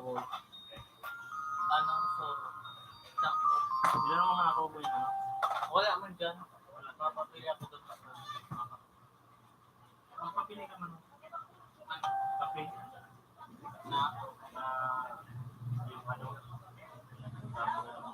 cowboy. Anong soro? Sakto. Ilan ang mga cowboy na? Wala man dyan. Wala. Papapili ako doon sa Magpapili ka man. ano, Kape. na Yung ano. Coffee.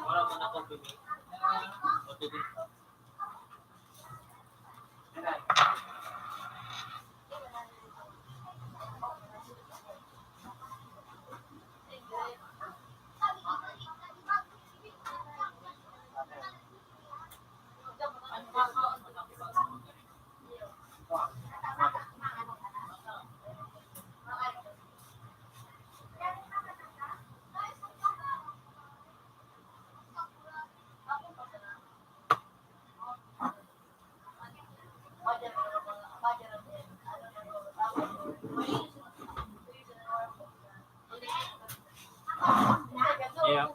wala man ako bili. O, bili. Yeah.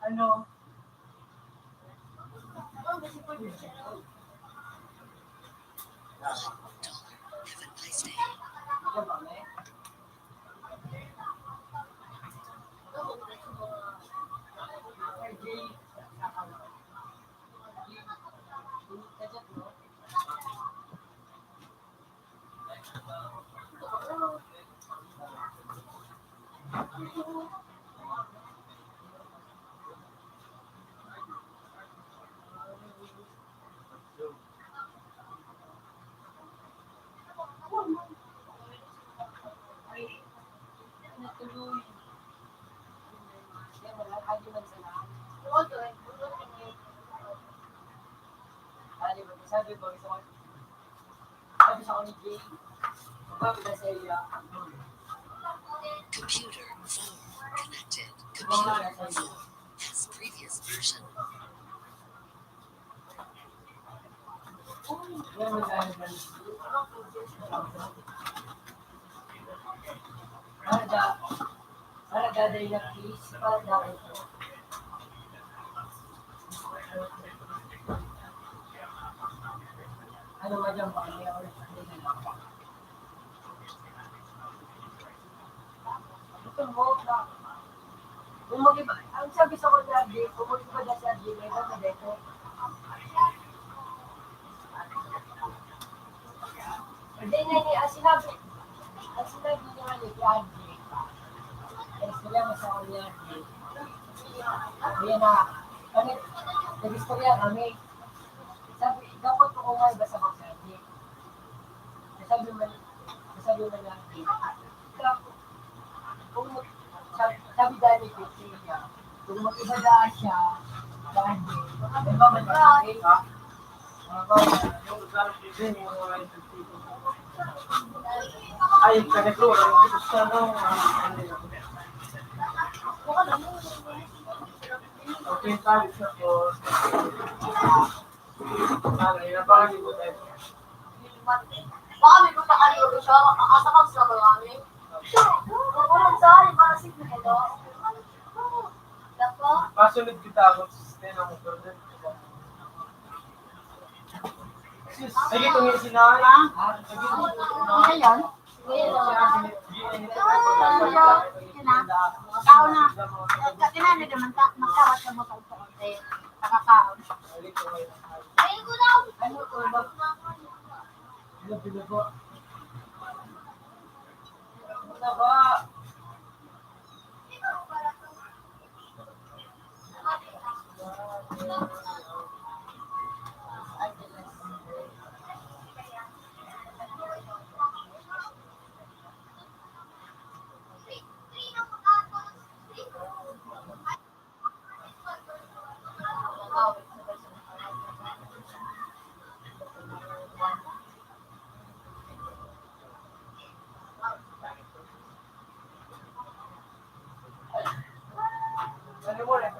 Ano? Have a nice day. Sabi ko, sabi sa ni Jay, sabi ka sa iya, Computer 4 connected. Computer 4 has previous version. yan mo tayo ba? Para daday na please, para daday ko. Ano ba dyan ba? Hindi ako ito mo na. Kung mag-iba, ang sabi sa kanya, kung mag-iba na siya, may iba dito. Hindi niya, ang sinabi niya ni Gandhi, kaya sila masama niya, hindi na, kami, nag-istorya kami, sabi, dapat ko kung nga iba sa mga Gandhi. Sabi man lang, kung sabi dahil ni Gandhi niya, kung mag-iba daan siya, Gandhi, iba man Gandhi, Ay, kaneklo, ang gusto nung okay, tayo siya po. Napangalit ko tayo. Baka may pagkakalimutan siya, makakasakag sa marami. Kung saan, para sige ito. Dapo? Pasunod kita ako sa sistema mo. Sige, tungin sinay. Sige, Ano yan? Tao na. Kinano naman magkawat sa mga konti. Nakakaon. Ayun ko daw. ano ko ba? Ano ba? Ano ba? ano mo rin?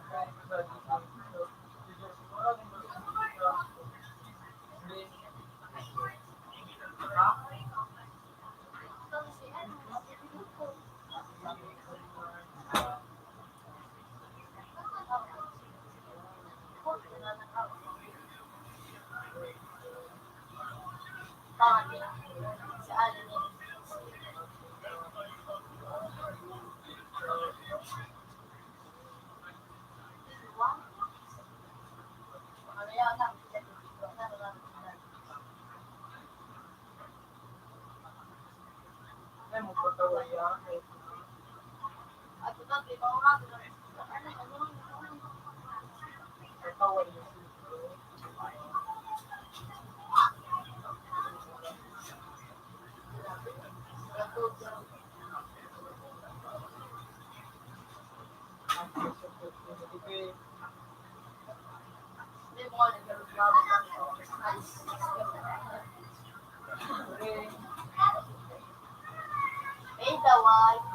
Ay, mo patawa yan. Patawa yan.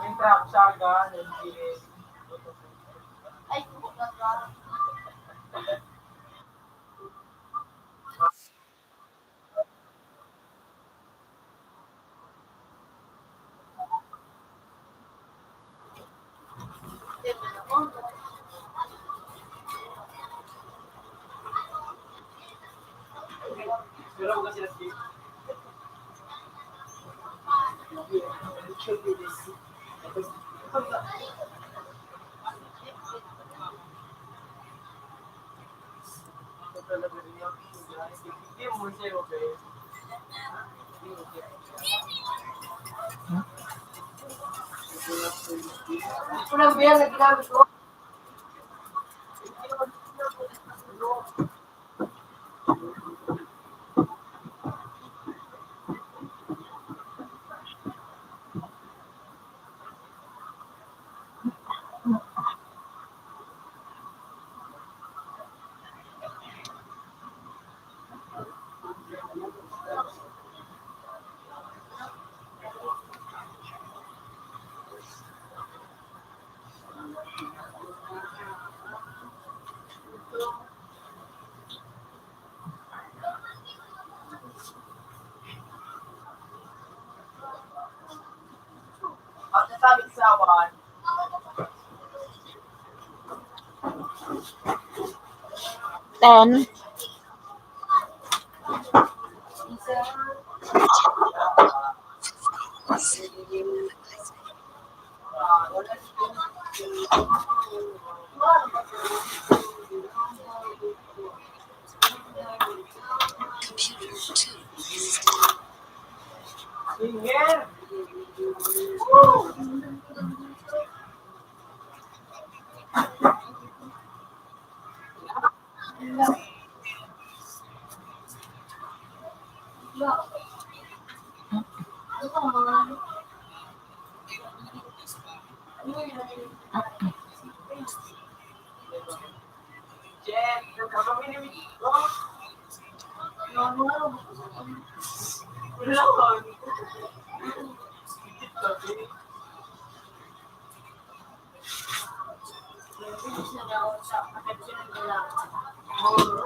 Entra ako sa aga, nag-GS. Ay, kubok na ba? Pero ako kasi nag Hindi mo siya okay. Ito lang ba yan na ginamit ko? At nasabi sa awan, Ten. Isa advertising. Computer 2 listed. Singer! Jen, nagkakaminig ko. Wala ko. Oh,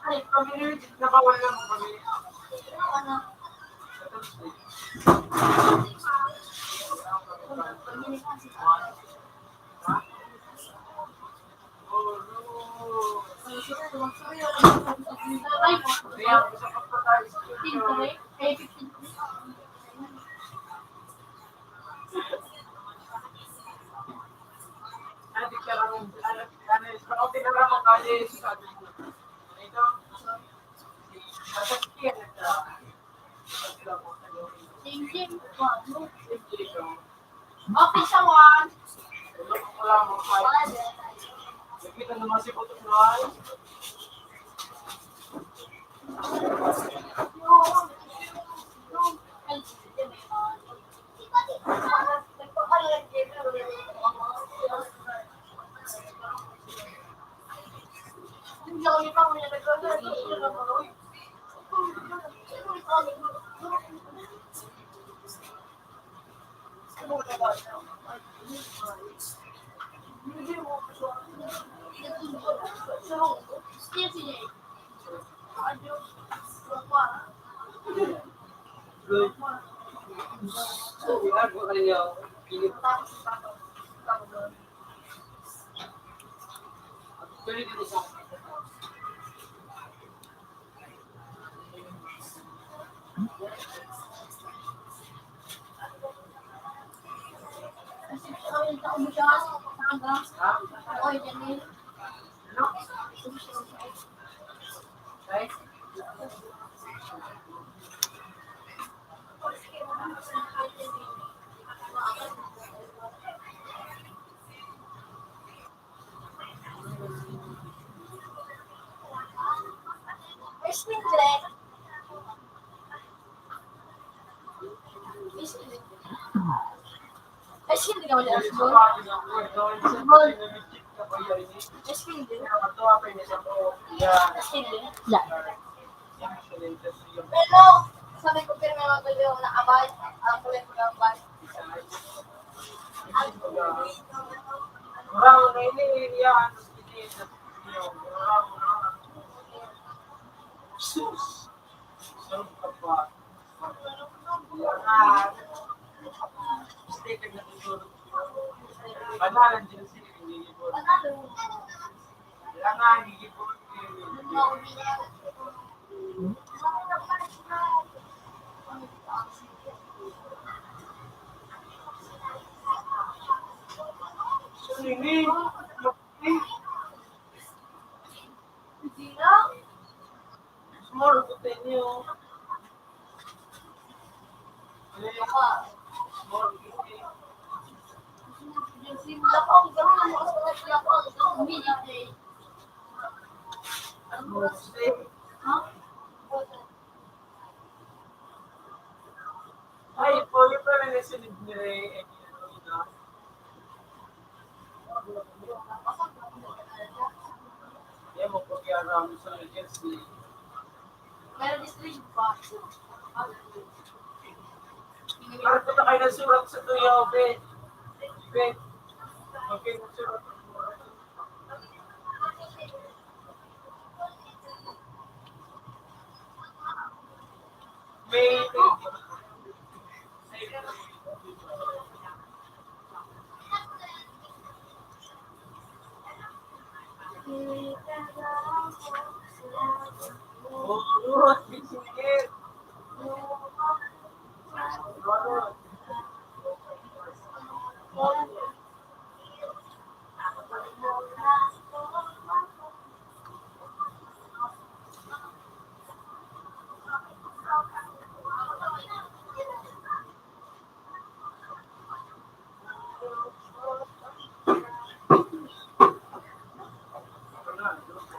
ay, pamilya, nakawala mo kami. Kaya, gusto ko pa tayo sa studio. Ano, baka tinara mo kali sa ito. Sasakyan na Okay, someone. wala mo kahit. Nakita naman si Putunoy. Good. Ginagawa ka niyo. Actually, dito sa right? Hello! Sabi ko pirma mga kayo na abay. Ang kulit ko ng abay. Orang na ini yan. Orang na. Sus. Sarap ka pa. Yan. Sticker na tutulog. Banalan din sila. Kailangan, higipot. Sini. Small putin niyo. Small putin. Ay, pwede pa rin nasunod ni Ray. Yan mo po kaya rami sa agency. Parang punta kayo ng surat sa tuyo, Ben. Ben. Okay, ng surat. May urut, bisingit. Urut.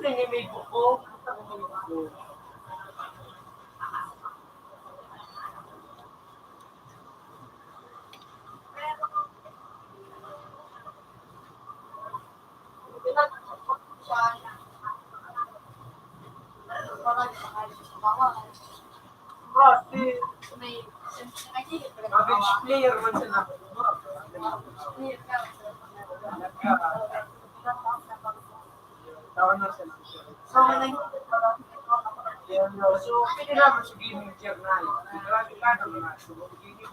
Ano yung may buko? Grabe. Garbage player man sila. Tawa na sila. So, pwede naman sa gaming chair na yun. Grabe ka naman. So, magiging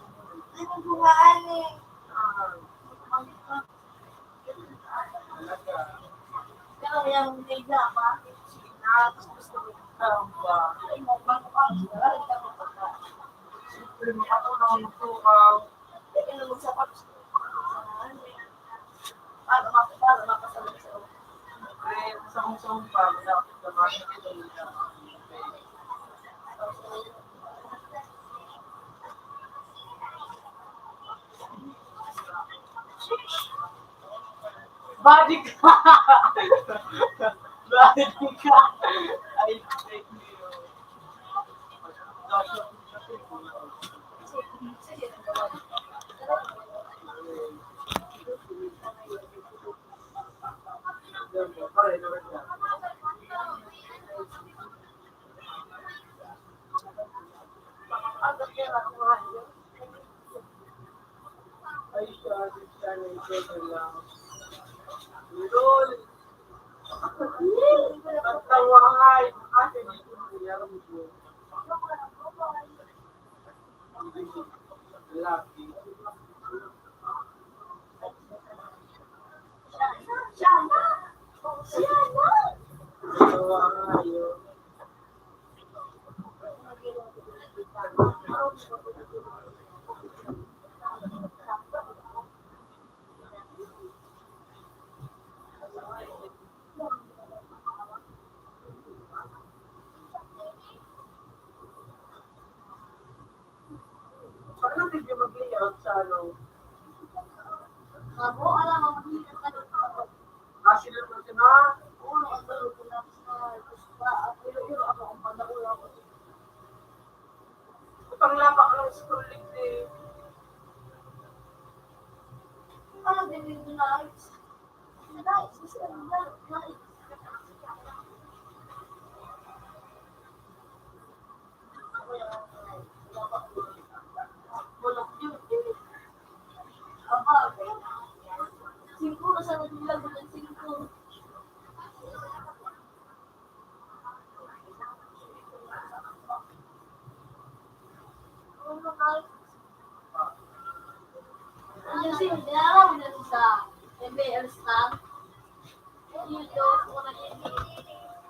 Body ka! Body ka! Ay, thank you. Ay, Lol! Tatawangay! Kasi dito nangyari mo. Lucky. Tatawangay yun. Paano hindi mag-layout sa ano? Kasi naman siya na. Utang lapak ng schooling eh.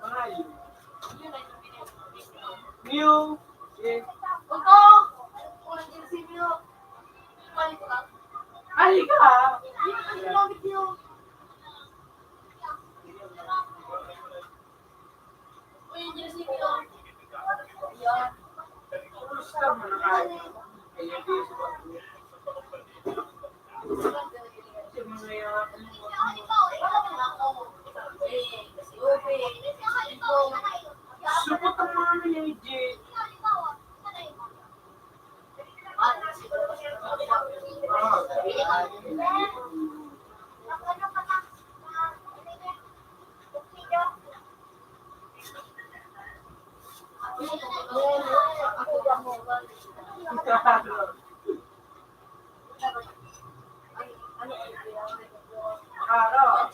Ay. New. Eh. Ay ka! Gusto mo na kayo. Kaya di sa supot ang mga nangyayari. Araw.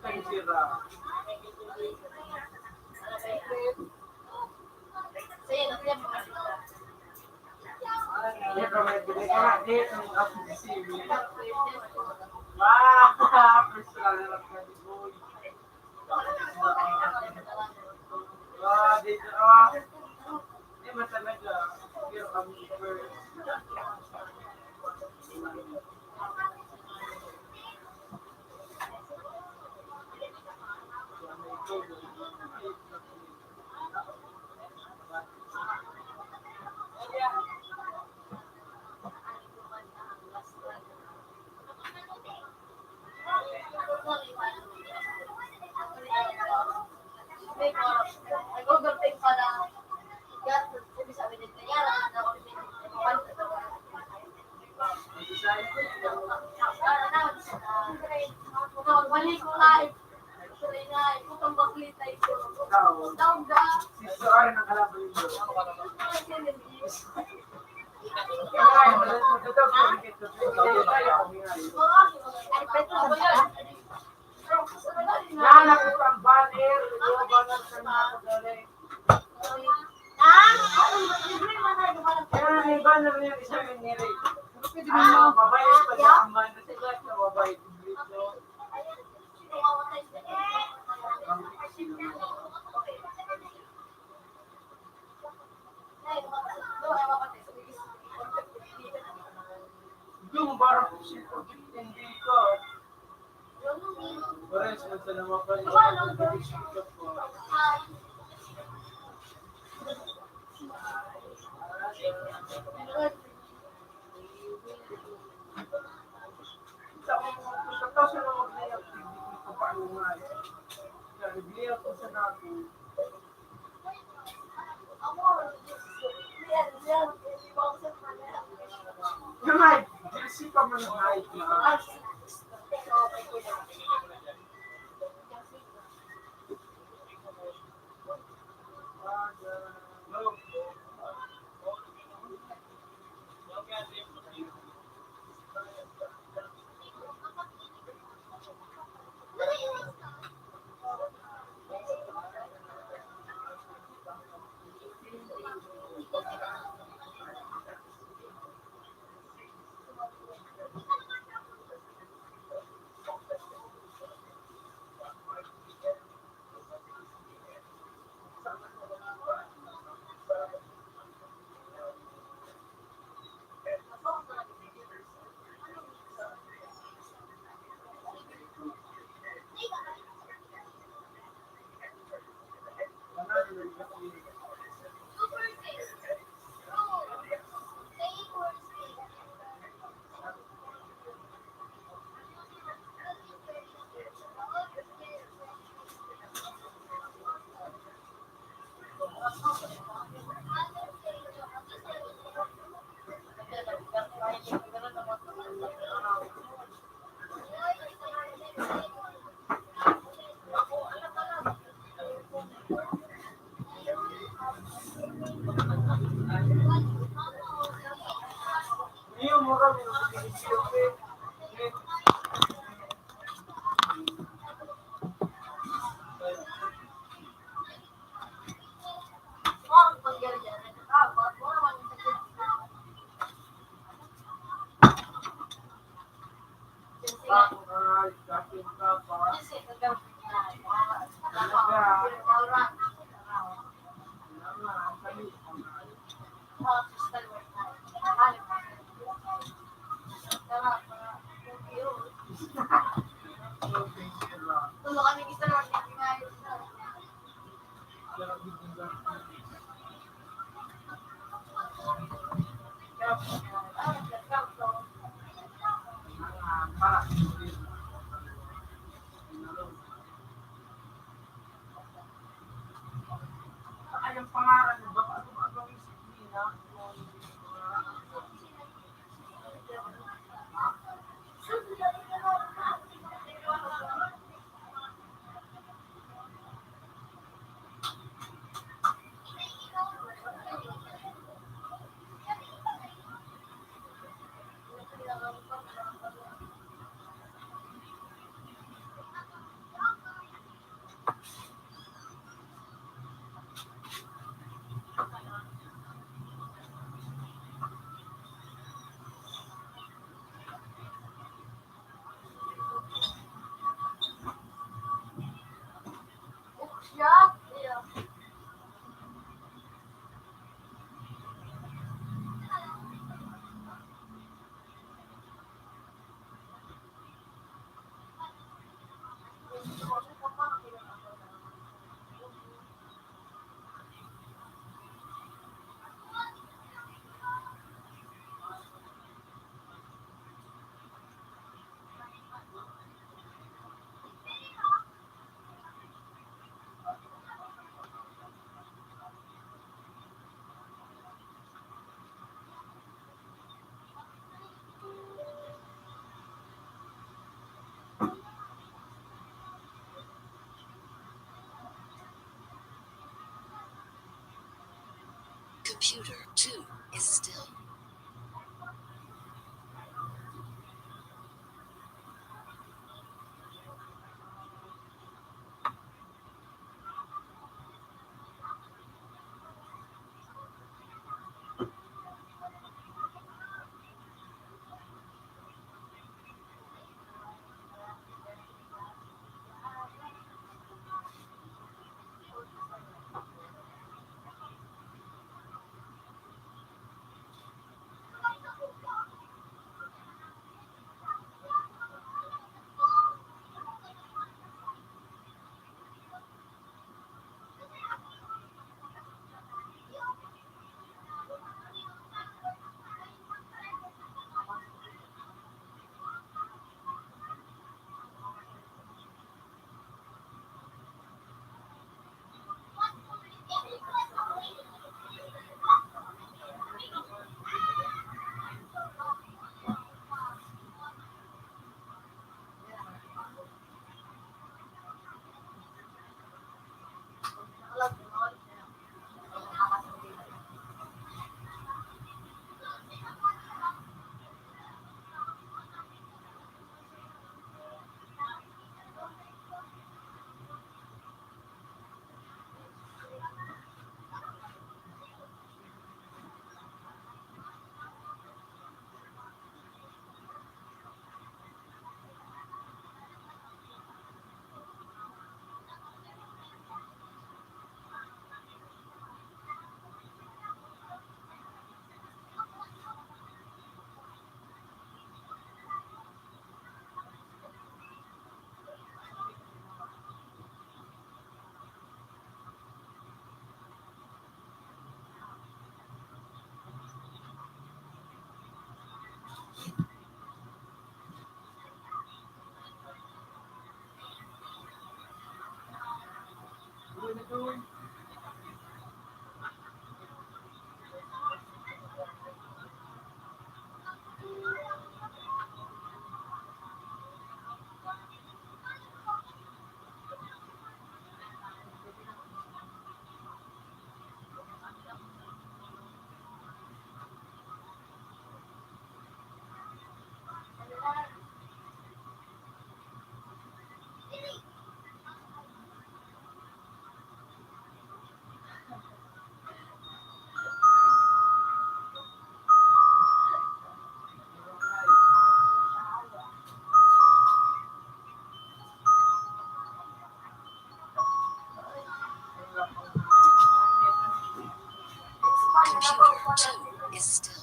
Kansira. may bili ka nga. Di, ang ako si Siri. Wah! Personal na lang ka ni Boy. Wah, dito. Di ba talaga? Pero kami first. Nag-overthink pa na. Yan, sabi sa amin nito, yan, balik ko na, tuloy na, ikutong baklit na ito. Down da. Si Suar ng kalaban yun. Nahanap ko ang banner. Yung banner sa mga pagaling. Kaya may banner na yung isang miniri. Mabayad pa siya ang banner. Sila siya mabayad. Yung barang si hindi ko. Parang sa naman pa Namay, jersey pa man ang height na. Yung mura mo Tulog kami isa lang. Computer 2 is still. Computer 2 is still.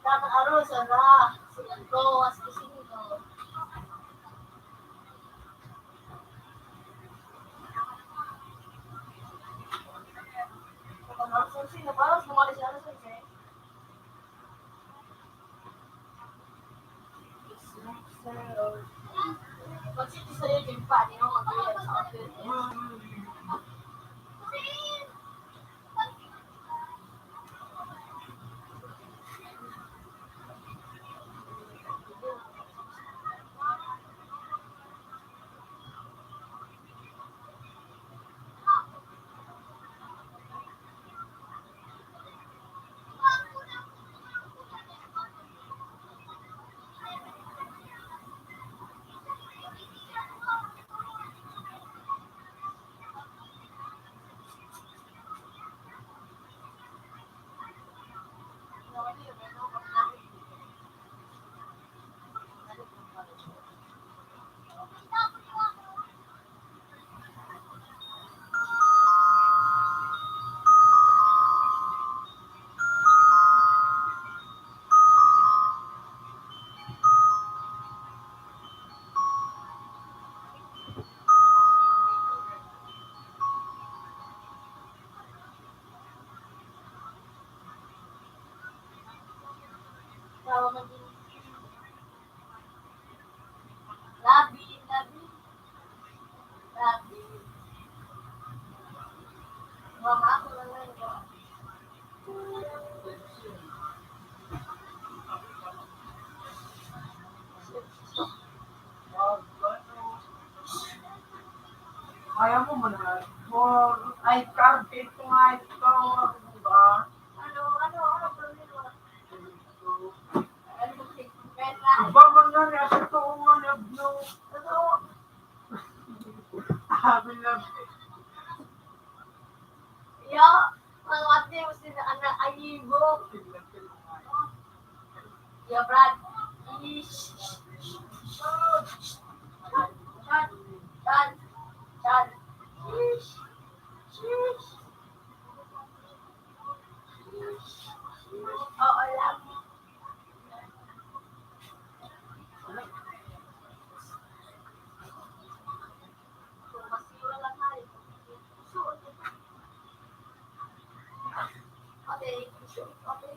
Dapat aros, ala. Ito, as kising ito. Aros, sino ba? Aros, lumalis si Aros, eh. Pag siti sa'yo, yung pa, di mo mag-iwan sa kapit. Tawa man din. Labi, labi. Labi. Mama, ako lang lang ito. Kaya mo man na. Ay, carpet ko nga ikaw, di ba? Ano problema? Ano ba pera? Iba man na niya sa tuungan na blue. Ano? Sabi na, Ya, mga ate mo sila anak ayibo. Ya, Brad. Ish. Chan. Chan. Chan. Ish. Ish. Oo lang. Kung masiwa lang tayo. Suot. Okay. Okay.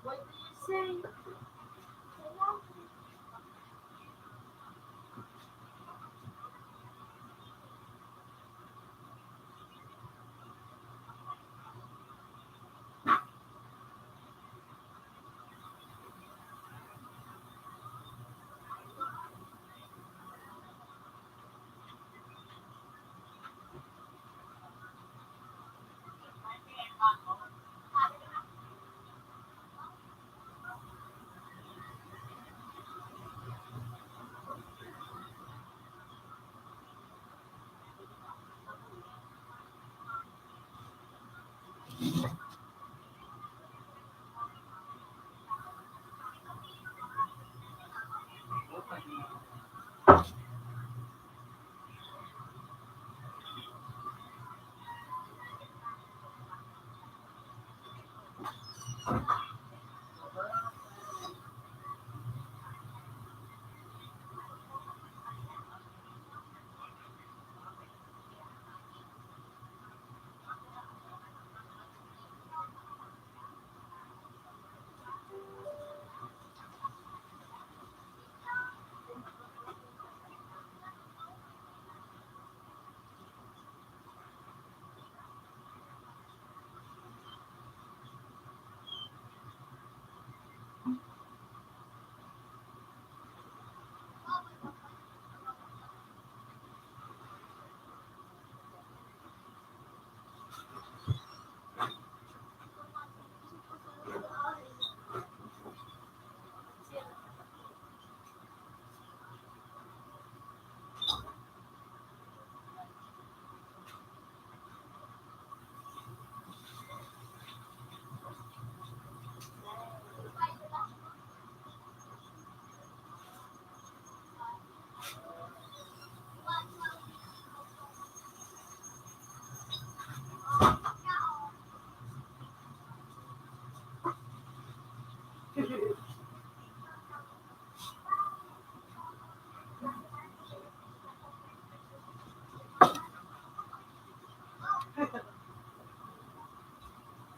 What do you say?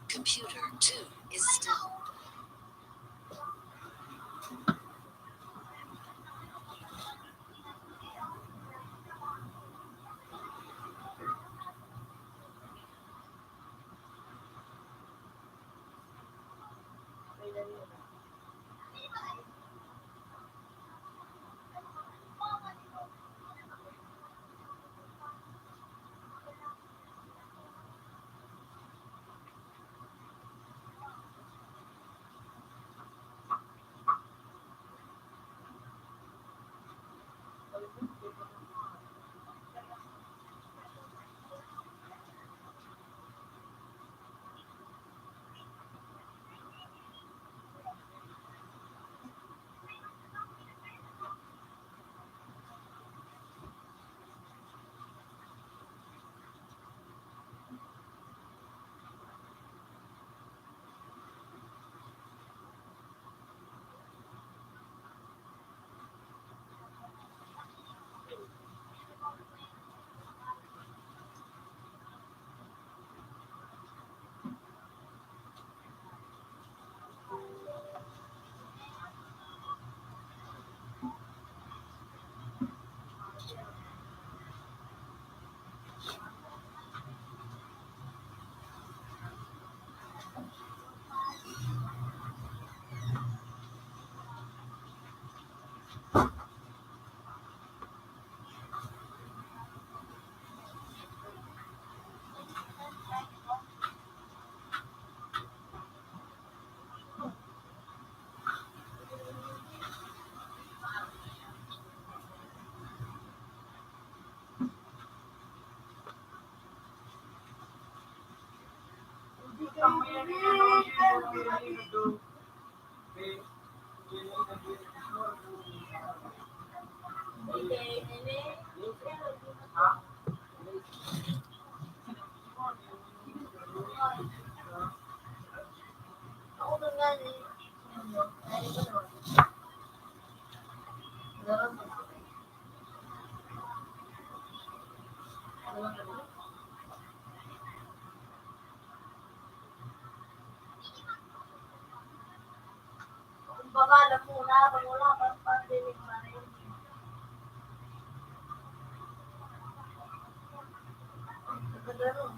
Computer 2 is still. Ang may ano doon. Ha? Ako na nga eh. Kumbaga, alam mo na, pag wala kang pandemic na rin. Nagkaganon.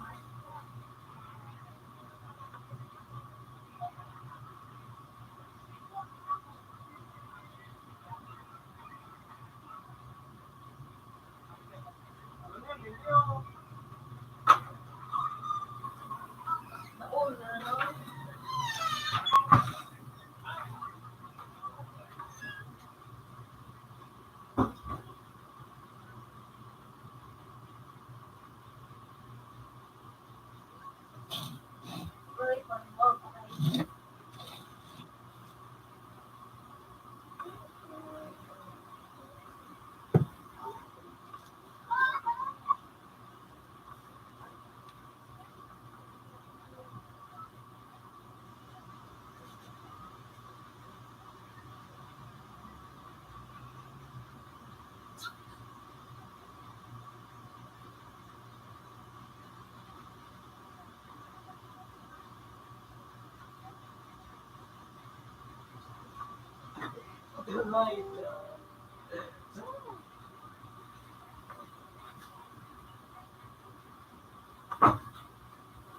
Nauna, no? Very fun. Okay.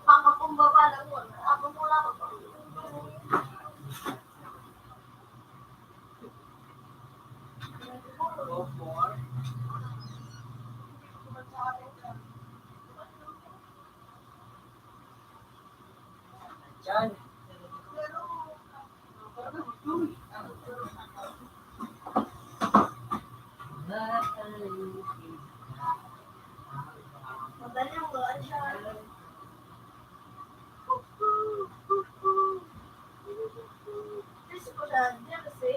Kakakumbaba lang mo. Ako mula ko pa. Go for. Diyan. Madali ang gaan siya. Please ko siya. Diyan kasi.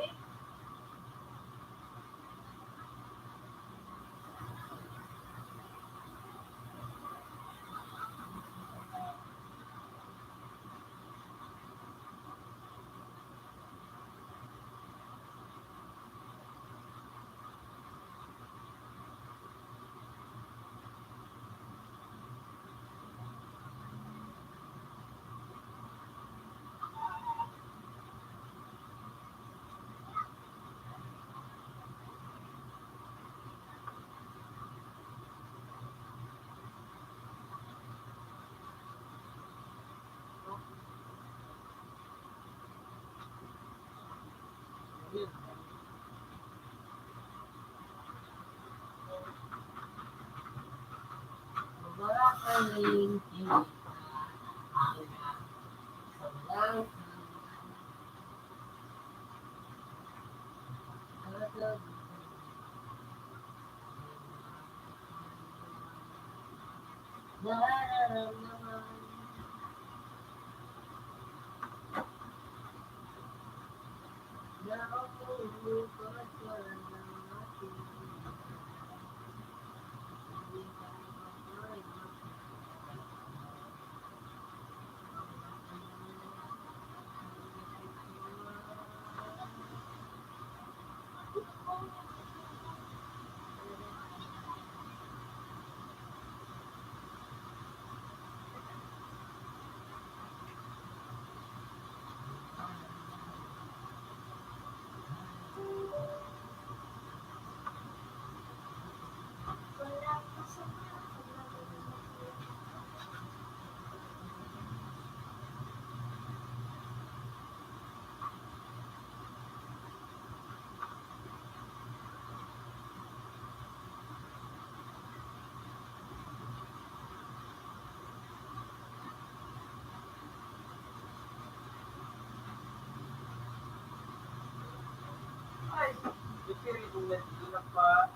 tulad doon na pa.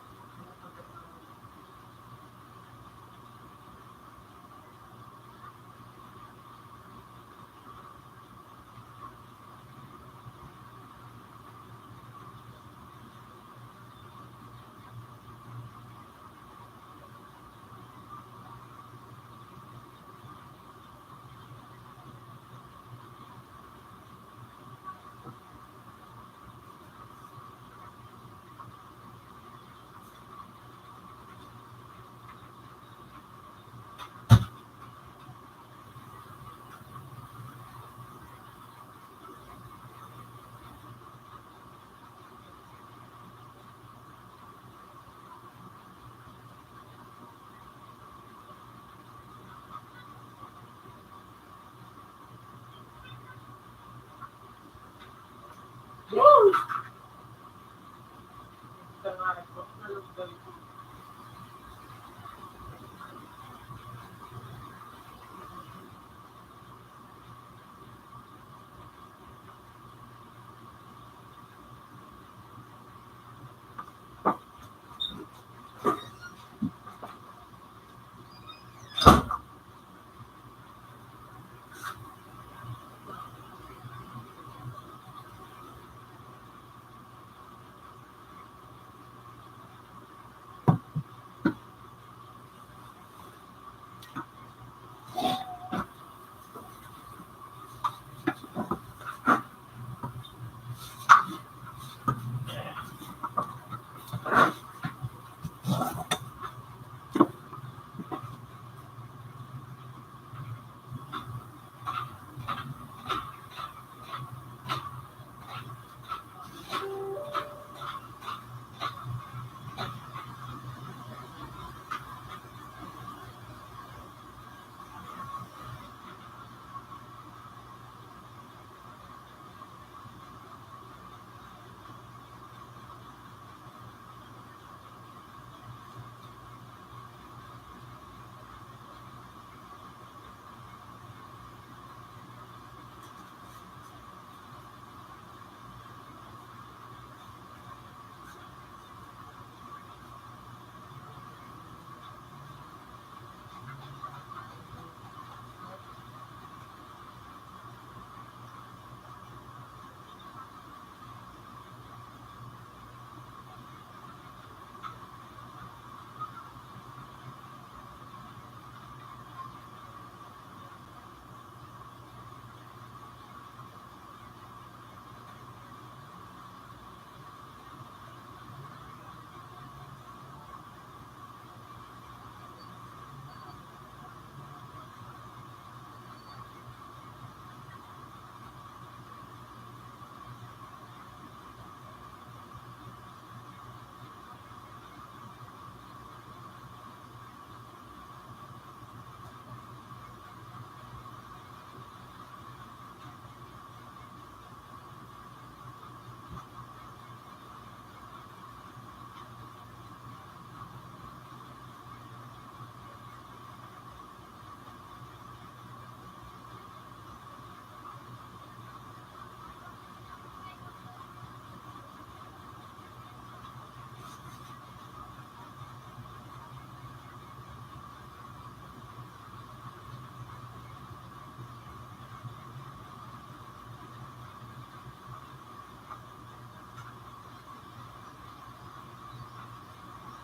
Ito nga, nalugdal ko.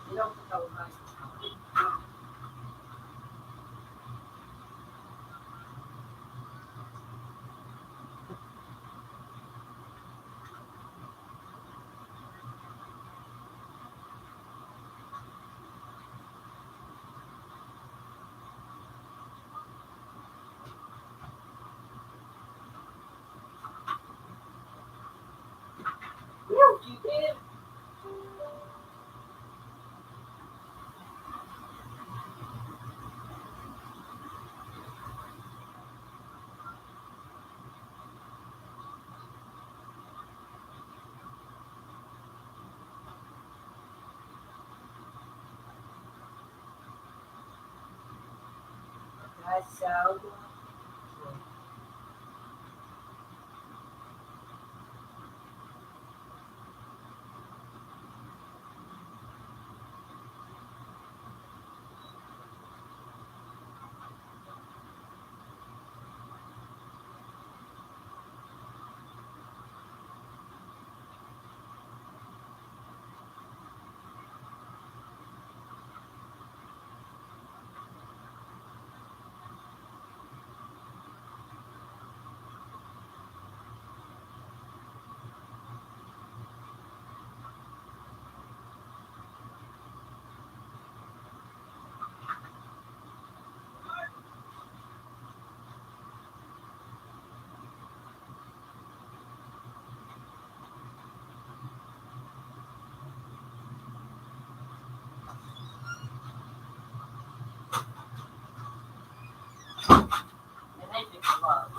Ilang taon na. Chicken! Asal.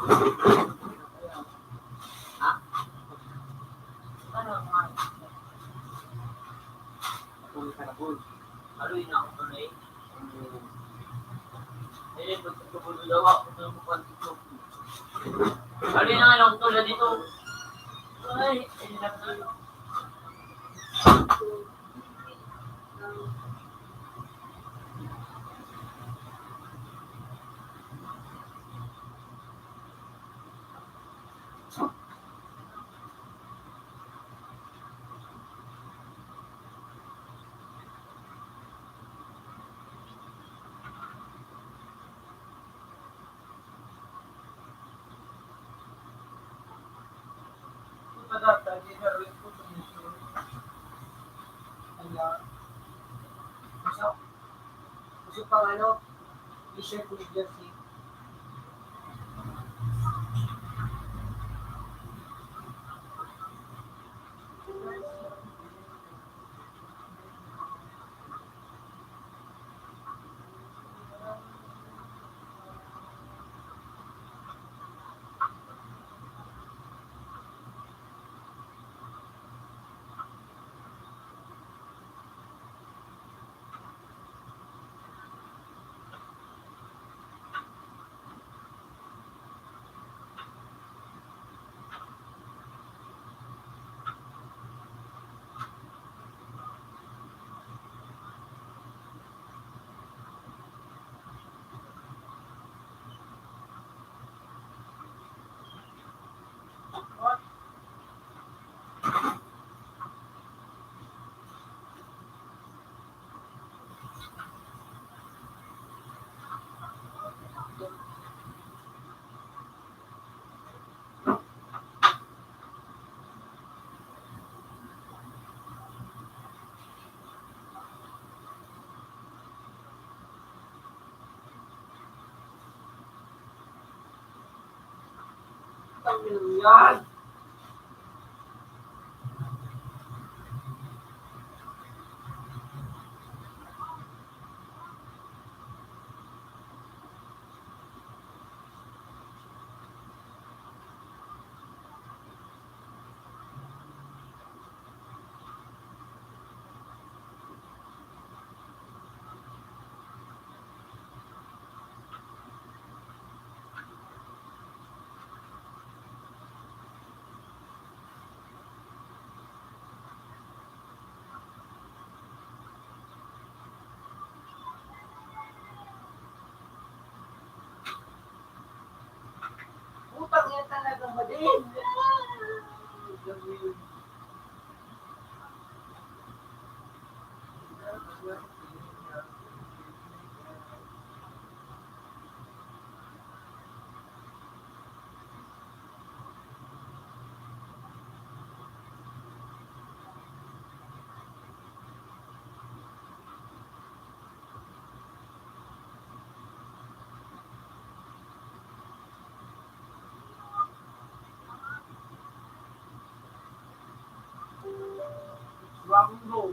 Ha? Ano ang mga? Kung ka na po. Ano yun ako tunay? Eh, pagkakabulo daw ako ng mukhang dito. Ano yun ang alam ko tulad dito? Ay, hinap na yun. Gusto pang ano, t-shirt ni jersey. Yan! Putang yan talaga ba din? Rambo.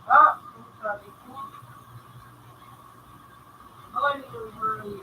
Ah, sabi ko. Bakit ito yung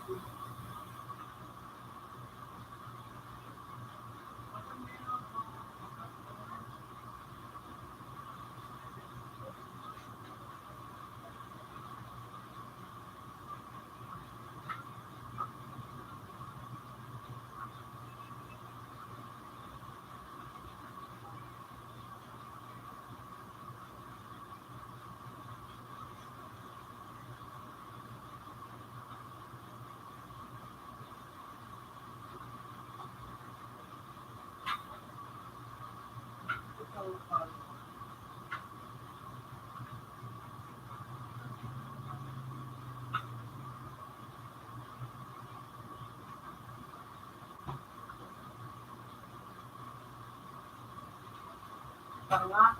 tanga?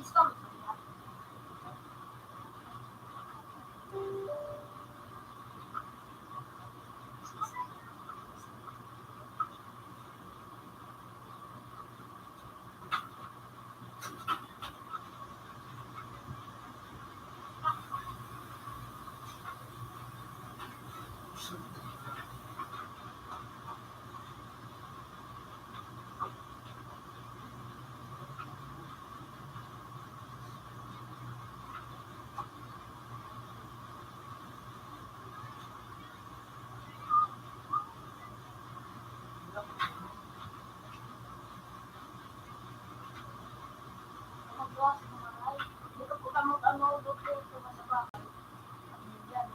Scam. Magbukas ng mga ay. Dito po kamo ano doktor ko sa bahay. Yan.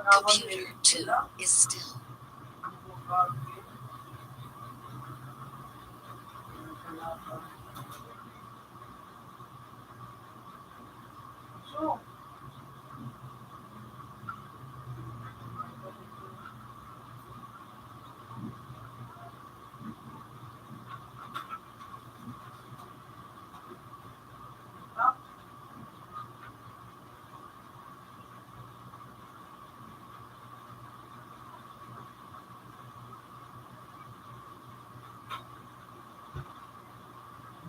Computer 2 is still. So,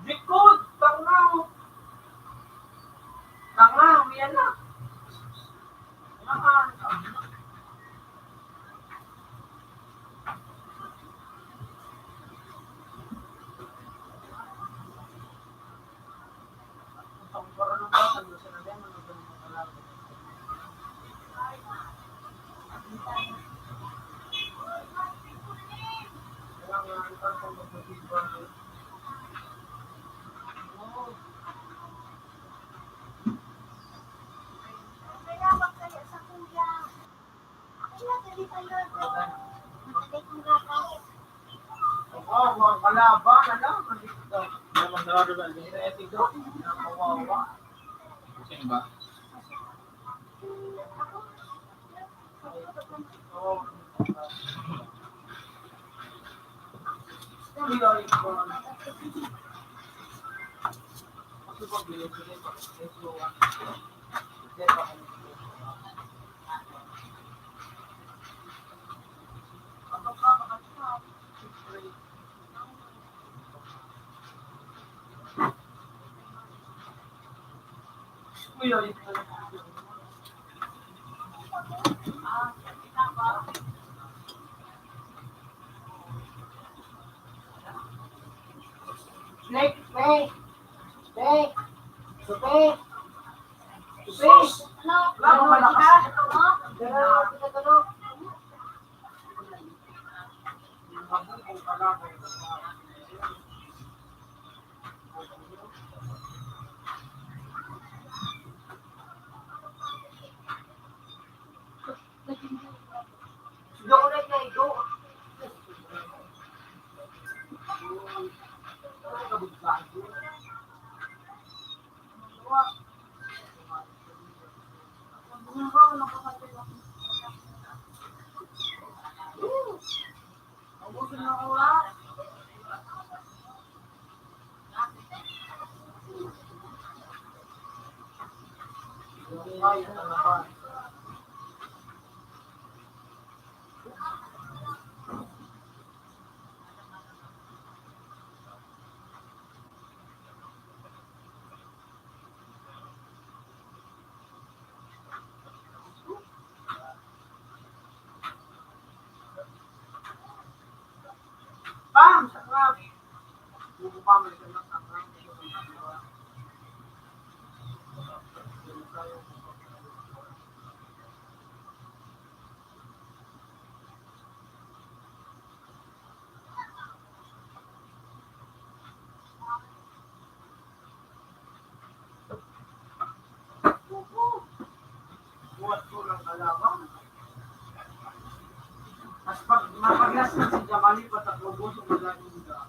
Dikod! Tangaw! Tangaw! Yan na! Naman! Ang para ng bata, gusto na din, ano ba yung makalaki? Kaya nga, ang tanong magpapagod ba? Kaya magkaya sa kuya. Kaya dali tayo. Nakatay kong gatas. Oo, mga kalaban, alam, nandito daw. Naman narado na, hindi na etik daw. Nakawawa. Sino ba? Oo. Hindi ko. Kasi pag bilhin pa, ito ang hindi pa kami. Snake, snake, snake, snake, snake. Ano? Lalo malakas. Ano? Tinatulog. Go ulit na, go. Bam! Sarap! Bubuka mo ito ng sarap. Buhat ko ng kalabang. Mas pag mapaglas na si Jamali, patakbo sa malaking daan.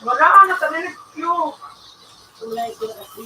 Wala ka naka-review. Kulay ko na kasi.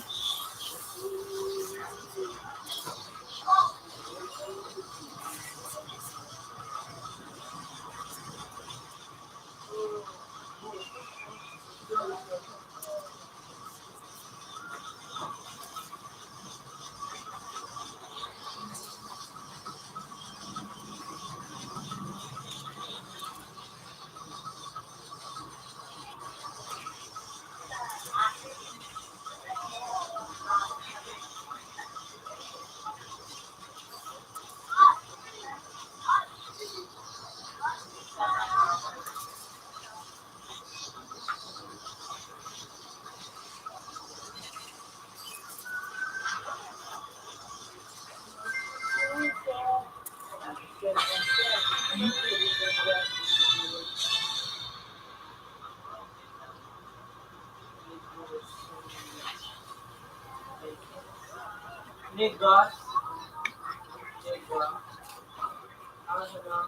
Negas. Nega. Ano siya na?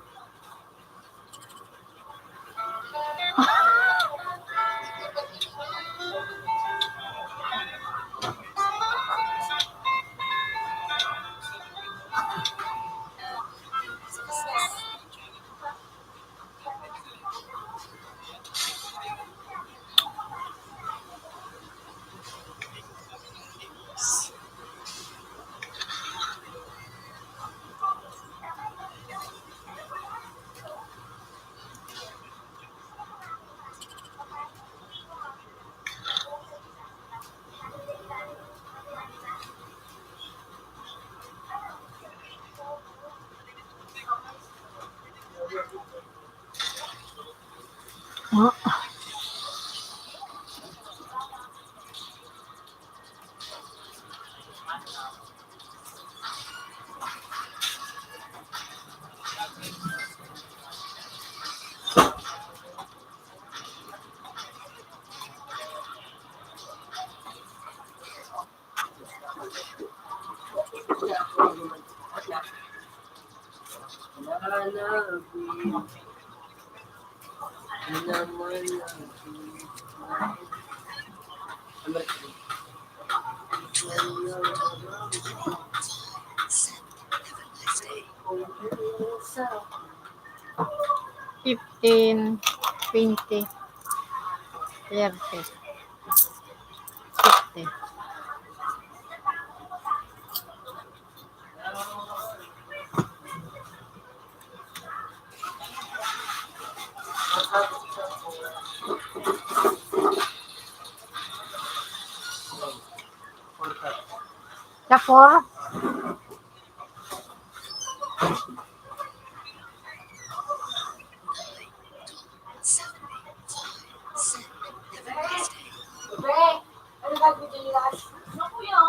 $15, $20, $30, $50. Kapor? Be, ano gagawin dyan nila? Ano kuya?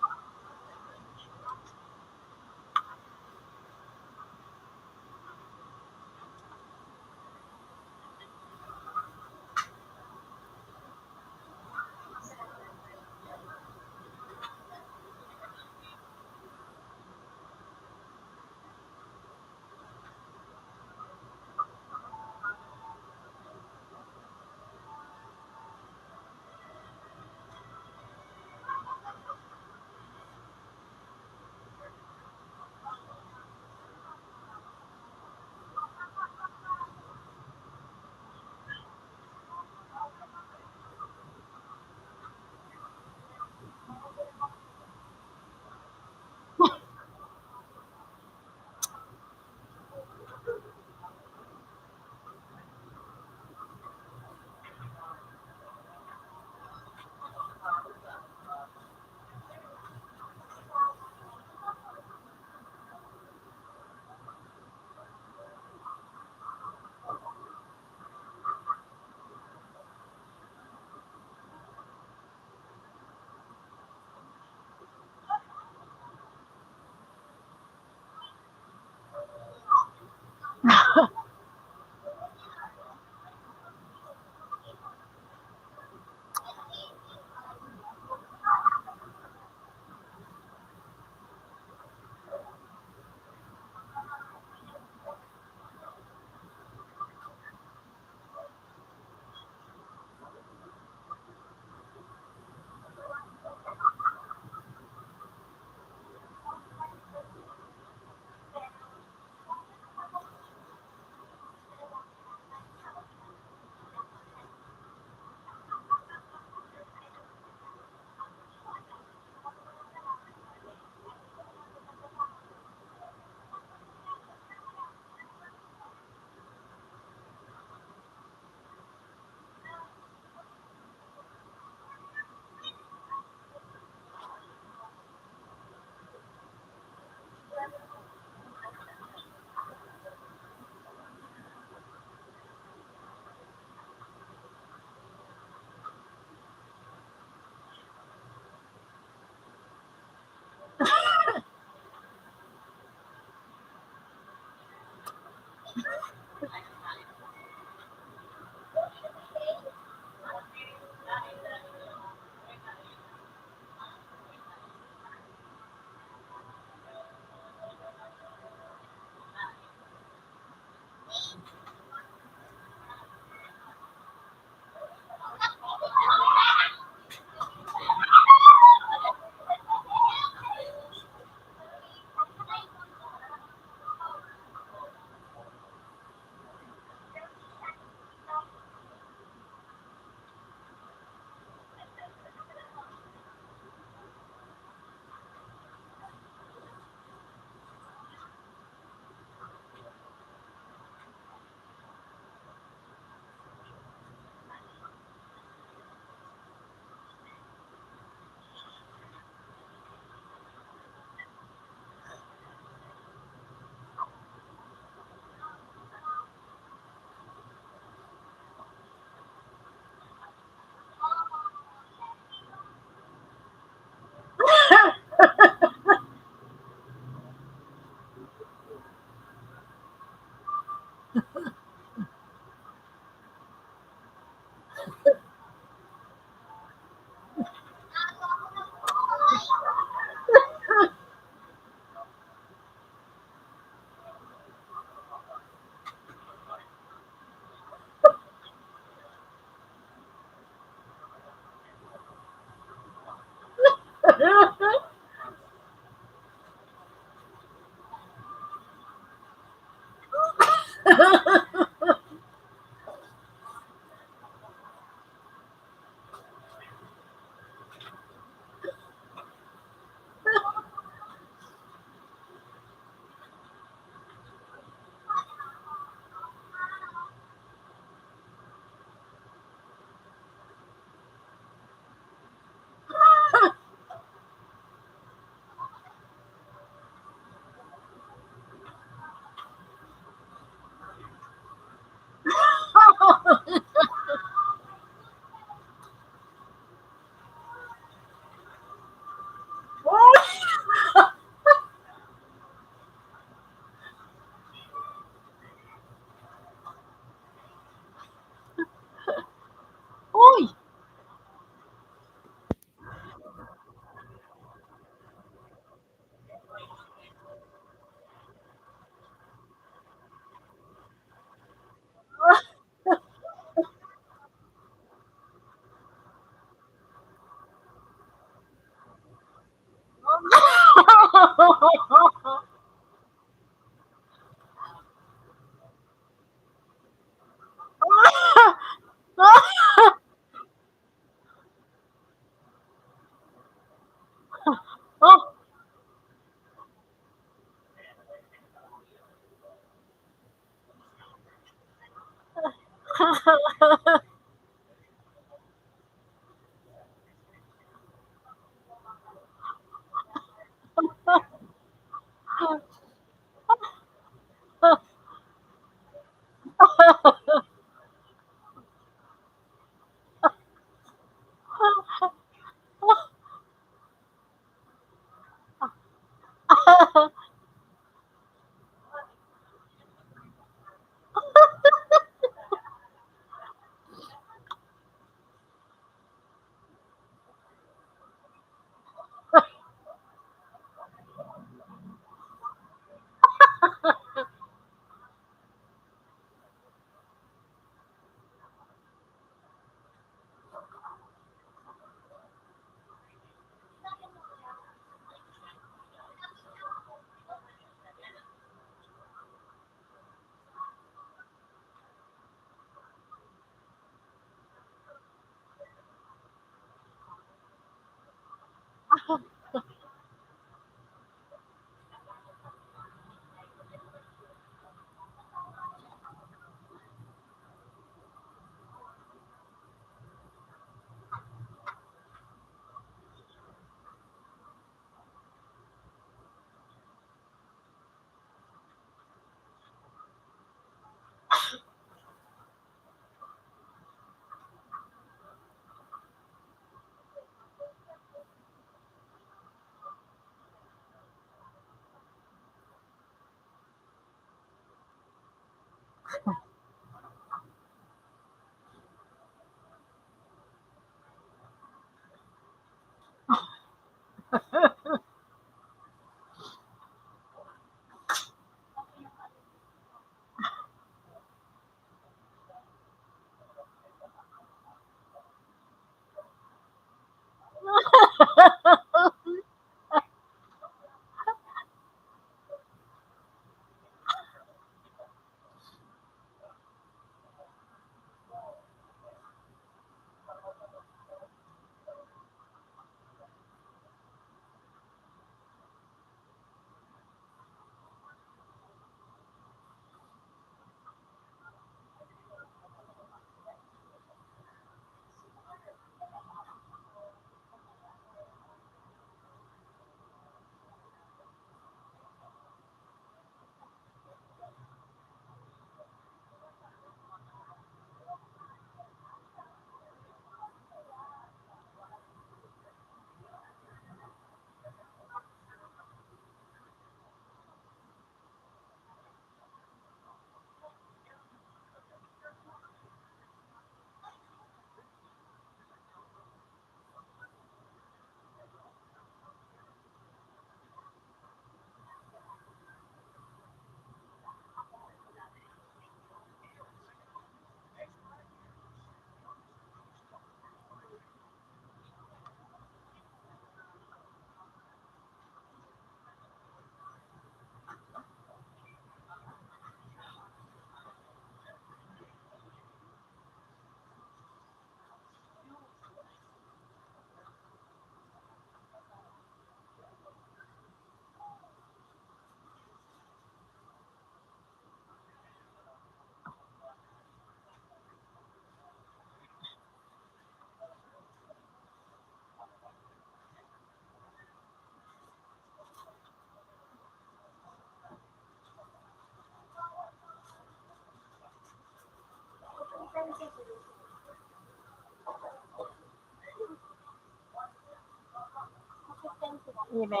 Ibe.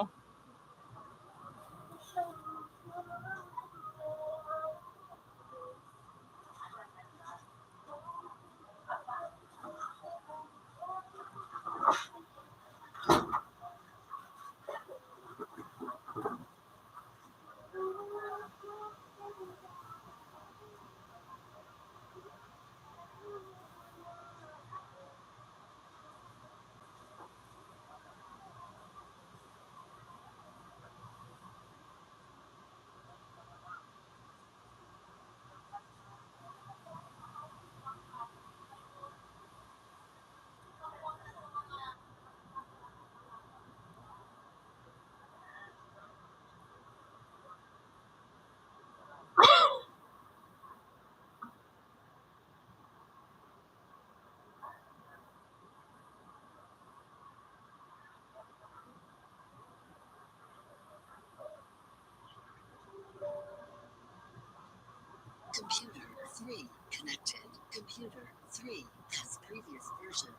Computer 3 connected. Computer 3 has previous version.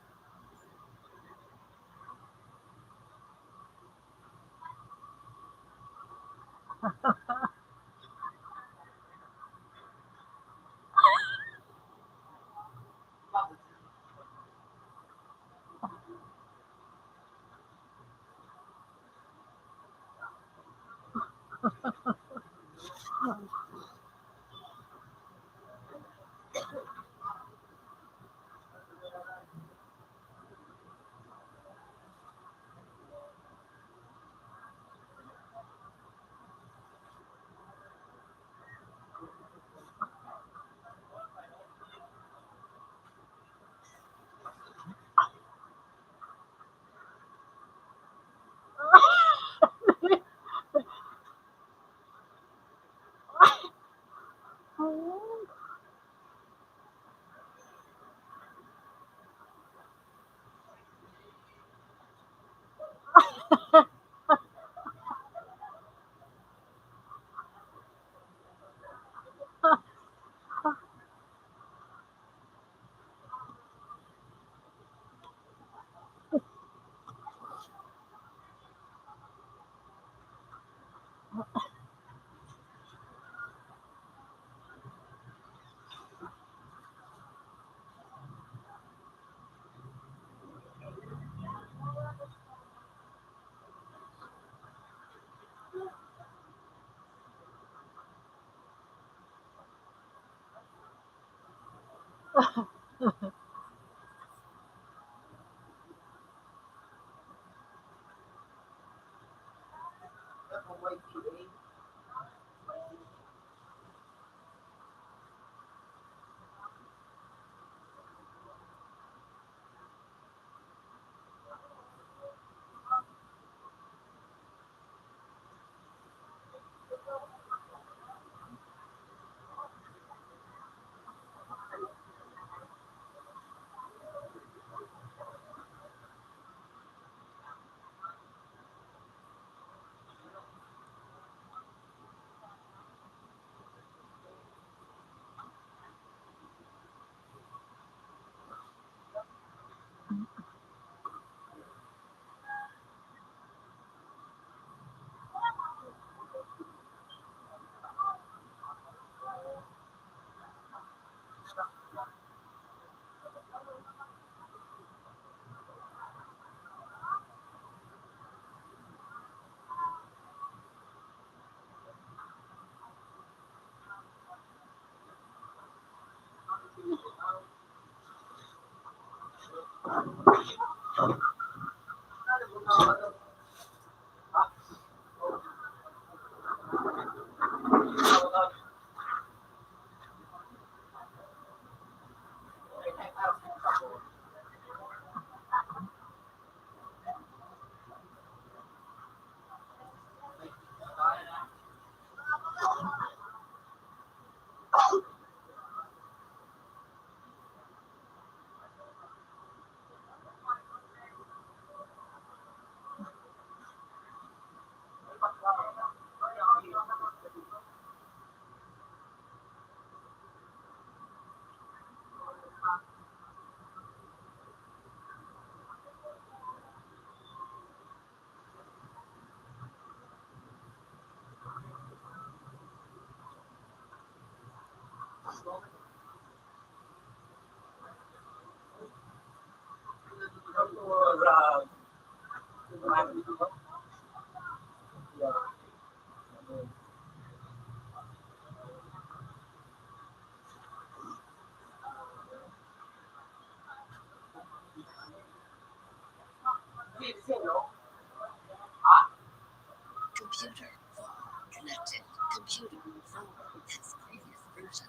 Computer phone connected. Computer phone has previous version.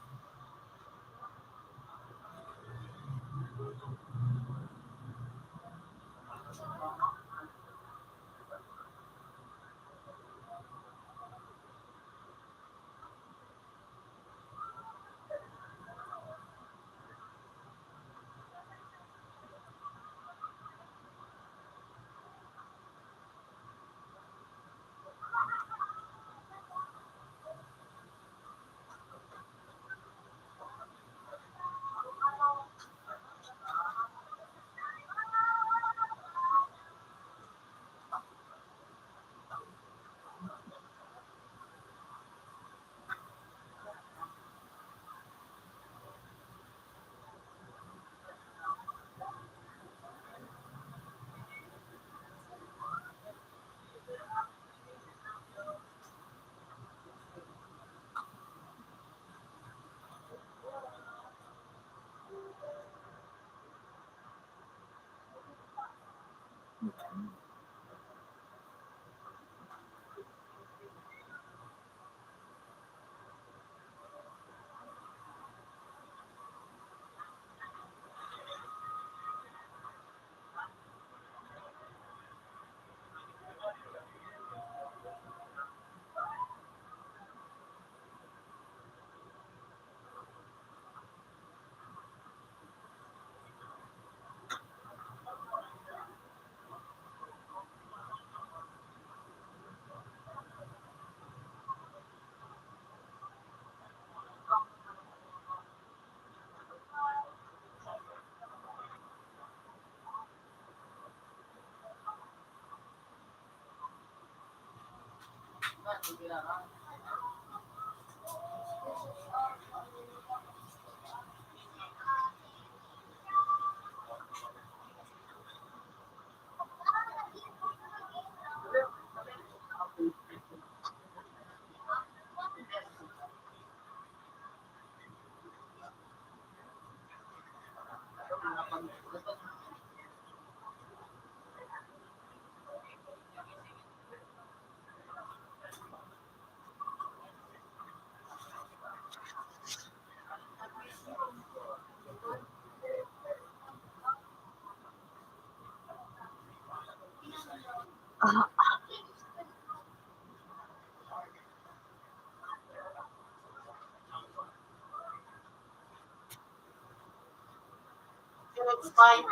It's fine.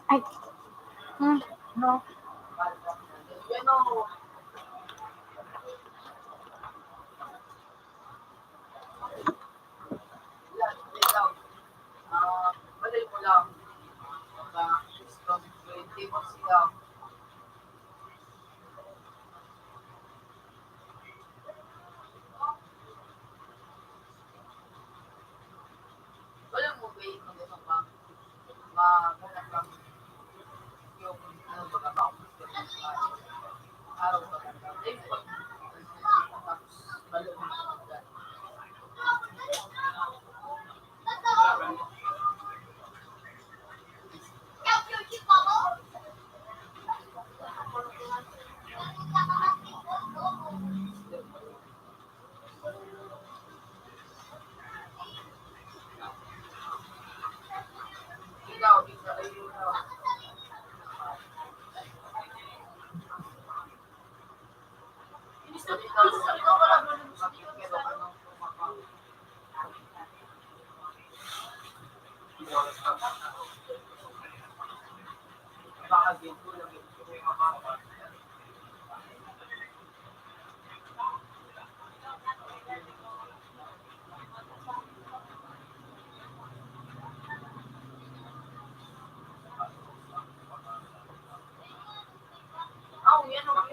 Ay. No.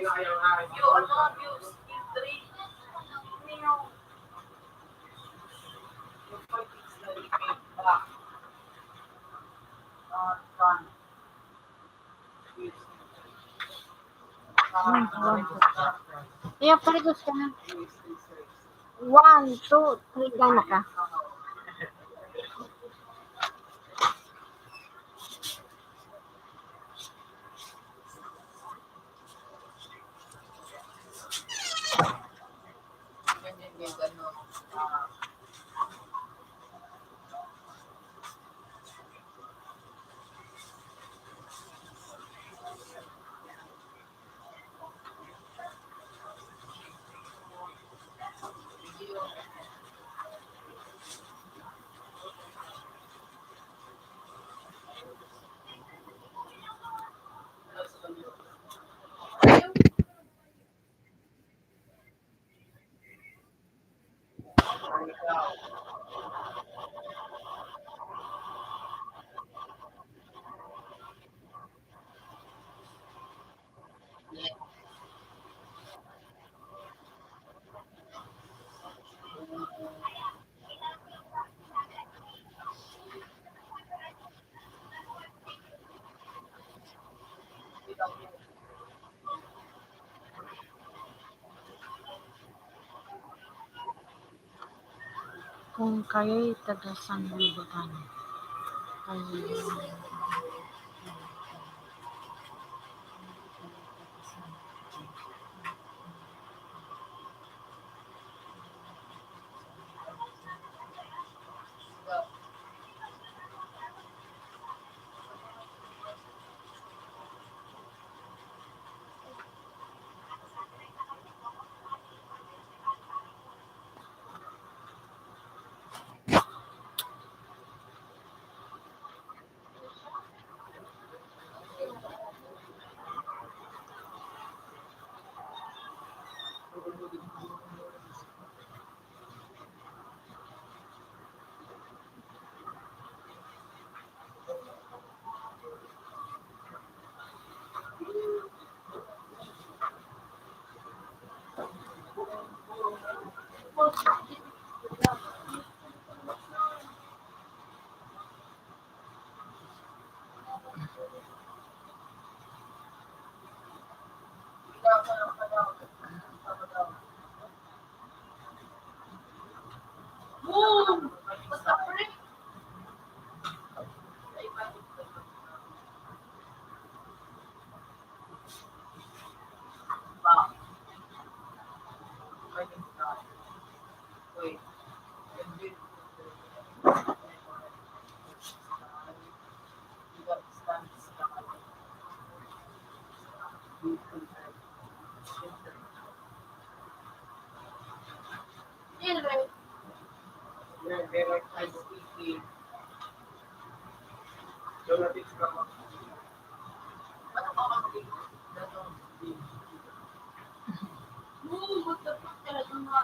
View, ano nga views? View 3. Iya, paligos ka na. 1, 2, 3, gana ka. Ganyan yung ano. Kung kayo'y taga-sanglibutan, kayo Boom! Basta pre. Yun rin. Boom! What the fuck talaga nga.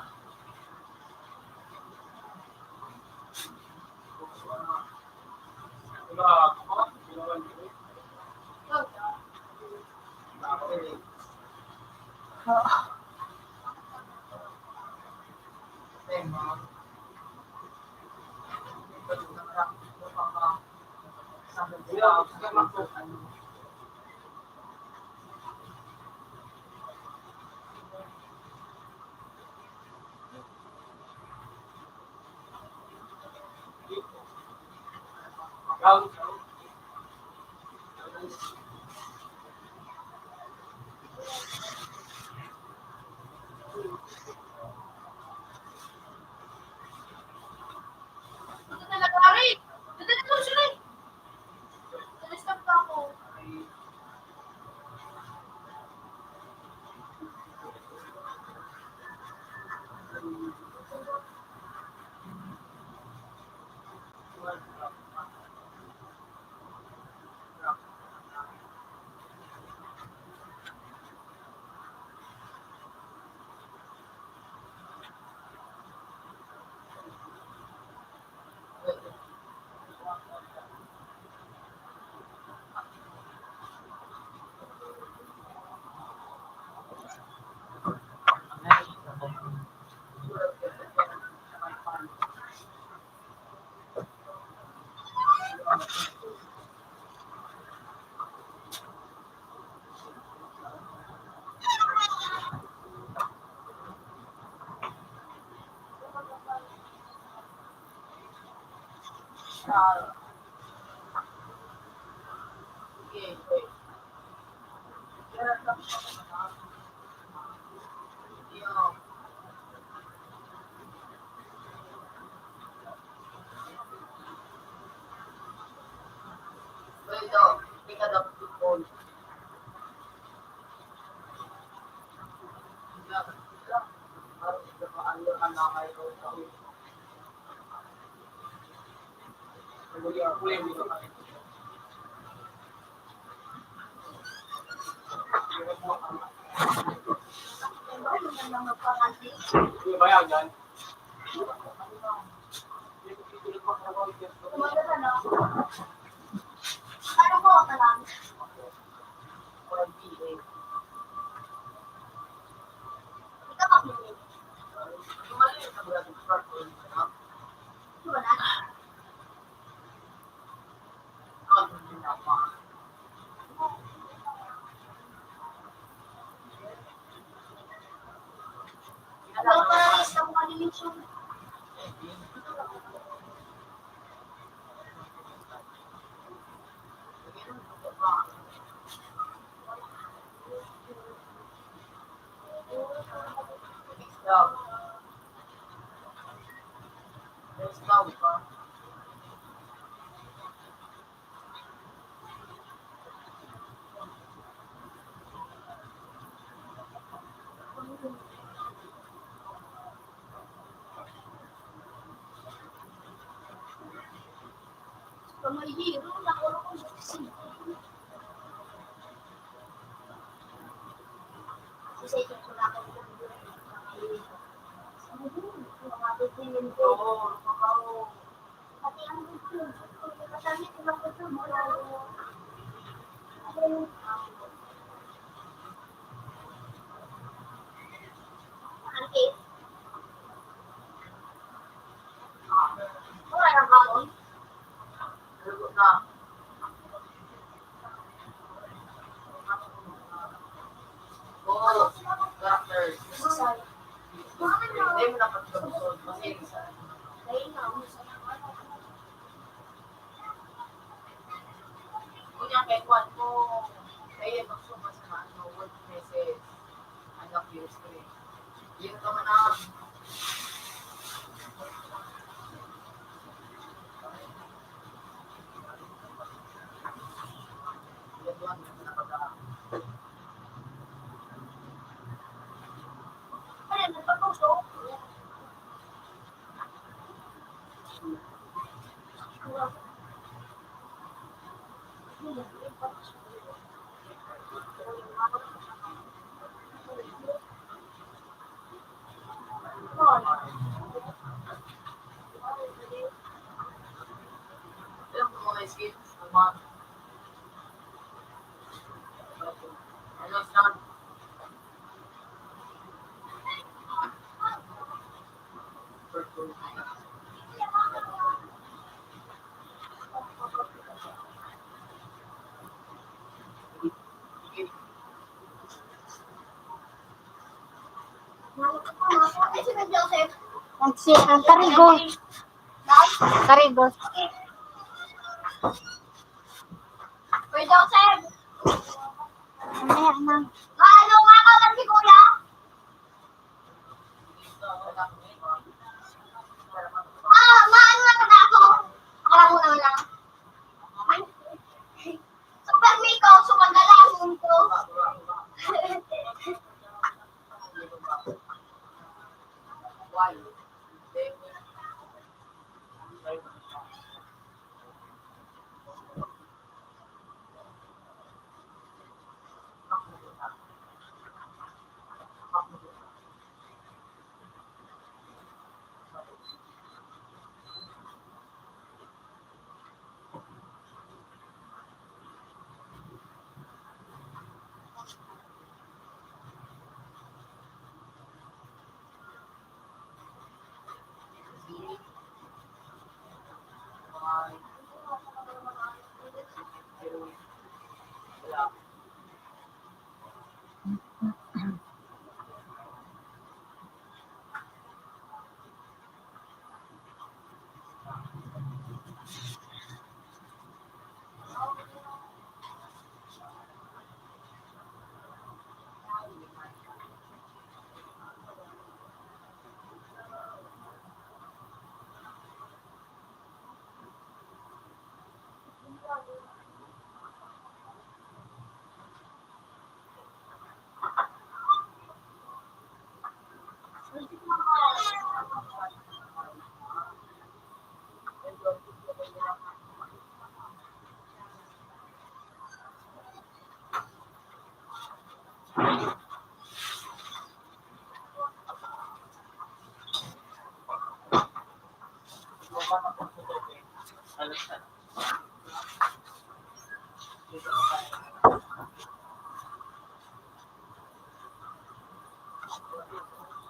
Ito talaga rin. Ito na siya rin. Nalistap pa ako. Ano po ka lang? Ikaw kapili. Wala. Wala pa lang isang kalilisyon. Pamahihiro na ako kasi. Kasi ito ko na ako. Mga bibili ko. Pati ang gusto. Kasama ko lang gusto mo. Okay. Wala nang baon. Ay, si Joseph. Ang karigos. Karigos. Kuya Joseph. Mamaya na. Maano makakat si Kuya? Maano na kada ako? Akala mo naman lang. Super Miko, sumagalangon ko.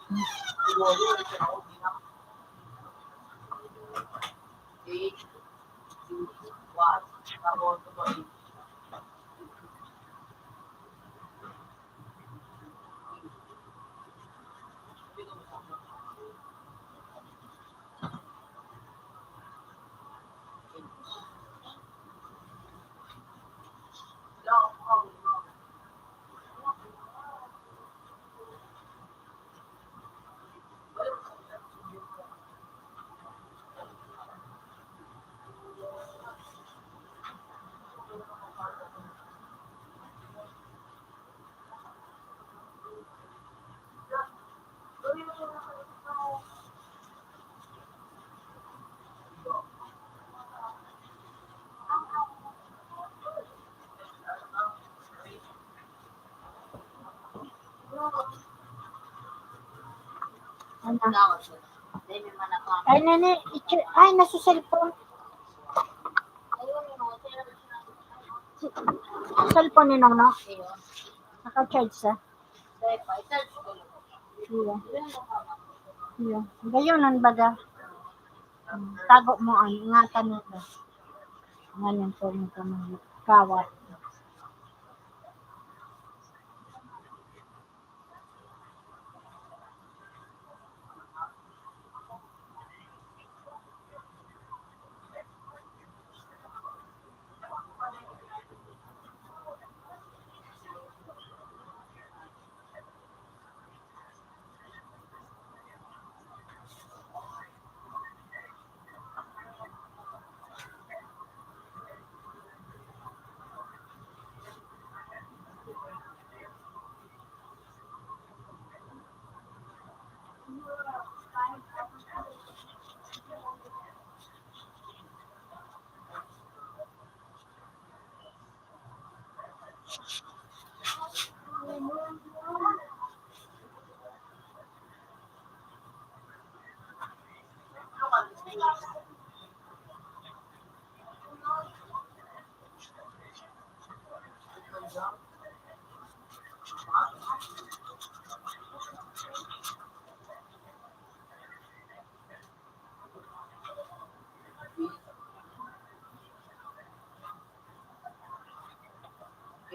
Siguro, ito ako, di na. 8, 2, 1. Tapos, ito, 8. Ano? Gawat mo. Dahil may manakam. Ay, nani, ay, nasa cellphone. Ayun, no. Cellphone ni Nong, no? Ayun. Naka-charge sa. Dahil pa, i-search ko lang. Iya. Ayun, no. Iya. Gayunan baga. Tago mo ang ingatan mo ba? Ngayon po mo ka mga kawat.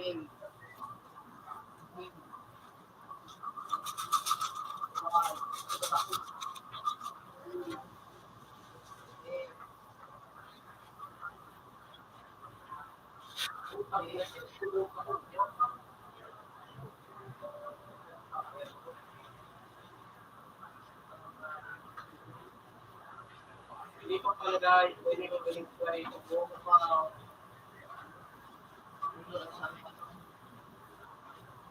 Okay. Hindi pa palagay, pwede mo galing sa ito po pa.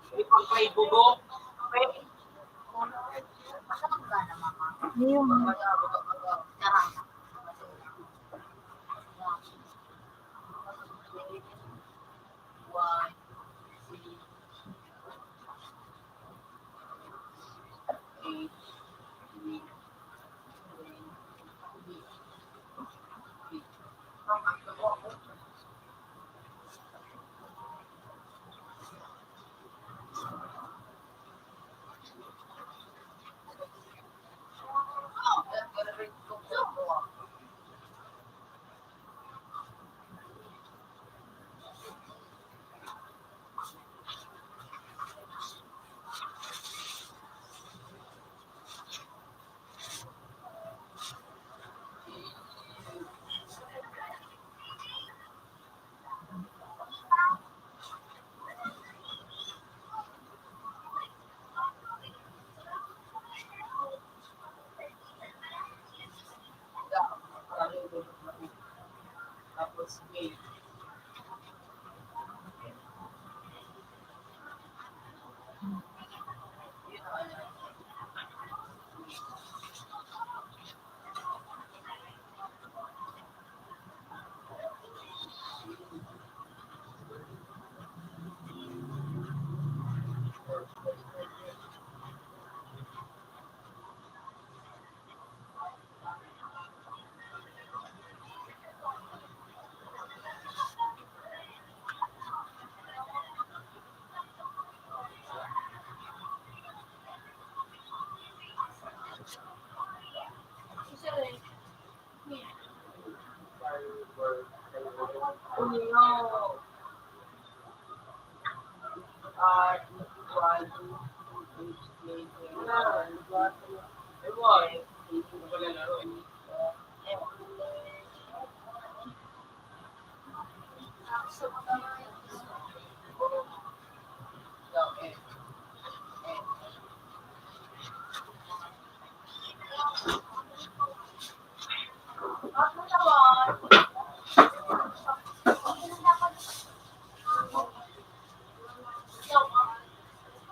Hindi pa kay bugo. Okay. Masarap ka na, mama. Yung Karang. One, eight, three, equal to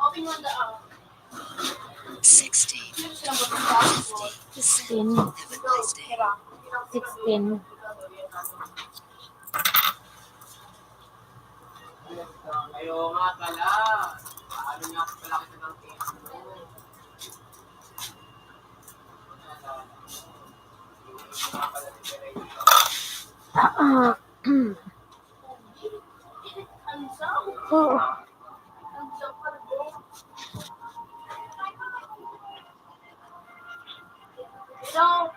Open mo na. 16. 50. 16. Have a nice day. 16. Kayo nga pala. Paano nga pala kita ng case mo? Oo. So,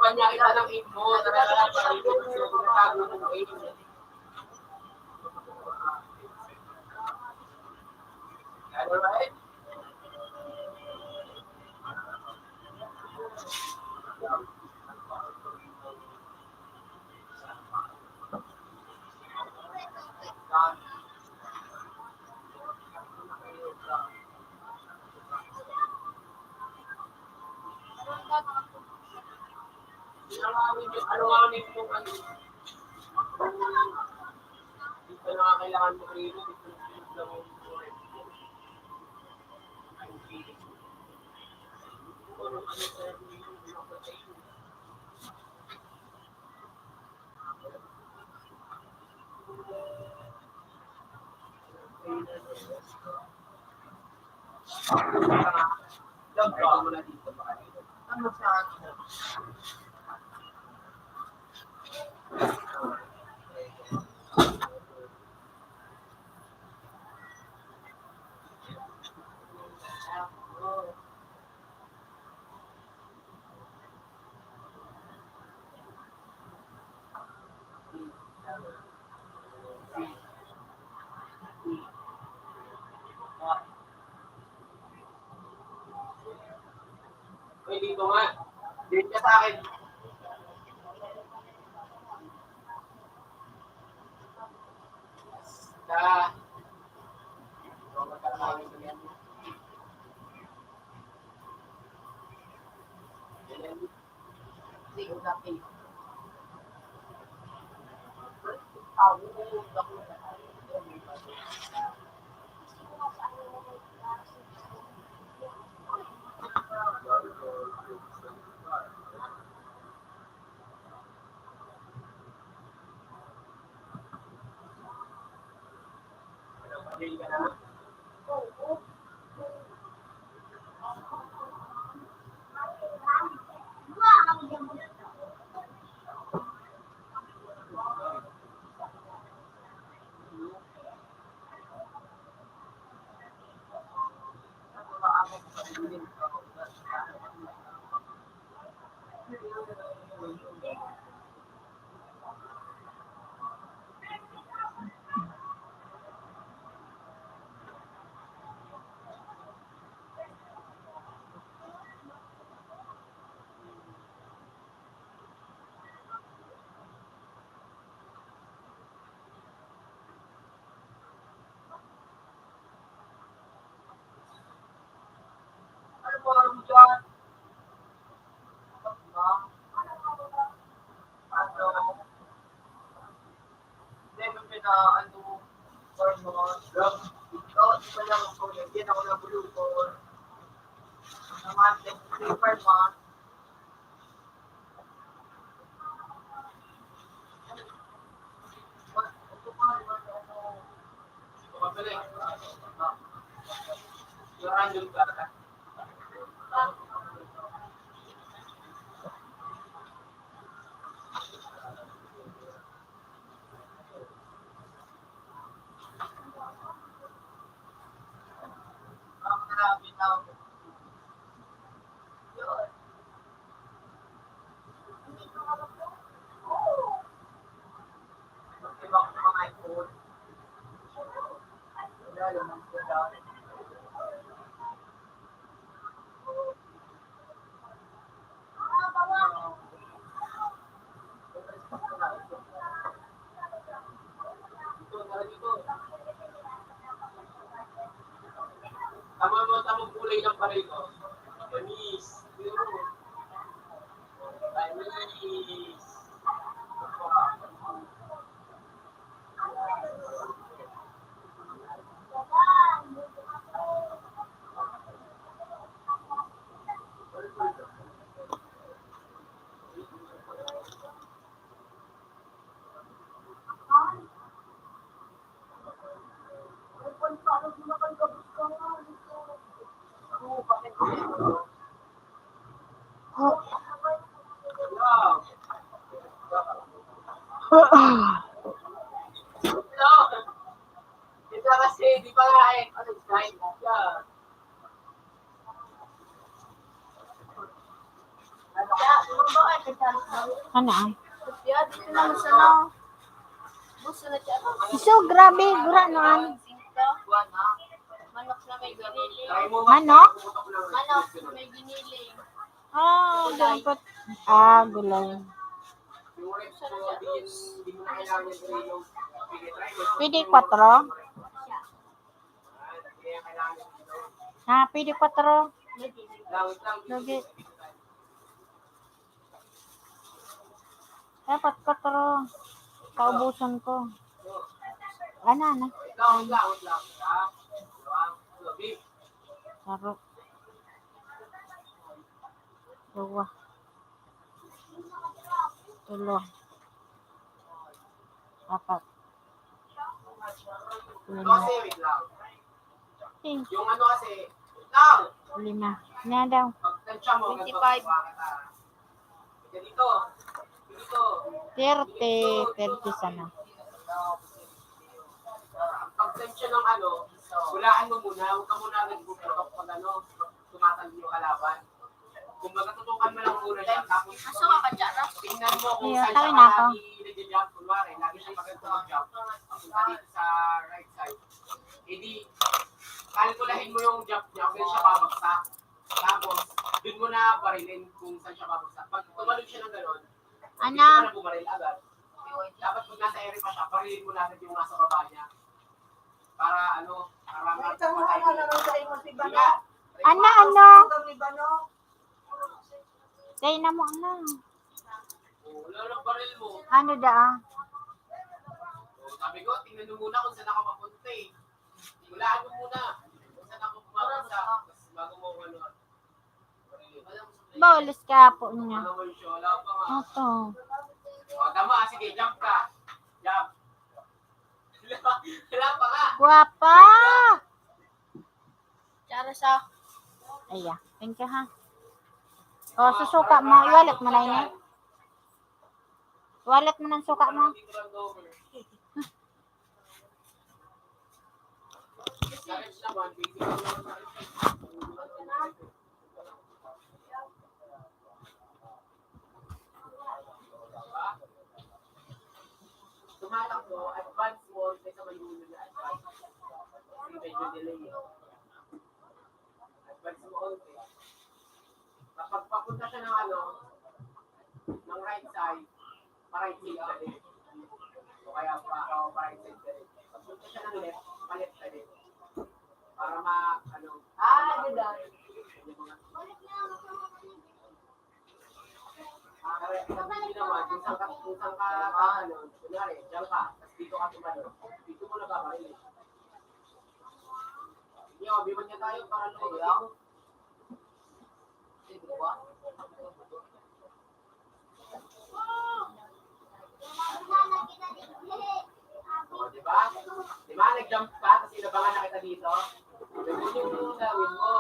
Kanya kita ng aim mo, talaga para ito yung natago ng aim. Alright? Ano nga ulit yung ano? Dito na nga kailangan mo rin. Dito lang yung buhay mo. I'm feeling. Ano sa yung mo na dito ba? Ano sa akin? Uy, dito nga. Dito ka sa akin. Da. mga drug. Ito, di ba lang ako yun. Yan ako ng blue ball. Naman, paper man. Random ka. Ang grabe na. Yun. Ibang mga iPhone. Wala naman sila. Tamang kulay ng pareho ko. Panis. Panis. Hello. Ito kasi, di ba nga eh, ano, sign mo siya. Ano ah? Yeah, dito naman sa no. Gusto na siya. So, grabe. Gura noan. Buwan na. Manok na may giniling. Try mo Manok? Manok na may giniling. Dapat. Gulay. Yung reps ko, di mo na kailangan yung tray yung Pwede 4? Pwede 4. Lagi. Dapat 4. Kaubusan ko. Ano? Down lang. Sarap. 2. 3. 4. Kasi, wait lang. 5. Yung ano kasi, wait lang. 5. Nga daw. Pag tansya mo, 25. Dito. 30 sana. Pag tansya ng ano, hulaan mo muna, huwag ka muna nagbubutok pag ano, tumatalbi yung kalaban. Kung magatutukan mo lang muna siya, tapos Aso ka ka dyan, tingnan mo kung Iya, saan tawin siya ako. nag-jump. Kunwari, lagi siya maganda mag-jump. Papunta dito sa right side. E di, kalkulahin mo yung jump niya kung saan siya babagsak. Tapos, dun mo na barilin kung saan siya babagsak. Pag tumalog siya ng gano'n, hindi ka na bumaril agad. Dapat pag nasa area pa siya, barilin mo na agad yung nasa baba niya. Para Ano? Kaya na mo wala lang baril mo. Ano da? Sabi ko, tingnan mo muna kung saan ako mapunta eh. Hulaan mo muna kung saan ako pumapunta. Tapos bago mo ano. Bawlis ka po niya. Ano mo yung show? Wala pa nga. Ito. O, tama. Sige, jump ka. Jump. Wala pa nga. Guwapa! Tsara sa. Aya, thank you ha. O, susuka mo. Iwalit mo na yun. Iwalit mo ng suka mo. Challenge naman, basic naman. Tumatak mo, advance mo, kaysa malulo na advance. Kasi medyo delay eh. Advance mo onti. Kapag papunta siya ng ano, ng right side, pa-right side ka din. O kaya pa-right side ka din. Papunta siya ng left, pa-left ka din. Para ano. Ganda. Sabi naman, kung saan ka, ano, kunyari, dyan ka, tapos dito ka tumalon. Dito mo nababaril eh. nyo, biwan niya tayo para lumayaw. Sige ba? O, diba? Diba, nag-jump ka, tapos inabangan na kita dito? Ganun yung gawin mo.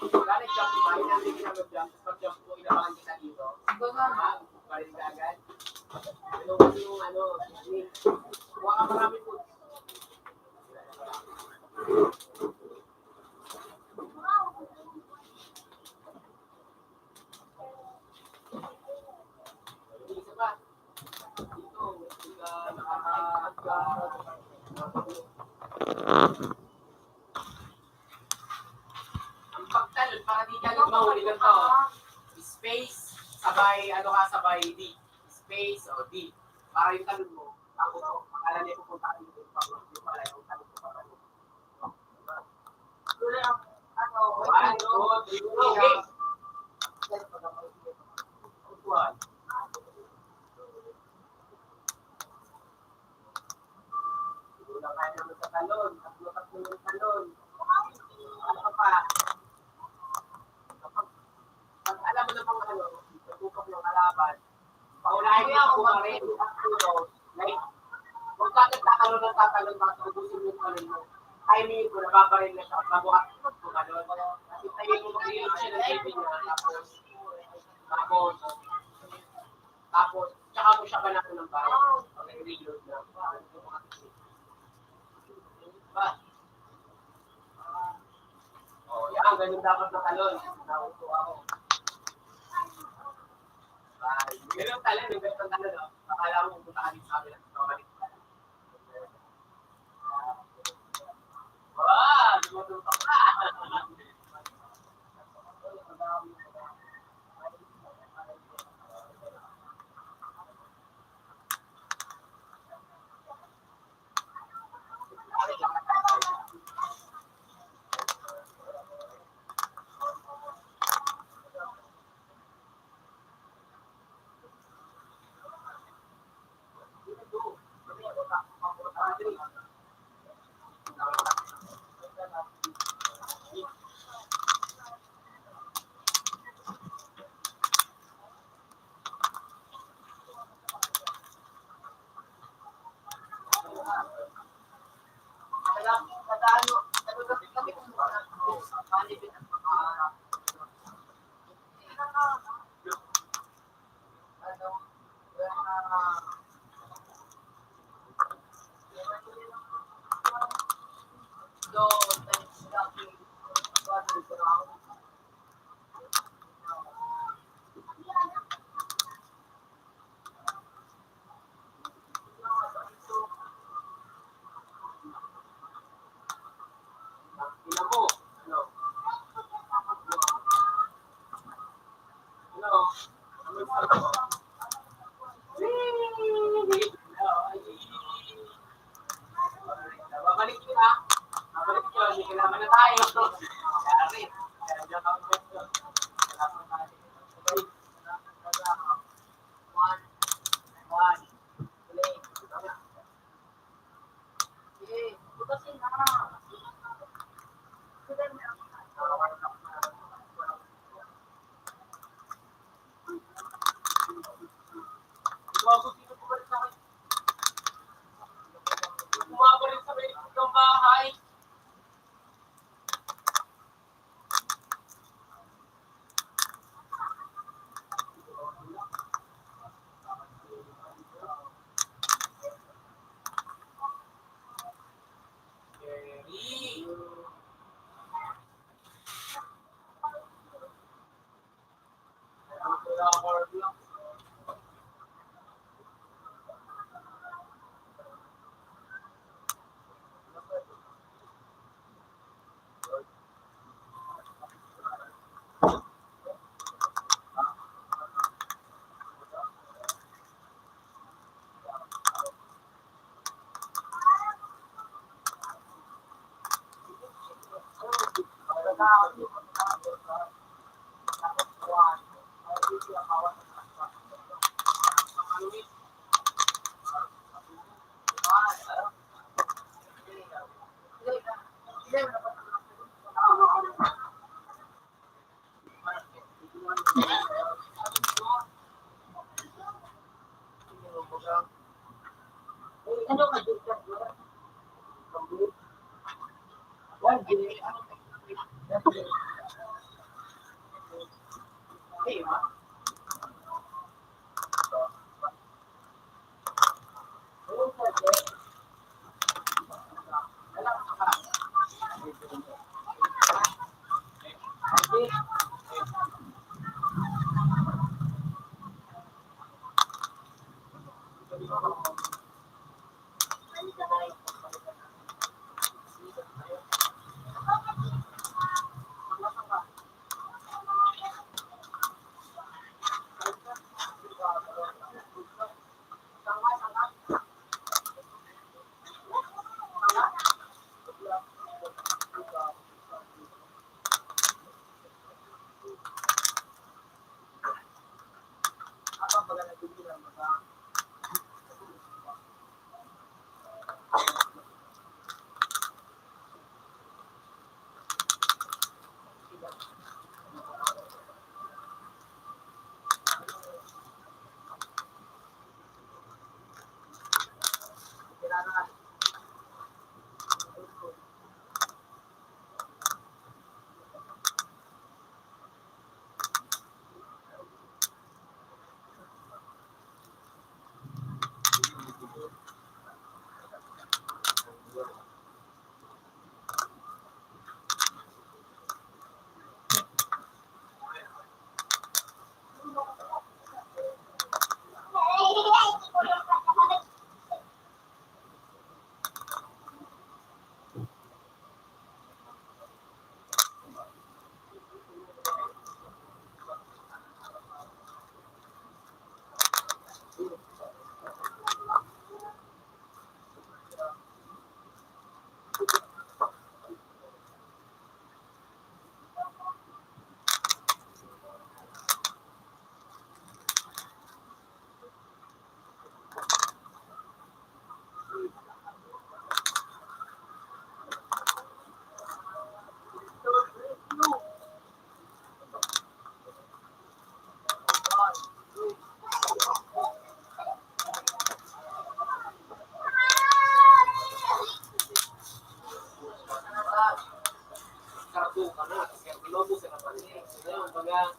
Diba, nag-jump ka, inandig ka mag-jump, tapos pag-jump mo, inabangan kita dito. Diba, parin ka agad. Ganun yung technique. Huwag ka marami po. Isa pa. Dito, ang pagtalon, para di ka mahuli ganito. Space, sabay, sabay D. Space, o D. Para yung talon mo. Ako to, akala niya pupunta ka dito. Yung pala yung talon ko pa. Tuloy ang, 1, 2, 3, okay. One. Wala kaya naman sa talon. Tatlo yung talon. Ano ka pa? Pag alam mo namang tutok ng kalaban, paunahin mo ako rin at tulog. Like, huwag ka nagtatalon ng tatalon, matutusin yung talon mo. Timing ko, nababaril na siya. Bago ka tumalon. Kasi tayo mo mag-reload siya ng TV niya. Tapos, tsaka mo siya banat ng bahay. Mag-reload na. Diba? O, yan. Ganun dapat na talon. Nakuto ako. Ganun talon. Yung ganun talon. Akala mo pupunta ka dito sa amin. Nakabalik ka. Wow! Tumututok ka! Babalik yun ha. Babalik yun. Hindi kailangan na tayo. Yari. Kaya dyan ako question. Kailangan na tayo. One. Play. Okay. butasin na. Bumabalik sa may ng bahay. Kartu ka na, kasi ang piloto sa kapatid. So, yun, baga,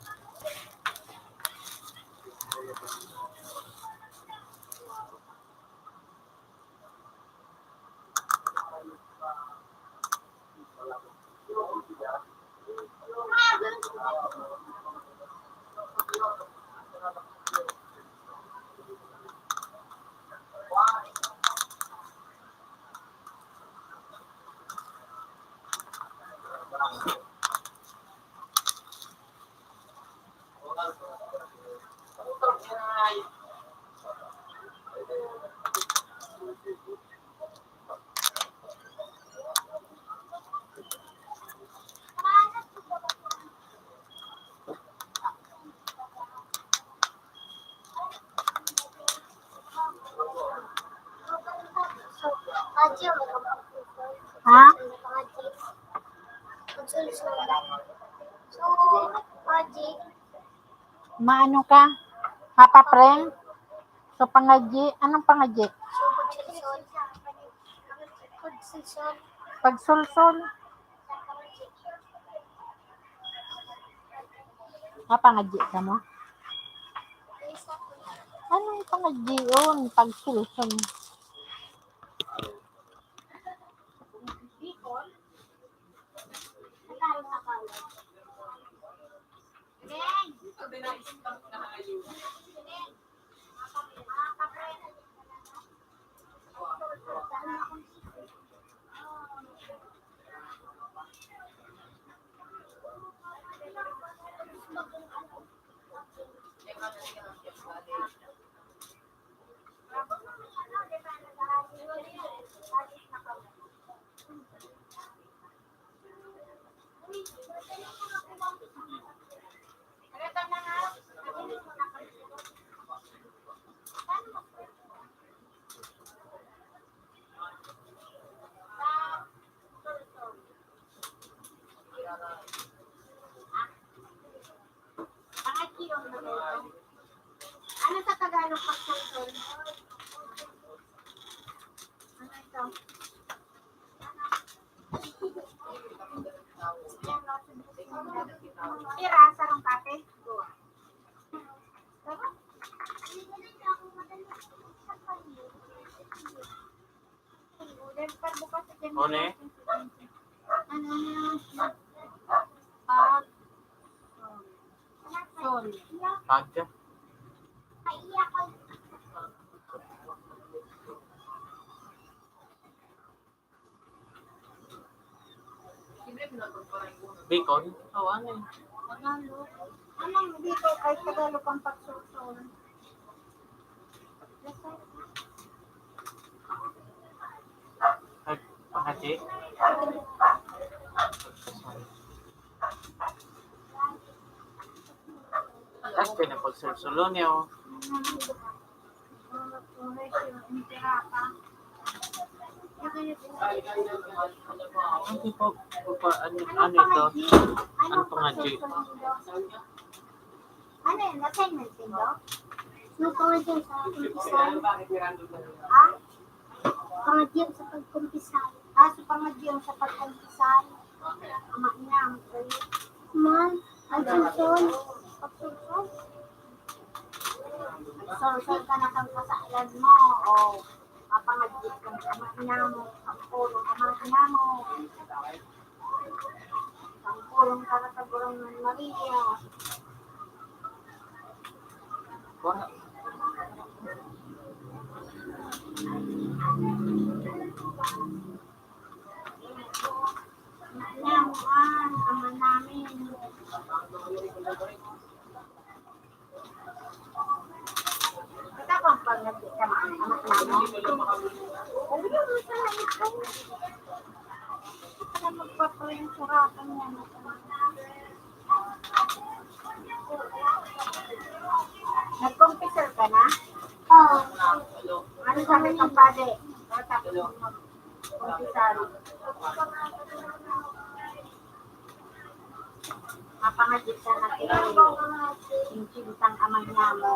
Ha? Maano ka? Mapapreng? So, pangadji? Anong pangadji? Pagsulsol? Pangadji ka mo? Anong pangadji yun? Pagsulsol. ito din ang isang na ayun. Ano sa Tagalog pagsulsol? Tira, sarong kape. Tara. One? Ano na? Pag. Sol. Pagka. Bacon? Oh, ano yun? Tagalog. Anong dito kahit Tagalog ang pagsusol? Ay, pangati? Tapos pinapagsulsulo niya, oh. Hindi po, ano ito? Ano pangadji? Ano yun? Assignment din daw? Yung pangadyan sa kumpisal? Bakit may random na lang? Ha? Pangadyan sa pagkumpisal. Sa pangadyan sa pagkumpisal. Ama niya, ang kayo. Man, ang susun. Pagsusun. Pagsusun ka na kang kasalan mo. O, pangadyan ka na ama niya mo. Ang pulong ama niya mo. Ang pulong ka na kagulong ng Maria. Wala. Namuan, ama namin. Kita ko ang pag-nagit ka anak namin. Huwag mo sa ito. Kita na magpapaling suratan niya. Nag-confessor ka na? Oo. Ano sabi ng pade? Tapos mag-confessor. Mapangagit ka na yung cintang amang niya mo.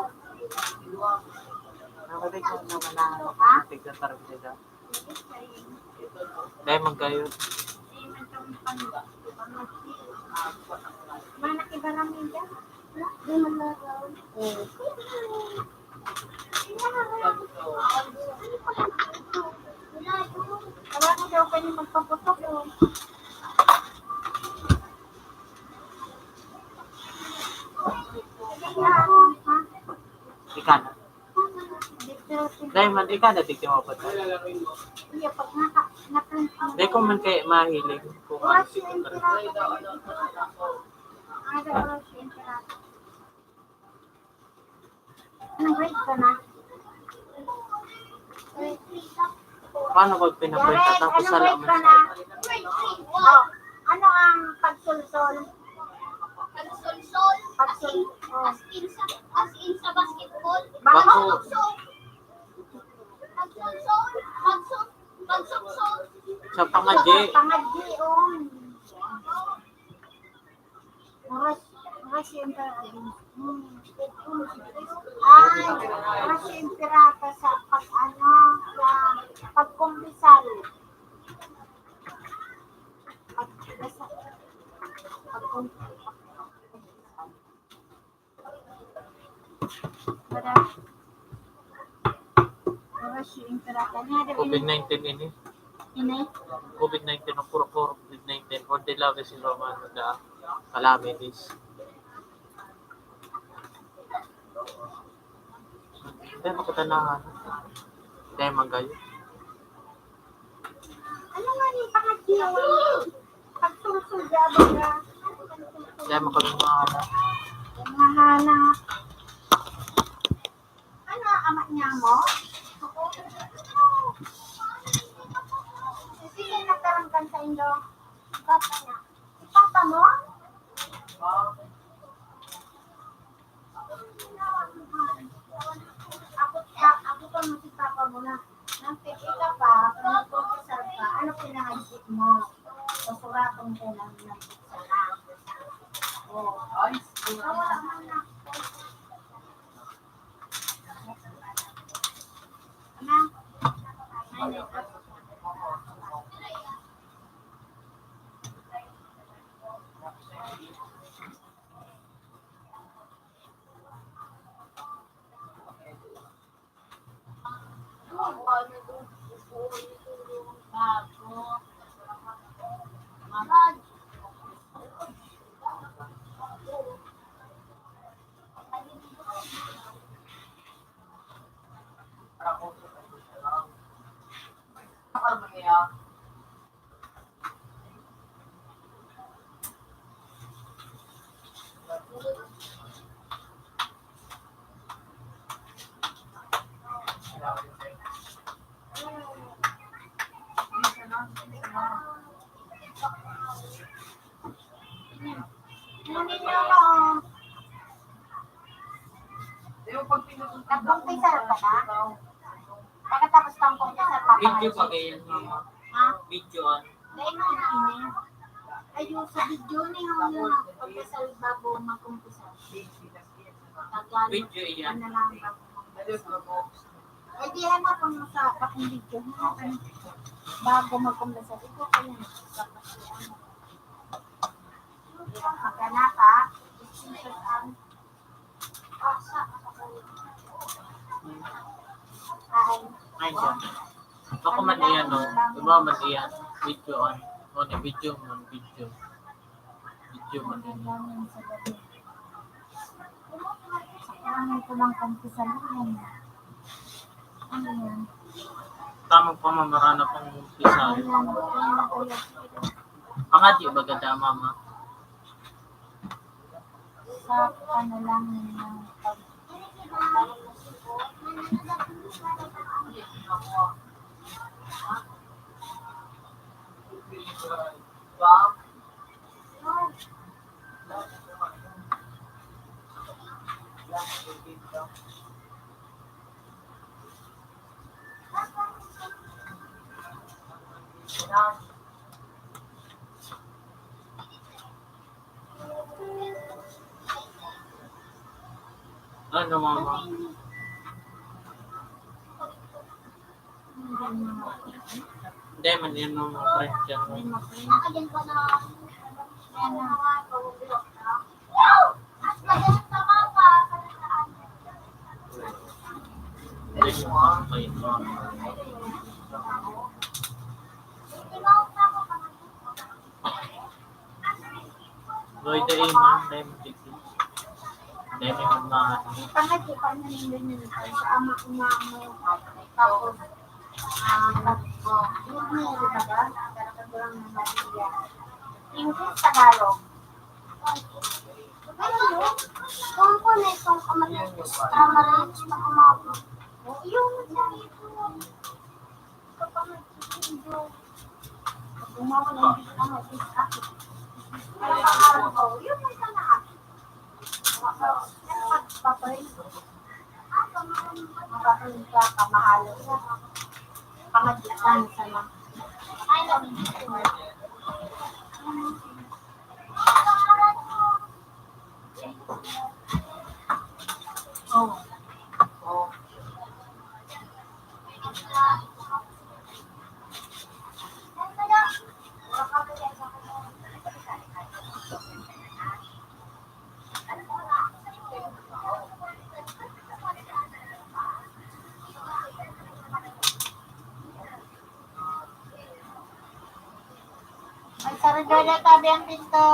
Nakabig ko naman na Ha? tignan sila. Dahil magkayo. Mana ibaramin ka? Di man na raw. Wala ko daw kayo magpaputok. Ika na. Dahil man, ika na tignan mo pa ito. Iya, pag na-print mo. Dahil ko man kayo mahilig kung ano tignan pa rin. Anong grade ka na? Paano pag pinaprint at tapos sa Anong grade laman ka sa... na? Oh, ano ang pagsulsol? Pagsulsol. Pagsul... Oh. As in sa basketball. Bako. Pagsulsol. Pagsulsol. Sa pangadji. Pangadji, Oras yung ay, oras yung pirata sa pag-ano, sa pagkumbisal. Oras yung pirata. COVID-19 ini. Inay? COVID-19 ang puro COVID-19. Or de love sila mga na calamities. Dahil makatanahan. Dahil magayo. Ano nga yung pangadji? Pagsulsul-jabo ka. Dahil makatanahan. Mahana. Ano, ama niya mo? Sino nagkarangkan sa Indo? Papa niya. Si Papa mo? Ako pa mo si Papa mo na. Nang-piki ka pa, kung nag-professor ka, ano pinangagisip mo? Susuratong ko lang ng pizza. Oh. Wala man na. Ano? Ay, Hindi na ako. Di ba pag pinupunta Nag-confessor ka na? Pagkatapos kang confessor pa Video pa ganyan, mama. Ha? Video on. Dahil mo ini. Ayun sa video ni yung confessor bago mag-confessor. Video iyan. Ano lang bago mag-confessor. Eh di ano kung sa pakong video mo. Bago mag-confessor. Ito ko yun. Magana ka. Ay, siya. Ako man iyan, no? Iba man iyan. Video on. O, ni video man, video. Video man iyan. Ano ko lang confessor yan. Ano yan? Tamang pamamarana pang umpisa. Pangadi ba ganda, mama? Sa ano lang ng pag Ano, mama? Hindi man yun ng mga friends dyan. Nakadyan pa na. Mas magaling ka mama. Hindi yung mga kayo, mama. Hindi ba ako na ako Loy, dahil man, dahil mo tiki. Dahil mo mga pangati pa na nila sa ama ko na mo tapos yung meron ka ba? Pero kagulang ng Maria. English, Tagalog. Kung ko na itong kamatis na kumako. Yung ito. Kapag video. Gumawa ng ano, is ako. Yun may kana. Paparin ko. Mapaparin ka, kamahalo ka. Pangaditan sa mga. I love you. Oh. Ay, sarado tabi ang pinto.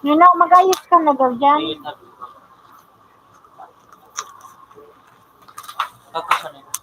Nino, mag-ayos ka na daw dyan. Tapos ano yun?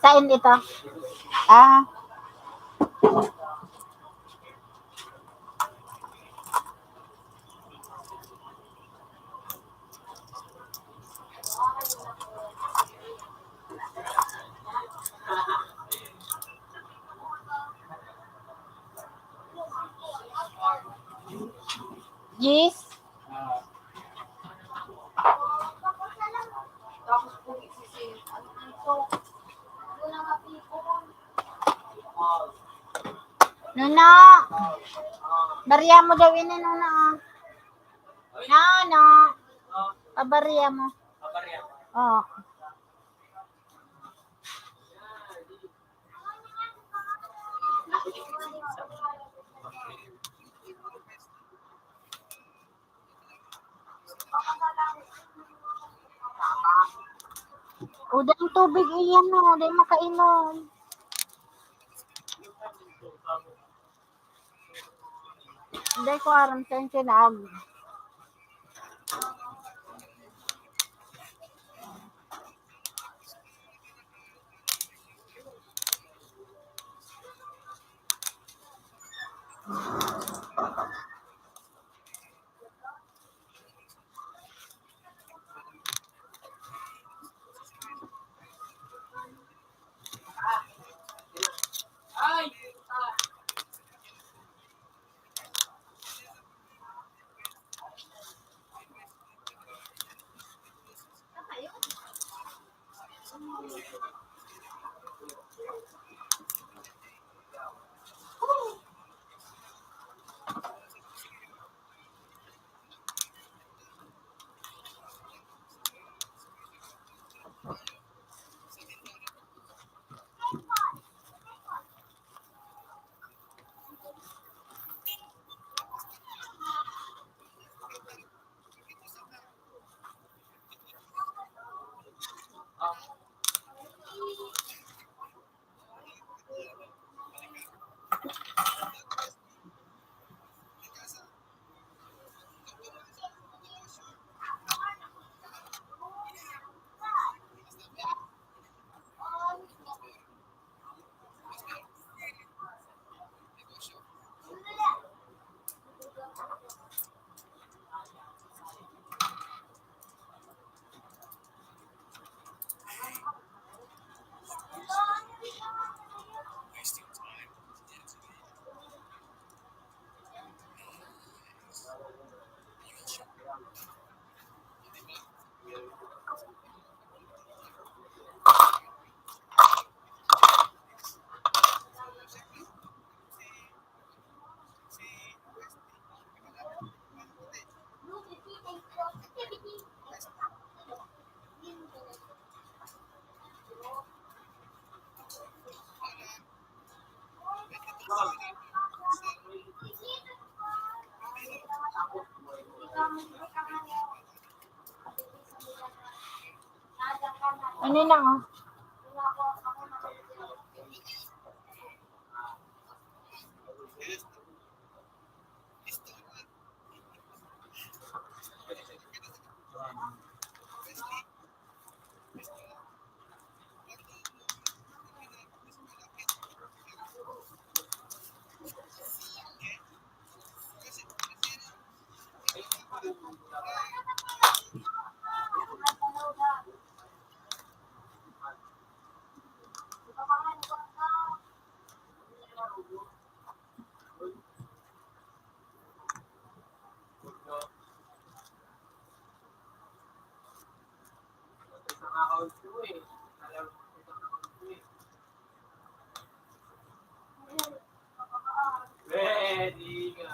Saan ito? Ah, yes. Tapos kung isisin, ano dito? Wala nga people. Nuna. Barya mo daw ini, Nuna. Nana. Pabarya mo. Kabarya. Oh. Udah ang tubig iyan no, di makainom. Hindi ko aram sa kinag. Ay! Ano lang oh. Nakaka-out ko eh. Alam mo, nakaka-out ko eh. Ready ka.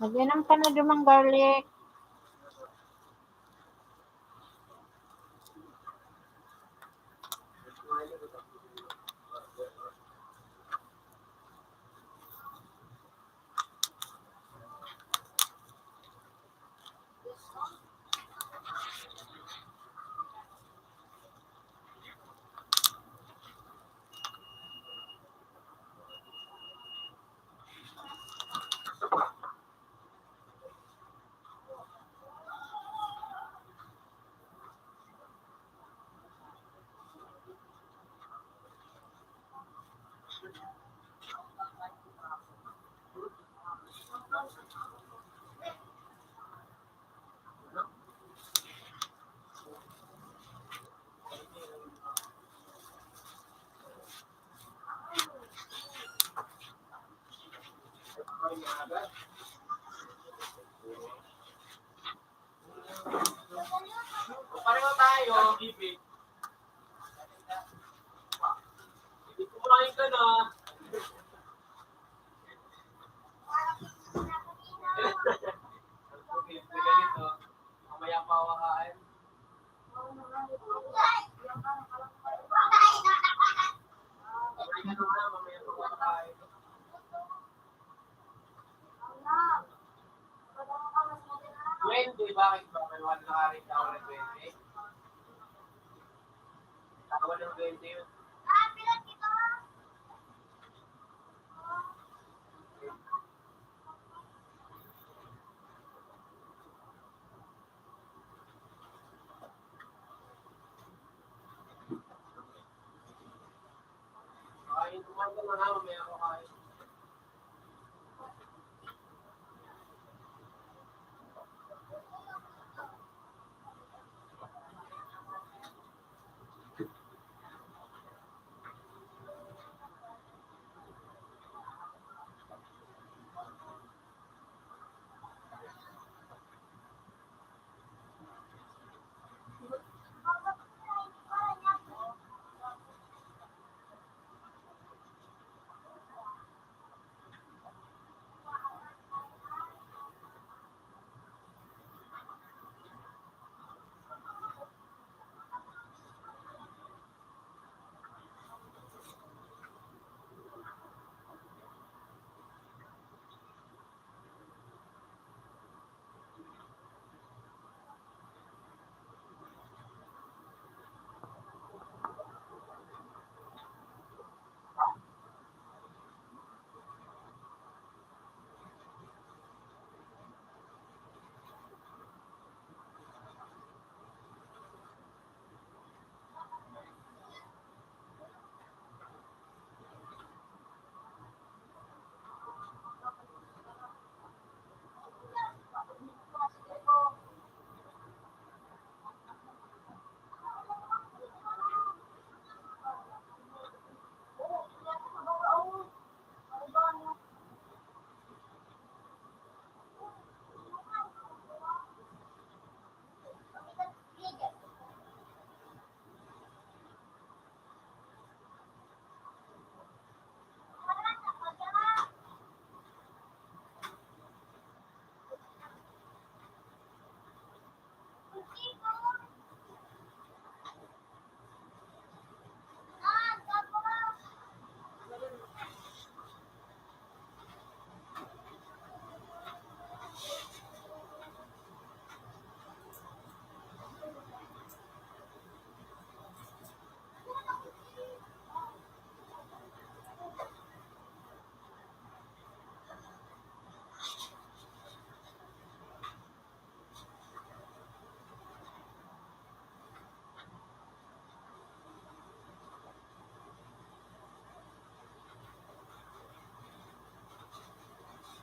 Mag-inom ka na dumang garlic. Pareho tayo, bibig. Hindi kumain ka na. Okay, ganito. Mamaya pa ako kakain. Kumain ka na, mamaya pa ako kakain. Wednesday, bakit ba? May wala na rin tao ng Wednesday. Tawa ng Wednesday yun. Kain, kumain ka na, mamaya ako kain.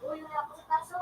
Uy, wala ko sa kaso.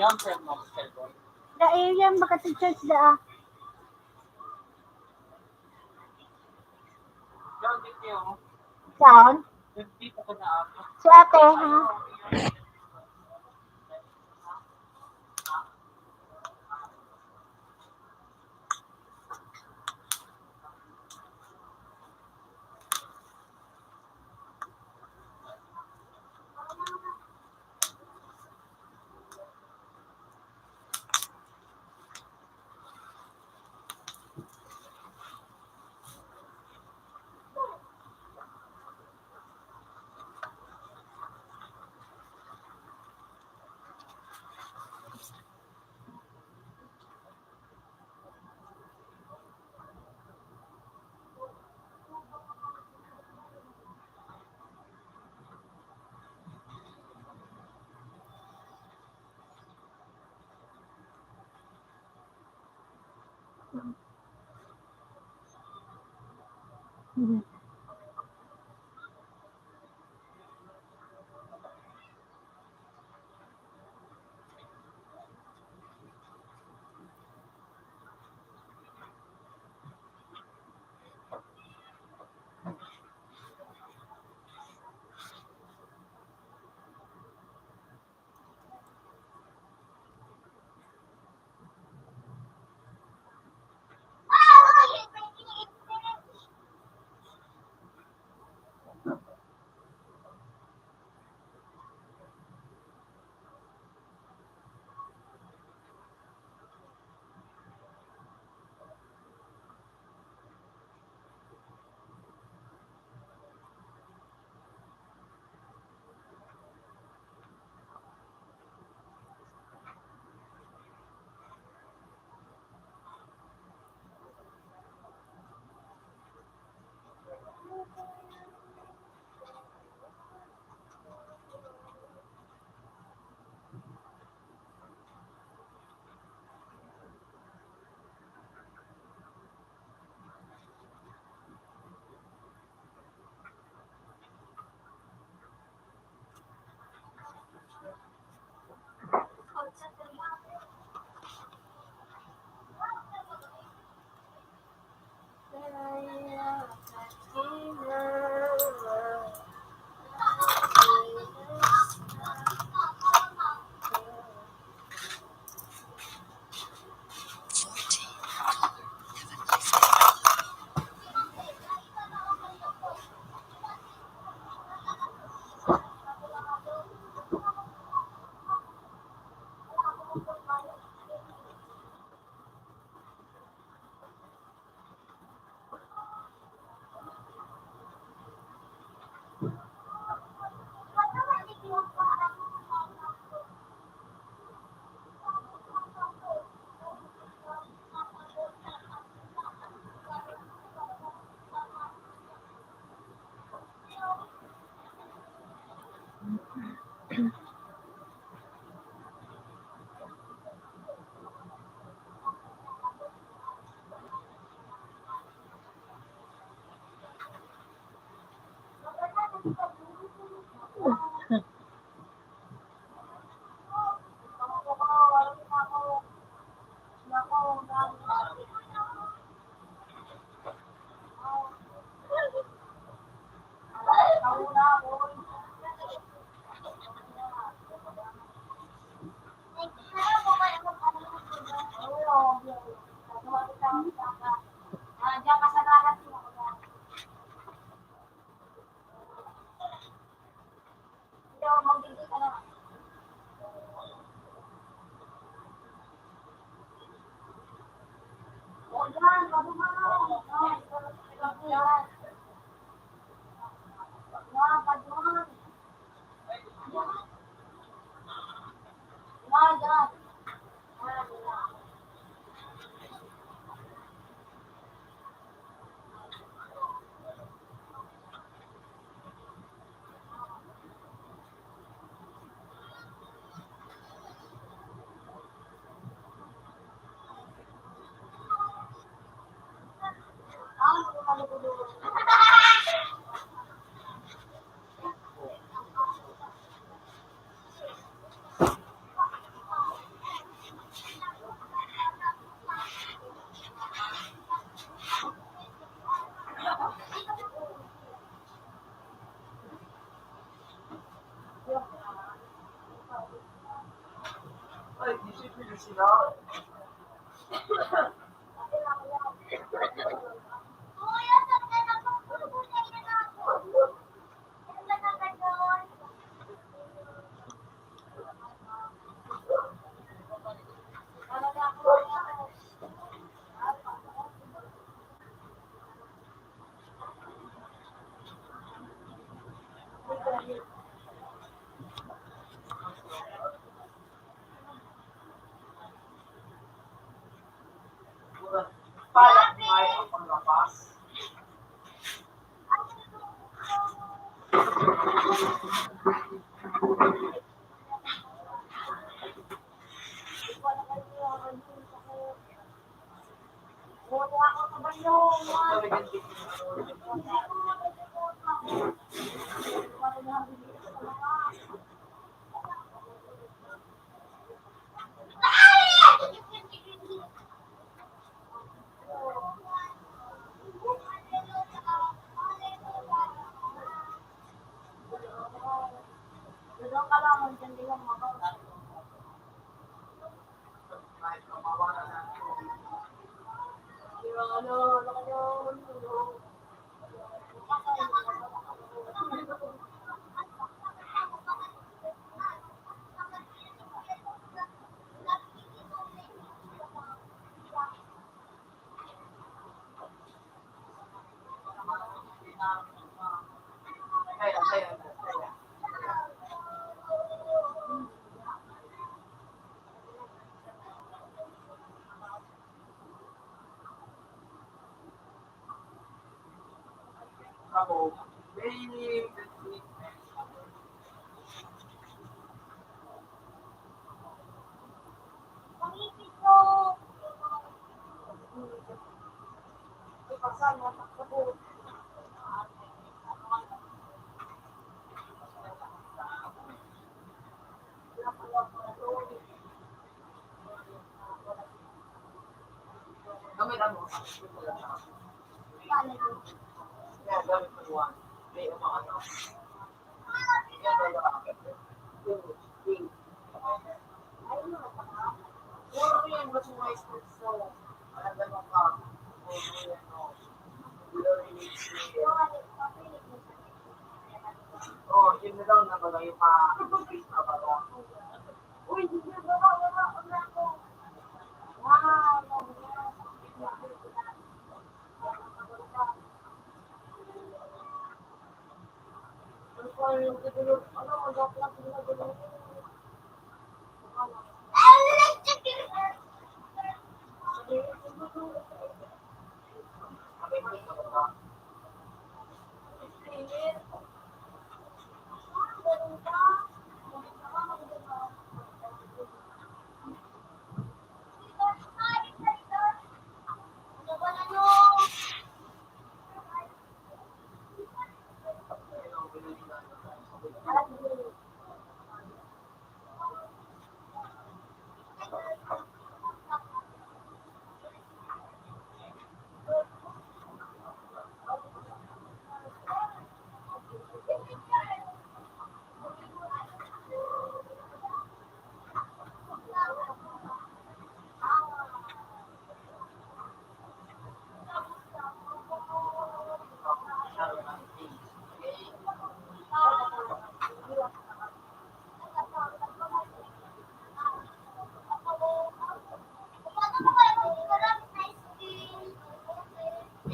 Jumper mo, cellphone. Da yan maka-church da. Down dito yung Saan? dito ko na ako. Si ate, ha? sila. Kuya, saan ka nagpupunta na ako? Saan ka na ngayon? Palak may ang panglapas. Wala ako sa banyo. Doon ka lang, hindi lang makawa. Kaya. Ako, may Pangipit ko. Ipasal mo sa kabut. gamit ano. Kaya gamit mo one. May ano. Yan ba yung puro yan, what's my school so? Alam ba nung ka? Oh, yun na lang na ba yung pa-increase na ba lang? Uy, hindi ba wala ako. Wow.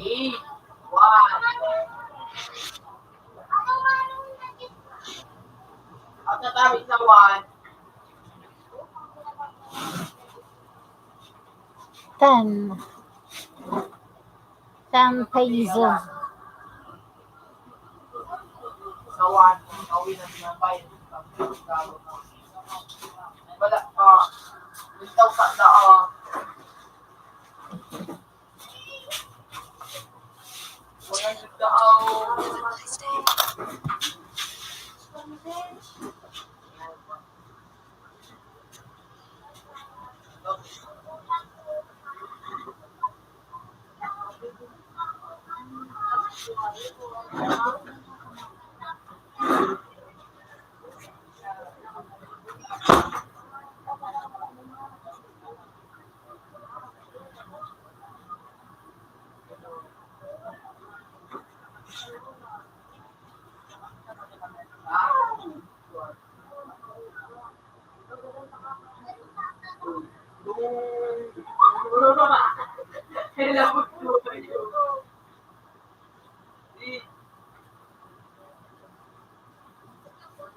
Eight, one. At natawid sa one. 10. 10 pesos. Sa one, nauwi na sinabay. Wala, itaw ka na, wala na daw. Have a nice day.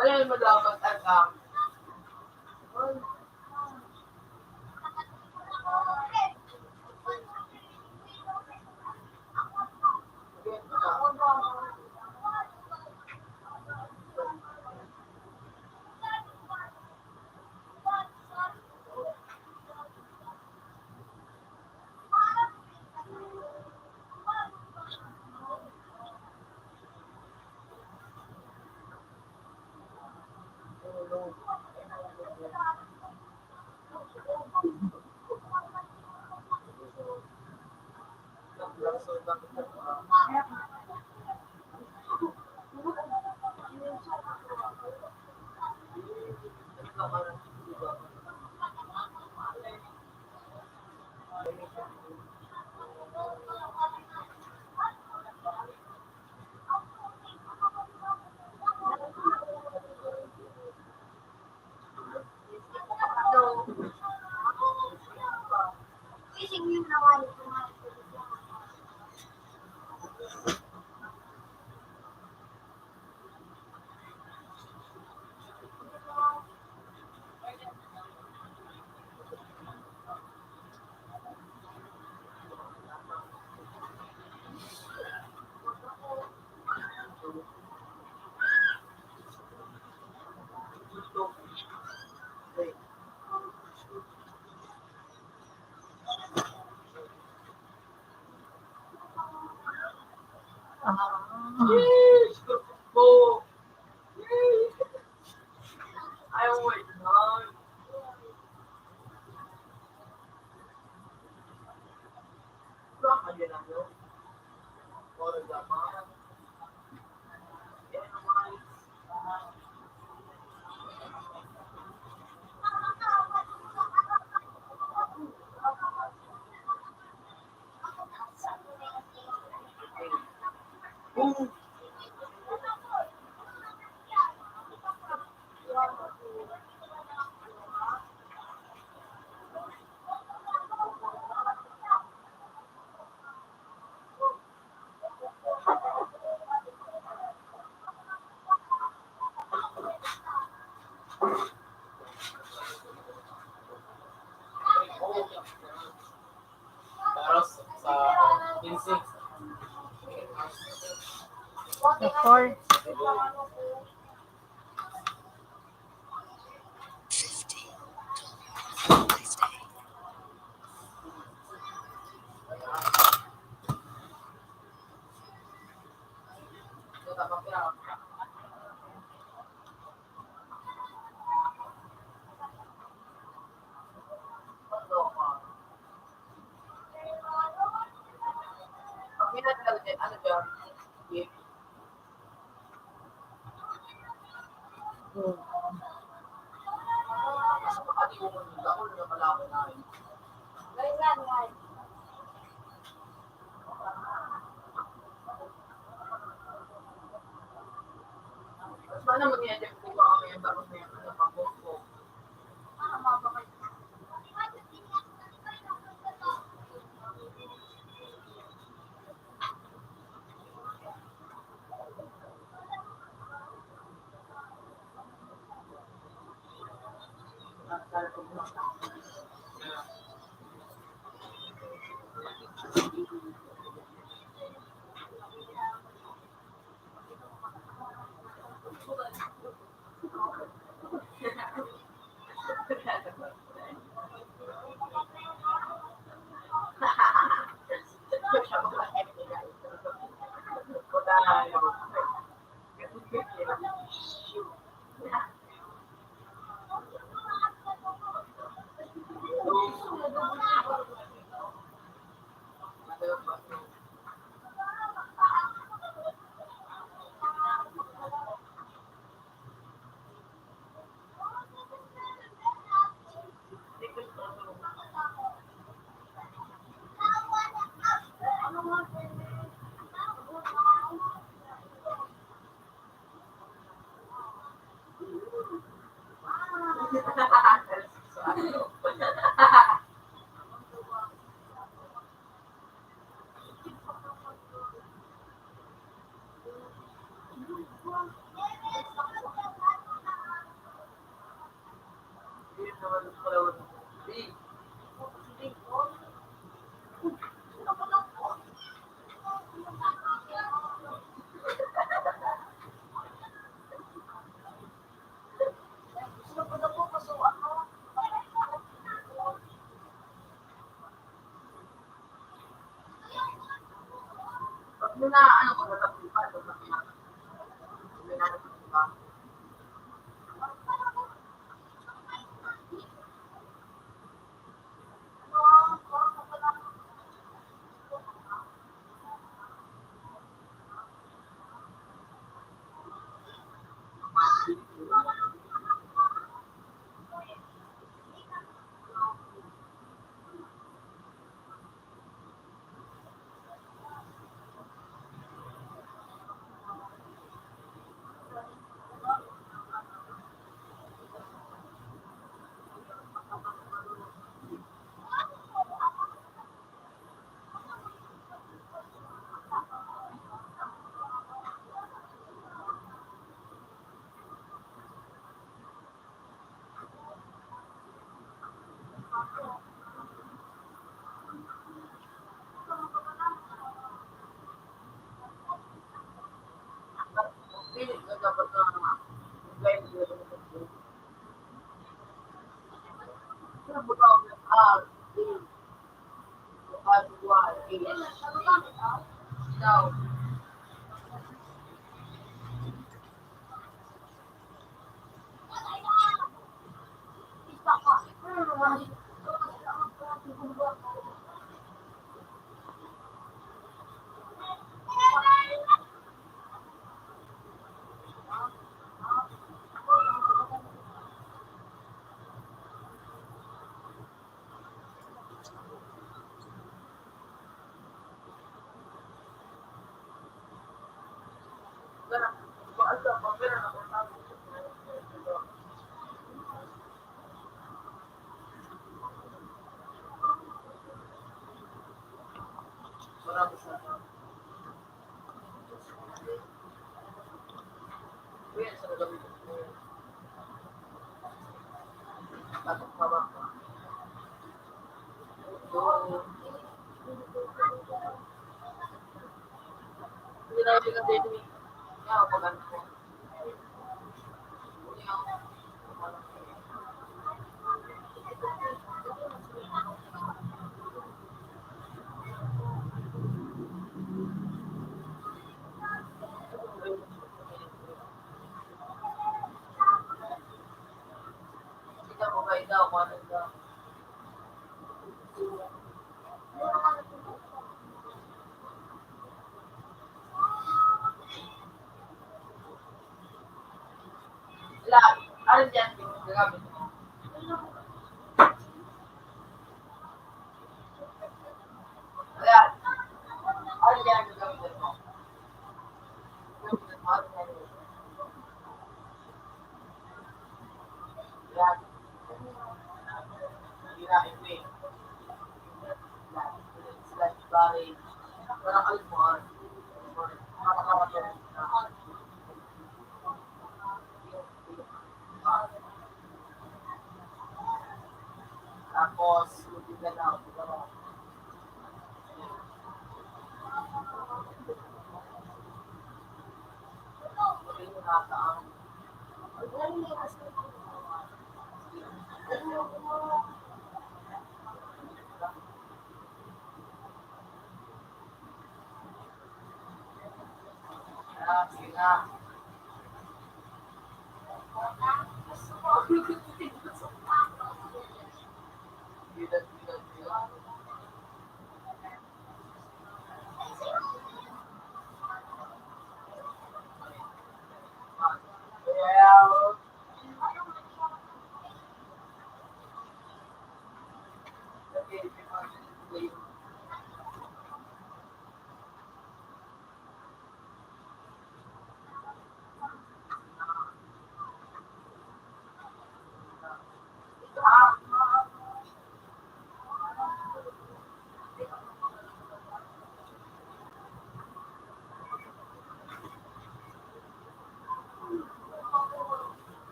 Ngayon mo dapat ang Ising yun na nga yung po. Ayaw mo ito. Bakit yun ako? Para dapat. Yan naman. Pero sa insects, Doctor. 50. Nice day. Ano dyan? Ano yung ako na malaman na rin. Sana mag-edit ko ba kami yung tapos na yung pag-post ko.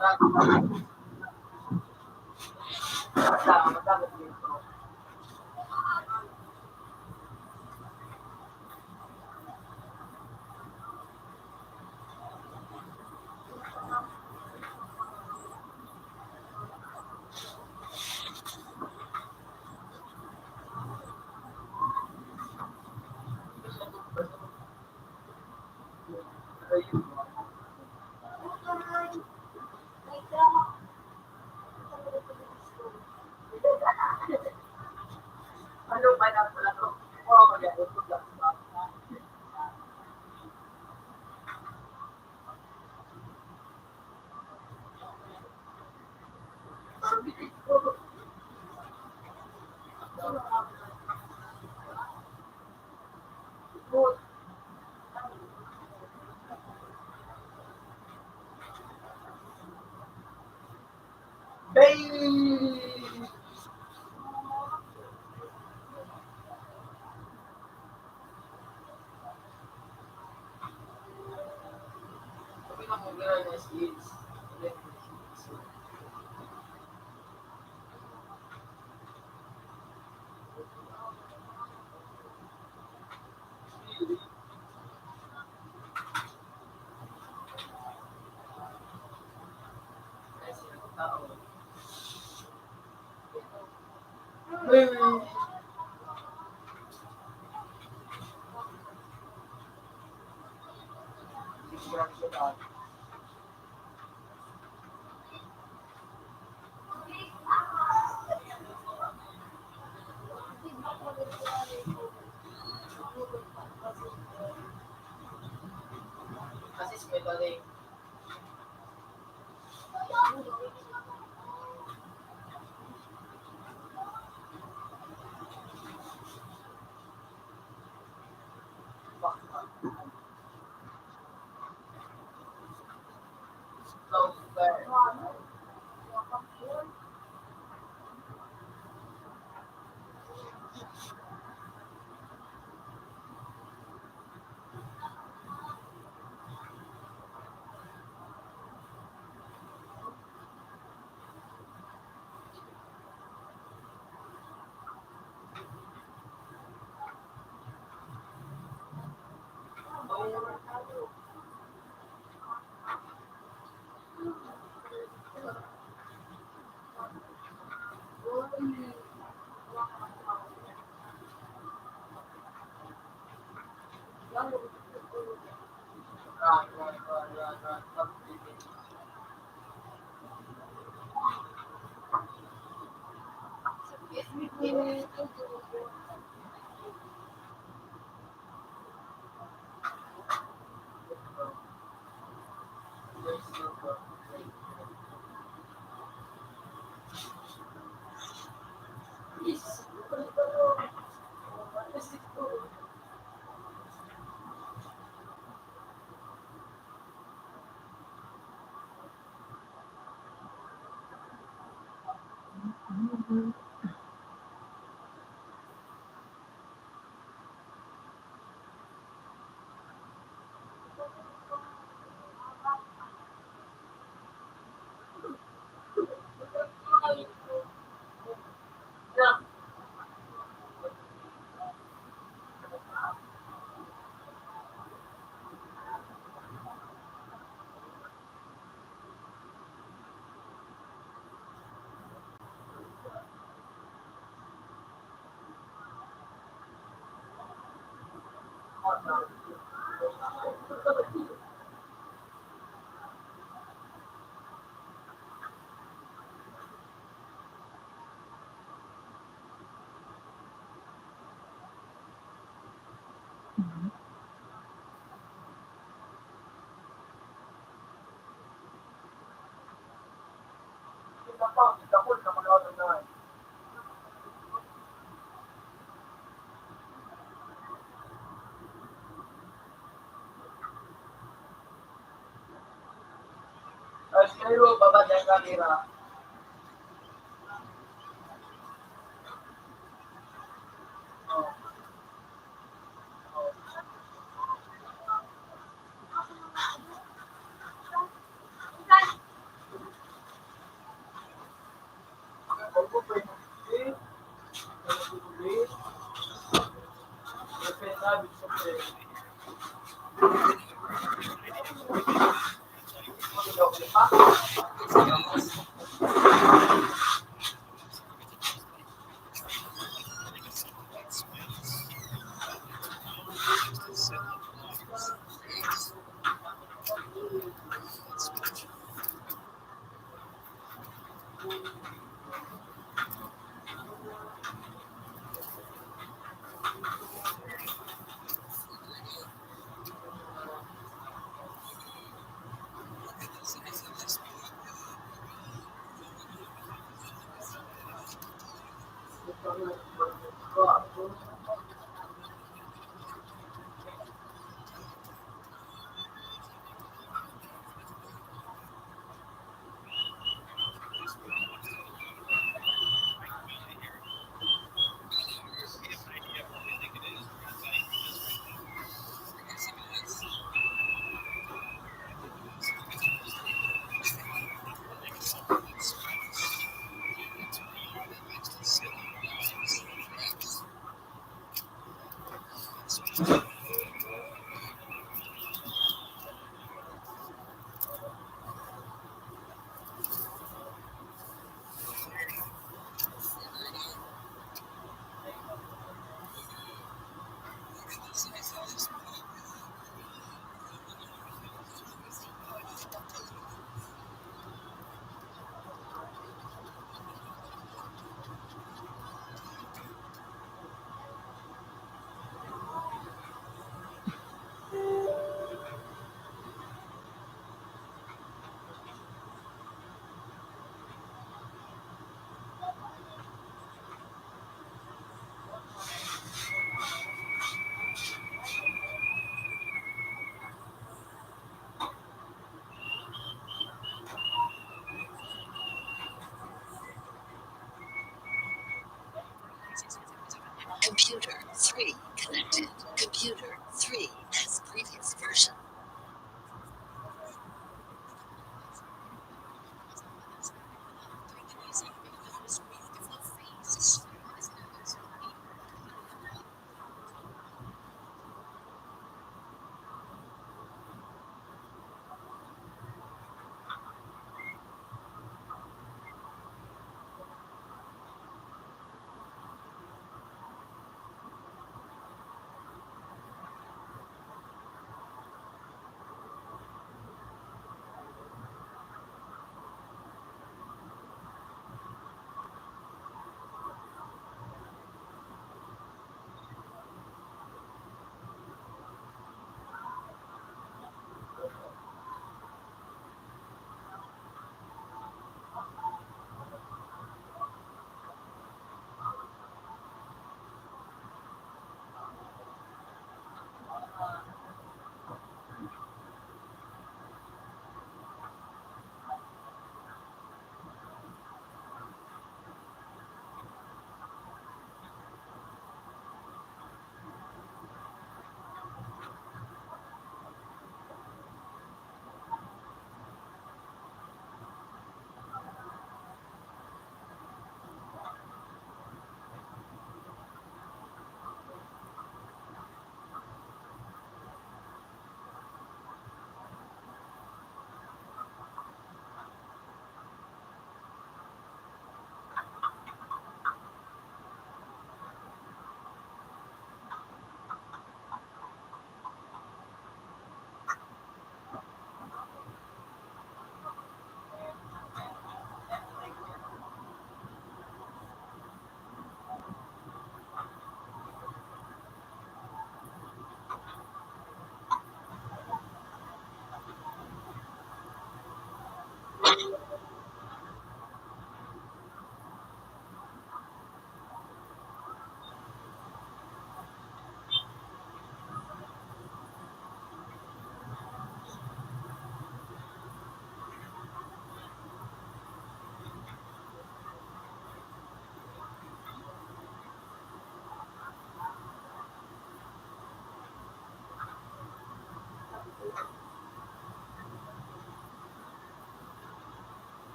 Ano ba na pala to? Oo, yan. Kasi may Kayo, baba ng camera. Computer 3 connected. Computer 3 has previous version.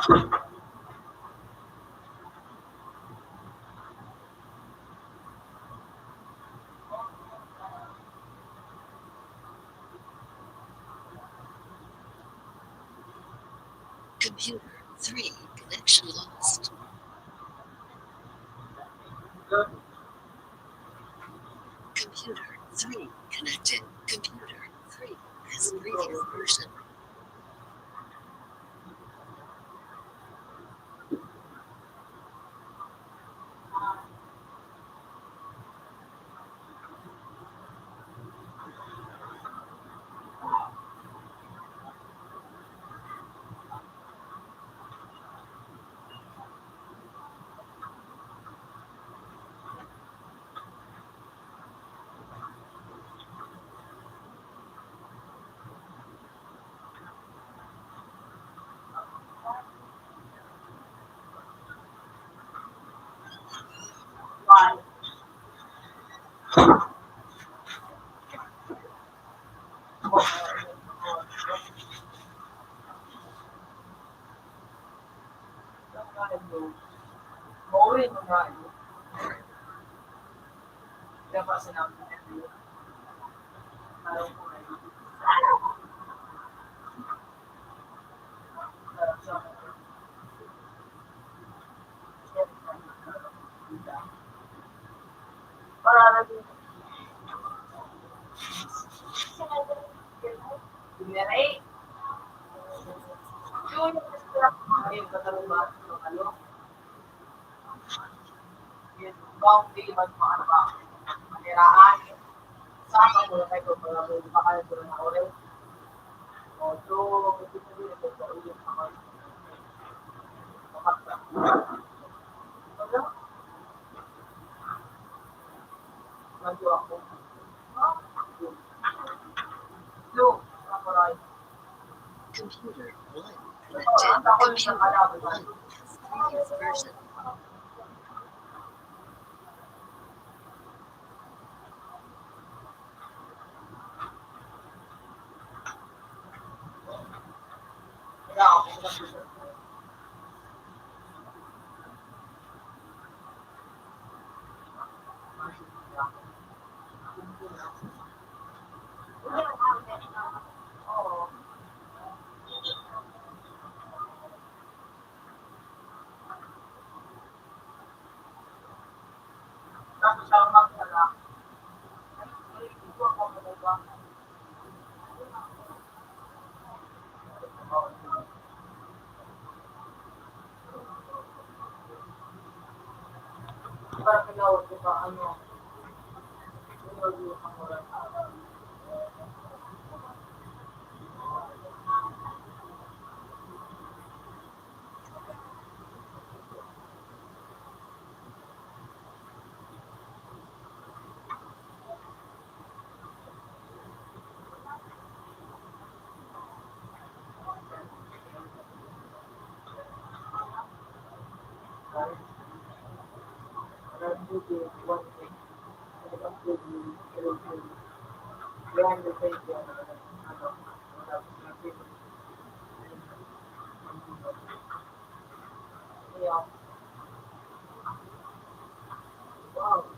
Computer 3 connection lost. Computer 3 connected. Computer 3 has previous version. Maurin mo na yun. Kaya pa sinabi na yun. Ayaw ko na yun. Parang Binere. Yun, ayun, katalong ba? Ano? Yun, bounty, ano ba? Maniraan. Saan ka mula tayo kung pa kayo doon na orin? O, so, ito na yun, ito na yun, ako. Makapta. Ano? Nandiyo ako. Look, ako rin. Computer 1 connected. Computer 1 has previous version. Parang pinawag ko pa, ano, wow.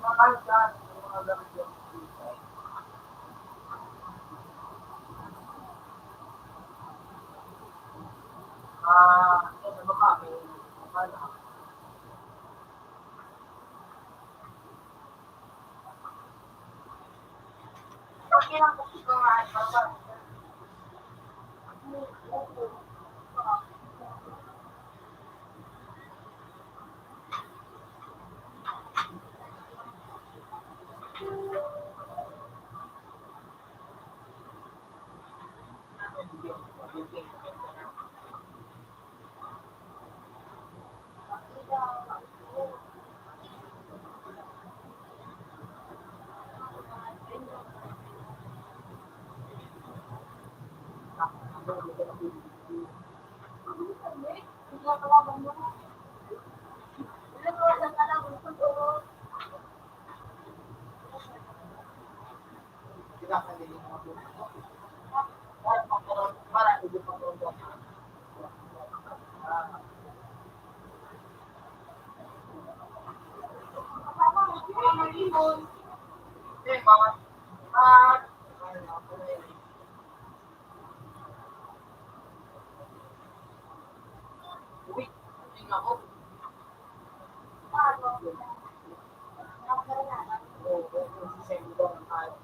Kahit saan, yung mga gamit yung ano ba, may ano, Okay lang po ito nga. kinakandili ng mga buhay. Kahit magkaroon, marami din magkaroon. Hindi, mga, uwi, hindi ako. Oo, sisend ko ng tayo.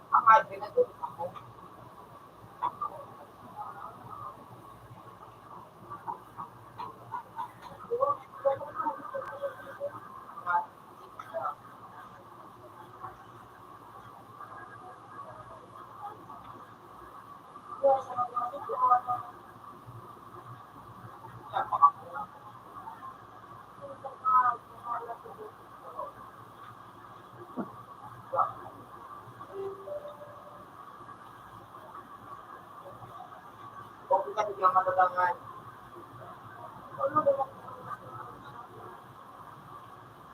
Ang hybrid na doon ako. Okay ka biglang matatangan.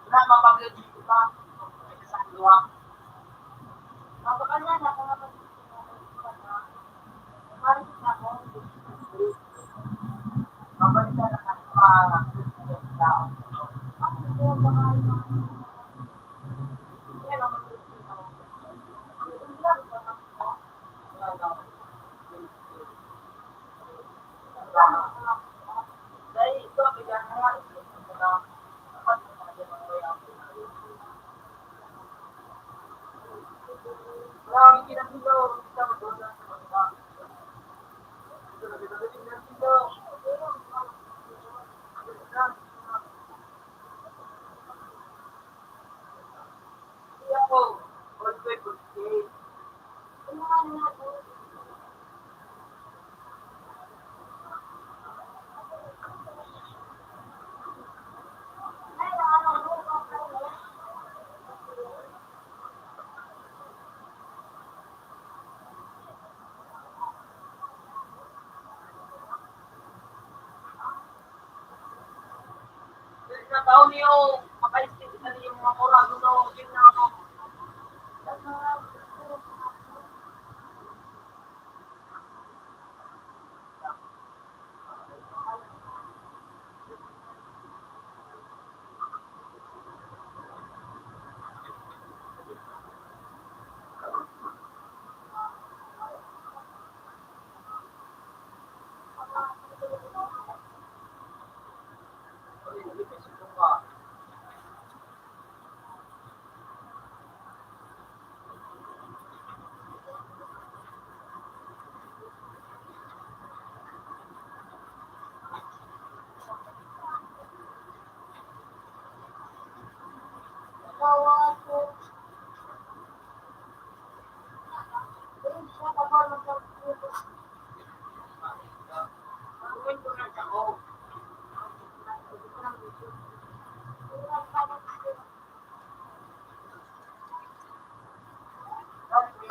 Wala, mapagod dito pa. Sa luwa. Mabalik ka na ng mga tao. Dahil ito, bigyan mo nga ito. Wala, hindi na sila. Hindi na doon lang sa mga. Taon niyo, makaisip na yung mga kurado na yung na ako.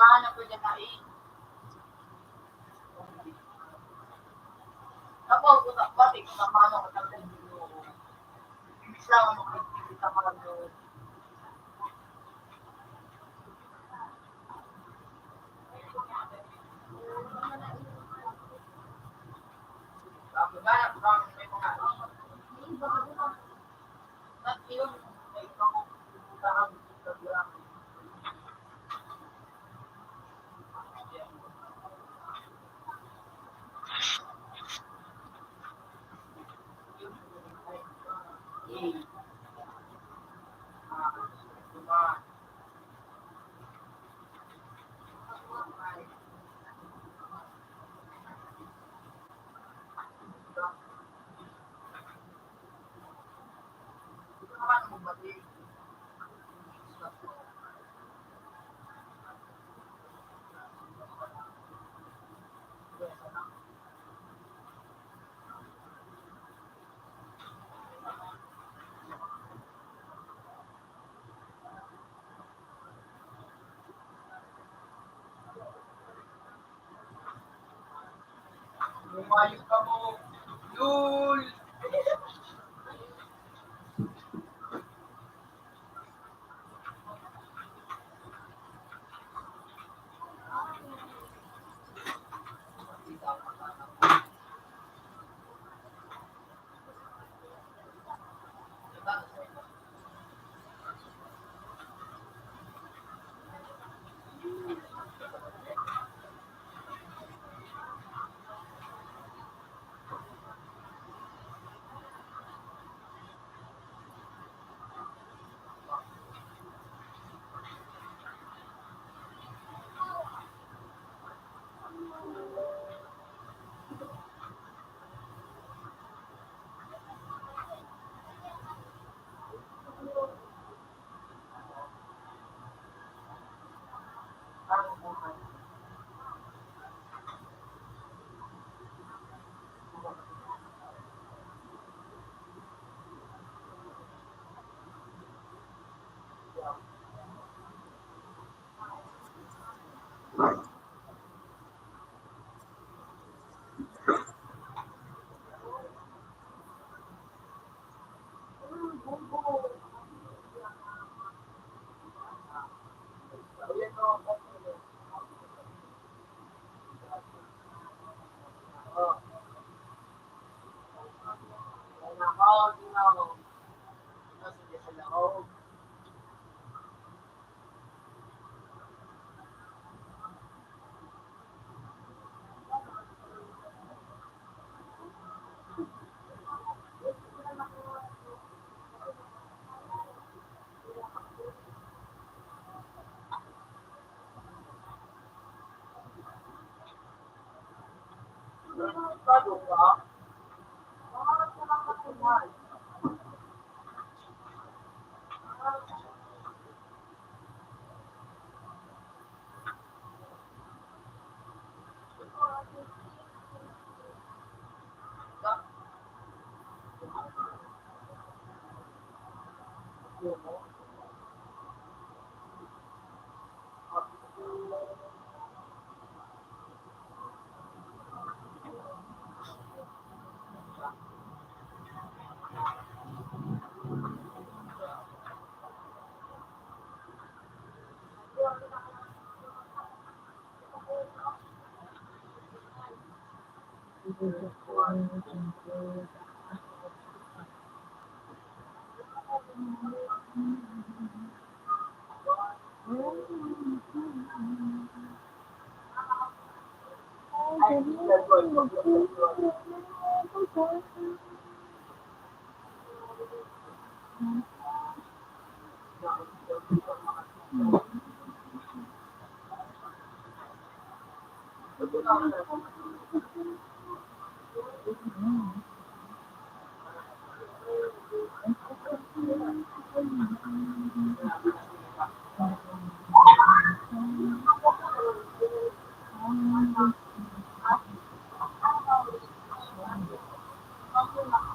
mahanap ko dyan na tapos, batik, kapano ko tapos ibig lang ako makikita ka lang doon. Ganap lang, may mga at yun, may pangkukuta kang lang. Lumayos ka mo. Yul!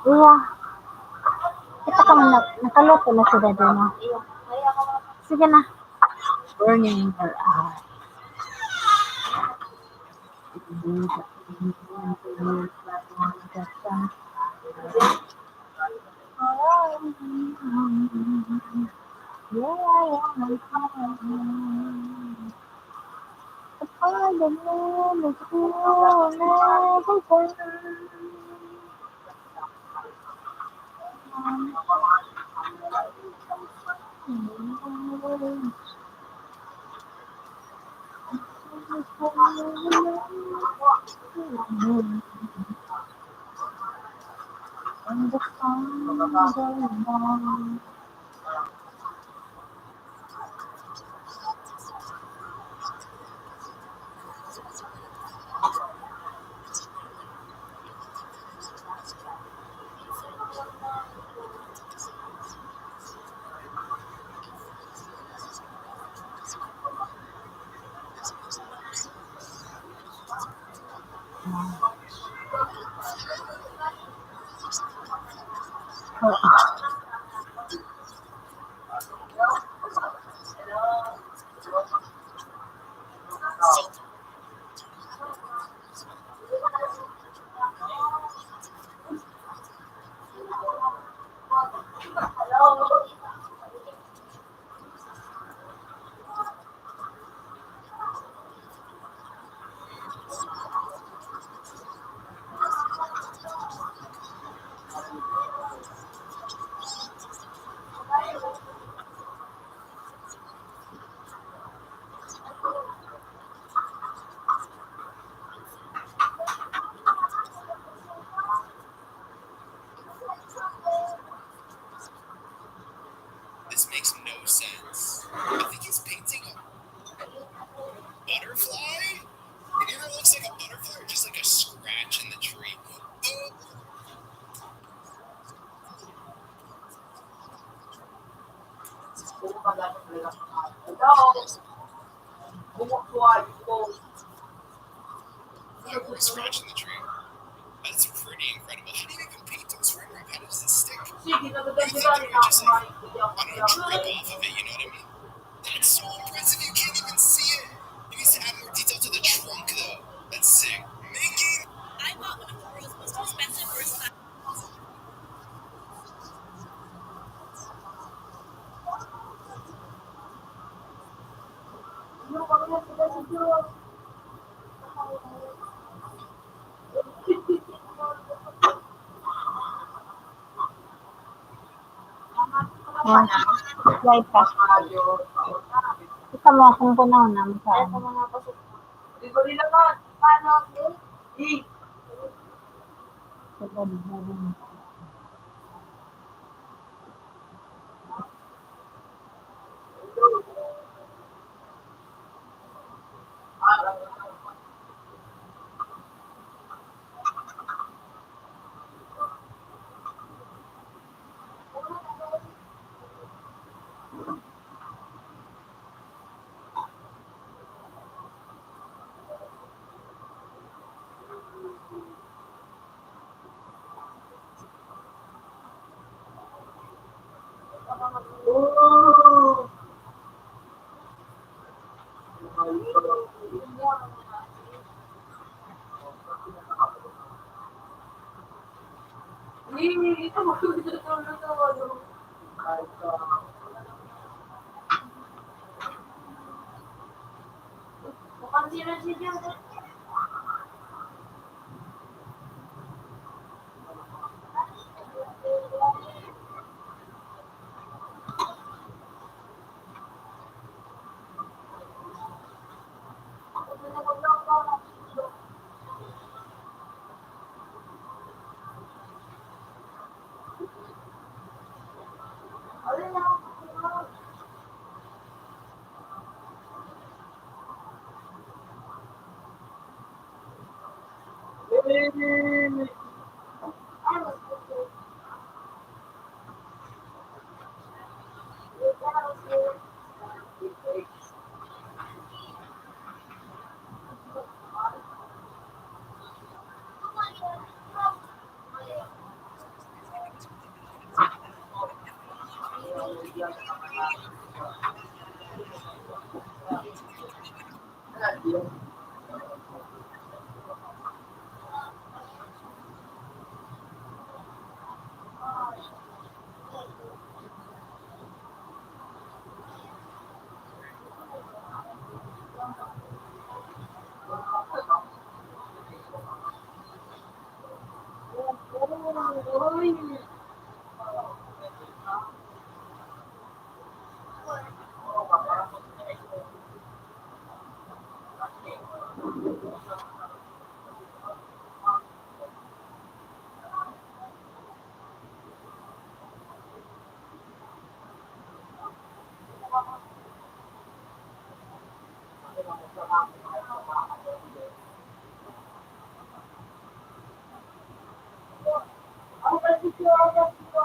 Iya. Ito ka man, nakaluto na sila doon. Sige na. Burning her eyes. This makes no sense. I think he's painting a butterfly? It either looks like a butterfly or just like a scratch in the tree. Oh, why were a scratch in the tree? That's pretty incredible. How do you even paint those river? How does it stick? You think it would just like, I don't know, drip off of it, you know what I mean? That's so impressive, you can't even see it. He needs to add more detail to the trunk, though. That's sick. Making... I bought one of the world's most expensive wristbands. Slide pa. Isa mo akong punaw na sa Dito nila ka. Paano? Ito mo. Mukhang sino-sino. Ako ba dito ako dito?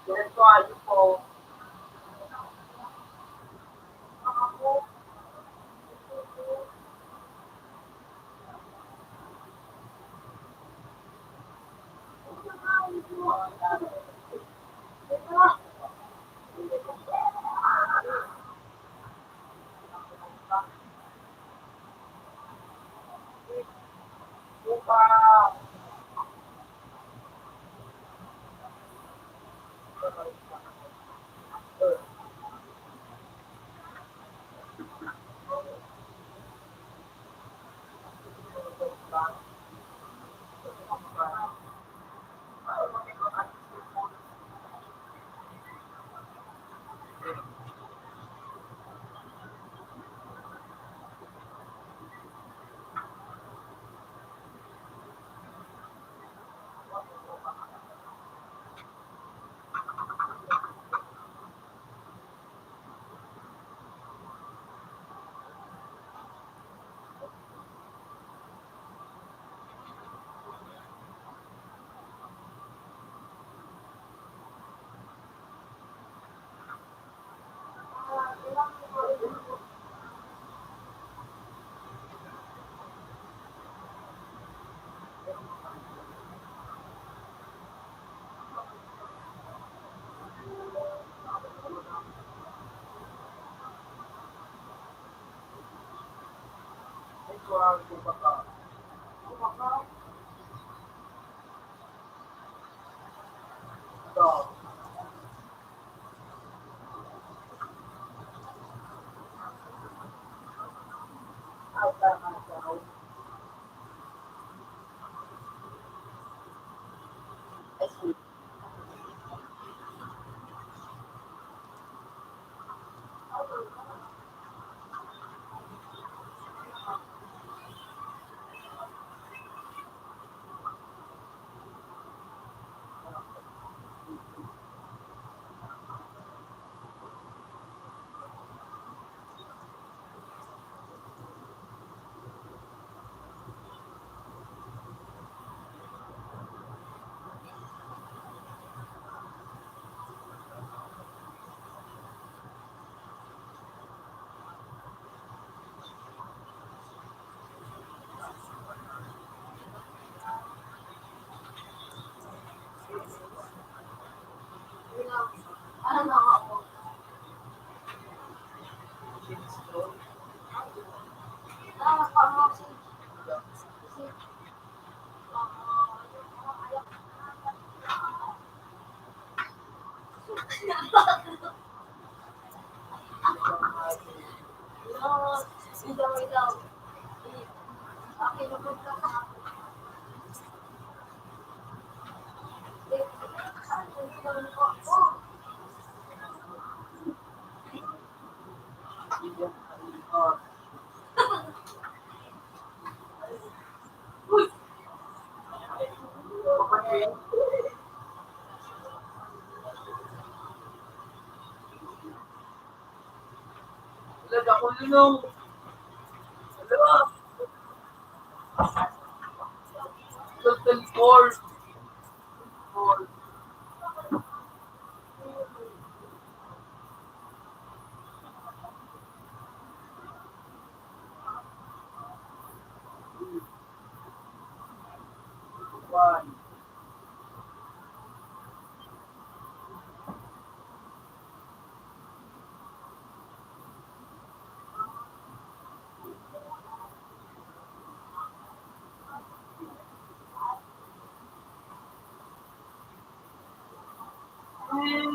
Ganito ayun po. Ano na ako? Ano pa mo si ikaw. Akin na punta ka. Talaga ako lulong. Dalawa. Total four. Four. One. $27.50.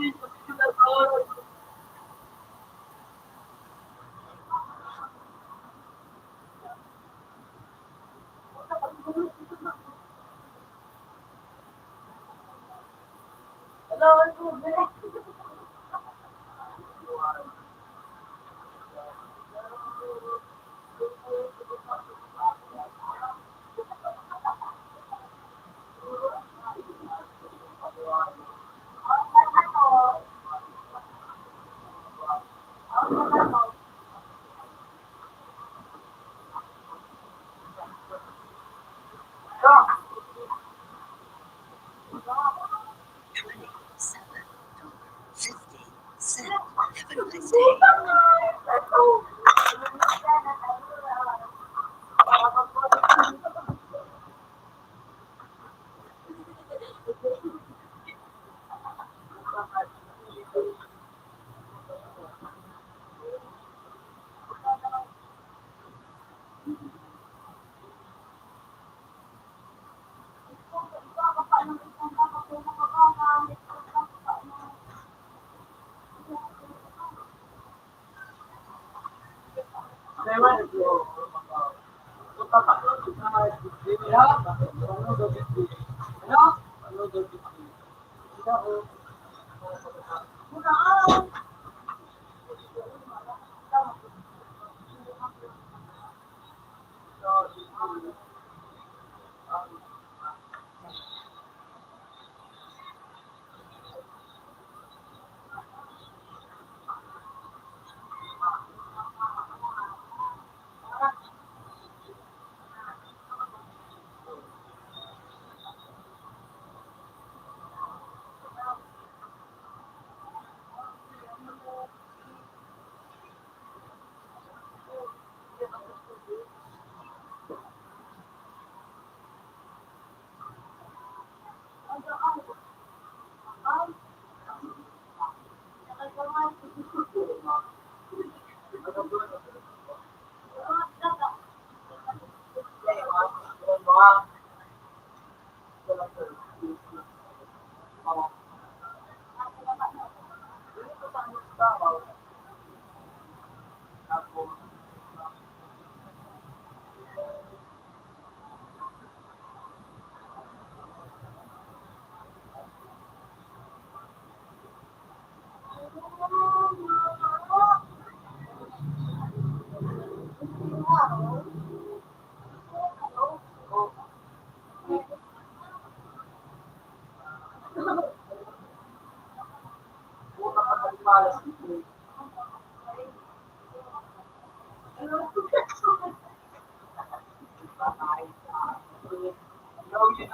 Have a nice day.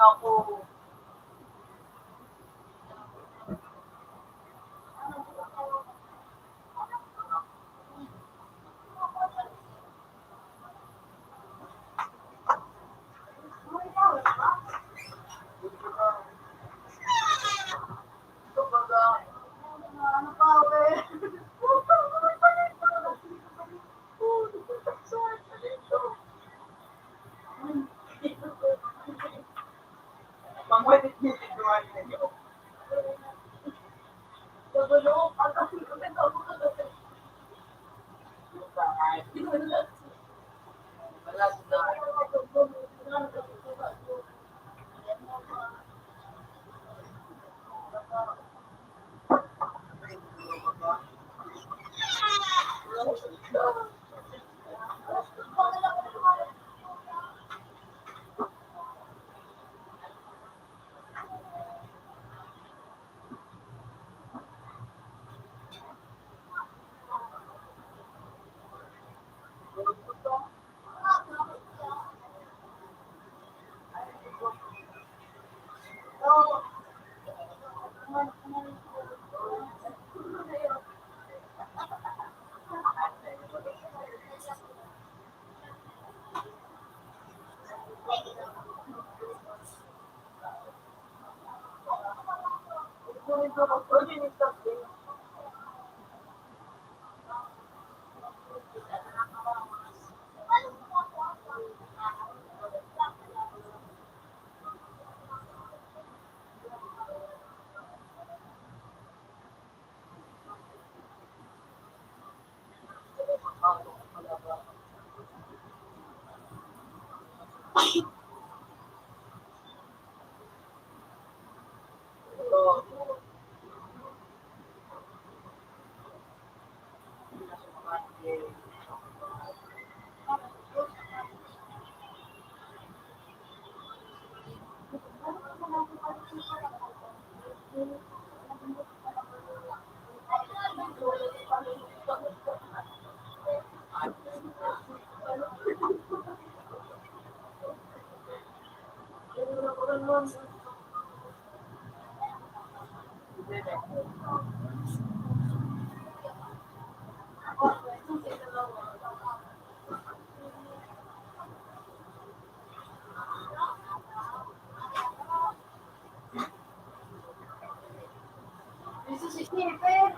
Gusto si Sniper.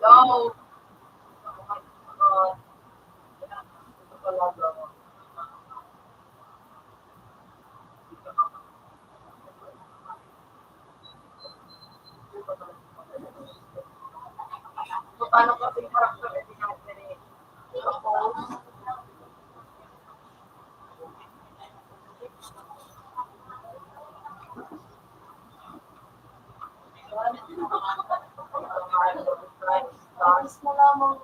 Go! Paano kasi yung karakter na pinag-generate? Suppose, Tapos mo lamang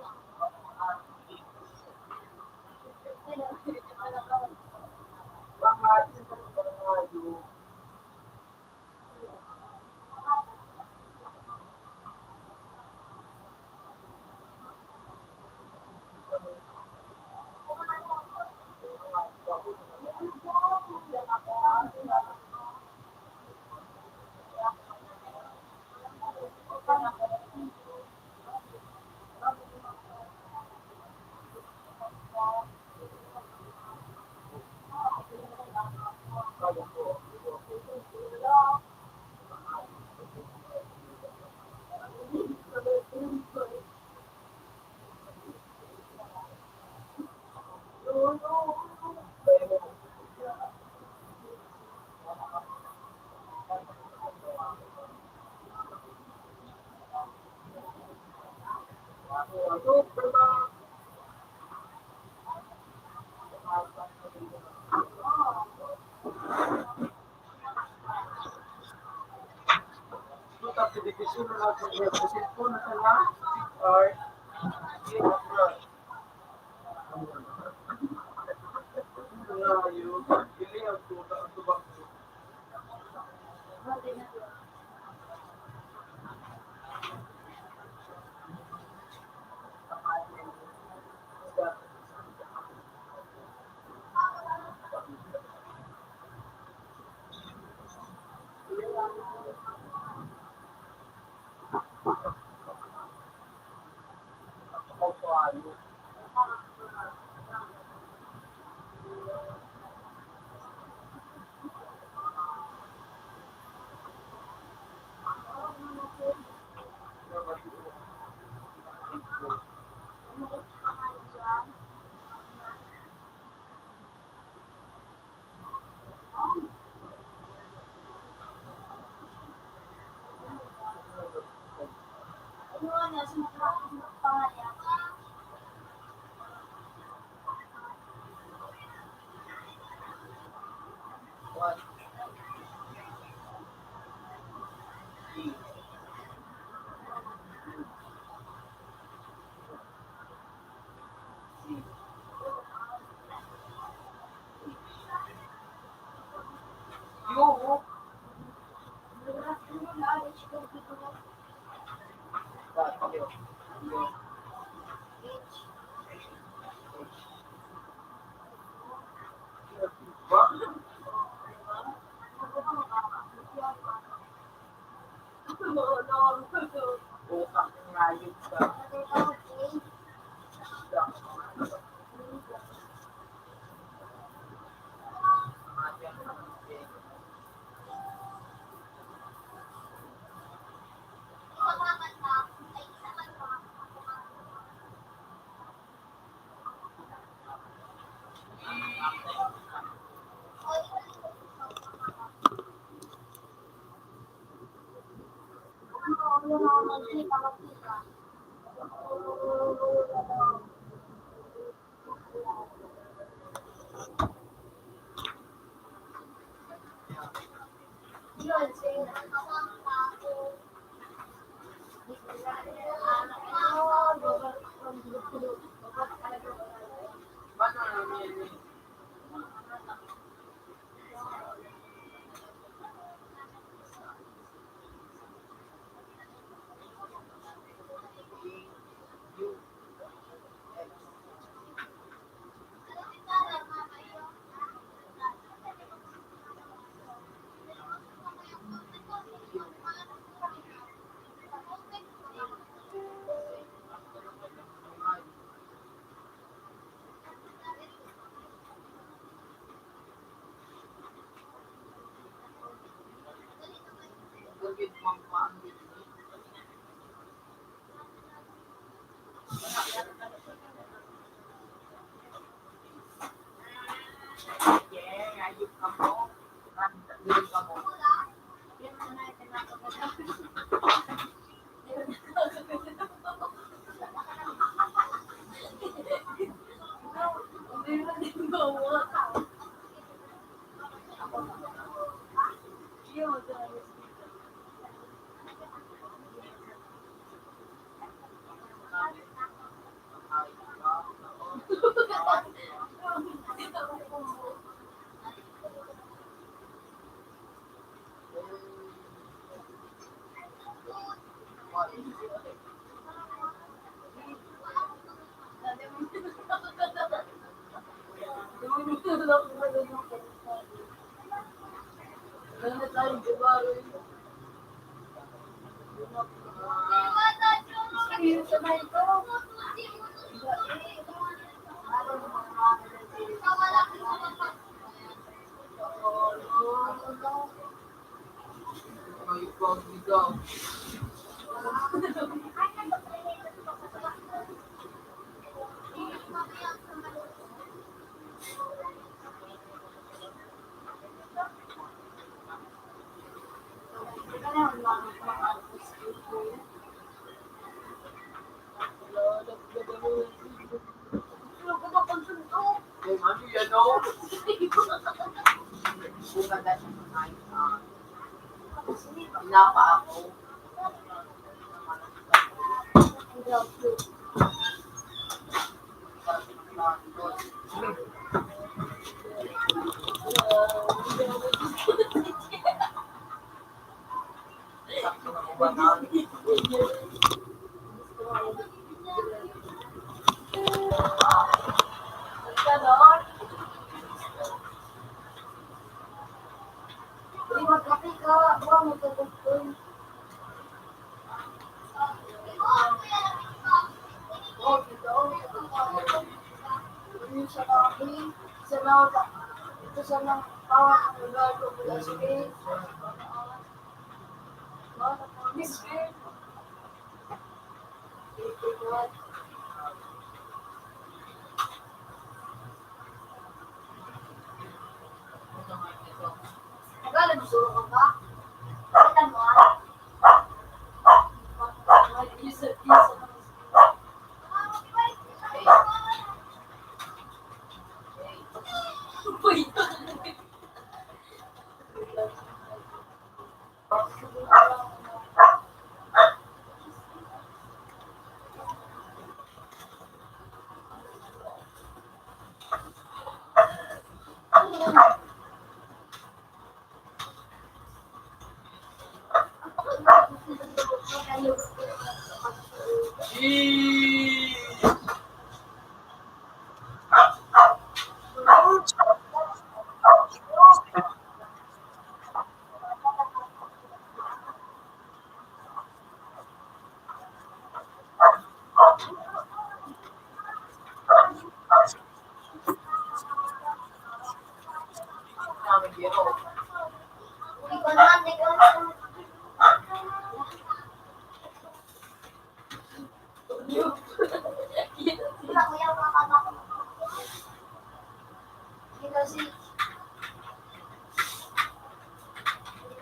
kasi.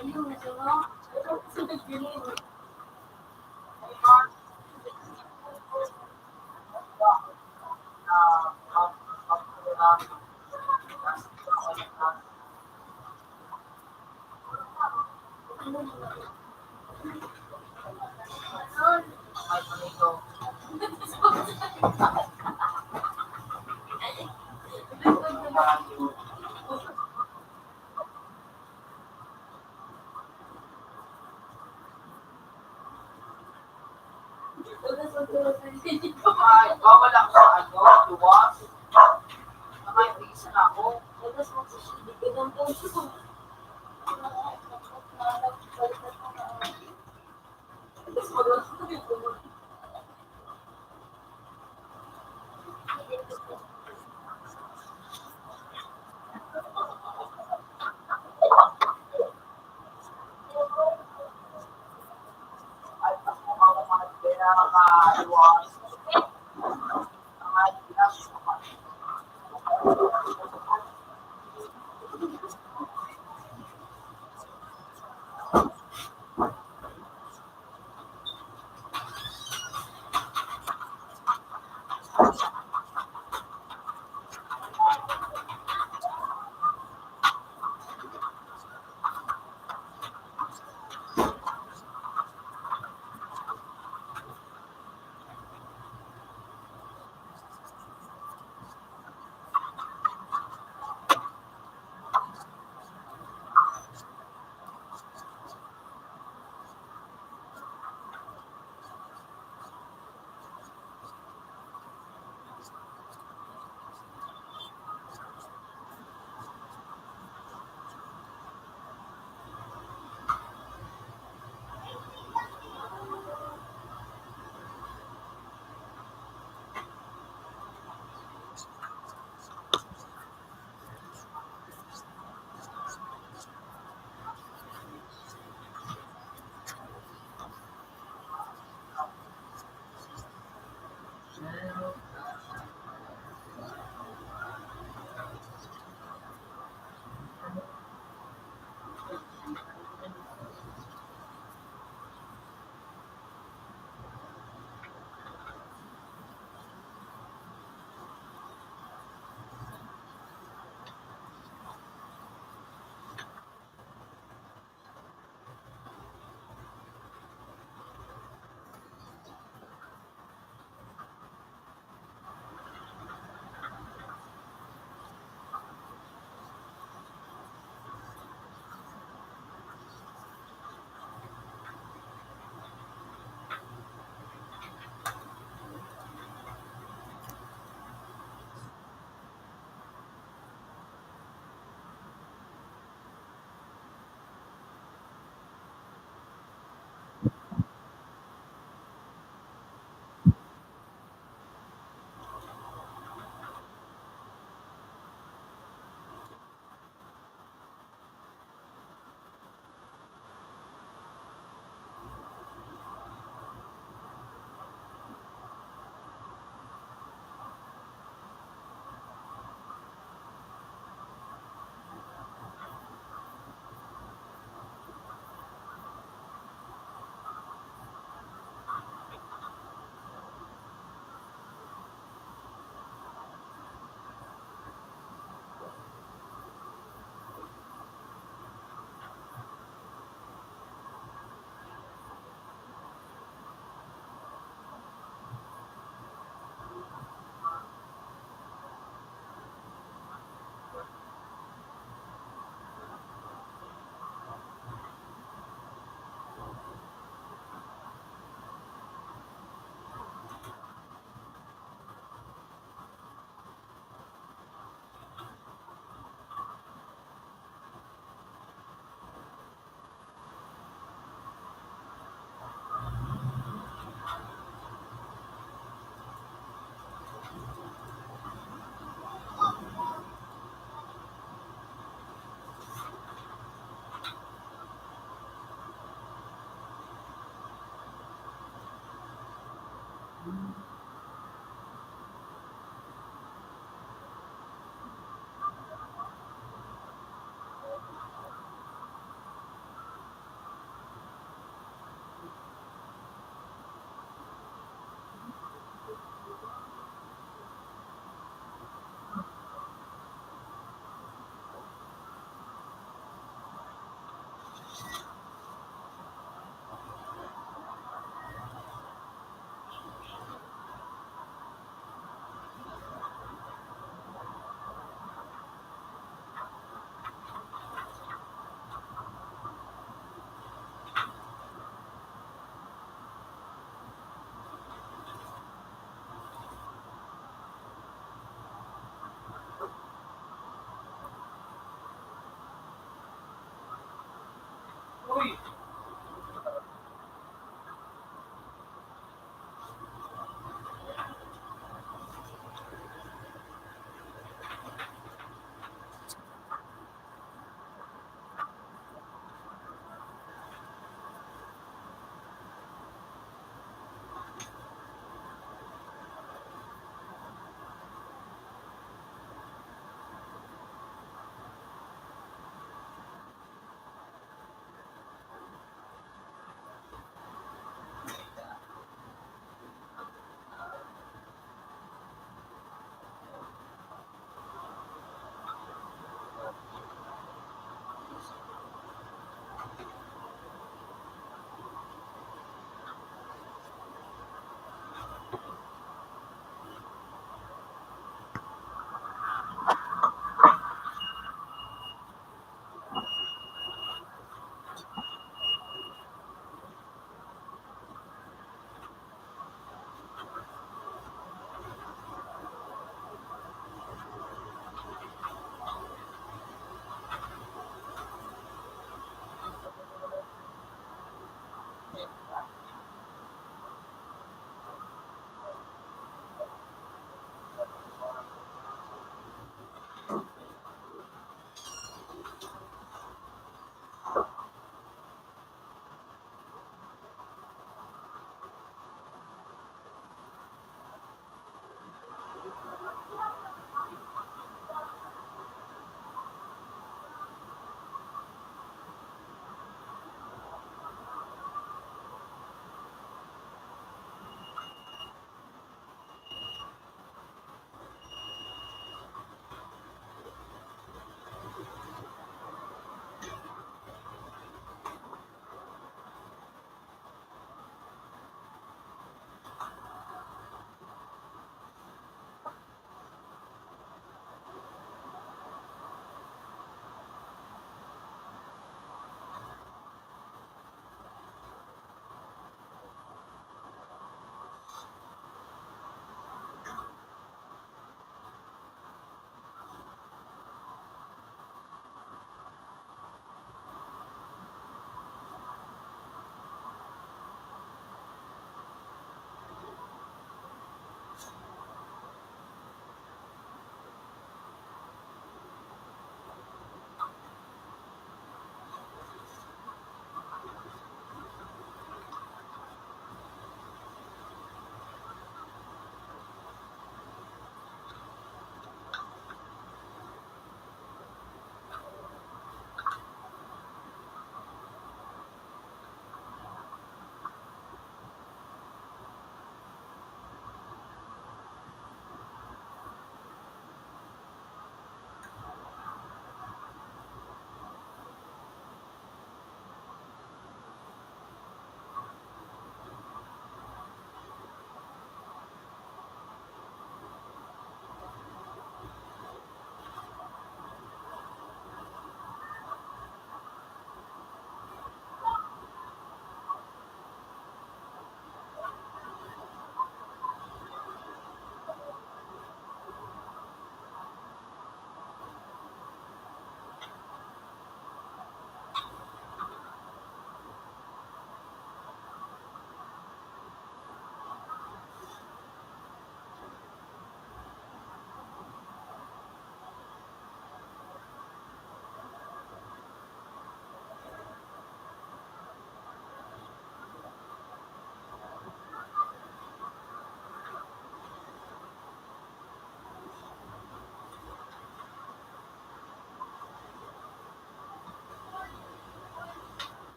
Ayun, masama. Ay, panito. Ay, bawal ako sa ano, luwas. Ay, isa na ako. Ay, mas mukha ko mga pinakaluwas. Mga ilas.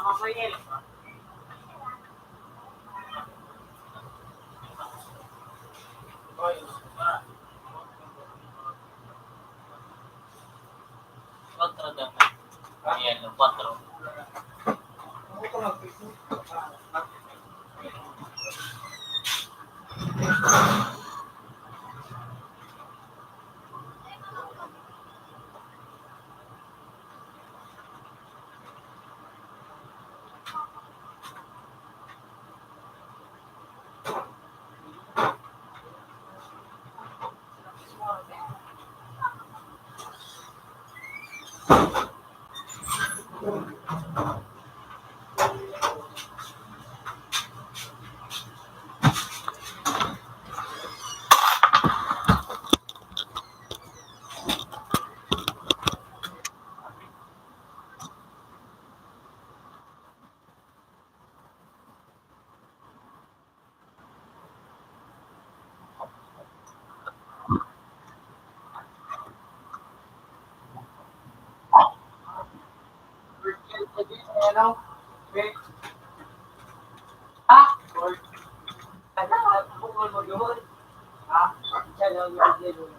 Mamaya Quattro dapat. Ayan, 4. Ano? Okay. Ah? Or, bukol mo yun. Ah? Siya lang yung yun.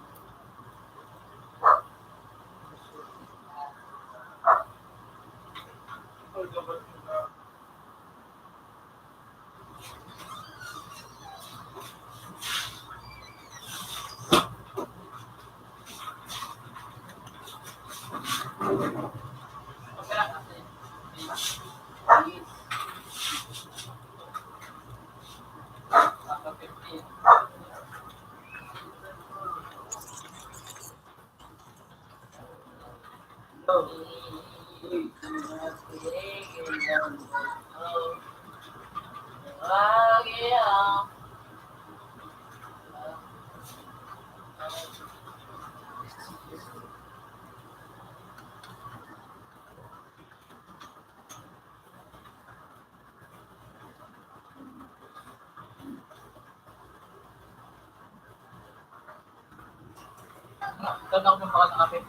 Ganda ko yung baka sa kape.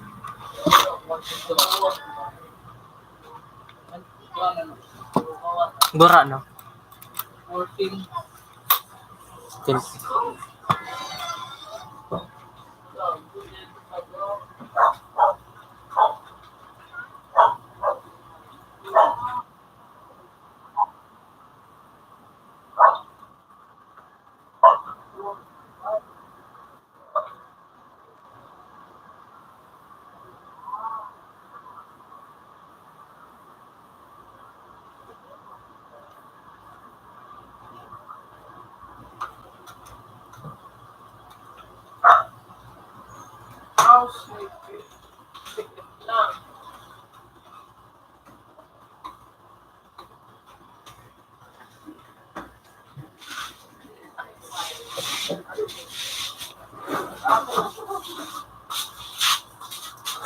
Gura, no? 14. Still.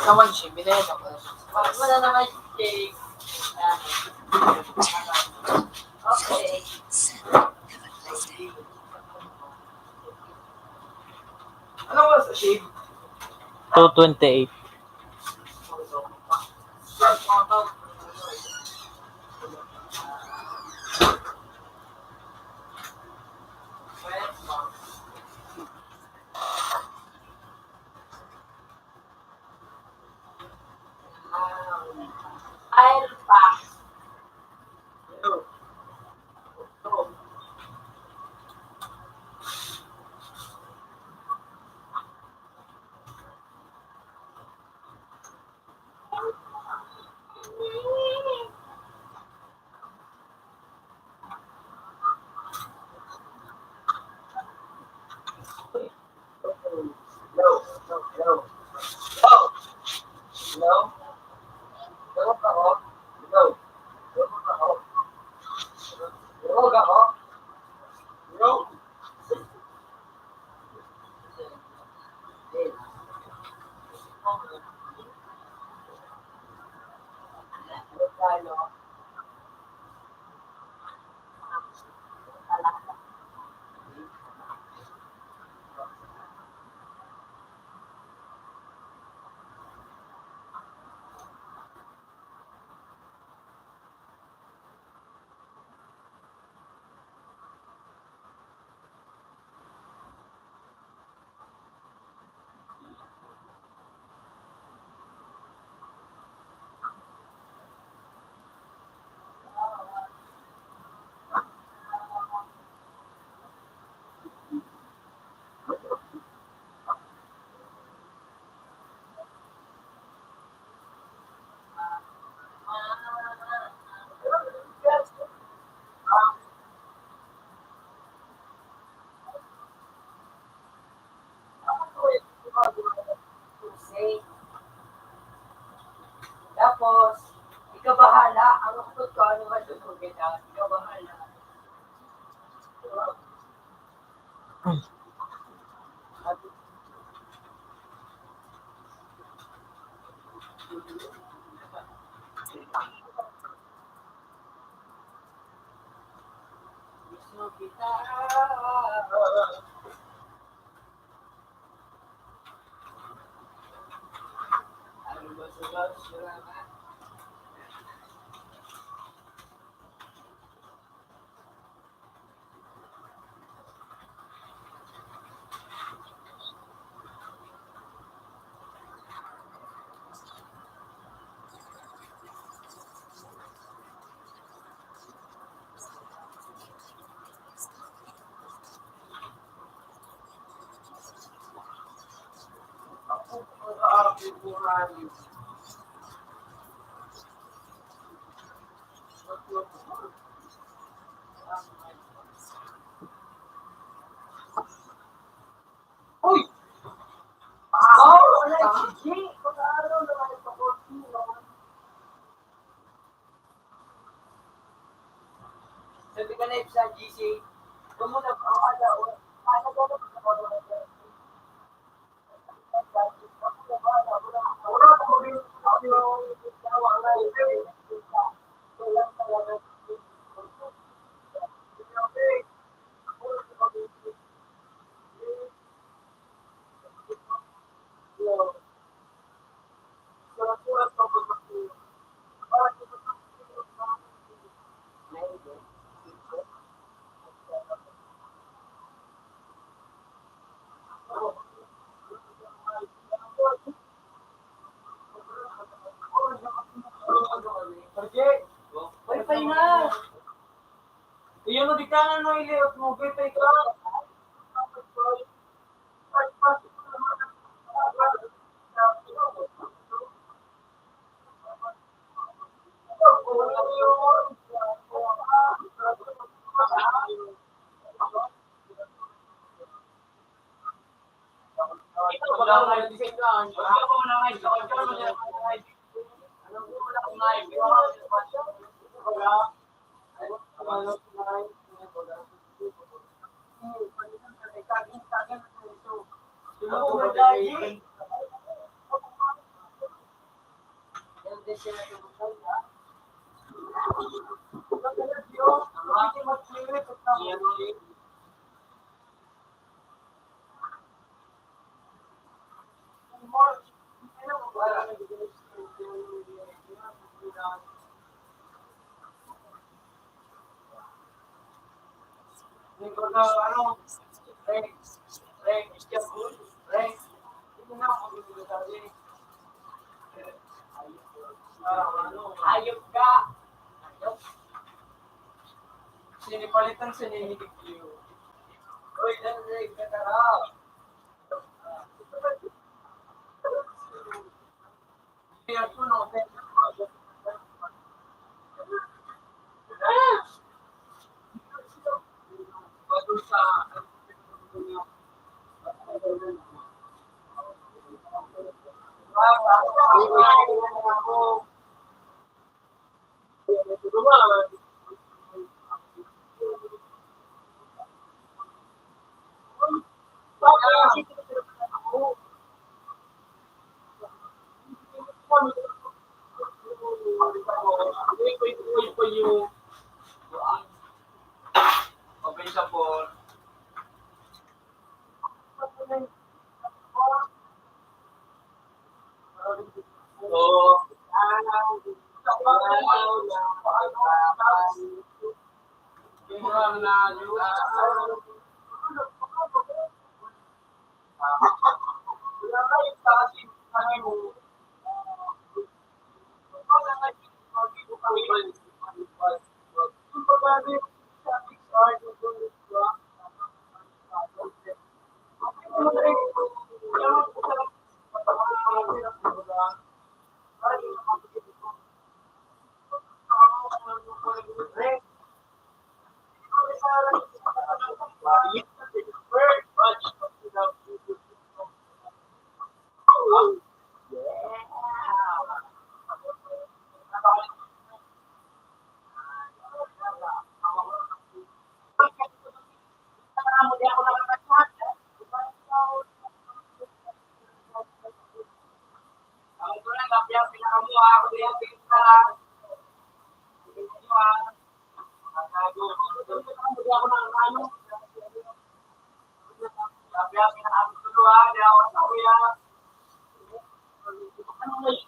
Naman siya, binayad ako. Wala naman siya. Okay. 7. Have a nice day. Ano ba sa shade? 228. I'll pass. No. No. No. No. No. No. No ako. No. No ako. No ako. No. Bakit ka ano ba ito? Kaya ikaw bahala. Gusto kita. Ano ba sa Uy! Wala si G. Pag-aaral naman ito ko. Sabi ka na sa GC, kumunap ang alaon. Ano ba ito? Wi-Fi na! Iyon mo di ka nga no iliot mo, Wi-Fi ka! Wala nga yung design lang. Wala nga yung Ayop ka! Sinipalitan sa ninitigyo. Uy, nanay ka tarap! Kaya ito, no? Bago sa open siya po. ako din kita. Hindi ako ng ano. Sabi ako na ako tuloy, hindi ako sa kuya. Ano may?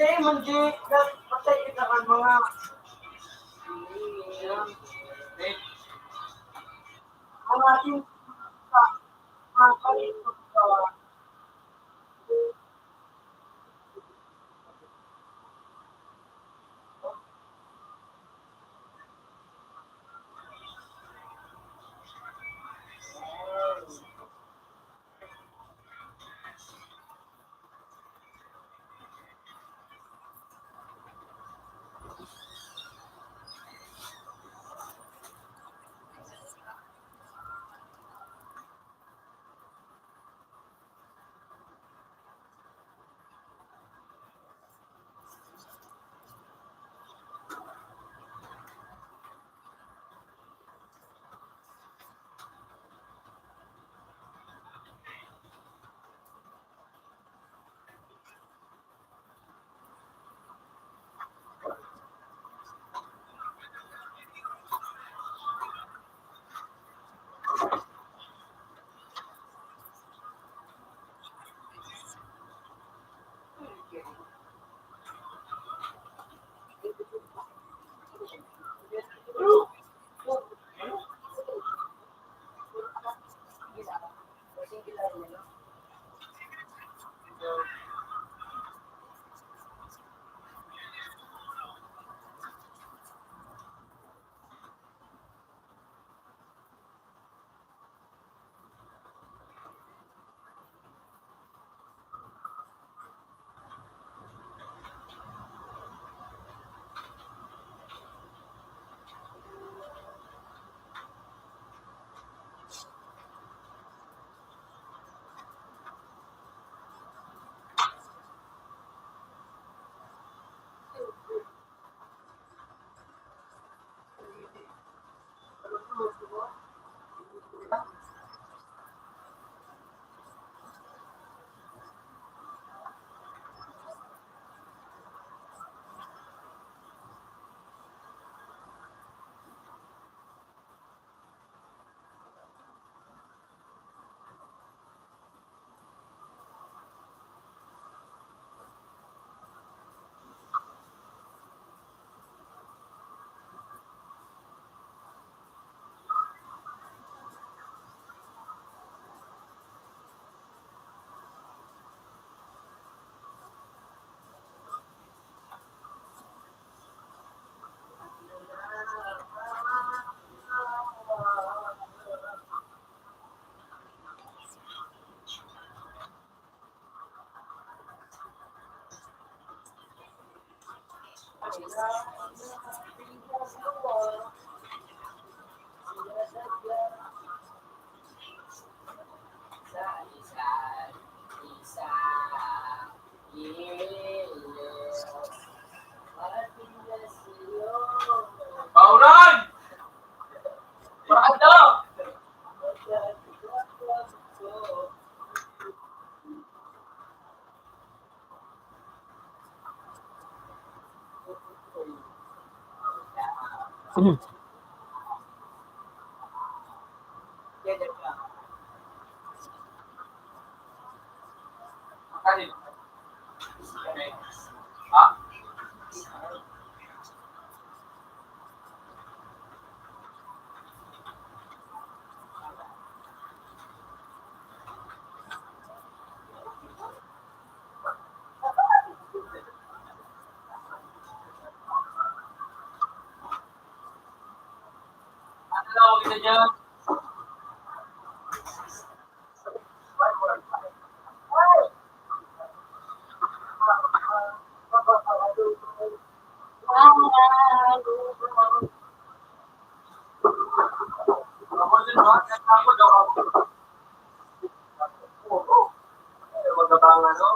Hindi, mandi. Patay kita kan mga. Ang ating Paulan! Parado! Ha? Ano tawag kita dyan? Ako din ba? Ako daw. Magkabang ano?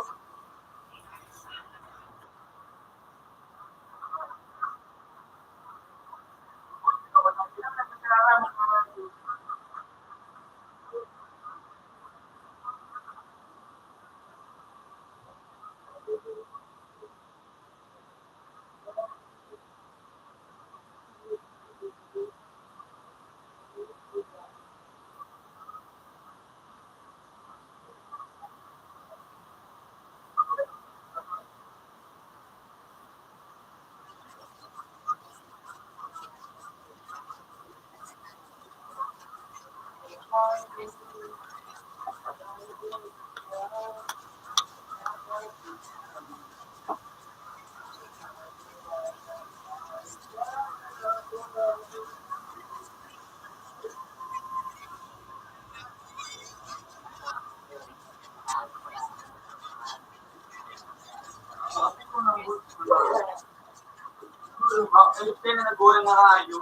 Ayun na nag-ulang na kayo.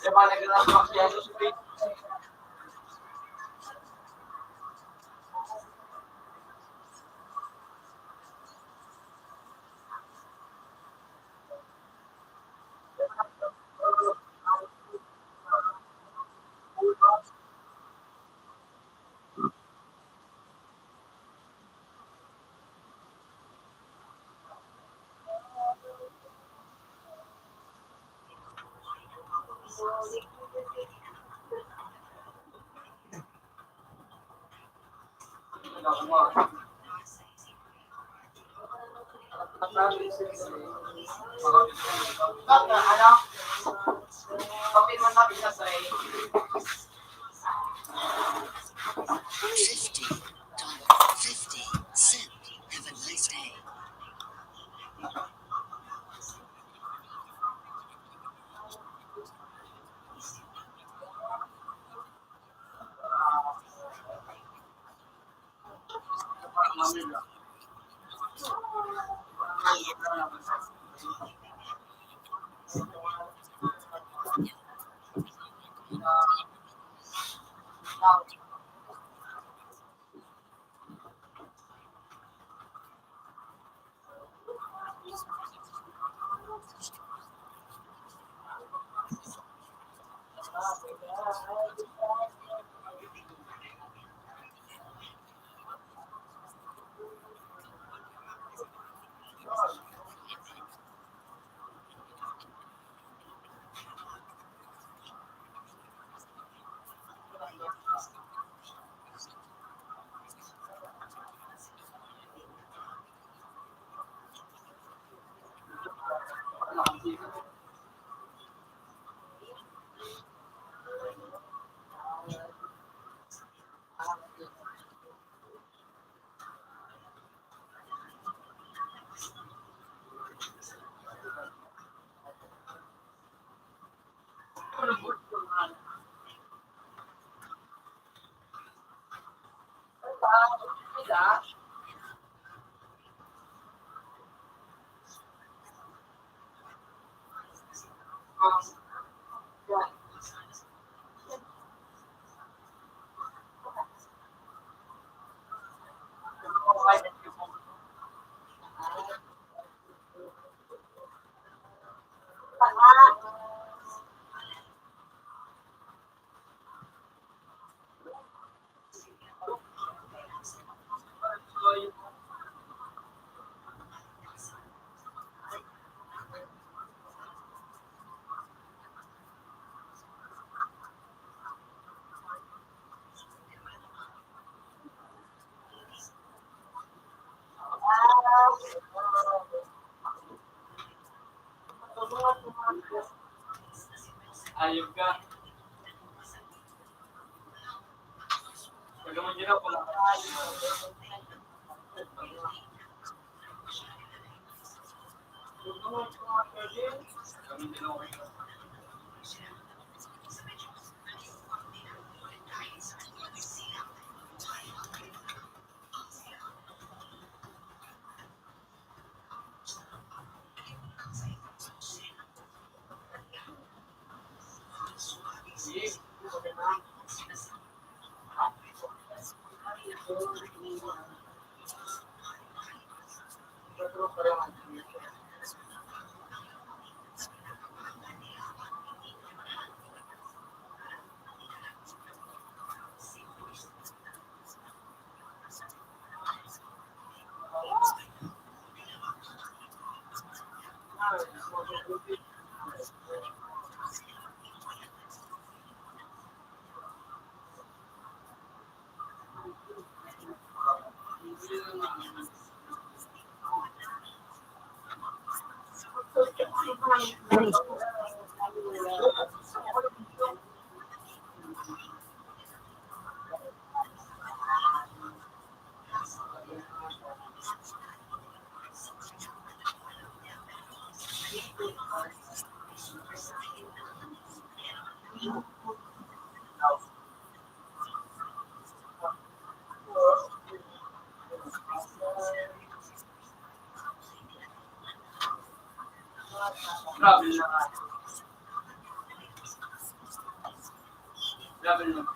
Diba, nag-rap siya sa street. Ano? Kapit man natin sa say. $50.50. Have a nice day. Ayun ka. Pagkaman dyan ako lang. Grabe na nga. Grabe na nga.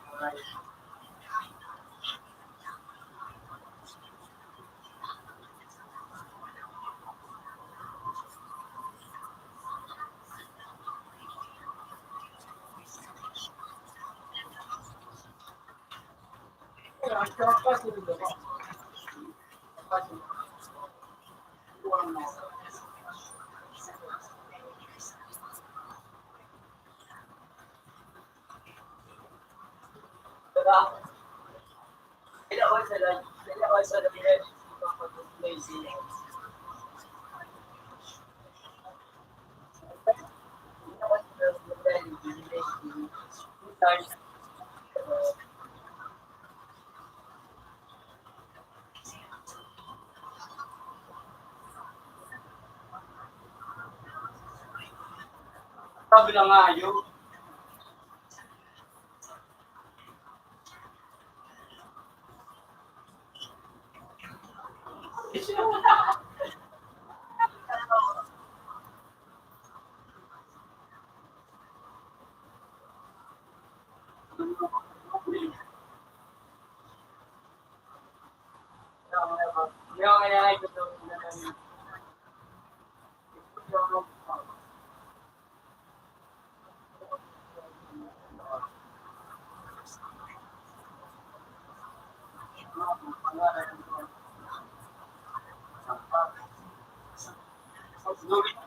Sabi na nga yun.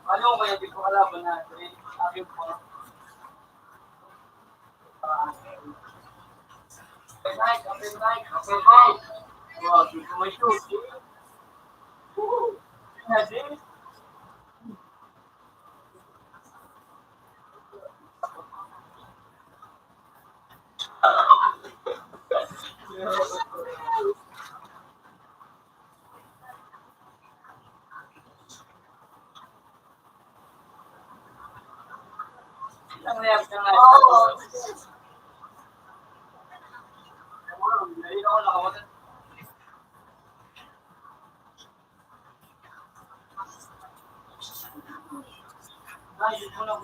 Ano kaya di ko kalaban natin? Sabi ko. Okay, night. Wow, di ko may shoot. Hindi. Ang react na nga. Oo. Hindi ako nakawatan. Ay, yun ko lang.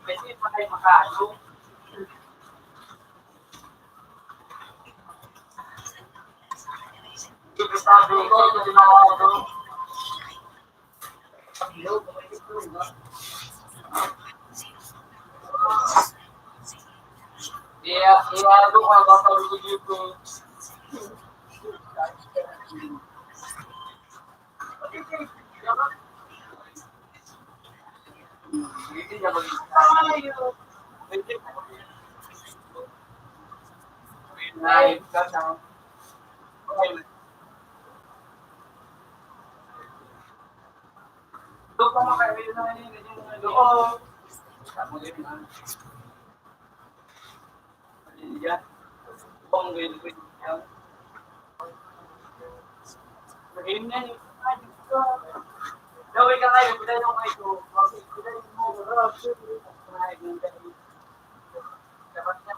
Kasi patay makaso. Sabi ko, ginawa ko. Iyago ka ba sa dito? Hindi niya mag-tayo. Live ka sa doon pa makailan na yun. Doon. Sabi mo na. Yan. Kung gawin yan. Magiging na yun. Gawin ka kayo. Pila yung kayo. Pila yung mo. Dapat na.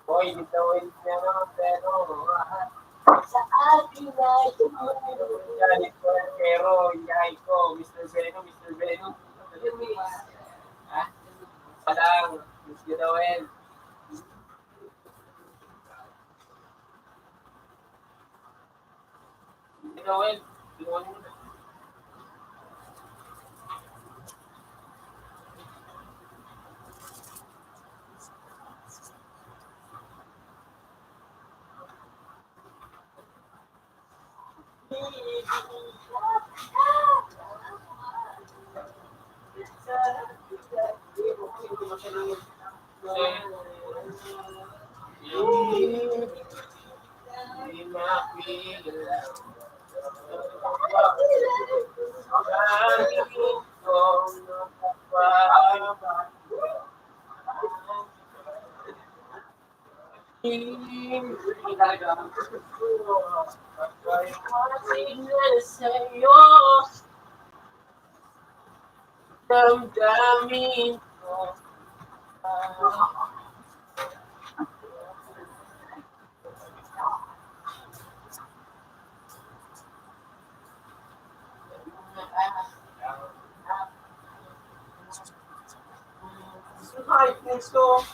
Boy, bitawin niya naman pero sa akin ay galit ko pero yay ko, Mr. Beno, Mr. Beno. Ha? Palang, Mr. Noel. Mr. Noel, tulungan mo na. Damdamin ko. Hi, let's go.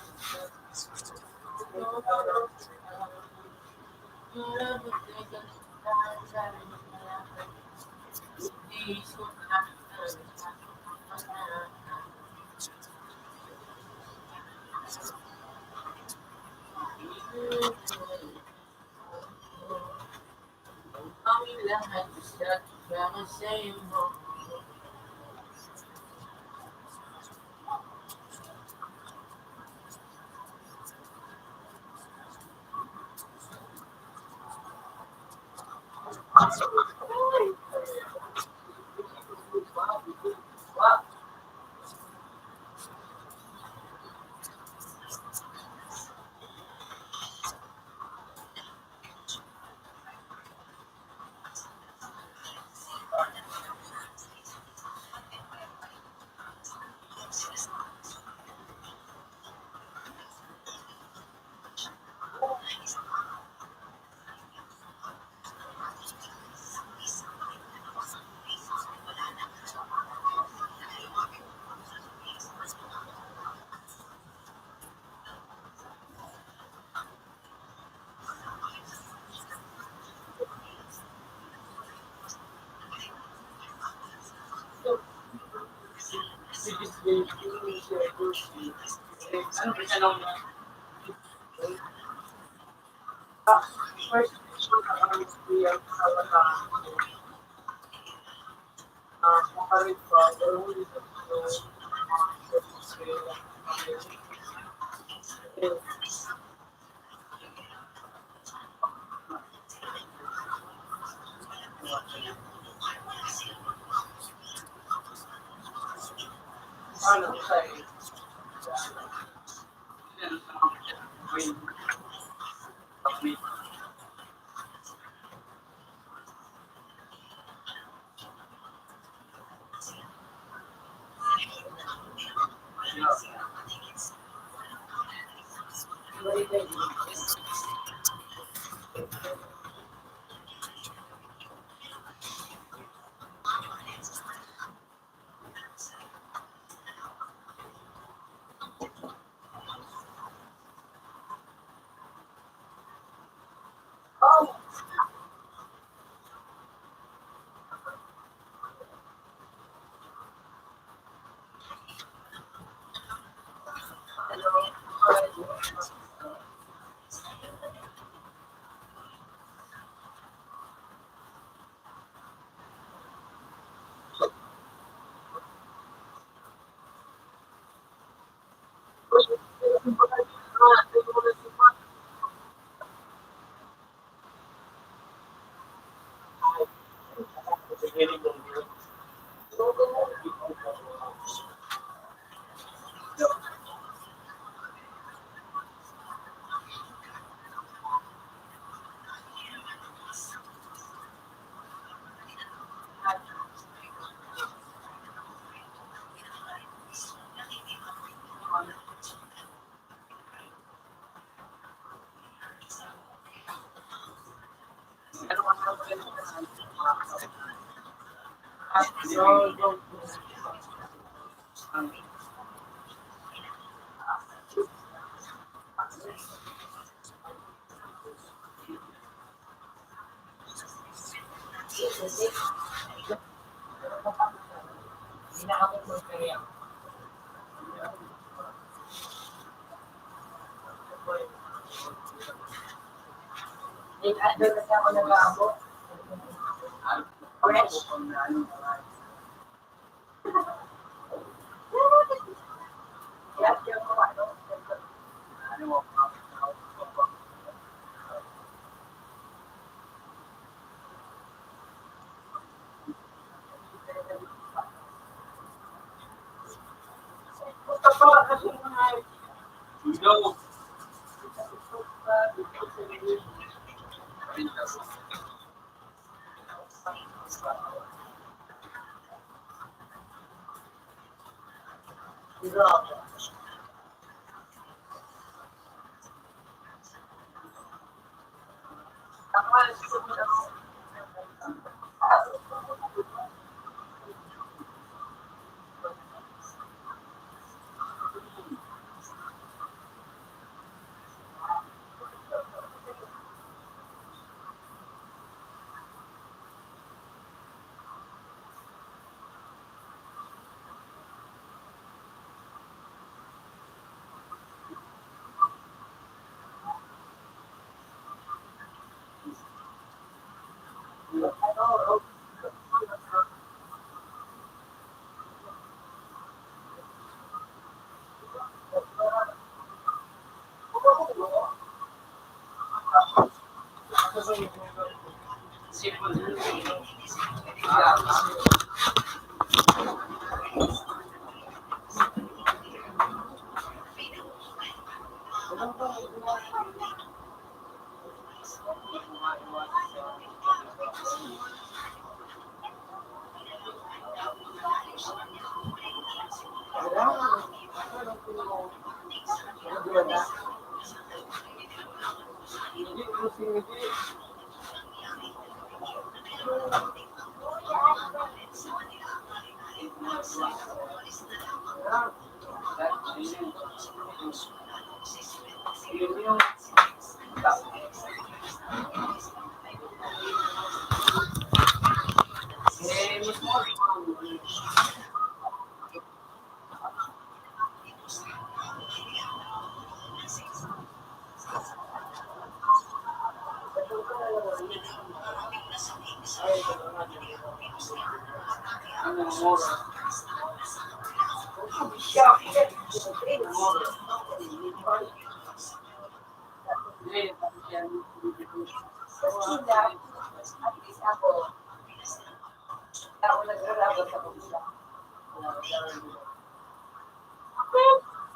Kami lahat sa kakasaya mo.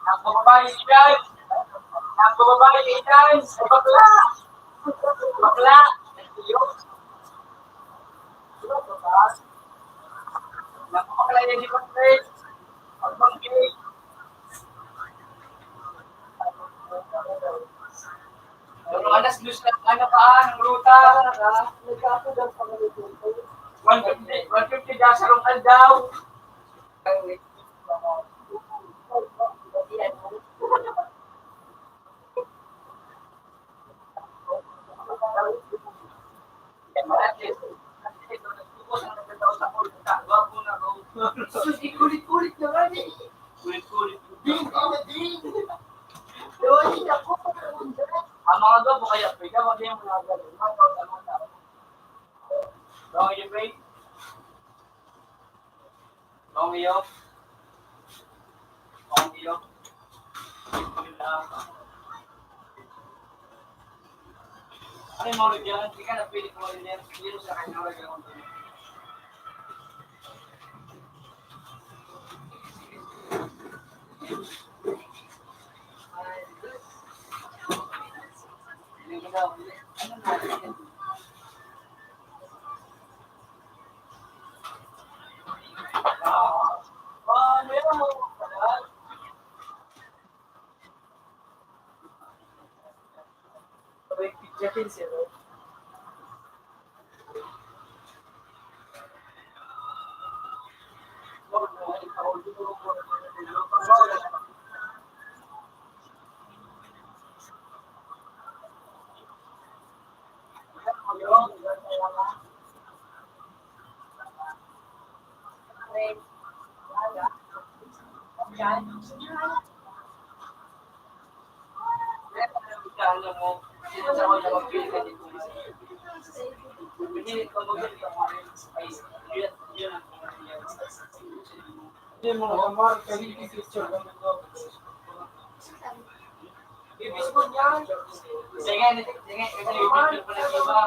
Ang babae dyan! Ang babae dyan! Bakla! Bakla! Napakakala niya si Patrick! Ang bangkik! Pero alas lus na ano pa, ng ruta. 150 sa rutal daw. Kulit-kulit naman eh. Kulit-kulit. Ang mga gabo kaya pwede mo din mga gabo. Dong iyo, Pray? Dong iyo? Dong iyo? Ano yung mga dyan? Hindi ka na pwede ko rin yan. Hindi mo sa kanya rin ang Meron mo pala. Japan sila. Hindi mo naman, kasi picture lang ito. Ibis mo niyan. Sige, kasi yung picture pa rin iba.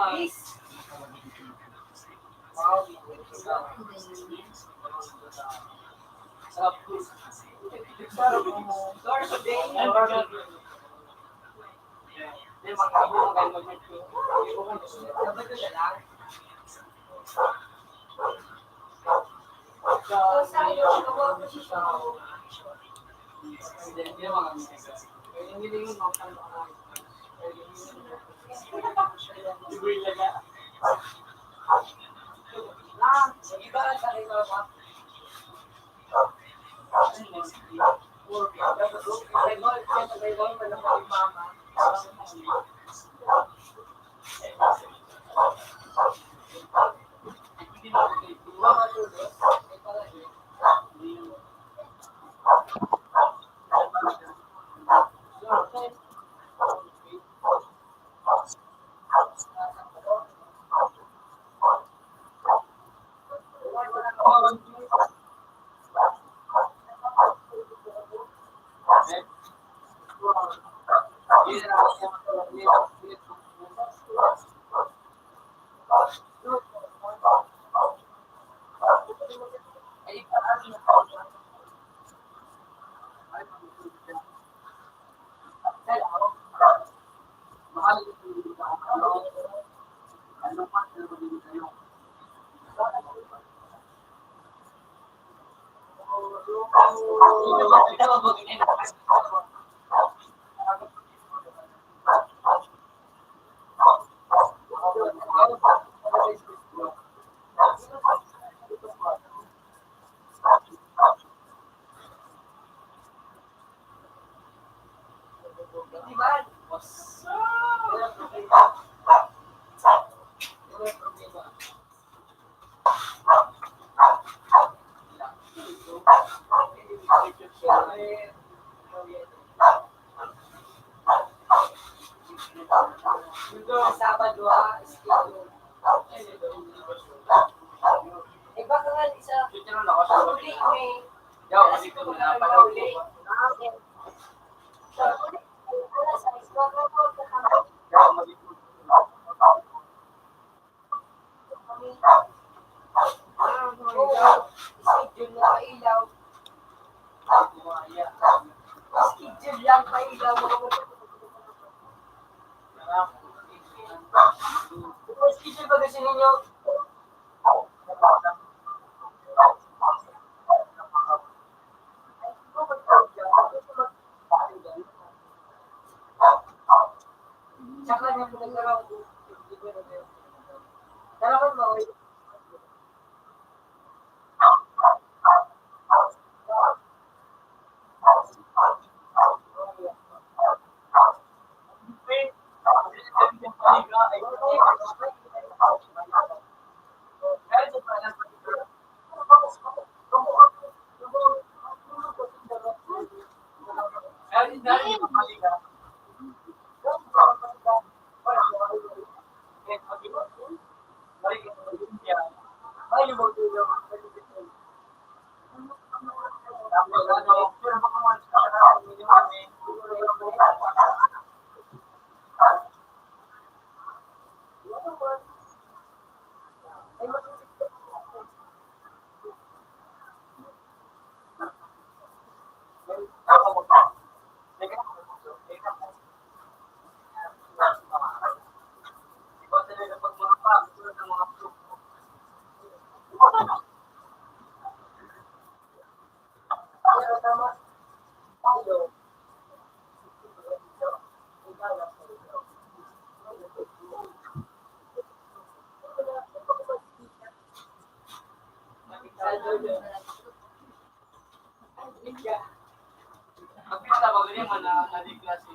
Pagkita ba ganyan man na di klase?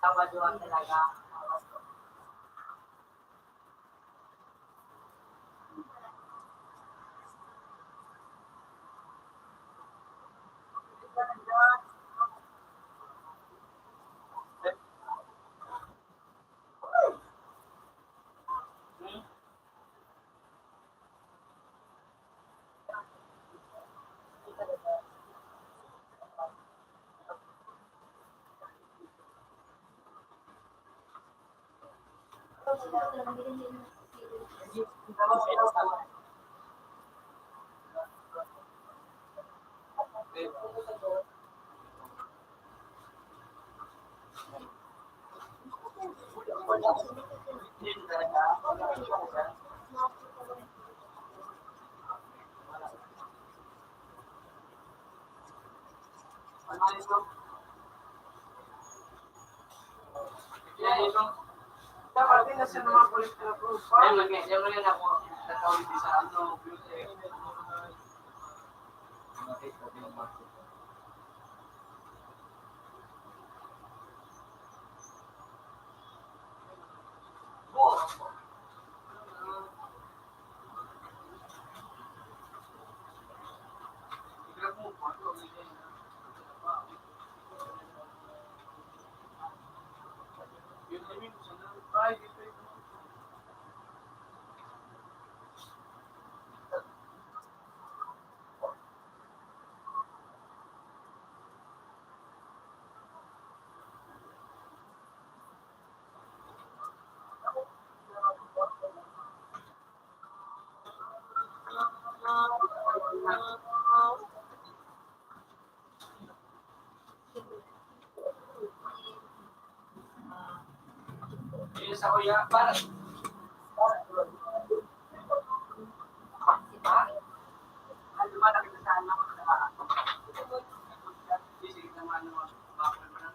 Sabaduan talaga. Dapat din na siya naman kulit na proof. Yan mo yan ako. Tatawid sa ano, beauty. Yung sa kuya, para ano ba nakita sa anak ko sa isig naman ng mga bakol mo na.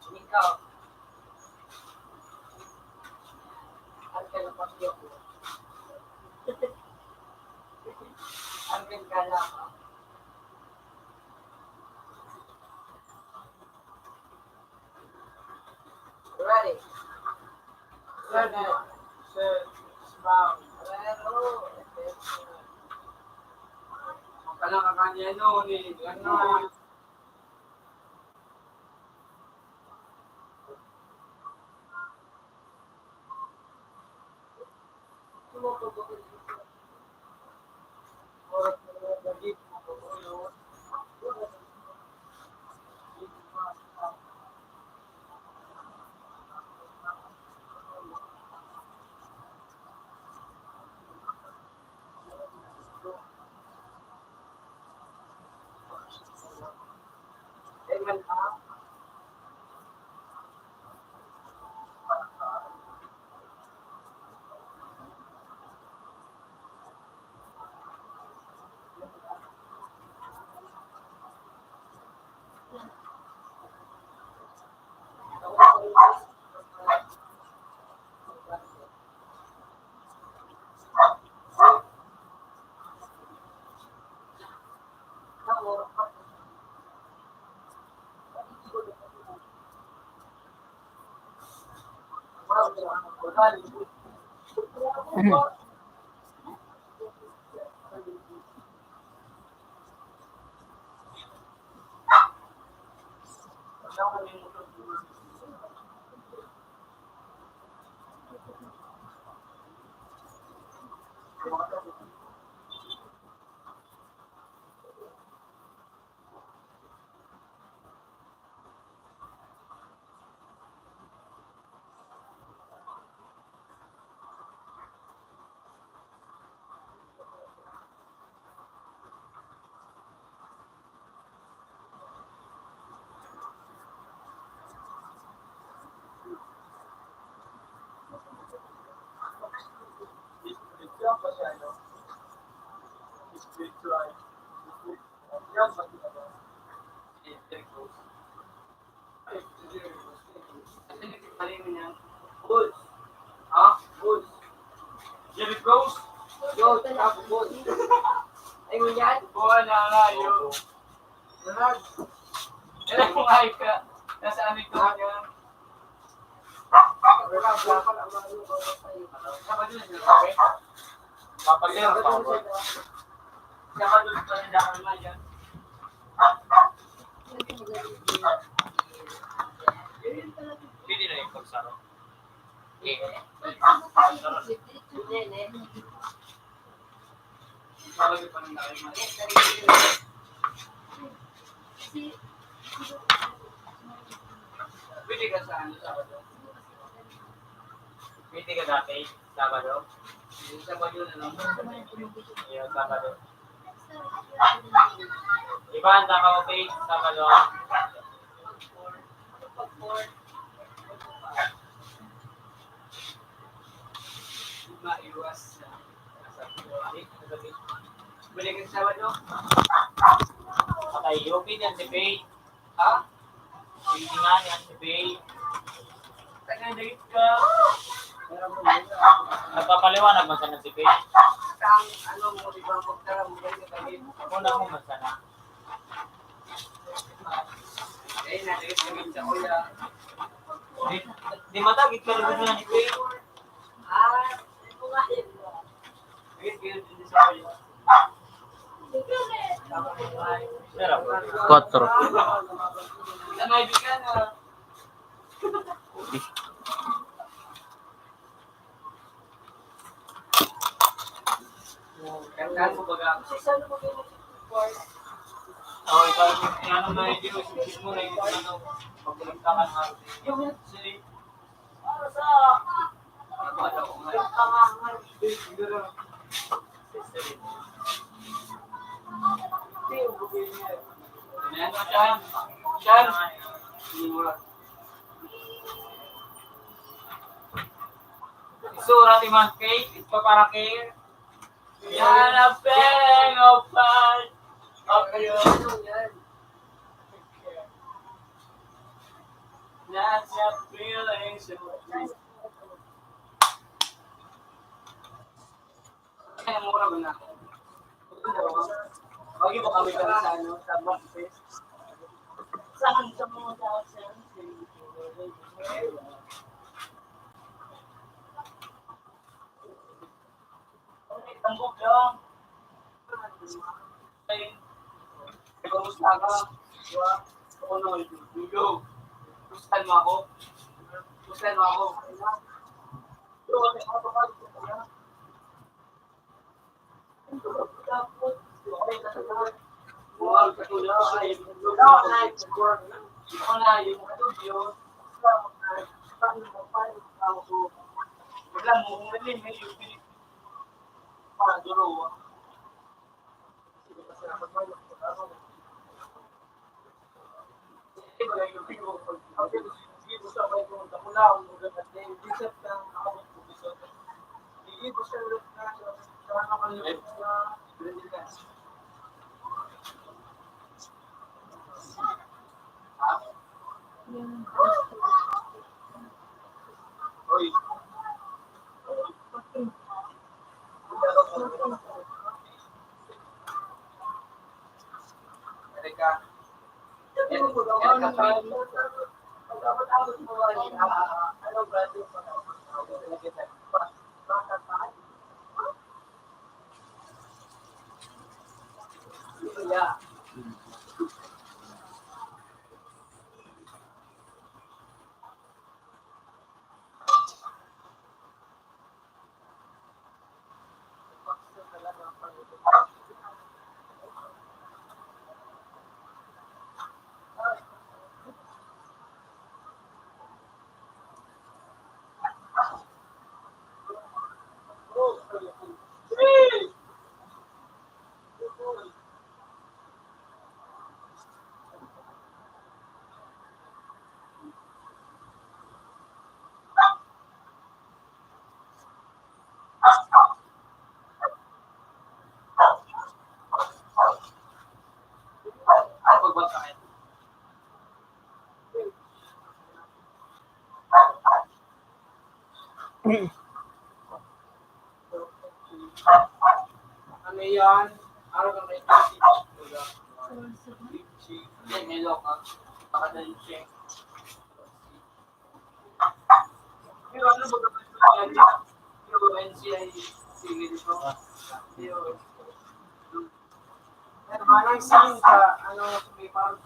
Ikaw, Ang ka lang. Ready? smile. Pala kakanya no, ni ano. Bulls. Ha? Bulls. Jerry Bros. Yo, tapo Bulls. Ay, ganyan? Buwan na nga yun. Lahat. Kailan kung ay ka, nasaan ito yan? Wala, wala pa naman. Kapag yun, okay? Papagyan pa ako. Kapag yun, panindakan naman yan. Pwede na yung pagsaro. Papagyan pa nila kayo man. Pwede ka sa ano, Sabado? Pwede ka dati, Sabado? Yung Sabado na lang. Yung Sabado. Iba, handa ka mo, Faith, Sabado. Maiwas sa balik ka sa Sabado? Patay, Yopi yan si Faith. Ha? Pwede nga yan si Faith. Taga-date ka. Nagpapaliwanag man sana si Faith. Ang ano mo, di ba, magtara mo kayo sa tabi. Una mo man sana. Eh, natigit kami sa kuya. Di matagit ka rin na ni Faith. Ah, ito nga yun. Nagit ka rin sa kuya. Pero, 4. sa maibigan na. Kantaan mo baga. Oh, ikaw, ano na yung dinusipin mo na yung ano, pagkulantakan ha. Yung si... Ano ko nga. Ayan mo, Sean. Sean. Isura ti man cake, ito para cake. Yan ang peng of fun. Okay, that's a feeling so ay, mura ba na? Okay po kami kami sa ano, sa box face. Saan sa mga thousand? Tambok lang. Ay, Kamusta ka? Diba? Ako na, Yuyo. Gustuhan mo ako? Gustuhan mo ako? Pero kasi ako pa ko na. Buwag ka tula. Ako na, yung studio. Wala mo, umalim, may yung para duro. Oi. ka. Yan ka pa. Pag-abot-abot mo ano ba ito? Yeah. Pagbagsakin. Ano yan? Araw ka may yan, may loka. Baka na yung check. Pero ano ba ito? Yung NCI sige dito. Yung manang singing ka, ano, may parang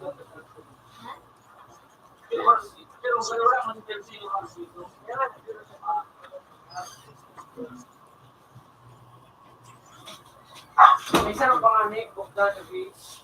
pero wala man din sino ang dito. May sarap pa nga Nick, bukda sa beach.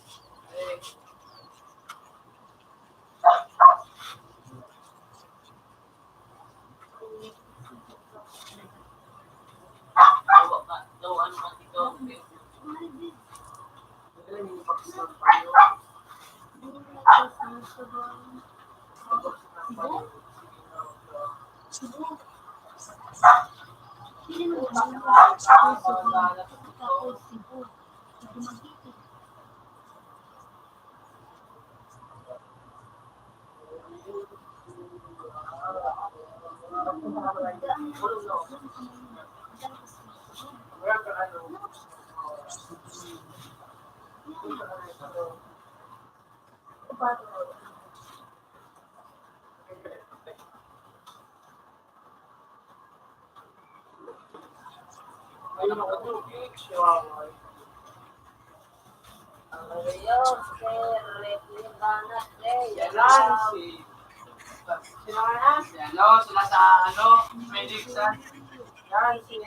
Hello, sila sa ano, Felix, yan, si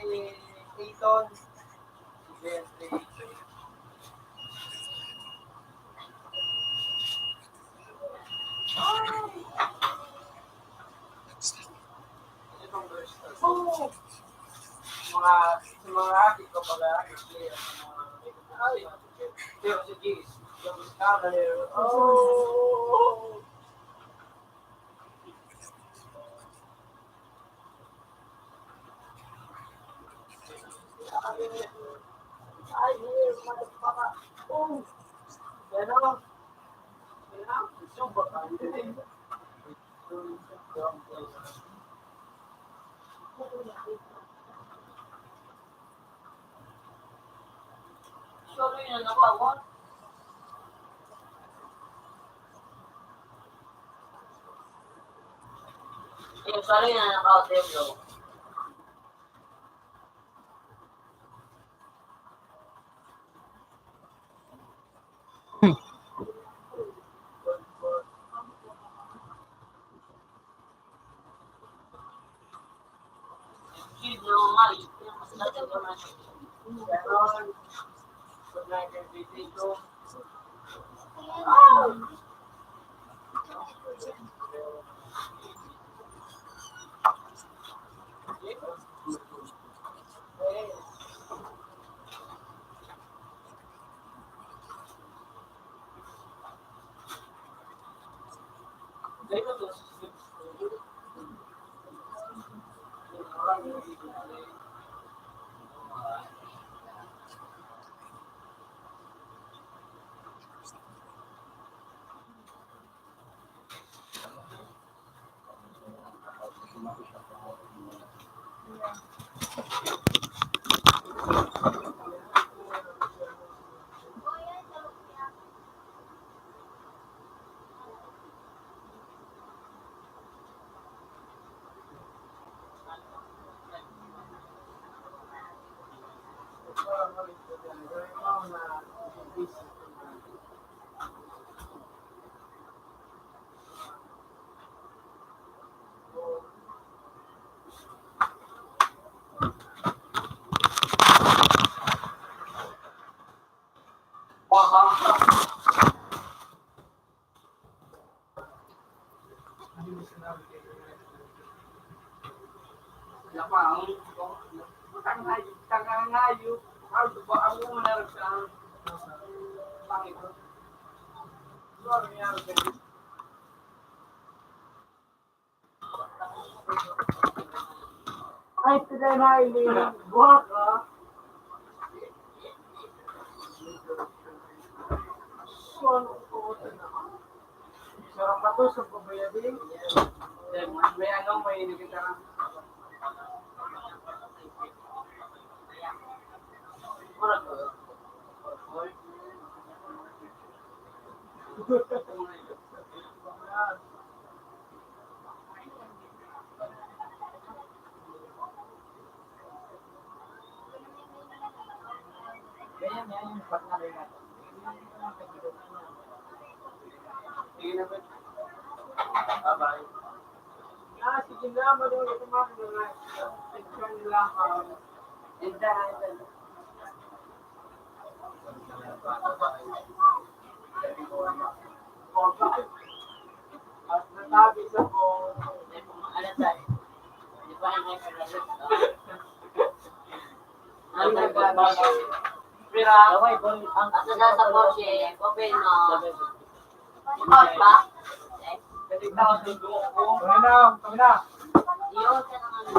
Peyton, si Jeffrey. Mga atik ko pala, pero si Gis, yung scholar, oh! Ay, motherfucker. Oh. Pero, super kind. Sorry na nakawat. Sorry na nakawat bro. Wala pa, tangangayo. Ano ba ang umunarap sa pangit ko? Ano nangyari sa ay, pinay na ililang buhat ka. Sarang bato sa pabayadin. May anong may inikita ka. Ganyan yan yung partner natin. Sige na ba? Bye-bye. Sige na, malulit ito mga mga section nila. And then, at natabi sa ko, Ano tayo? Di ba ang nagkakalit? ang nagbabago. Pero, Away, ang Asa na sa Porsche, open mo. sabi Out ba? kasi tao sa dugo ko. Kami na. Iyon ka ng ano.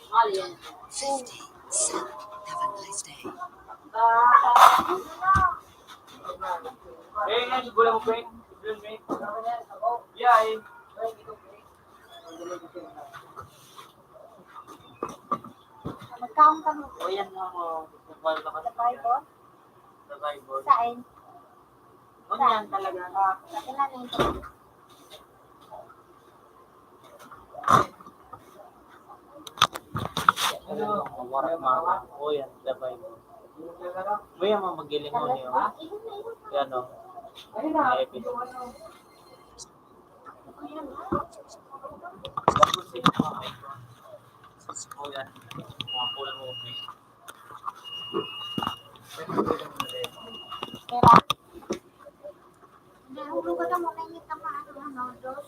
Mahal yan. 50, 7. Have a nice day. Nga, siguro mo, Peng. Siguro, Peng. Yeah, eh. Magkaon kami o yan nga mo. Kupal ka sa Bible. sa Bible. Sain. O yan talaga. Kailan na ito? Ano? Warak mga. O yan sa Bible. May mga magiling mo niyo. Yan o. Ayun na. May episode. Tapos yung mga icon. O yan. Mga pulang mo. Pera. Nahulog ka mo na yung ano, dos.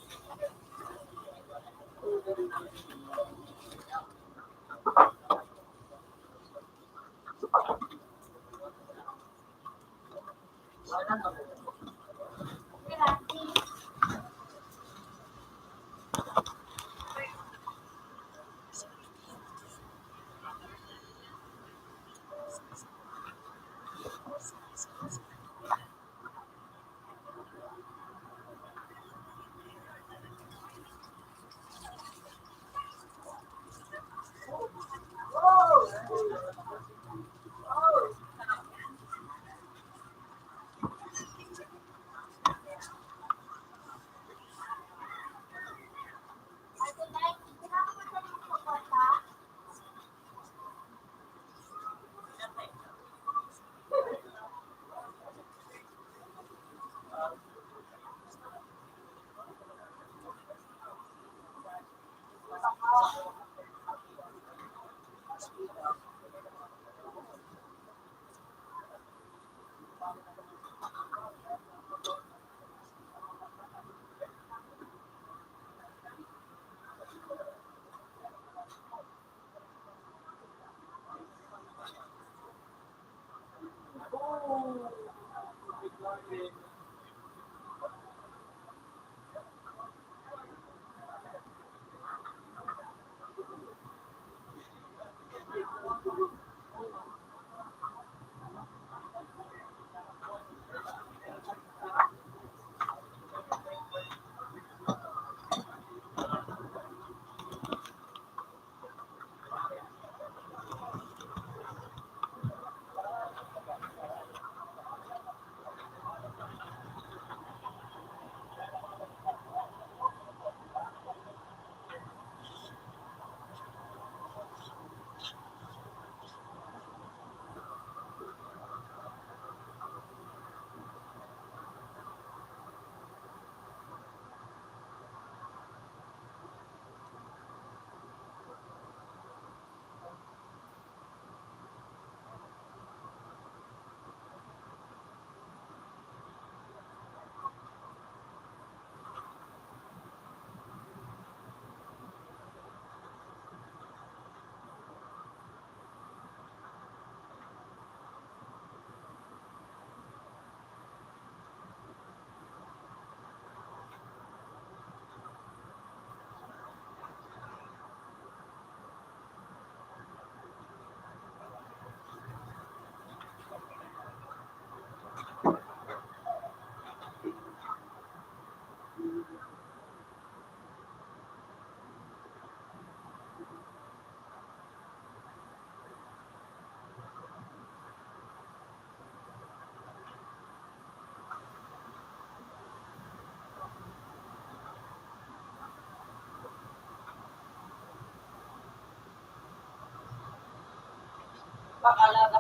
Bakala ka.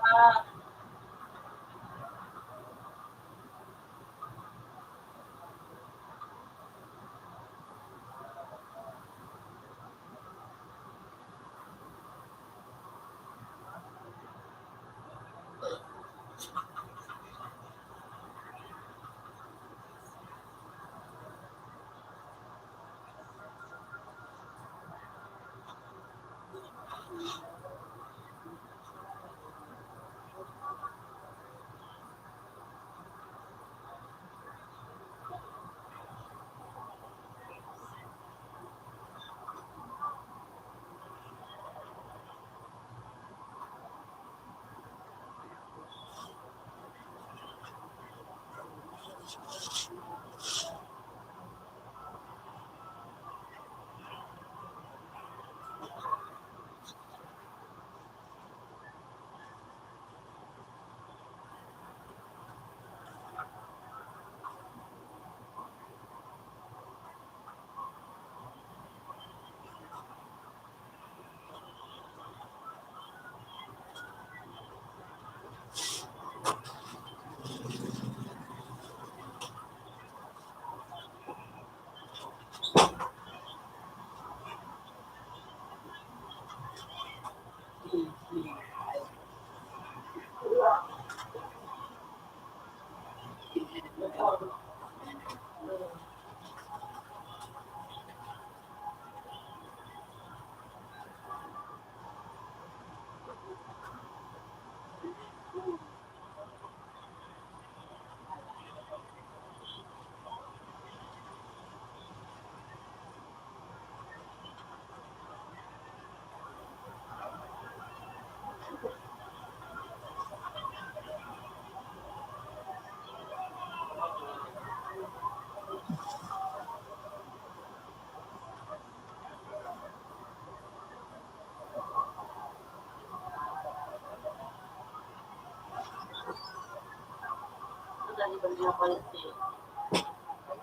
Dali ba nila palit eh?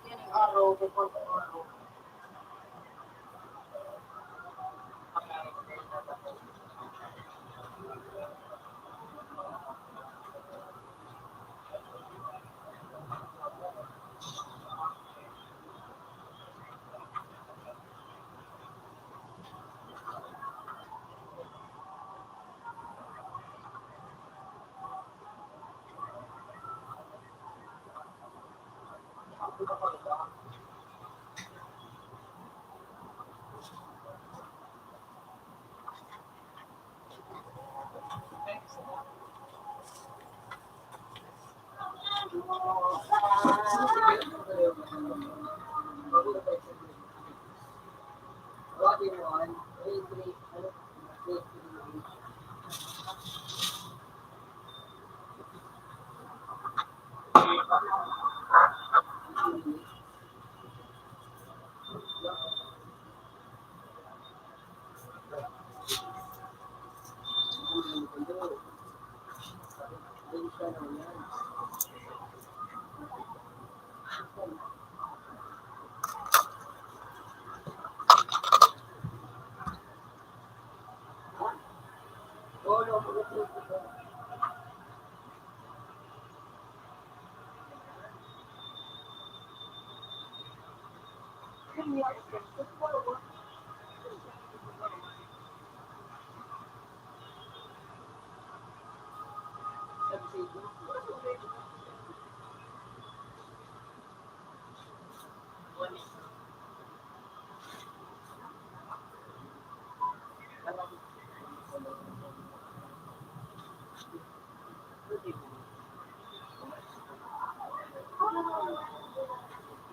Yan yung araw, before the araw.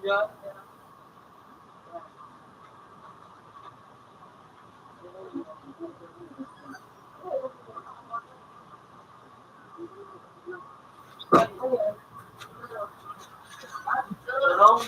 Yeah. Hello?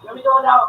Gamit ko daw.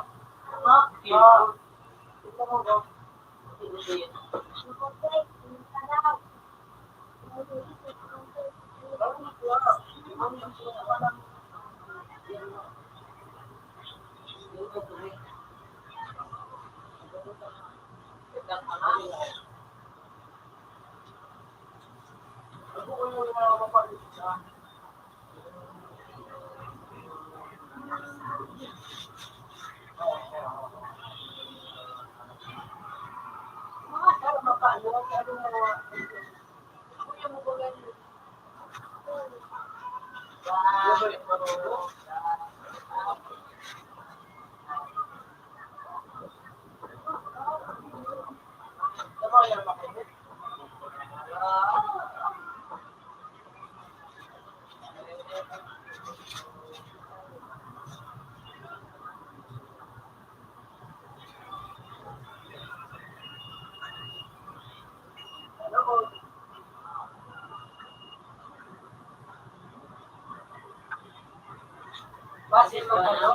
Basin mo kayo?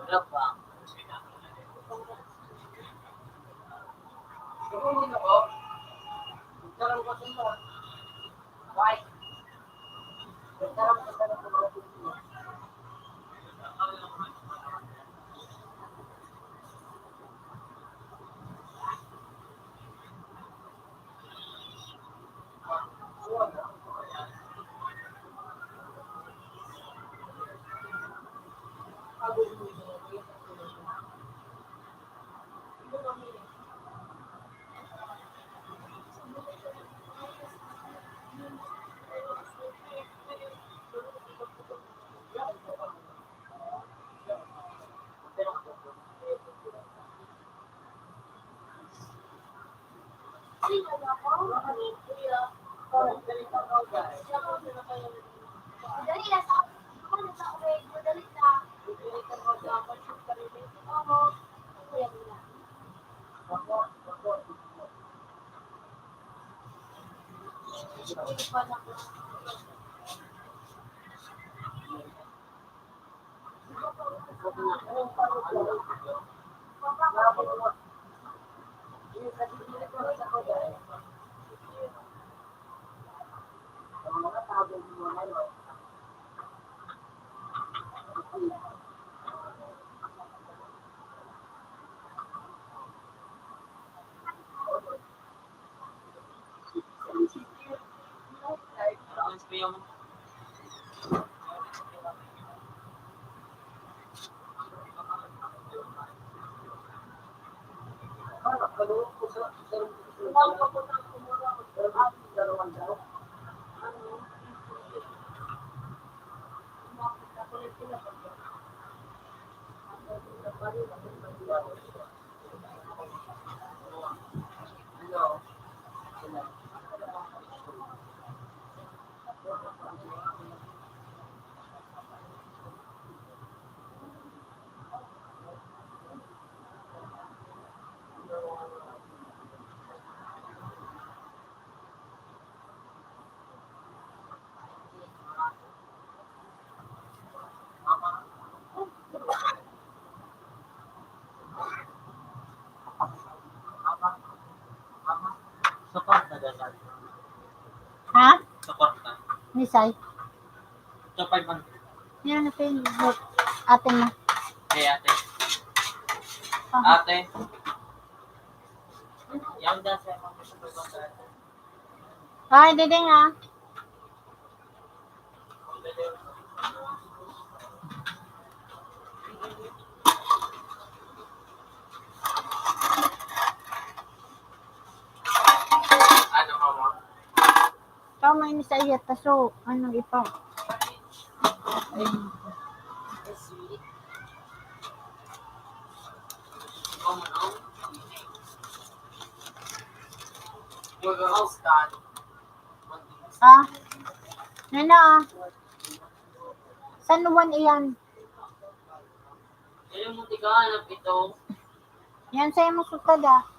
Ano pa? Dali lang sa dali lang. Support na dapat. Ha? Support na. Nisay? So, 500. Yan na Facebook. Atin na. Hey, ate. Ah. Ate. Yang dasa ako sa pagkakata. Ay, diding ah. sa iya taso. Ano ipa? Mag-house ka. Ah? Nana? San Juan iyan? Kaya mo tigahanap ito. Yan sa'yo mo sutad ah.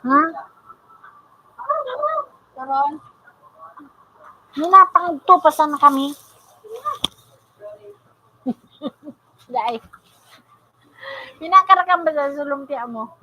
Ha? Karon, Ninapang to pa sana kami. Dai. Pinakarakam ba sa lumpia mo?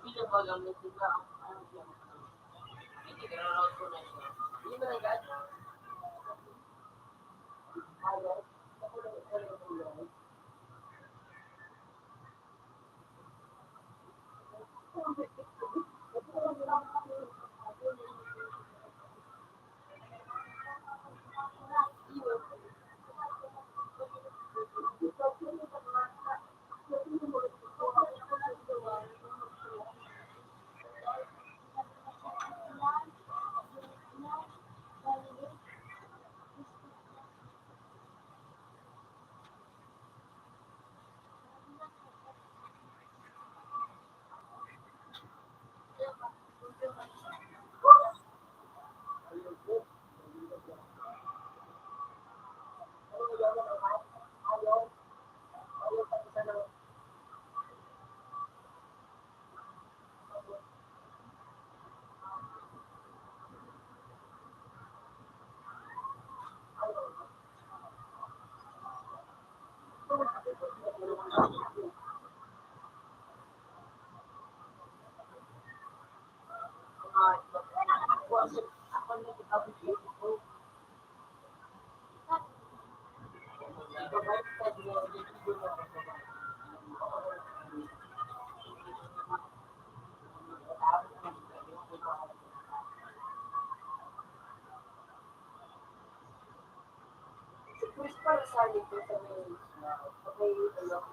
Hindi ba gamit nila? Hindi ka ko na siya. Hindi ba nagad? Chris para sa dito sa may ano,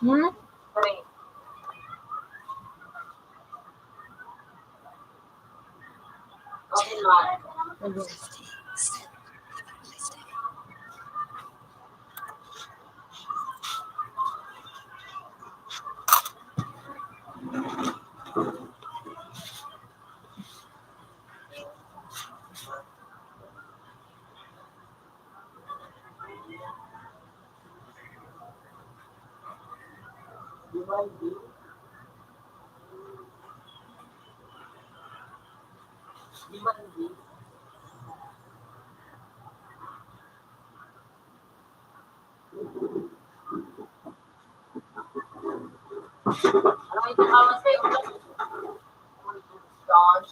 Hmm? Okay, Mark. 50. Set. Listing. Ano ito kawan sa'yo? Josh.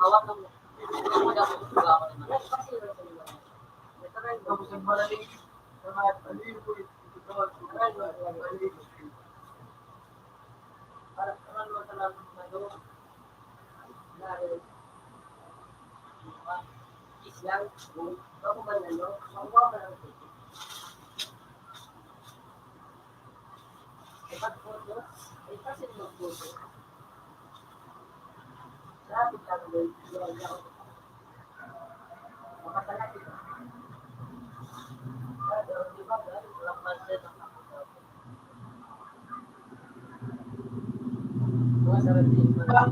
Hawak mo. Ano mo daw kung suga ako naman? Ito rin, tapos yung malalim. Para naman mo talagang mag-o. Dahil, islang, ako ba nalo? Magawa ba lang ito? Dapat photo? Ay, kasi mag-photo. Sabi ka doon, makatalapit. Di ba, walang budget ang kapatid.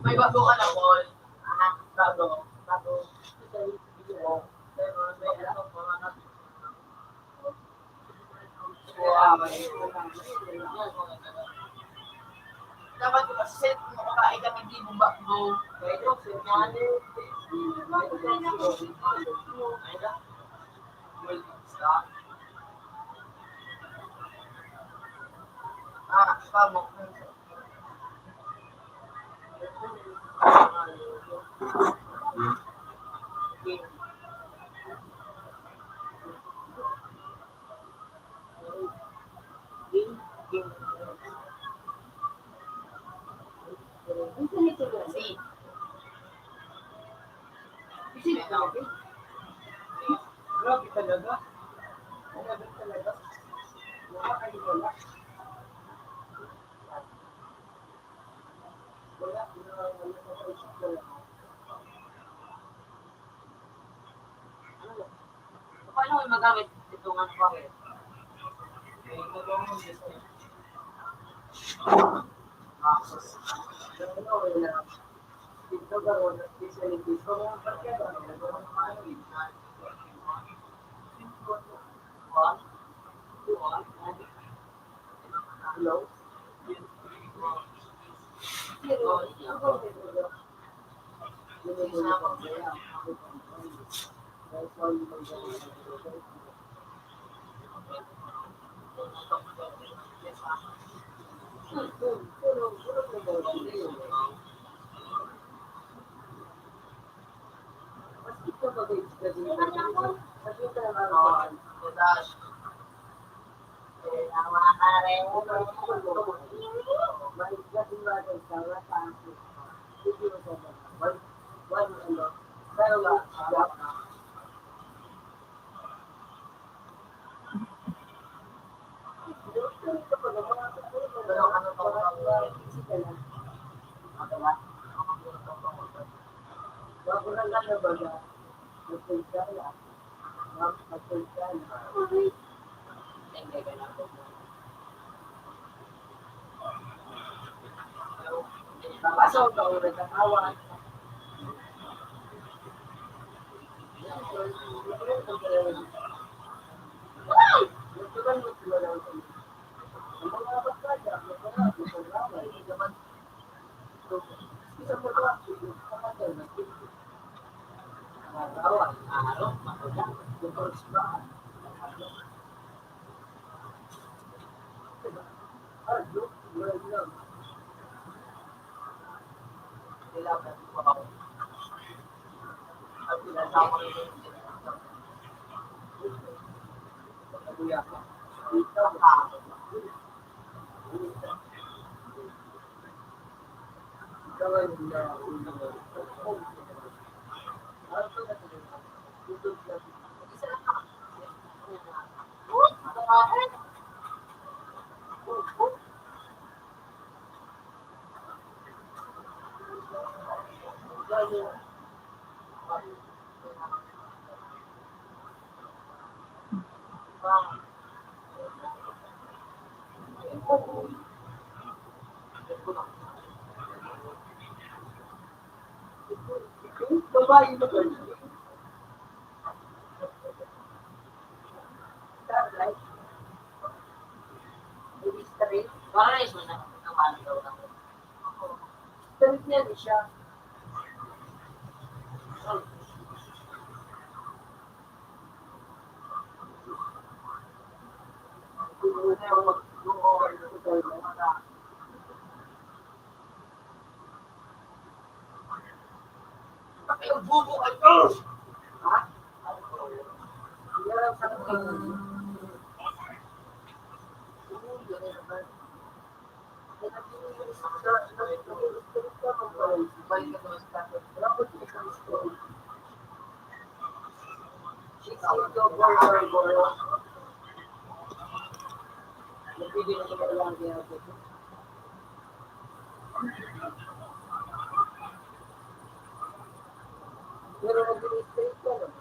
May bago ka na, Paul. Anak, bago. Ito yung video. Pero may alam ko mga dapat ko kasi set mo kakain ka ng di mo bakbo. Pero sinyali. Pabok. Grabe talaga. Grabe talaga. Wala kayo wala. Wala. Paano mo magamit itong ano pa rin? Dito ba ron, specialty ko mga parkero, nagawang mga hello? Pasok ka ulit ang awan. Babae ba ito? Pares mo na. Naman daw lang. Salit niya ni siya. Ang bubo ka to! Pero nag-straight ka naman.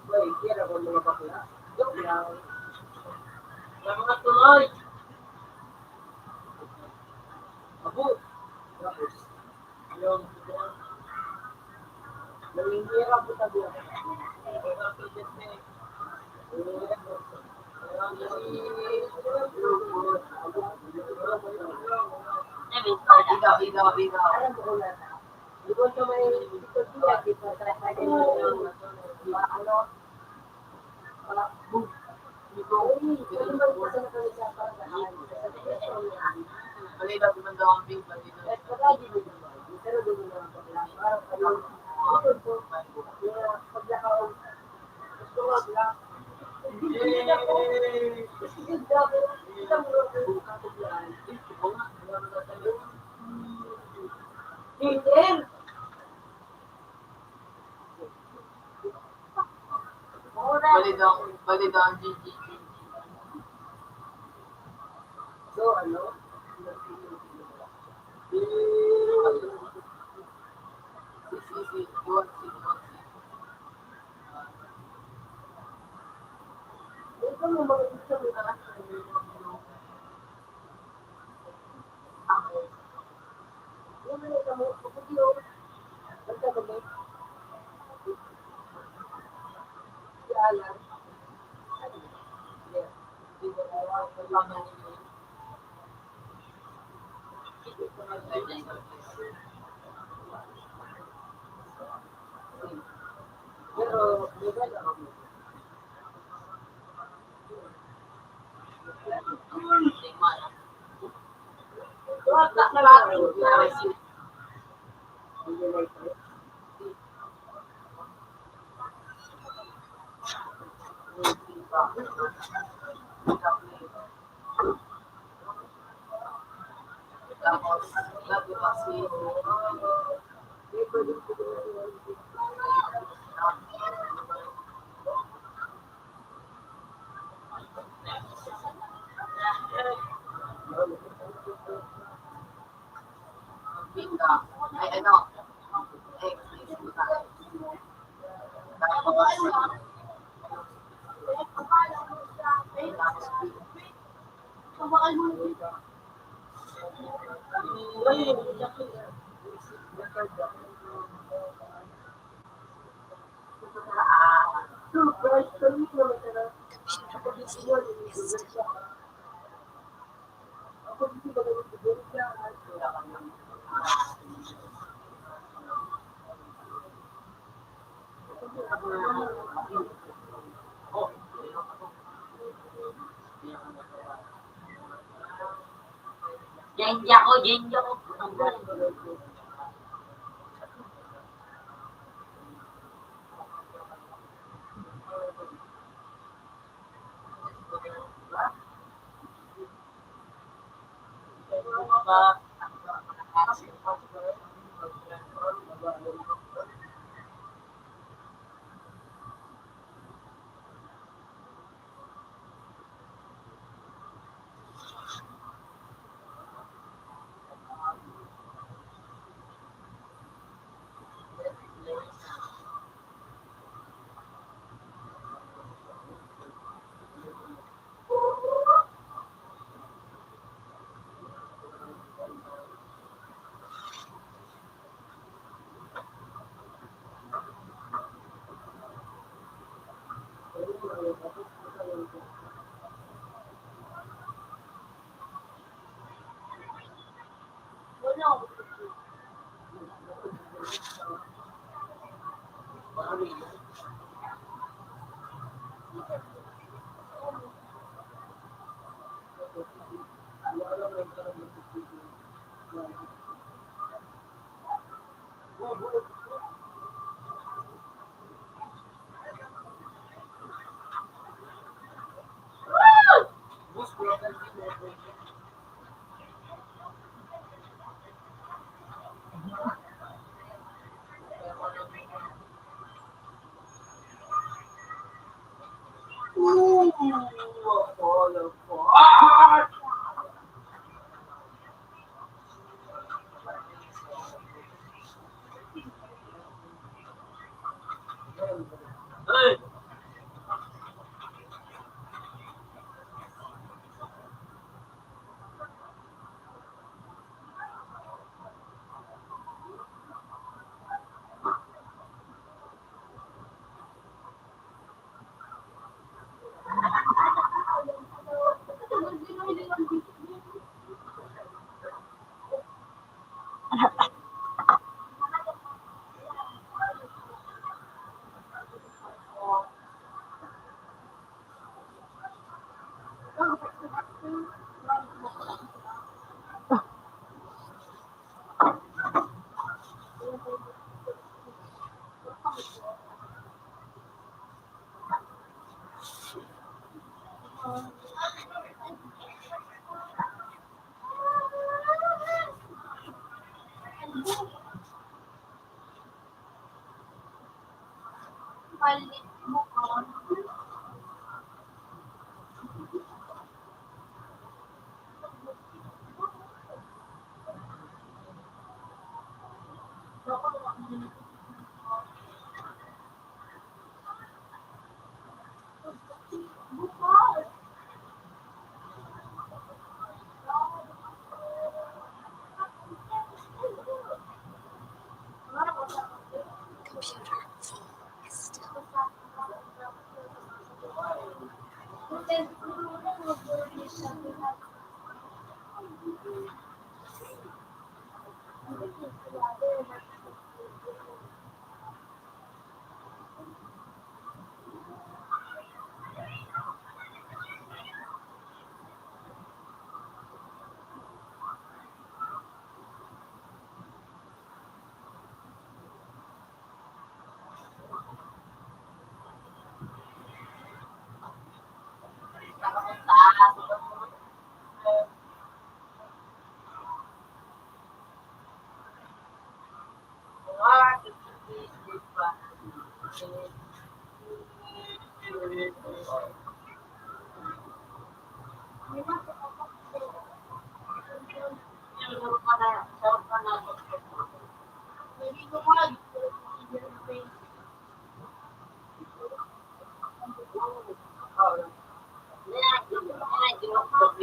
Wait, kira ko mga bakla. Joke lang. May mga tuloy. Abo. Tapos, yung nangingira po tabi ako. Alam mo ko na. Di ko siya may ikot niya. Di ko sa kanya ano. Boom. Di ko. Di ko naman ko sa nakalisapan na Balita ko man daw ang big balita. pero doon na lang parang kayo. Paglakaw. Gusto ko lang. Balita ang GG. So, ano? Ito mo mga gusto mo na ako. Yung mga mo, kapag yun, nagkabagay. Si Alan. Yeah. Di ko na pero, di ba na ako? Ay, ano? Bakal mo Computer full is still. Jenja ko, jenja ko. Palit mo ko. Computer full is still. Thank you.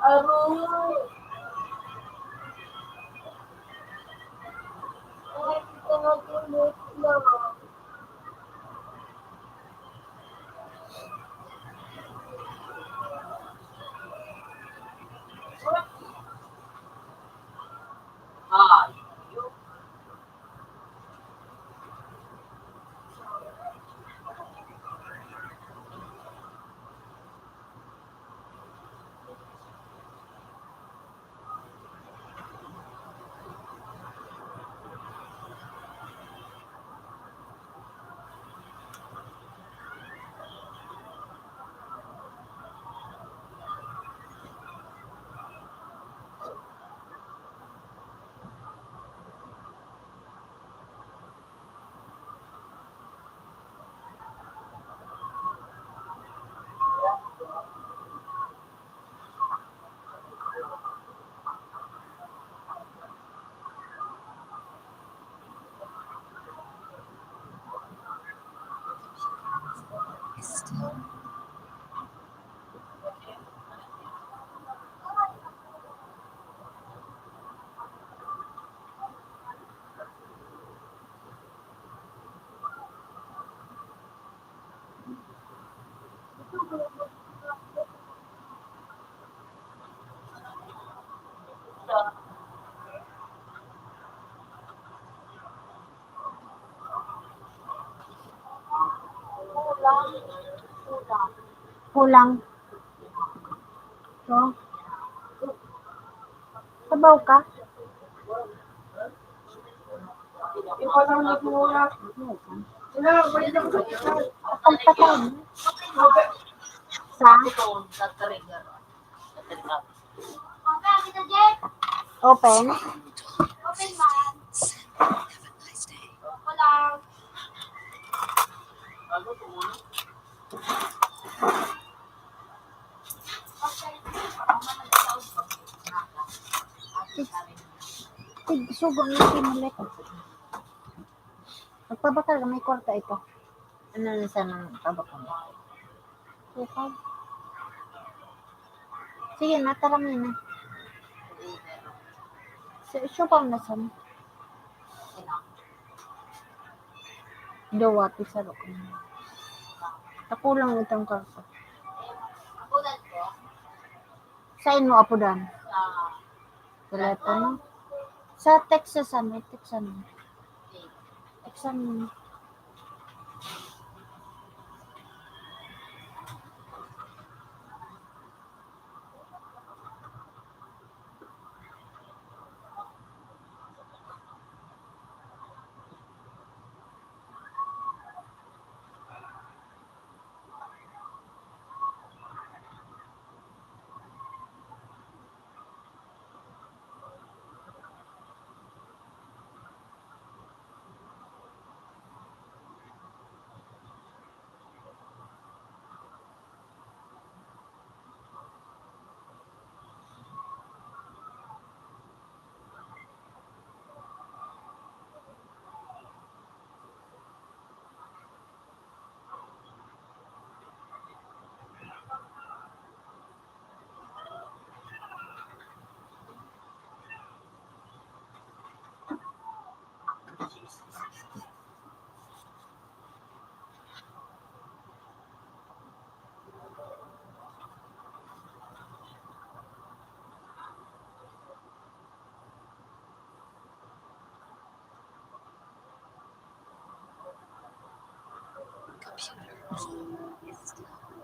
Aroy! Ay, ito na ulit lang. Ay. is still Kulang. So, sabaw ka? Ikaw lang nagmura. Sila, balik ako sa isa. Ang patay. Sa Ito, nag-trigger. Nag-trigger. Mamaya, kita, Jen. open. Open man. have a nice day. Wala. Ano ito muna? Sugo na simulit. Magpabakal ka, may kwarta ito. Ano na sana ng tabak mo? Sukaw. Sige, natarami na. Sukaw na sana. Dawa, pisaro ko na. Takulang itong karta. Apunan ko. Sain mo, apudan? Sa... Telepono? Sa Texasan, may Texan. Texan. Computer is still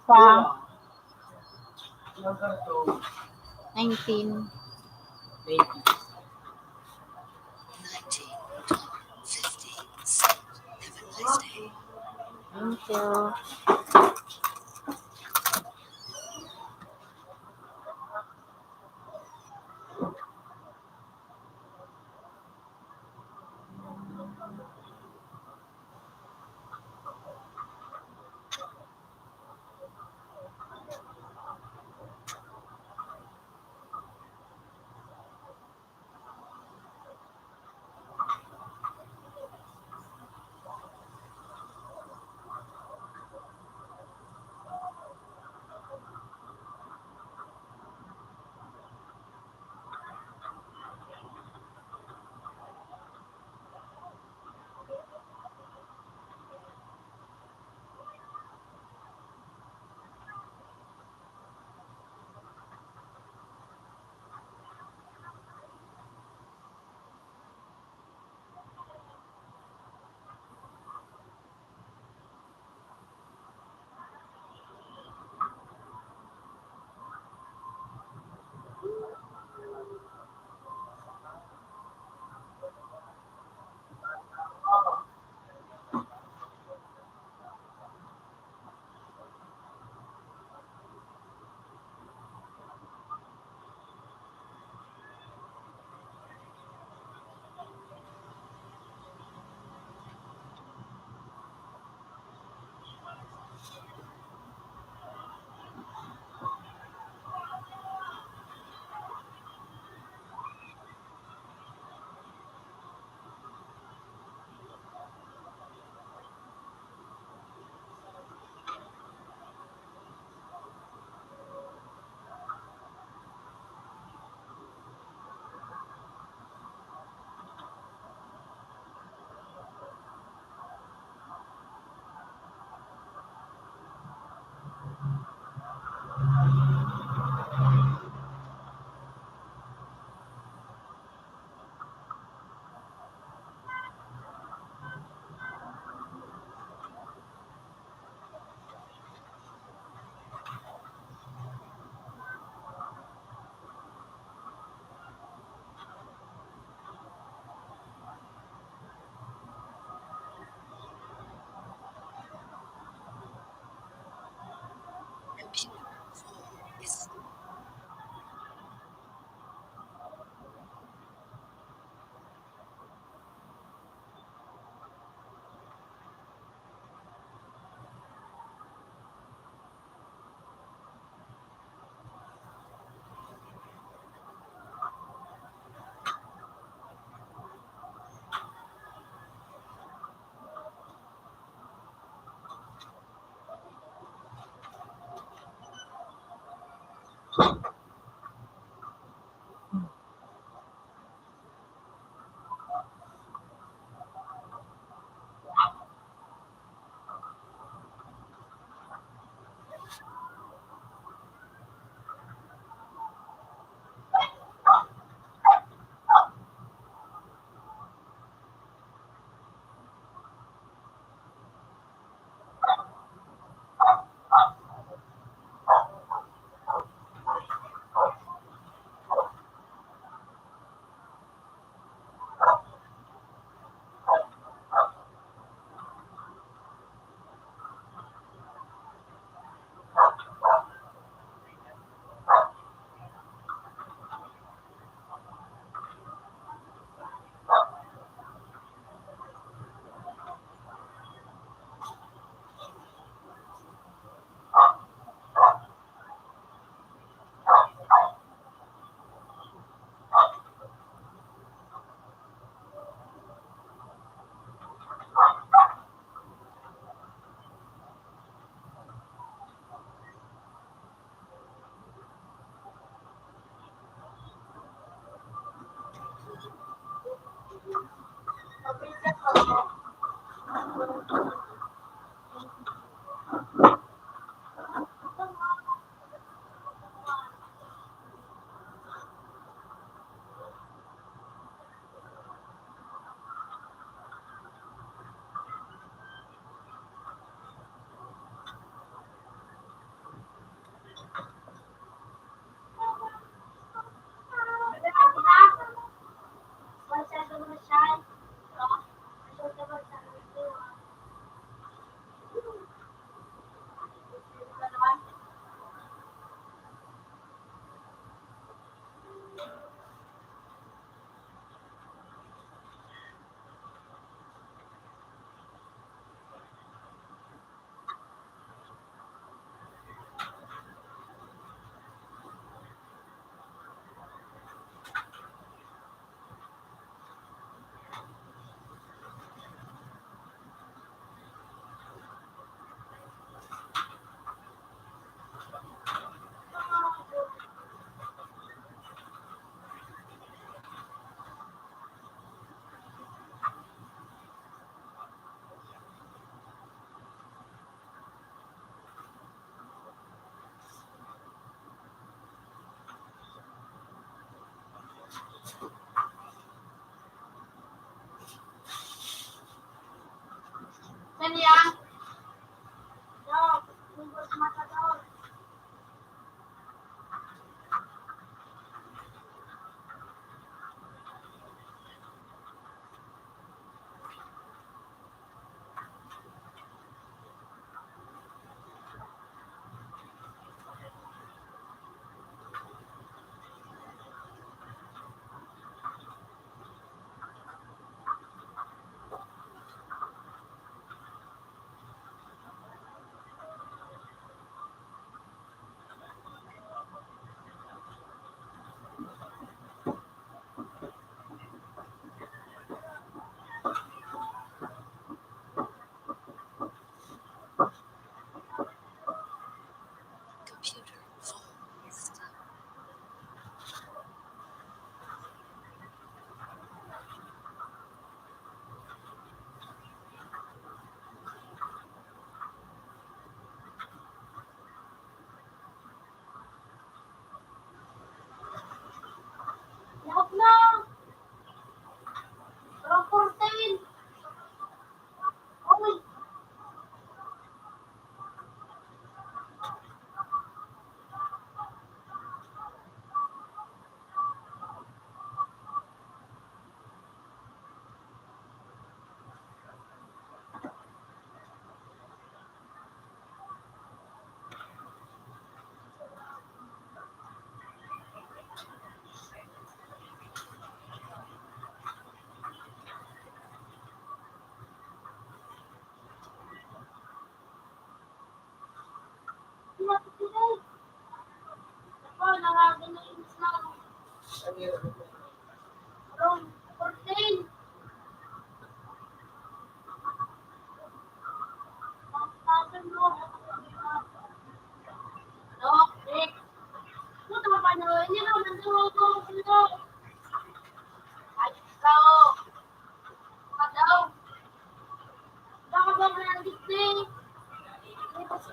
Sa Yung karto. 19. 20. 19, 12, 15, 7. Have a nice day. Thank you. Saan yan? Yo, bungkus mata daw.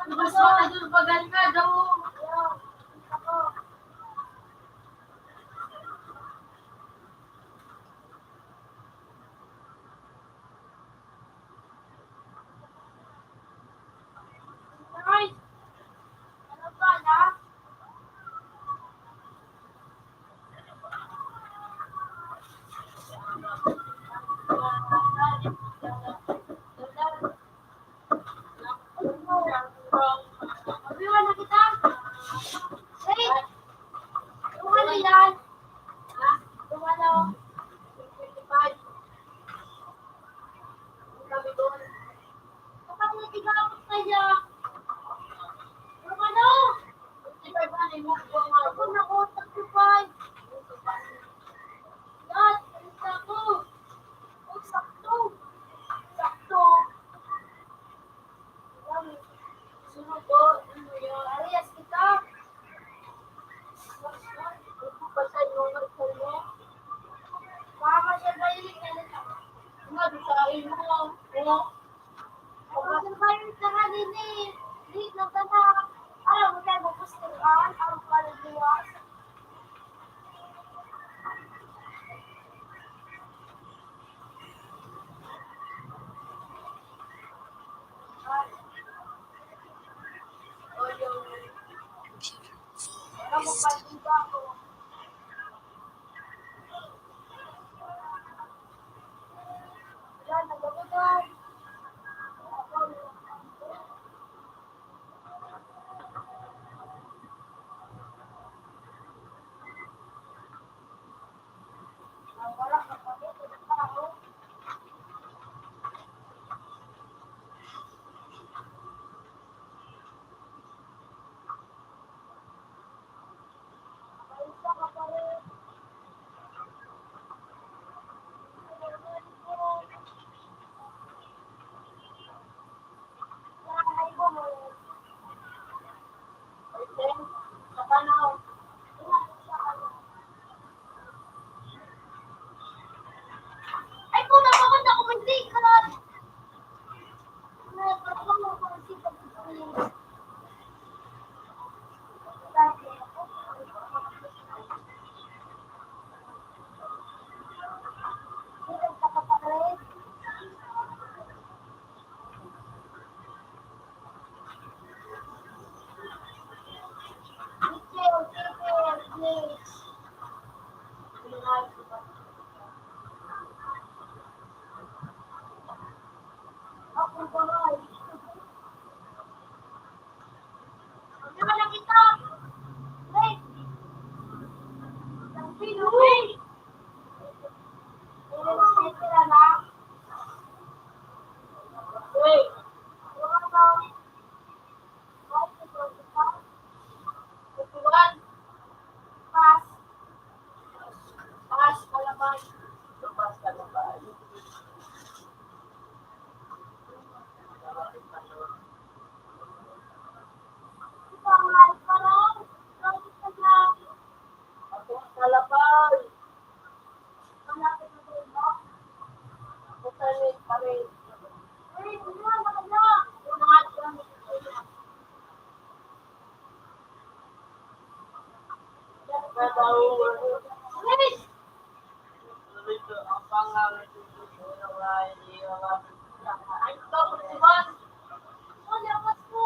Gusto na doon, bagal nga daw. Ako. Ay, ano ba na? Mabiwan na kita. Hey! Tumalo yan. Ha? Tumalo. 55. Sabi doon. Kapag nagigabot kaya. Tumalo. 55 na yung mga. Ako na ko, 35. Yan, alis na ako. Oh, sakto. Sakto. Sunod ko, Arias kita. Pasay mo mo. Mama siya ba yun? Nga, bisahin mo. Kapag bayan ka nga din eh. Late lang ka na. Alam mo tayo mapustiran. Ang palagiwas. O yung... Computer 4 Ano mo is pa still dito ako? Yan, nagagagay. Ang wala ka pa dito ng tao. Kaisa ka pa rin. Nanay ko mo. Okay? Sa panahon. Ay, kung napakanda ko hindi ka na. Napakanda ko hindi ka na. Ako ba? Di ba nakita? Wait! Ang pino, wait! Wait sila na. Wait! Wala ba? Tutuan. Pass. Pass, kalaban. Lupas ka na ba? Pangal pa lang. Bakit ka na? Ako ang kalapal. Malapit na doon ba? Ako talit pa rin. Wait, tutuan ka na. Tumahat ka na. Wait! Dito ang pangalan ng ay Ay, ito, tutuan. Oh, lakas mo.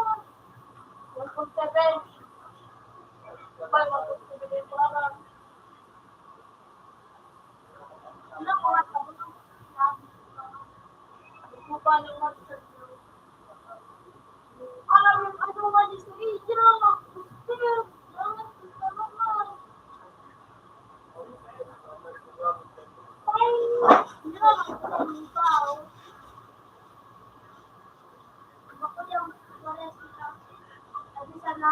1.7. Diba, 1.7 pa lang. Ano, mga tabunong. Ano ba naman sa alam mo, ano ba ni sa iyo? Ay, hindi na magkakaroon pa. Ako yung wala sila. Sabi sana.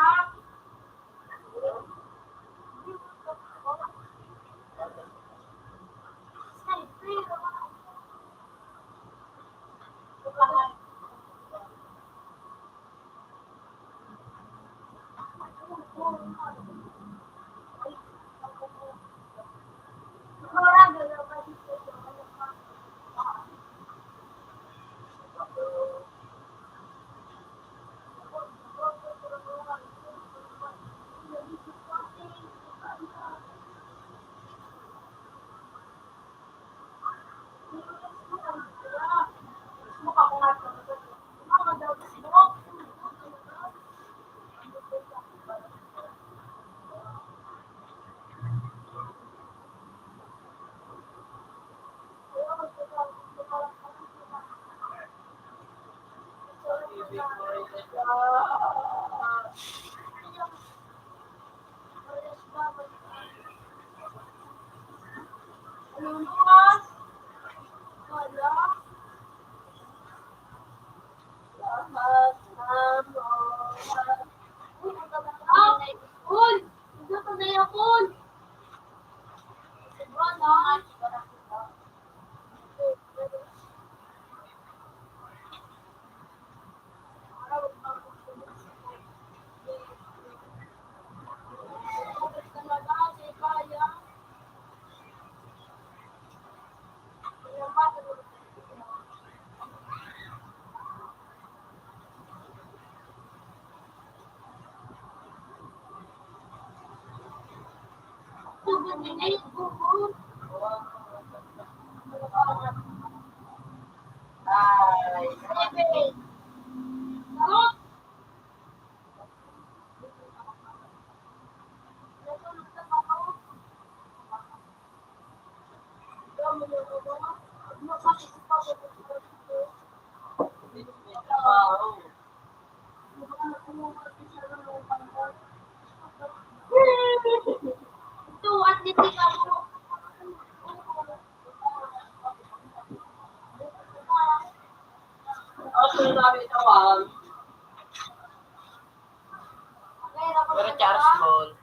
Pero Charles Ball.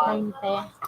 20.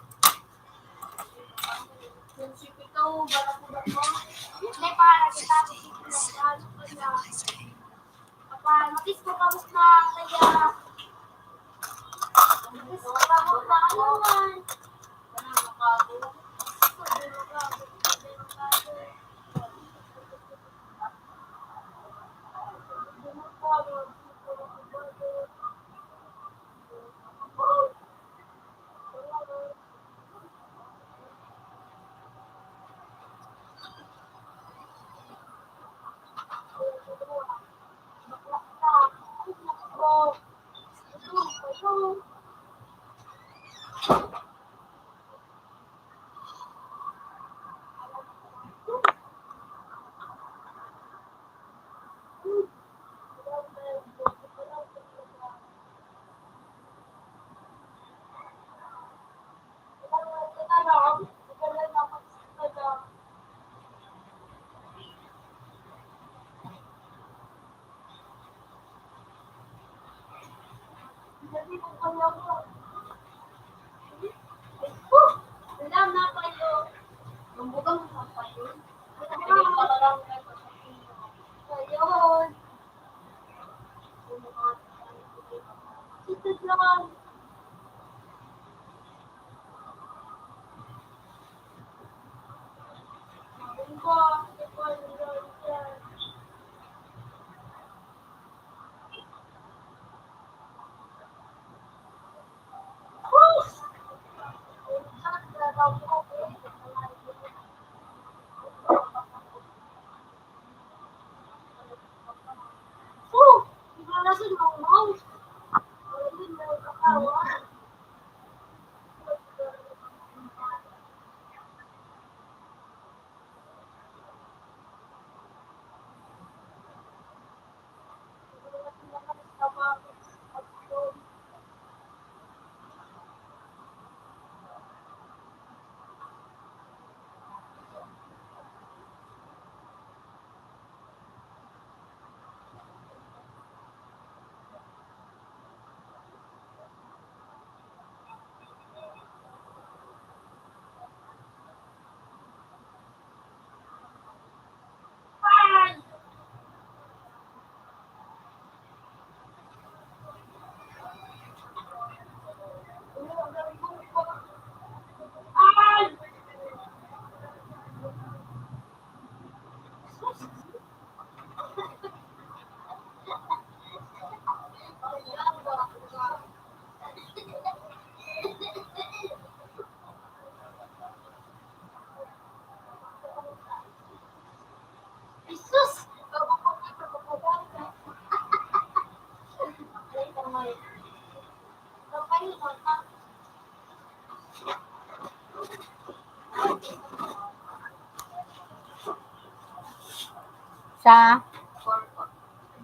Sa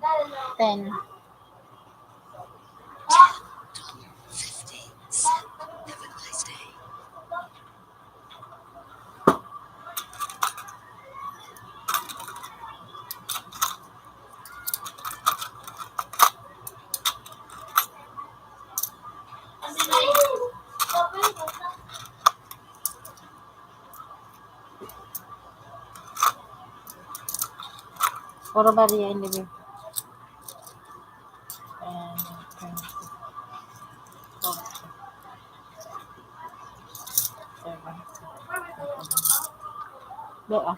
10. 50. Have a nice day. Puro bariya ini, Be. 10, 20, 40, 70. Be, ah.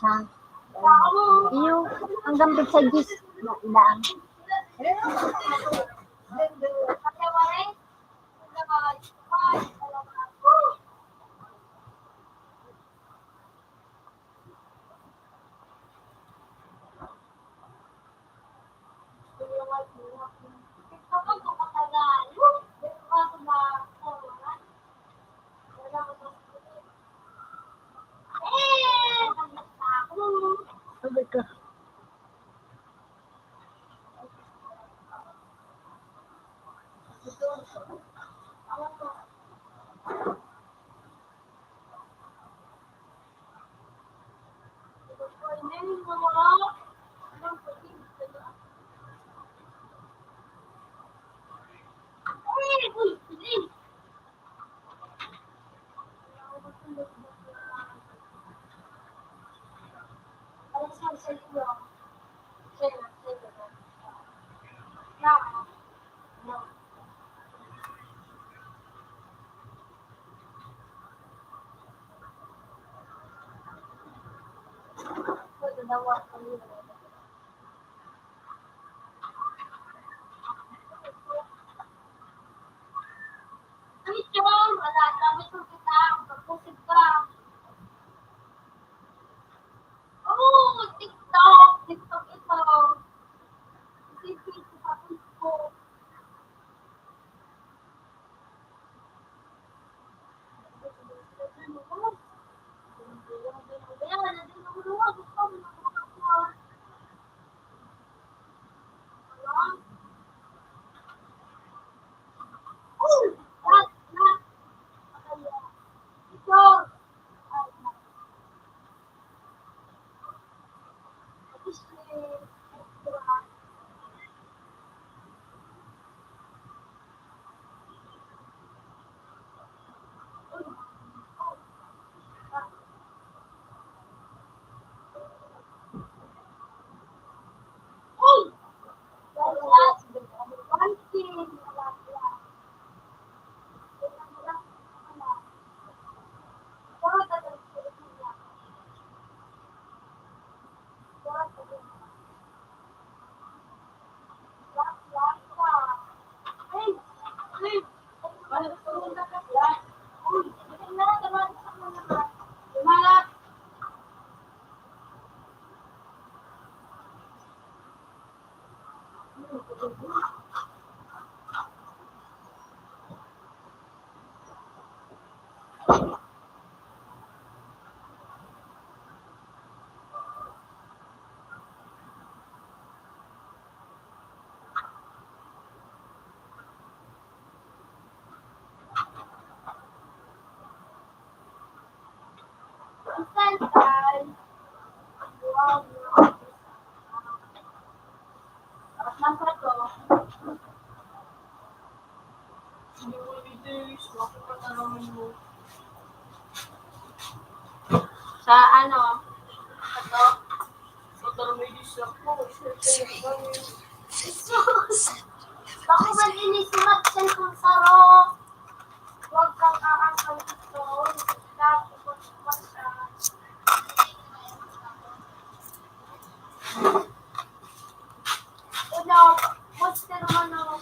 Ha? Iyo, hanggang sa gis na daan. Sabi ka. Kaya, Ang sensay. Wow. Tapos lang pa to. Hindi mo videos. Bakit pa tanongin mo? Sa ano? Ito? Motormedis ako. Bako man inisimat siya kung sarap. Huwag kang aasal ito. Tapos siya. Wala. Monster man ako.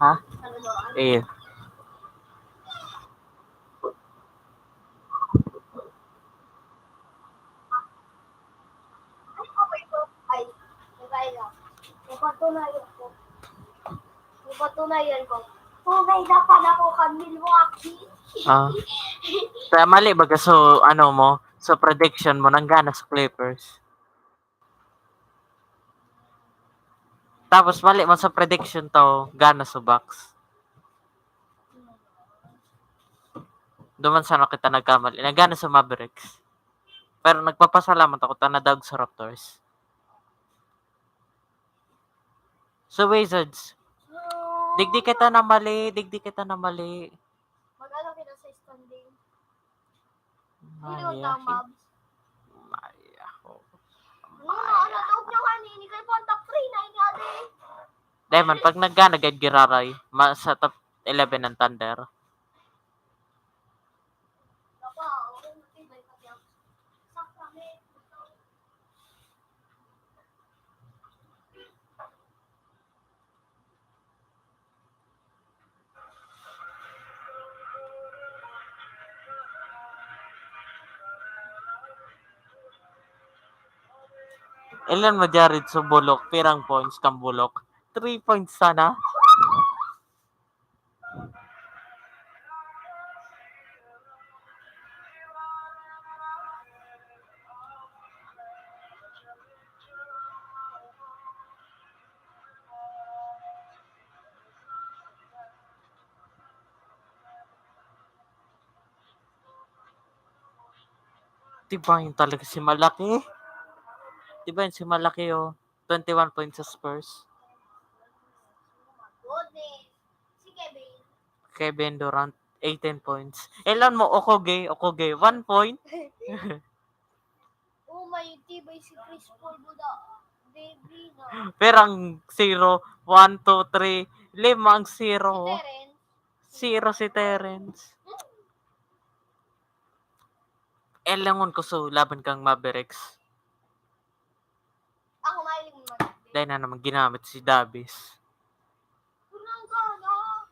Ha? Eh. Ay, nagkaya. Napatunayan ko. Napatunayan ko. Tunay na pala ko kang Milwaukee. Ah. Kaya mali baga so ano mo, sa prediction mo nanggana sa Clippers. Tapos mali mo sa prediction to, gana sa Bucks. Duman sana kita nagkamali. Nagana sa Mavericks. Pero nagpapasalamat ako tanadag sa Raptors. So Wizards, digdi kita na mali. Mag-ano kita sa standing. Hindi Ay, ko tama. ay, ako. Ano tawag niya kanini kay Pontak 3 na ingani. Diamond, pag nagana gad giraray, sa top 11 ng Thunder. Napa, okay, matibay ka diyan. Sakramento. Ilan mo Jared sa bulok? Pirang points kang bulok? 3 points sana. Diba yun talaga si Malaki? Diba yun si Malaki oh? 21 points sa Spurs. Goodness. Si Kevin. Kevin Durant, 18 points. Ilan mo? Okoge, 1 point. Oh, may tibay si Chris Paul Buda. Baby na. Perang 0, 1, 2, 3, 5 ang 0. Terence. 0 si Terence. Elangon ko so, laban kang Mavericks. Ako mahilig mo mag Dahil na naman ginamit si Davis. Kunang ka na.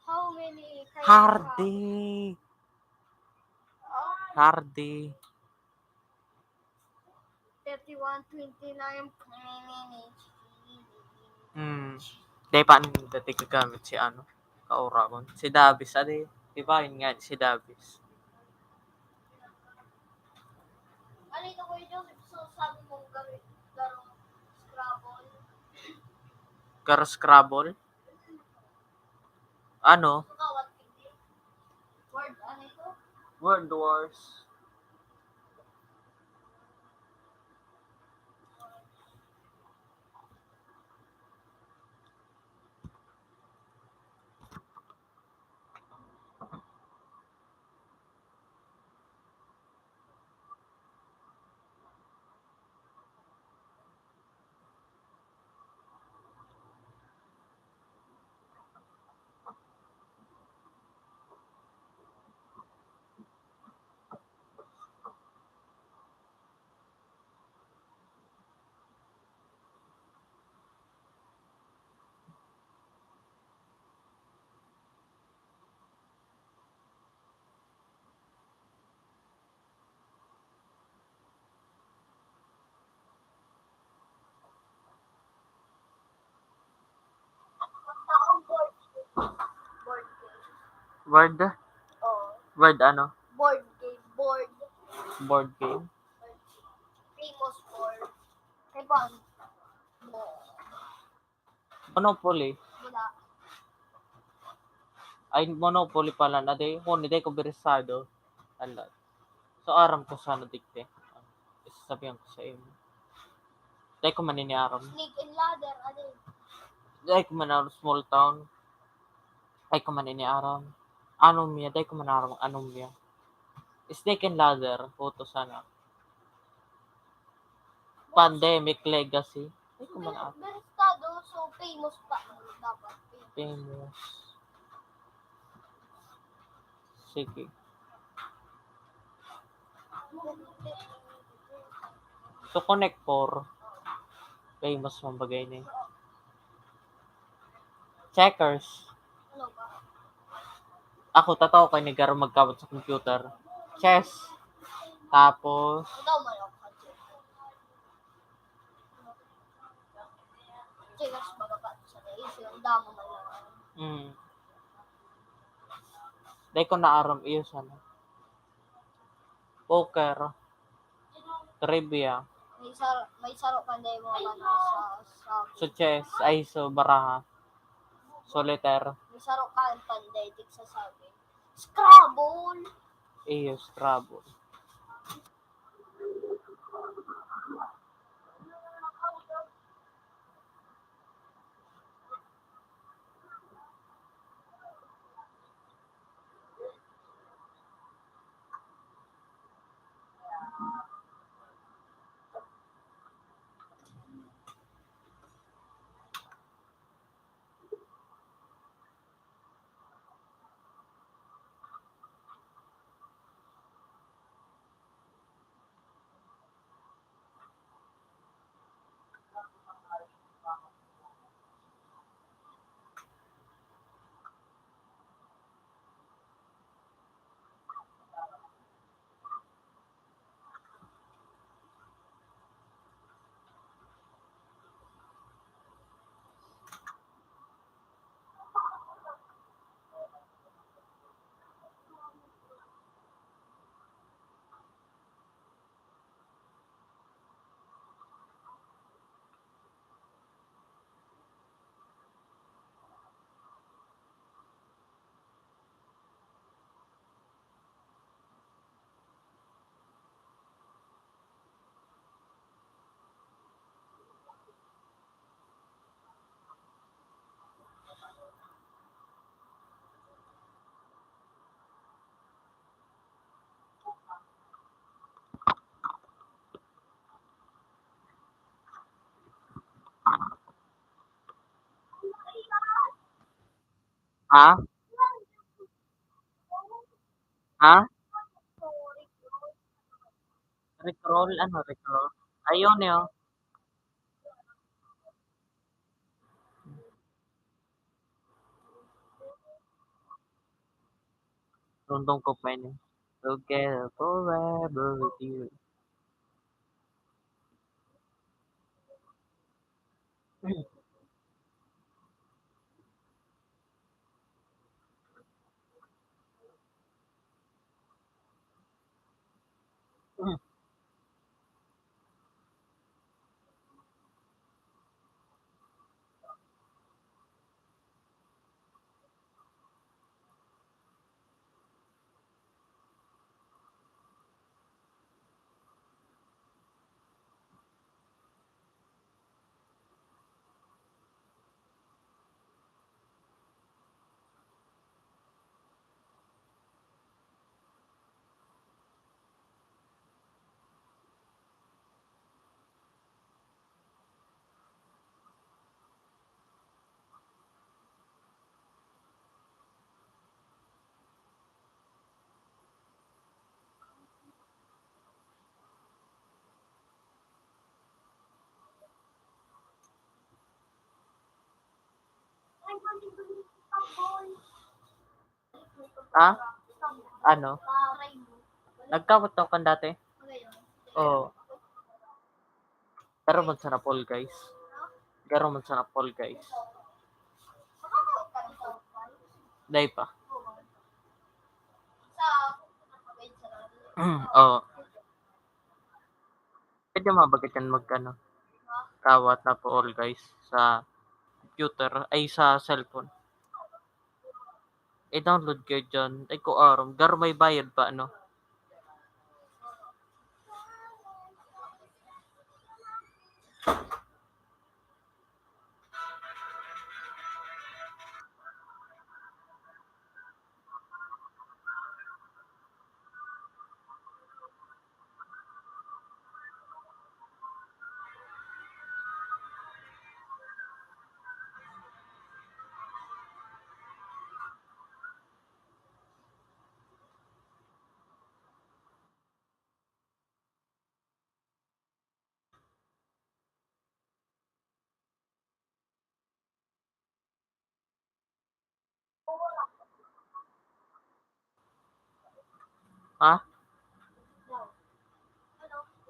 How many? Hardy. Hardy. 31, 29 minutes. Dahil paano yung dati gagamit si ano? Kauragon. Si Davis. Adi, diba yun nga si Davis. Ano ito ko yung Joseph? So, sabi mong garong Scrabble. Garo Scrabble? Ano? Kawat hindi. Word, ano ito? World Wars. Word? Oh, Word ano? board game. Board. Board game? Famous for. Kay Bon. Monopoly. Wala. Ay, Monopoly pala na day. Kung hindi ko berisado. Ala. So, aram ko sana dikte. Isasabihan ko sa iyo. Dahil ko maniniaram. Snake and ladder. Ano yun? Dahil ko maniniaram small town. Dahil ko maniniaram. Anomia. Dahil ko maniniaram anomia. Snake and ladder. Photo sana. Pandemic legacy. Dahil ko maniniaram. Berestado. So, famous pa. Dapat. Famous. Sige. So, Connect 4. Famous mong bagay na yun. Checkers. Ano ba? Ako, totoo kayo nagkaroon magkabot sa computer. Chess. Tapos, Ikaw man ako. Checkers magapat sa naisip. Ang damo man lang. dahil ko naaram iyo sana. Poker. Trivia. May saro panday mo ka na sa So, chess. Ay, so, baraha. Solitaire. may saro ka ang panday tig sa sabi. Scrabble! Iyo, Scrabble. Ha? Ha? Rickroll? Ano Rickroll? Ayun yun. Rundong ko pa yun. Together forever with you. Ha? Ano? Nagkawat to kan dati? Oo. Pero man sana Paul guys. Pero man sana Paul guys. Dahil pa. Oo. Pwede mabagat yan mag-ano, tawat na po all guys sa computer ay sa cellphone. I-download kayo dyan. Ay ko aram. Gar may bayad pa ano. Ha?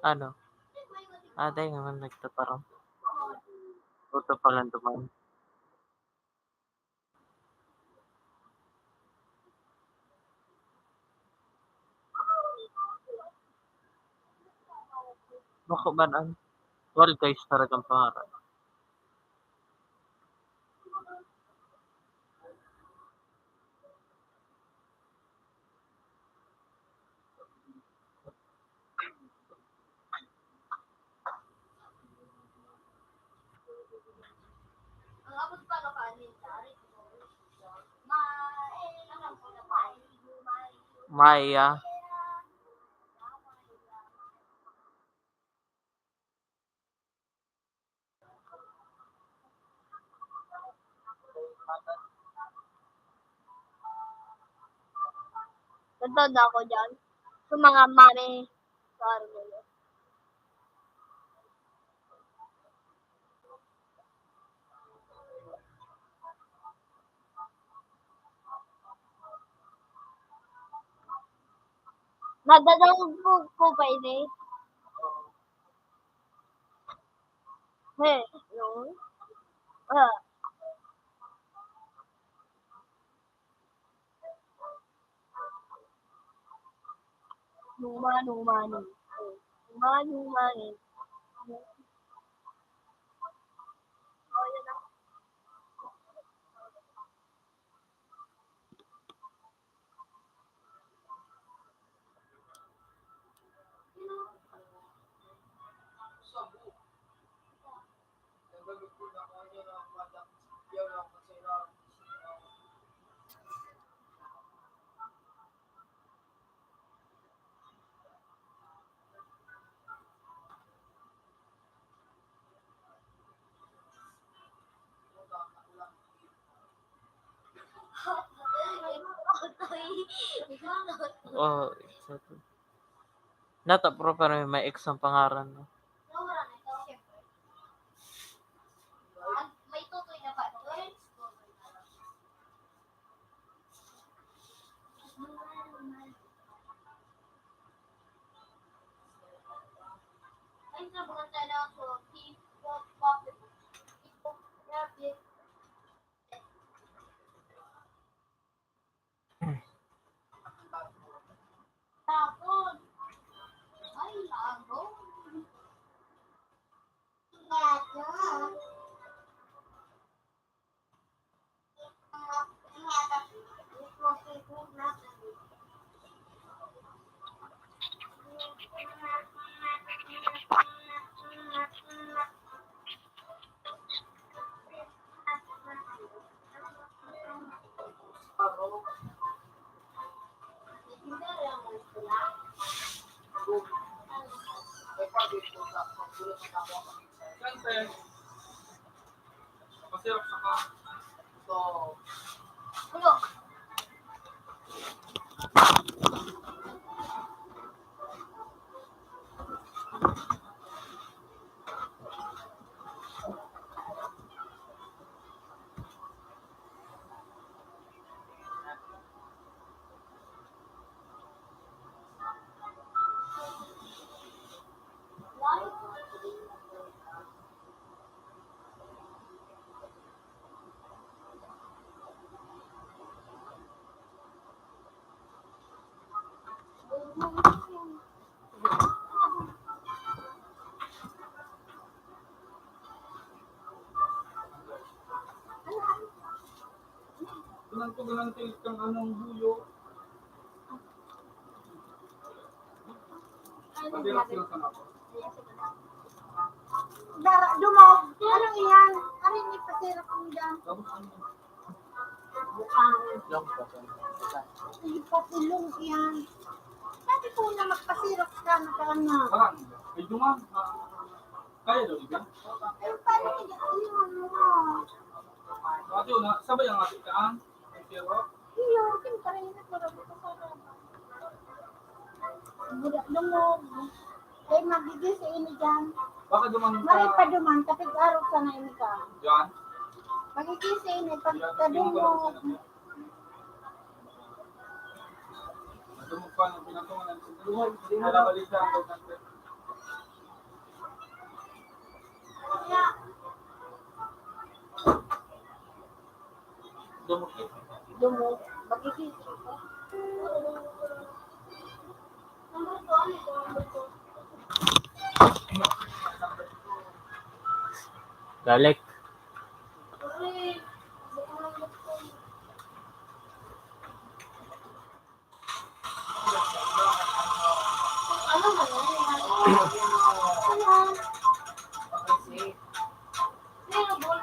Ano? Dahil naman nagtatarong. Buto pala duman. Bako ba na? Well guys, talagang pangarap. Ang abot pa na kanin, sari. Alam ko na pa. Maya. Nandun ako dyan. Sa mga mami. Sorry mo yun. Nadadang po pwede. Hey, no? Ah, numa. Numa. Oh, yun na. Oh, exactly. Nata pro pero may exam pangaran. No? Nawala na ito, siyempre. May tutoy na pa. Ay, nabukan tayo na ako. Hip-hop, rap, tapon. Ay, lago. Lago. Ulo. Ganang-ganang kang anong buyo. Padirak sila sa ako. Dumog. Ano yan? Ano yung ipasirap mo dyan? Tapos ano? Bukang. Long pa. Ipasilong yan. Sabi ko na magpasirap ka na ano. Parang, ay duman. Kaya daw iba. Eh, paano yun mo? Ate, sabay ang ate kaan. Pero, Iyo, siyempre, nagmarabot ko sa raba. Budak dumog. Eh, magigising ni dyan. baka duman Maray pa duman, kapit araw sa na ini ka. Diyan. Magigising ni pagkadumog. Dumog pa ng pinatungan ng sinuluhan. Hindi mo na balita ang pagkante. Kaya, Dumukit. dumog. Magigising ka. Number 2, ano ito? Number 2. Galik. Kasi, ano ba yan? Ano? Zero ball.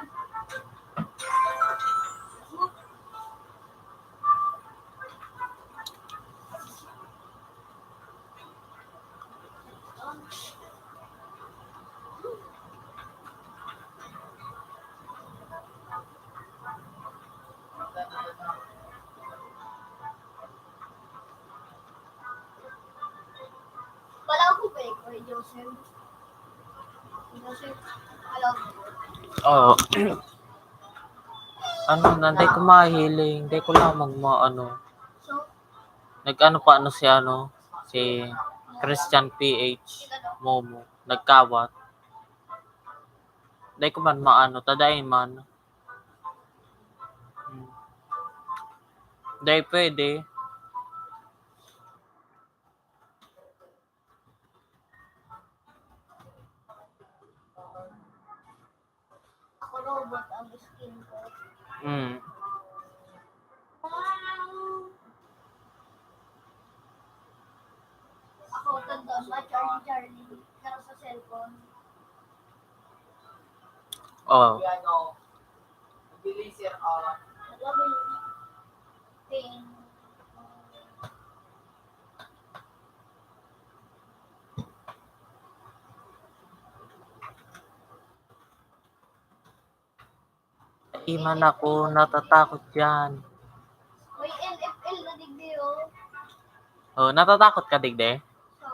Wala ko pa eh, Joseph. Joseph, alam mo. Oo. Ano, nanday ko mahiling. Hindi ko lang ano. So, Nag-ano pa ano si ano. Si Christian PH. Momo. Nagkawat. Hindi ko man maano. Tadayin man. Hindi pwede. ako robot ang skin ko. Mm. Ako, tandaan ba, Charlie, pero sa cellphone. Oo. Ano, Delicer, Alam mo yun? Pain. Iman ako. Natatakot yan. May NFL na digdi oh. Oh, natatakot ka digde? So,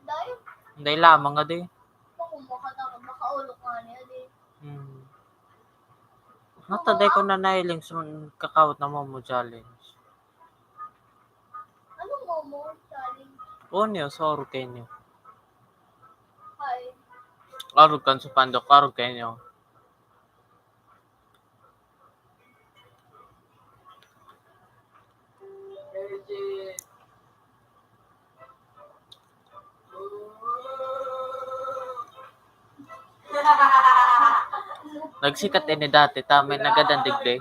dahil Hindi lamang nga di. kumuha na ako, makaulok nga niya di. Nataday ko na nahiling sa kakawat na Momo challenge. Anong momo, Charlie? Oo niyo, sorry kayo. Hi. Arog kan sa pandok, arog kayo. Legit. Nagsikat din ni dati, tama nagadan digde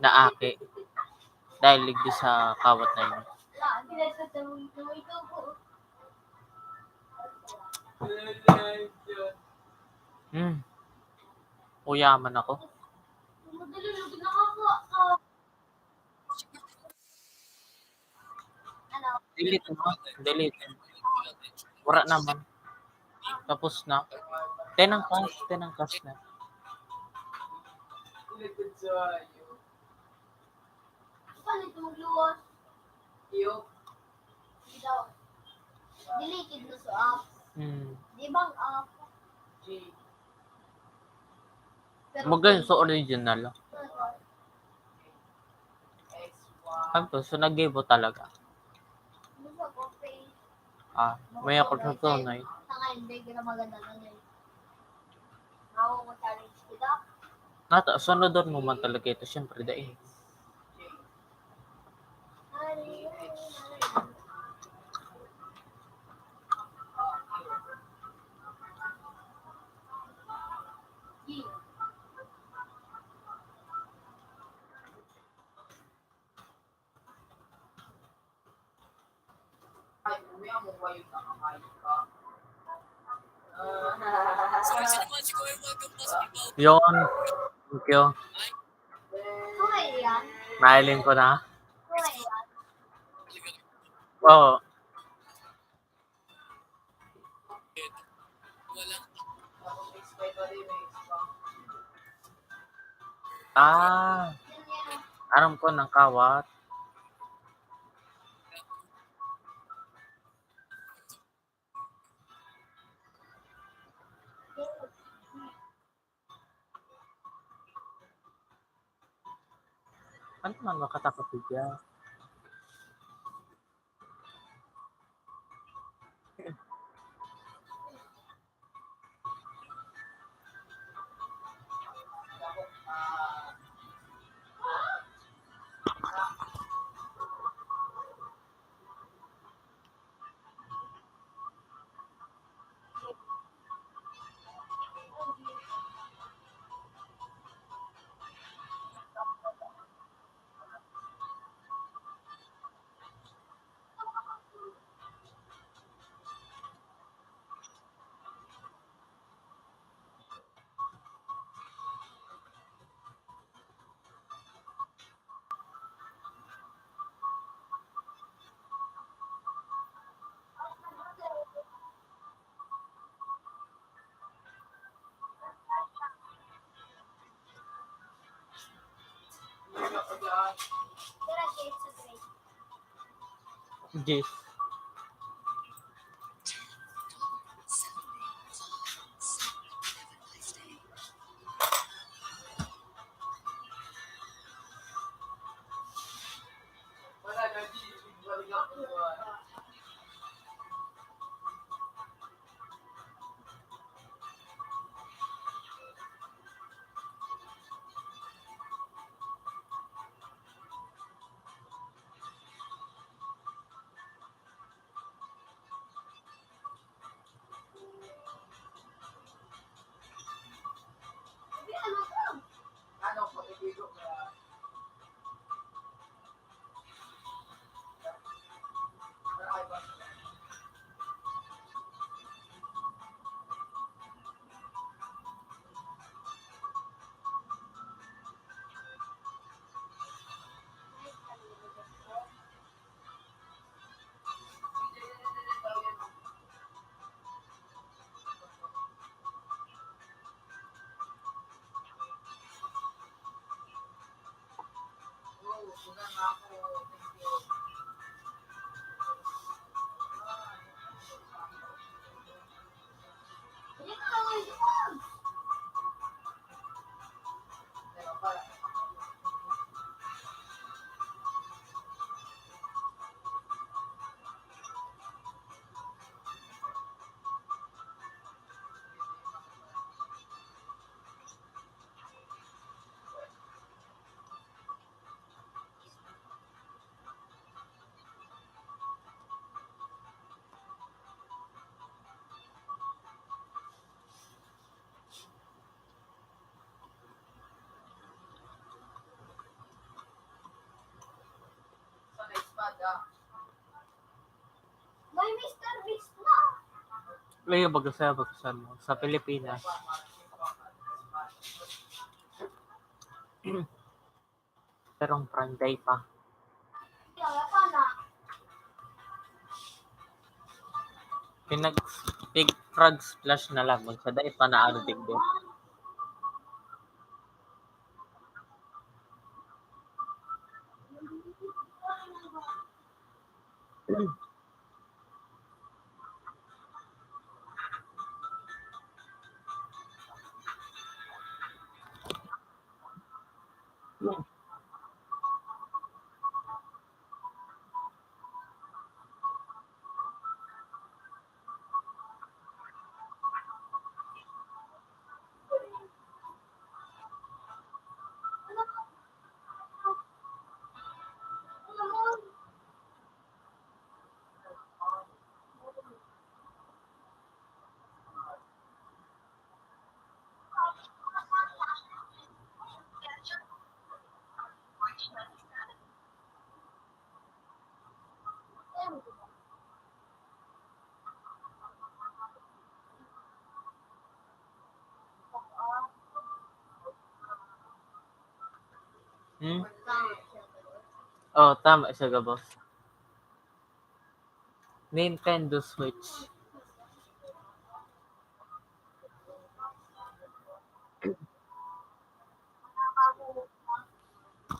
na aki. Dahil ligdi sa kawat na yun. Pinagsasawi ko po. Uyaman ako. Madali lang nakaka. Ano? Delete mo. Delete. Wala naman. Tapos na. Tenangkas na. Legit sa Paano itong luwas? iyo. Daw. Deleted na sa app. Di bang app? G. Pero Magayon sa original. X1. Ano to? So nag-gibo talaga. Gusto ko pay. May ako sa tunay. Saka hindi, gina maganda lang yun. Ako ko challenge kita. Sunodon mo man talaga ito. Siyempre, dahil. Sorry, Cinematiko, and welcome po sa people. Yun. Thank you. Tunay yan. Nailin ko na. Tunay yan. Oo. Wala. Aram ko ng kawat. Ano man makatakot siya? Tira shade sa gray. Jis. Hindi ka lang yun. May Mr. Beast na. Ay, bagusan mo. Sa Pilipinas. Perong Pranday pa. Kaya pa na. Pig frog splash na lang. Sa dait pa na ano tigdo. Hmm? Tama siya. Oh, tama siya ka, boss. Nintendo Switch.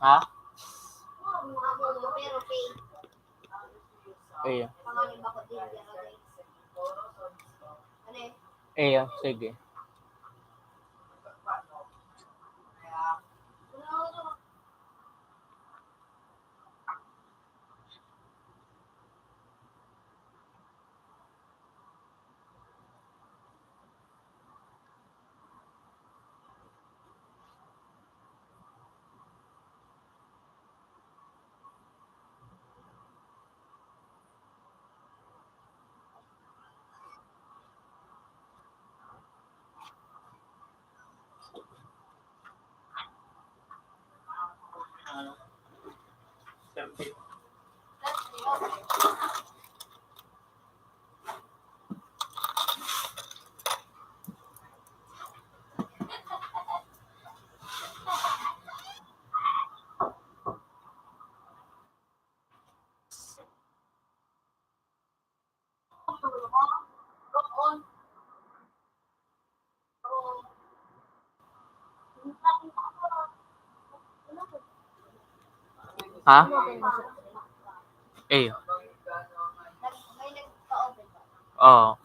Ha? Pero pay. Iya. Pangalim ako din. Ano eh? Iya, sige. Ha? Iya. May nagpa-open ba? Oo.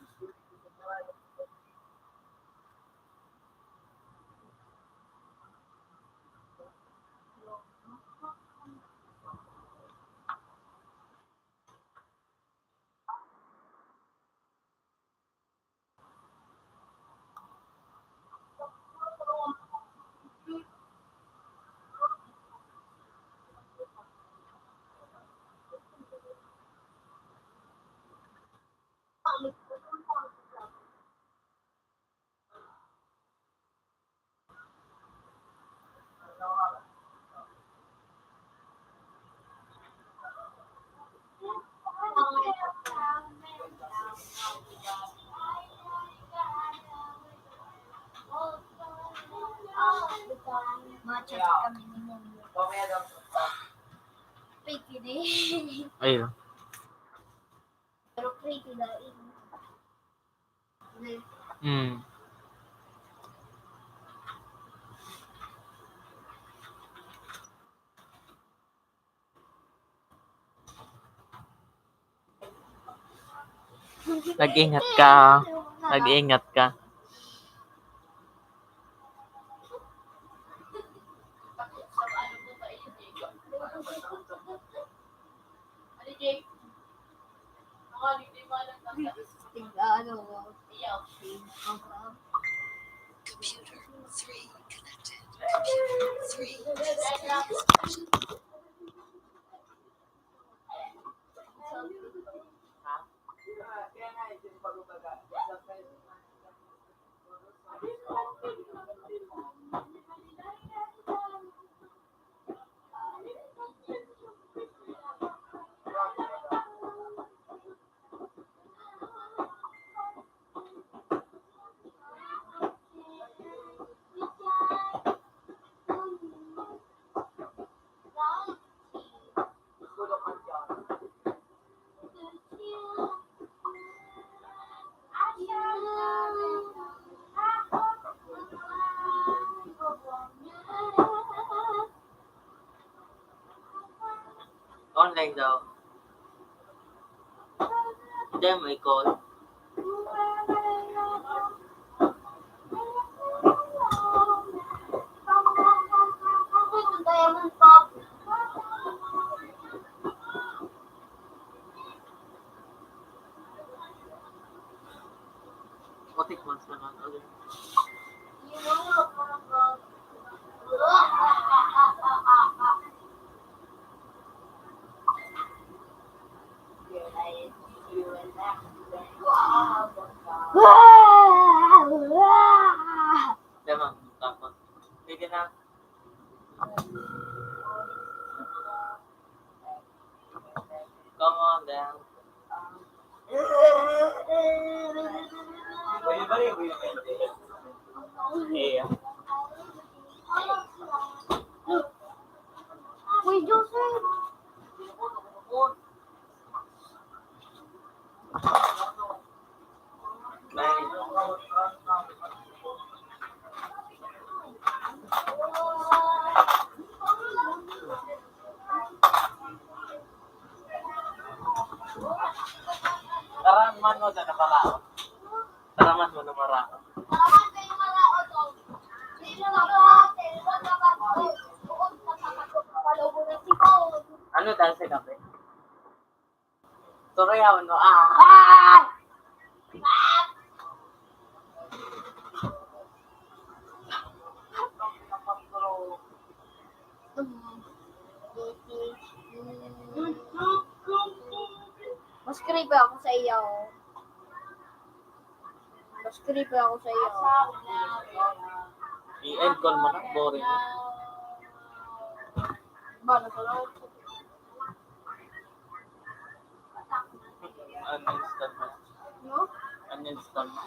Matcha kami ni Momo. Pretty din. Iya. Pero pretty dahil. Hmm. Nag-ingat ka. Nag-ingat ka. Computer 3 connected. Computer 3 disconnected. Online daw. Hindi, may call. Diamond Pop. Putik months na lang ulit. Diba? Tapos, pwede na. Come on down. Iya. Ano dahil sa gabi? Turayawan mo, ah! Ah! Mas creepy ako sa iyo. Mas creepy ako sa iyo. I-end call mo na, boring mo. Ba, nasa loob. Uninstall mo. No? Uninstall mo.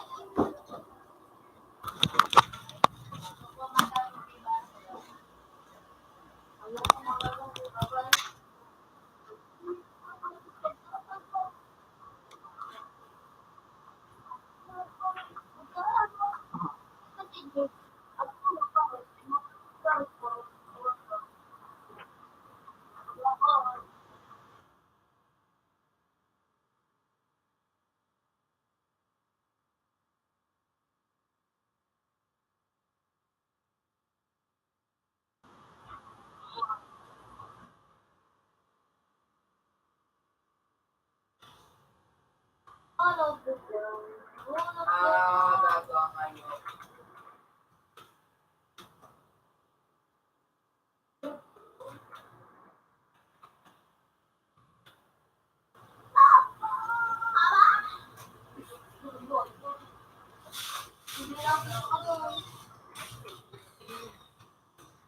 Gagawa kayo.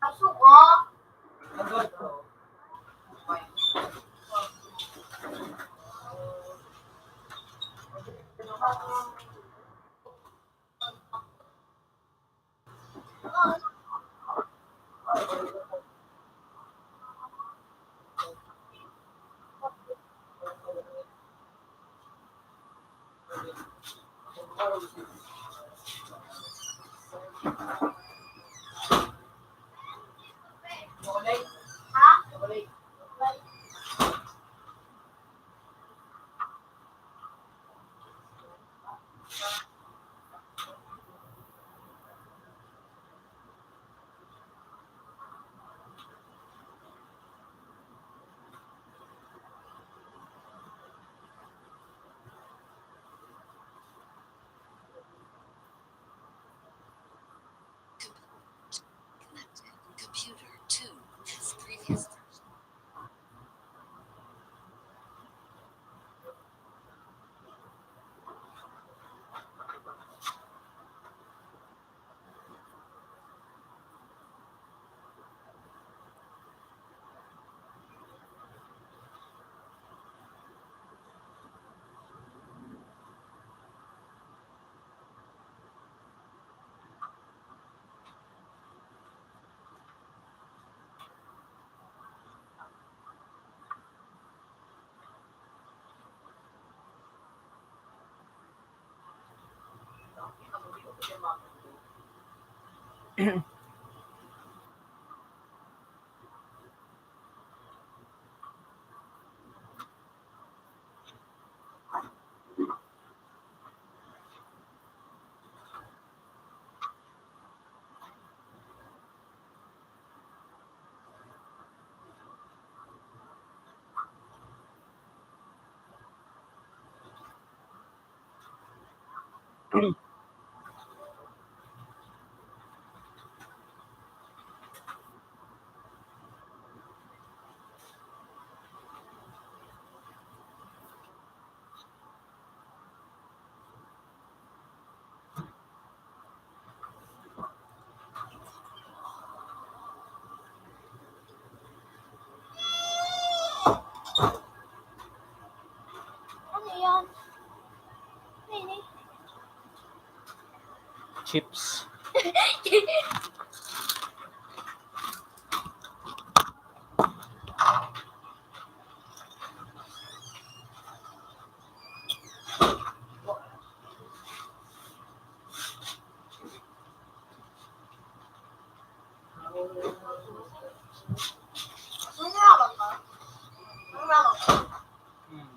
Pasok ko. Chocolate. Ha? Chocolate. Connected. Computer 2 as previous version. Ano yan? Nini? Chips. Nangyawag ka? Nangyawag ka? Hmm.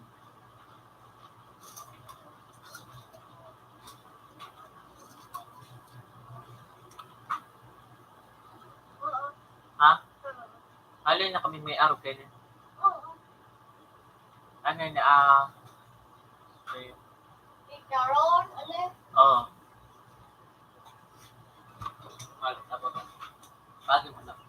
Oo. Ha? Alin na kami may araw kayo na. Oo. Ano yun, ayun. Caron, ulit. Oo. Malit na ba? Bagay mo lang.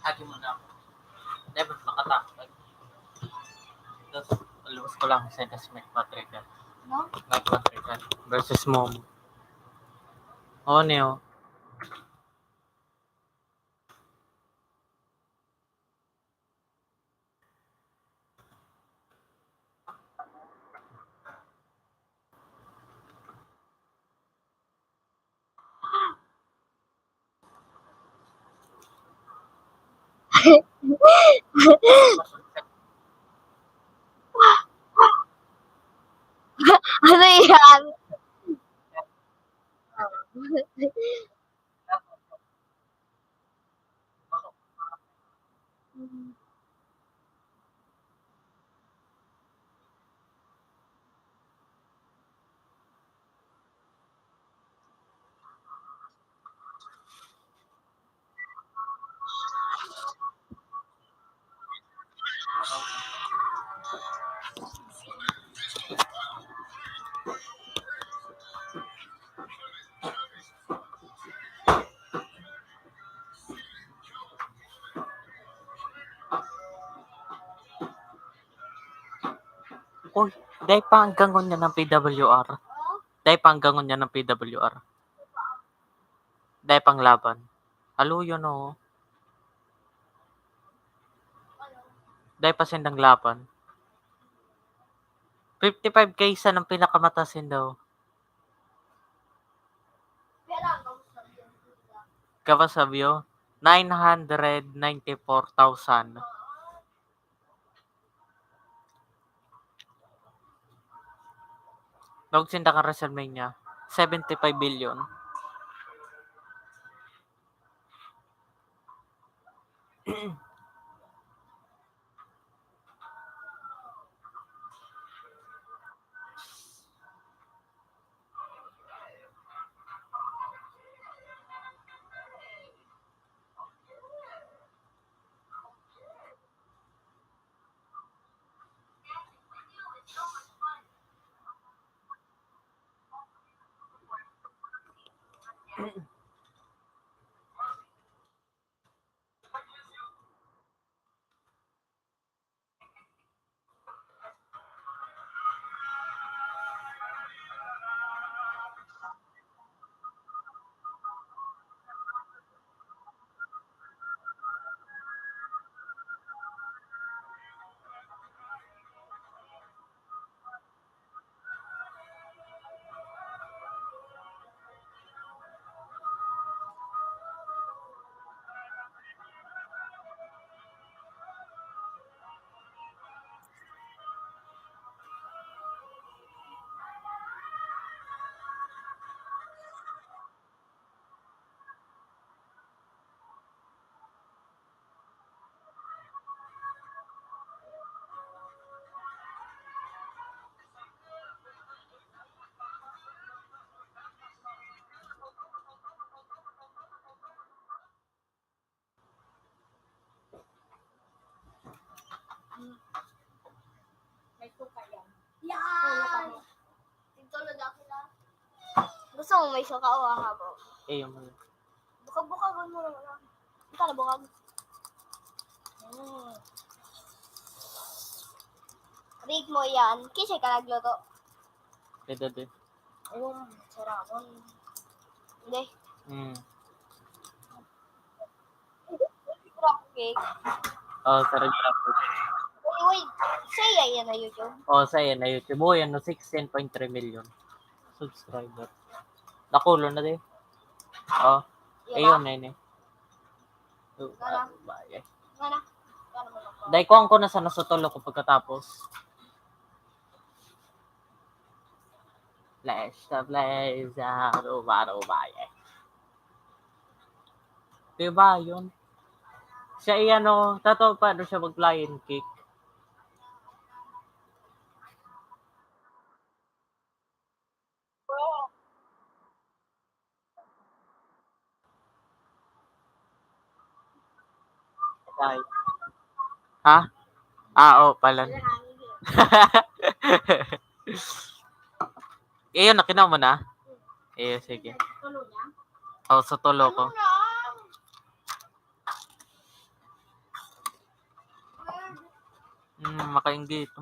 Hagi mo na ako. Never makatakot. Tapos, alubos ko lang sa Smith Patrick. No? Not Patrick. Versus Momo. Oo, Neo. Ano yan? Uy, dahil pa ang gangon niya ng PWR. Dahil pa ang gangon niya ng PWR. Dahil pang laban. Halo yun o. Dahil pa sindang laban. 55k sa ng pinakamatasin daw. Pera, kamusta yun? Kawasabyo, 994,000. Dog sinda ka WrestleMania, 75 billion. May suka yan. Yan! Dito na dati na. Gusto mo may suka o ang habo? Eh, yung mga. Bukag-bukagan mo naman. Ika na bukag. Big mo yan. Kisay ka nagluto. Pwede din. Ayun, sarapon. Hindi. Crab cake. Sarap food. Wait. Say yan na YouTube. Sa yan na YouTube. Yan no 16.3 million subscriber. Nakulo na din. Ayun na yun eh. Gana. Gana. Gana mo lang. Dahil ko na sa nasutolo ko pagkatapos. Flash the blaze, aruba. Diba yun? Siya iyan o, tato paano siya mag-flying kick? Ay. Ha? Pala. Iyon, nakinaw mo na? Sige. Tulo niya. Sa tulo ko. Makainggit.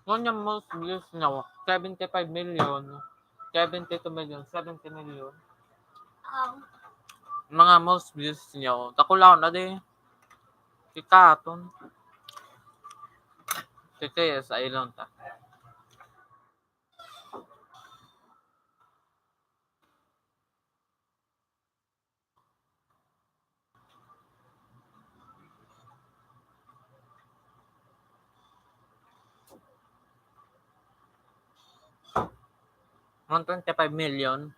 Yung most views niya, 75 million, 72 million, 70 million. Mga most views niya, takulaw na din. Kikaton. Kikaya sa ilon ta. Mga 25 million,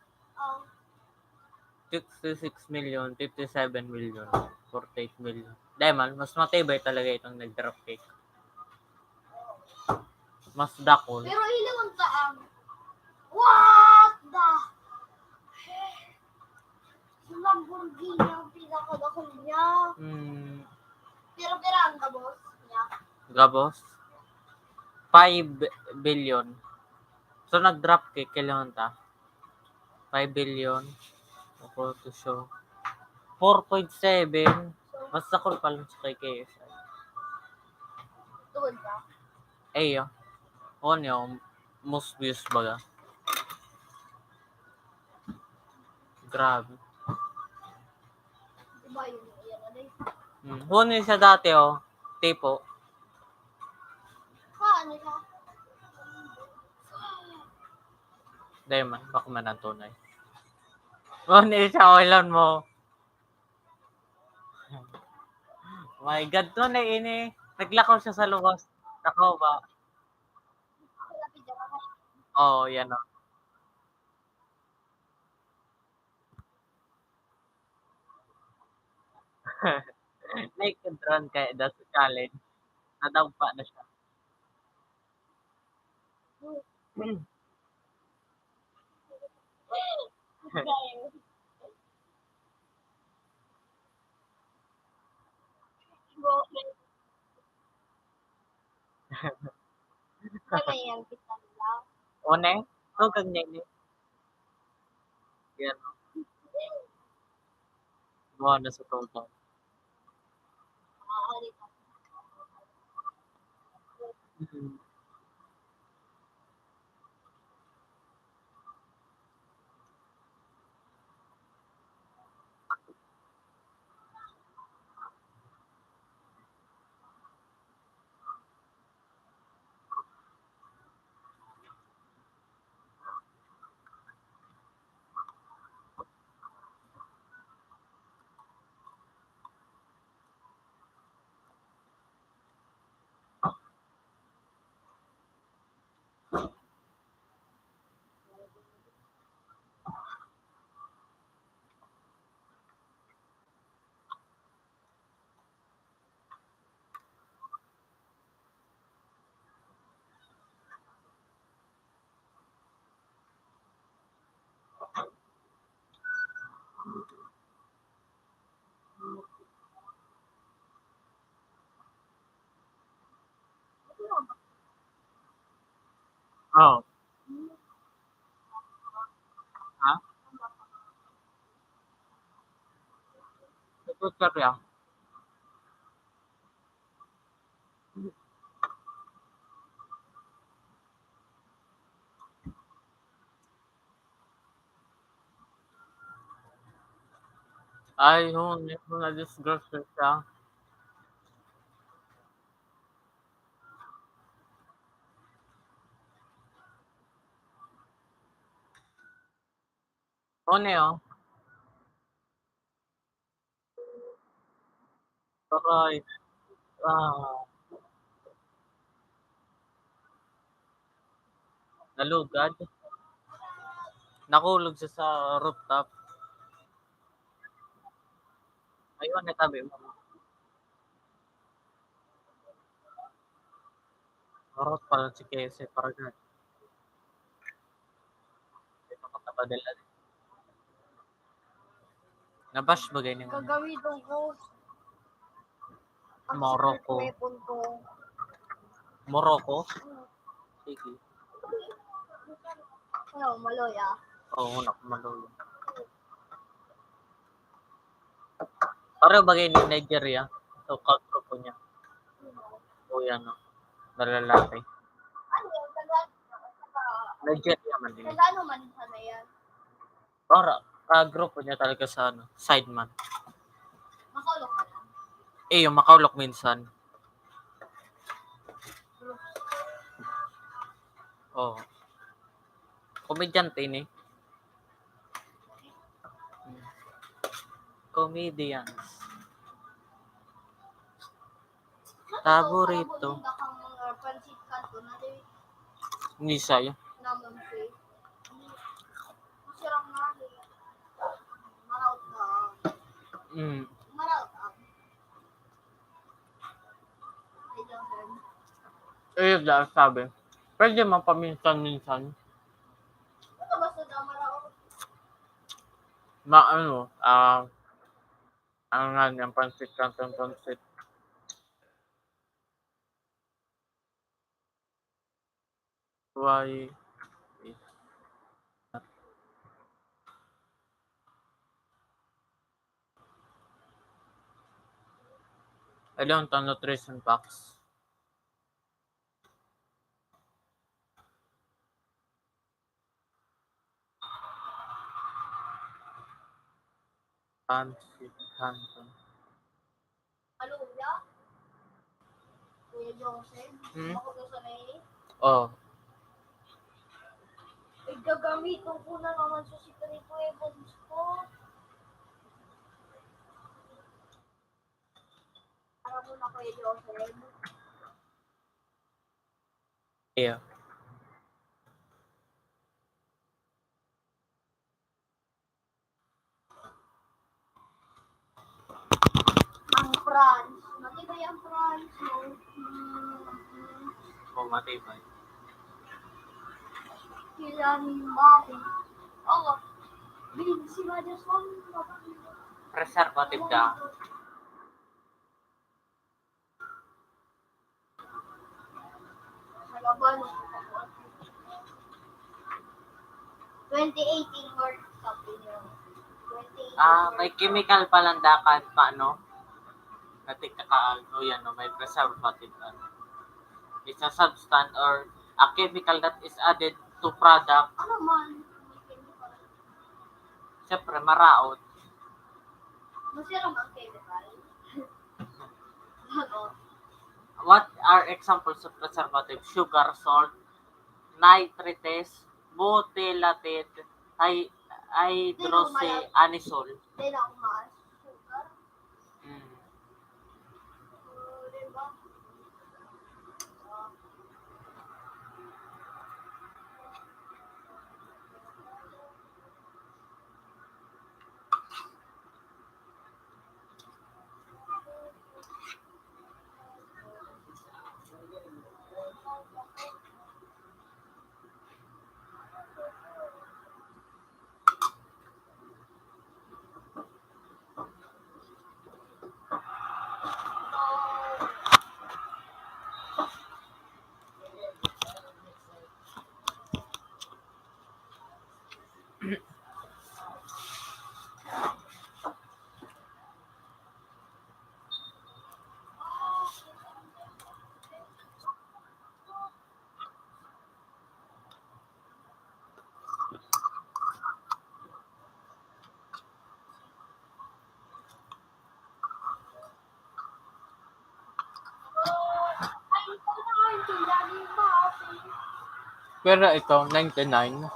66 million, 57 million, 48 million. Dahil mas matibay talaga itong nag-drop cake. Mas dakol. Pero ilang taang. What the? Yung Lamborghini ang pinakadakol niya. Pero ang gabos niya. Gabos? 5 billion. So, nag-drop cake, kailangan ta? 5 billion. Ako to show. 4.7. Mas dakol pa lang sa kay KSI. Tugod ka. Ayo. Yung most views baga. Grabe. Diba yun? Yan na din. Yun siya dati tipo. Ano siya? Dahil man, baka man ang tunay. Yun siya, ilan mo. My God, tunay ini. Naglakaw siya sa lubos. Nakaw ba? Yan o. Naked run kaya that's a challenge. Nadampa na siya. Ano yan? Kita nila. One? So, ganyan ni. Yan. Mga na sa total. Oh. Pizzeria. Ay, yun, na-disgrasya siya. Ano yun? Aray, ah, nalugad. Nakulog siya sa rooftop. Ayun, natabi mo. Harot pala si Kese, parang ito katapadala. Nabash ba ganyan mo? Gagamitin ko ang Morocco. secret weapon ko. Morocco? Sige. Ano, maloya. Oo, nakumalulo. Pareho bagay ni Nigeria. So, kagrupo niya. O yan, no? Nalalaki. Ano yun? Nigeria man din. Taga ano man sana yan? Para, kagrupo niya talaga sa ano, sideman. Makulong ka lang. Eh, yung makaulok minsan. Oo. Komedyante ni. Comedians. Paborito. Hindi ka mga pansit kanto na di Hindi siya yun. naman siya. Masirang nga di. Maraot ka. Mm. Maraot ka. Ay, Johnson. Eh, dahil sabi. Pwede man paminsan-minsan. Ano ba sa maraot? Ano nga niyan, pansit canton pansit. Why? I don't know nutrition facts. Pansit canton. Aluya? Kuya Johnson? Hmm? Ako doon sa nai. Oh, Eh, gagamitin ko na naman sa secret weapons ko. Alam mo na Kuya Johnson? yeah. Ang France. Matibay ang France. No? Oh, matibay. Kilanin natin. Oo. Bilhin si Majas Juan. Preservative da. Sa laban. 2018 World Cup yun. 2018 May chemical palang dakan paano? Natin kakaano yan, no? May preservative. It's a substance or a chemical that is added to product. Ano man? Siyempre, maraot. Masira man chemical. Ano? What are examples of preservative? Sugar, salt, nitrates, butylated, hydroxyanisole. Hindi na ako maas. Sugar. Mm. Diba? Pero ito, 99.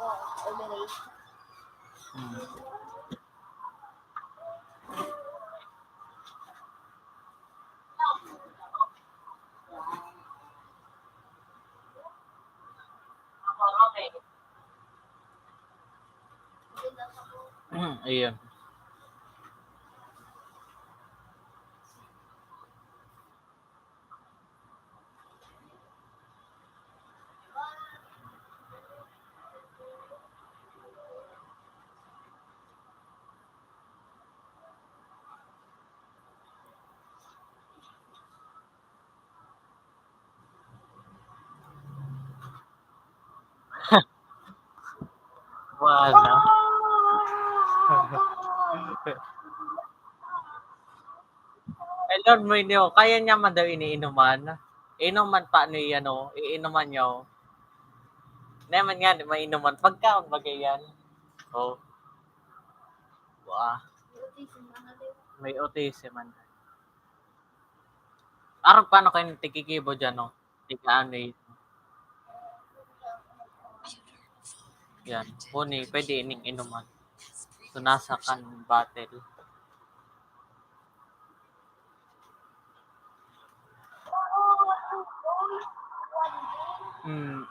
Overrated. Hmm. Ayun. Wala. Eh, Lord mo inyo, kaya niya man daw iniinuman. Inuman pa ano yan o, iinuman niyo. Naman nga, mainuman. Pagkaon bagay yan. Oh, wah, may autism man. Araw paano kayo tikikibo dyan, no? Tika ano eh. Yan. Huni, pwede ining inuman. So, nasa kan battle. Hmm.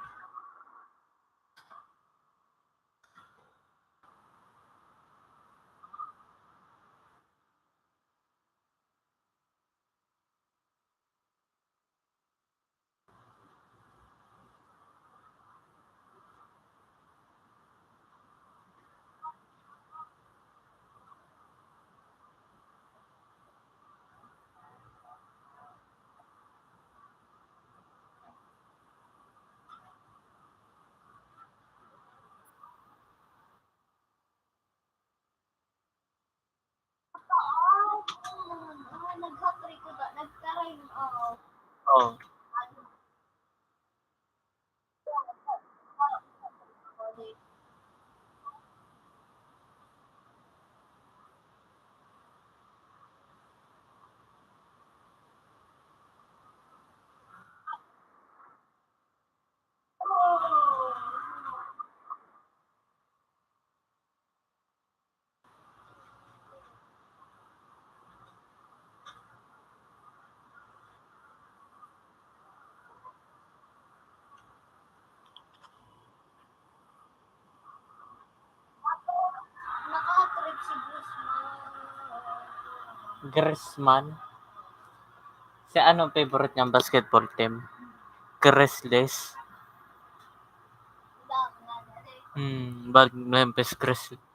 Nag-hat-trick ko ba? Nagkaroon, oo. Oh. Naka-hat-trick si Griezmann. Griezmann. Si anong favorite niyang basketball team? Grizzlies. Memphis Grizzlies.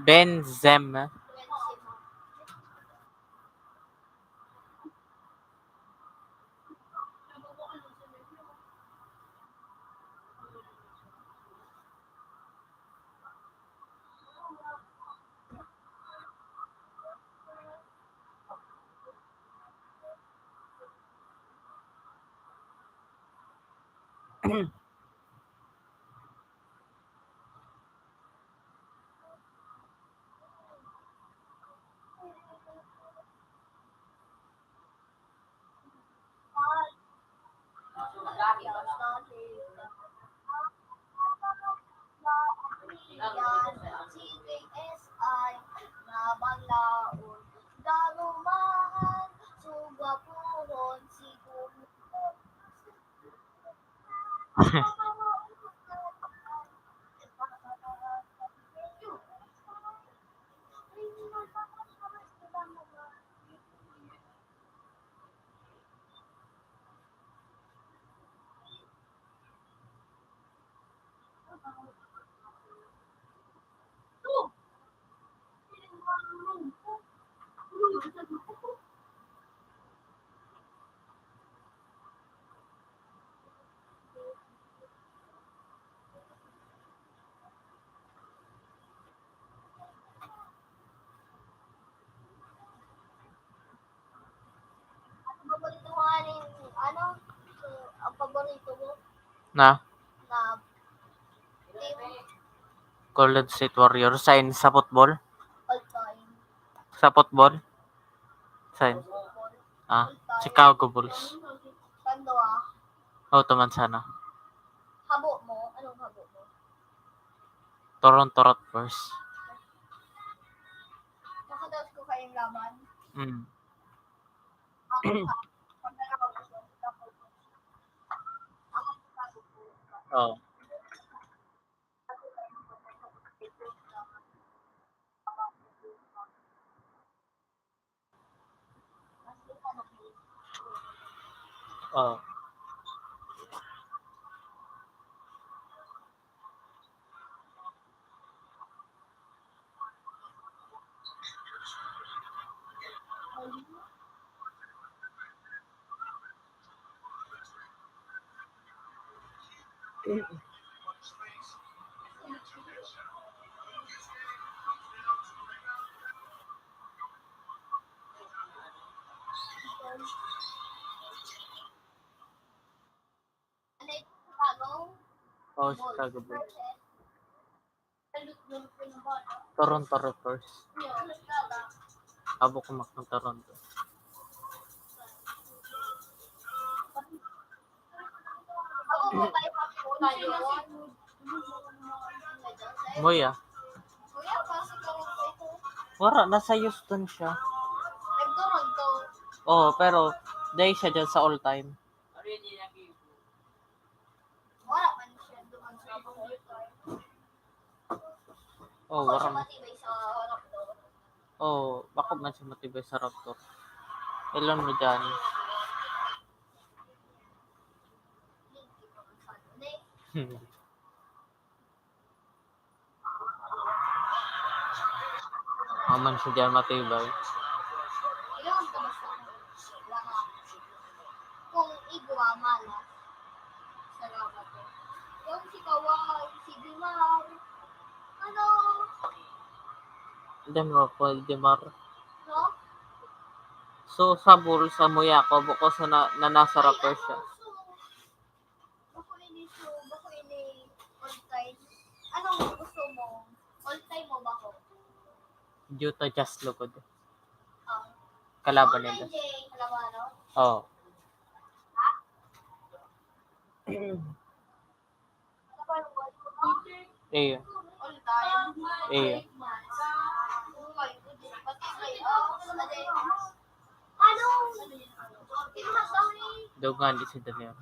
Benzema. CJSI na balaod darumahan sugapuhon siguro. Paborito mo nga ano, ang paborito mo Na na team Golden State Warriors sa football. all time. Sa football. Sa Football. Chicago Bulls. Kando Automan sana. habo mo, anong habo mo? Toronto Raptors. Nakadaos ko kayong laban. Pag nakakagusto, Oh. Oh. ano yung Chicago? Oh, Chicago Bulls. Versus Toronto Raptors. Abo kumak ng Toronto. Ako mo tayo tayo. Moya. Kuya, pasok ka rin ito. Wala, nasa Houston siya. Nag-Toronto. Oh, pero dahil siya dyan sa all time. Wala man siya doon sa all-time. Oh, Ako siya wala. matibay sa Raptor. Oh, bako man siya matibay sa Raptor. Ilan mo dyan? Aman siya dyan matibay. Ilang ka basta? Wala nga. Kung igwa, malas. Salamat ko. Yung si Kawai, si Dimar. Ano? Demar po, Demar. No? So, sa Bulls, sa Moya ko, buko sa na nasa Raptors siya. Bako ini all-time. Anong gusto mo? All-time mo ba ko? Utah Jazz lugod. Ah. Kalaban nila. All-time J, Calamano. Oh. Eh, All-time. eh. Oh my goodness. Pati kay, ano? Kinuha daw ni Dugan di si Daniel.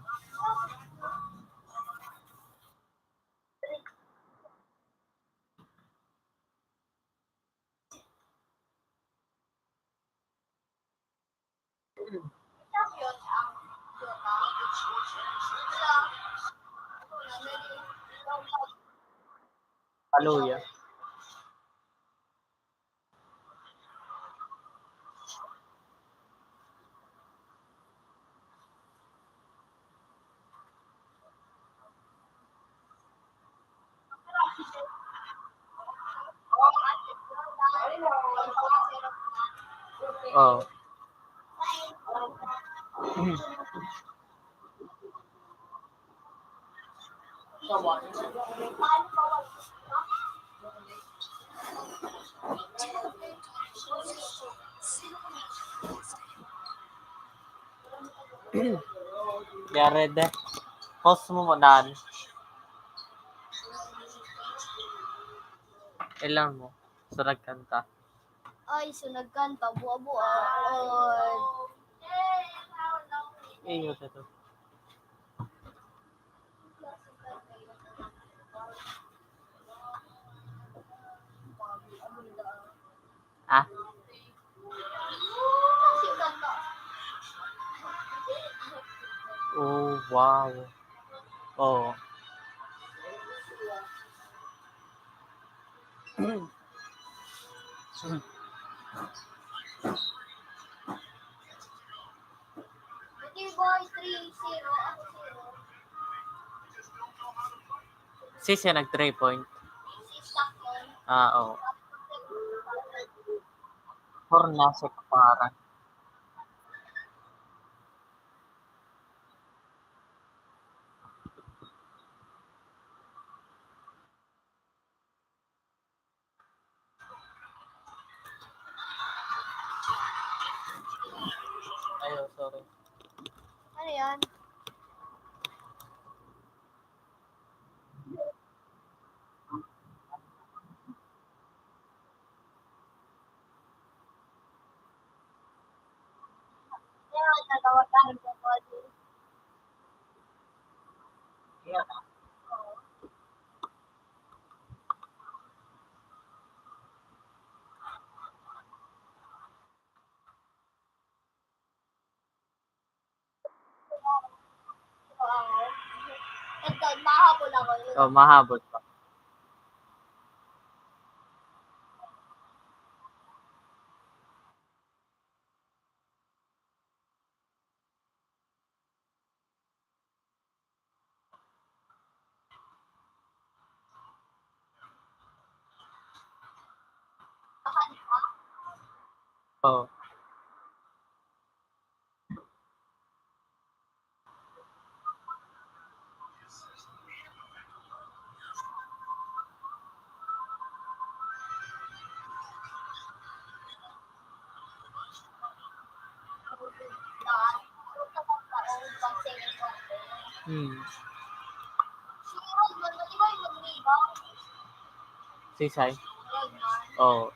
champion ang Jota. Hallelujah. Oh. Jared, post mo mo dan. Ilan mo? Surag kanta. Ay, sunag kanta, buwa-buwa. Oy. Iyo ito. Ah, Sing kanta. oh wow. Oh. Pretty boy 3-0. Ako 0. Si siya nag 3 point. Si Stock yun. Ah, oh. For nasa para. Ayo, sorry. Ano yan? Meron nagawa tayo sa body. Yeah. Oo. Ito, mahabol ako. Oh, mahabol pa. Oh. Hmm. Sisay. Oh.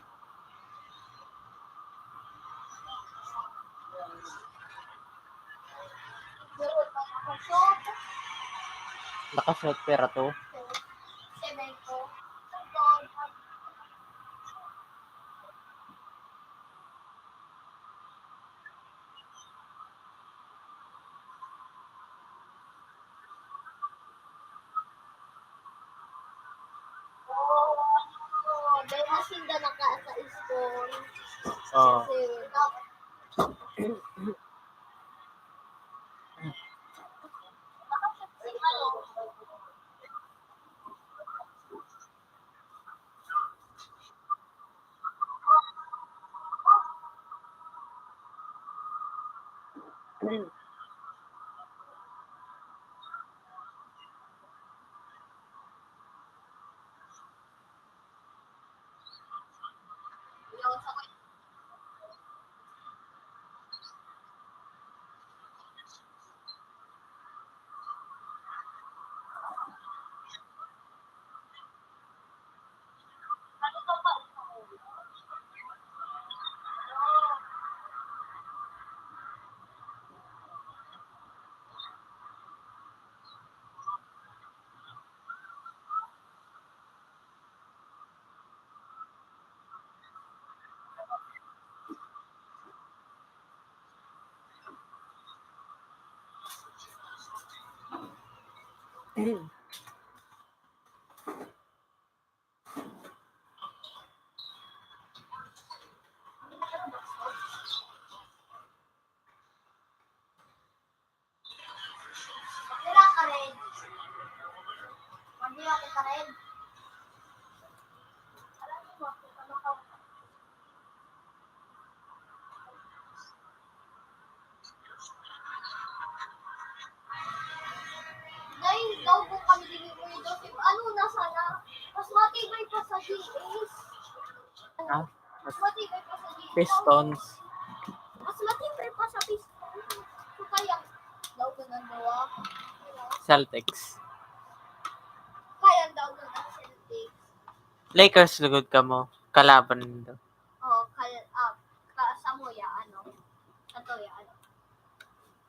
Nakashot pera to. Dahil masinda na ka sa school. Oh. Kasi, Tira ka rin. Hindi ako ka rin. matibay pa sa GS. Ah, Mas matibay pa sa GS. Pistons. Mas matibay pa sa Pistons. So kaya, daw ko ng dawa. Celtics. Kaya daw ko ng Celtics. Lakers lugod ka mo. Kalaban nito. Oh, Samoya, ano? Katoya, ano?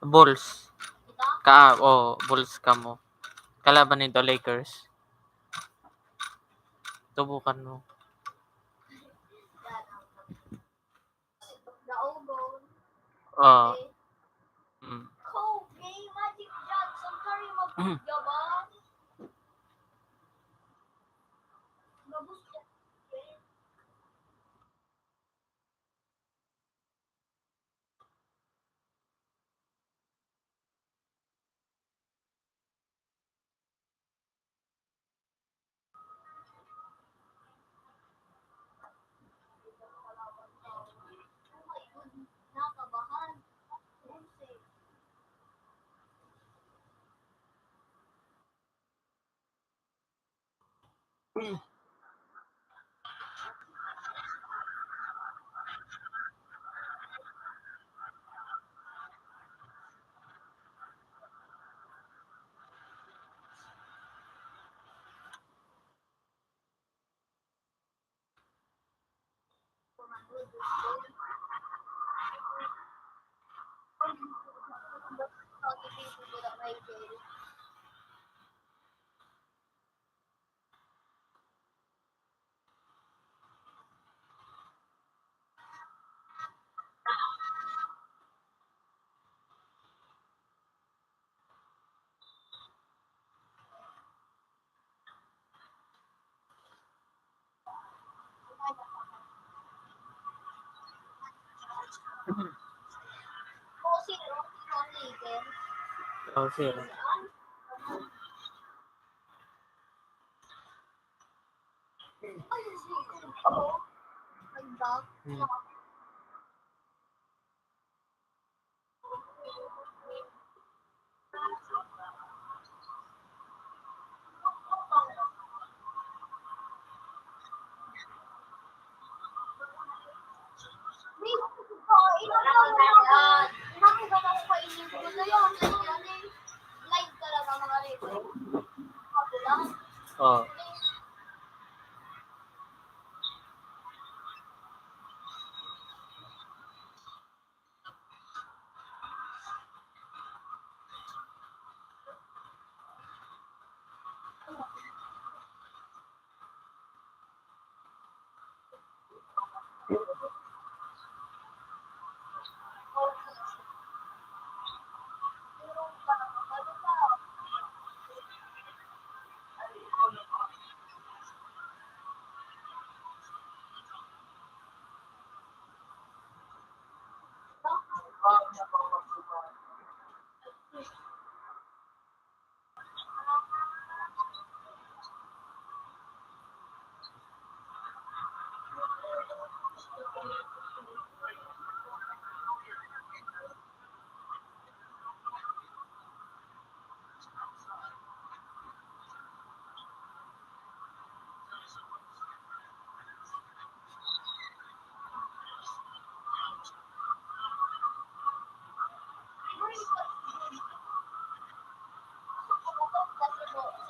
Bulls. Ito? Bulls ka mo. Kalaban nito Lakers. Tubukan mo. Yan. Daogon. Oh. Okay. Mm. Kobe, Magic Johnson, Curry Magyaban. Gabus yan. Nakabahan. Oh, sir. Hmm. Live talaga mga rito. Oh.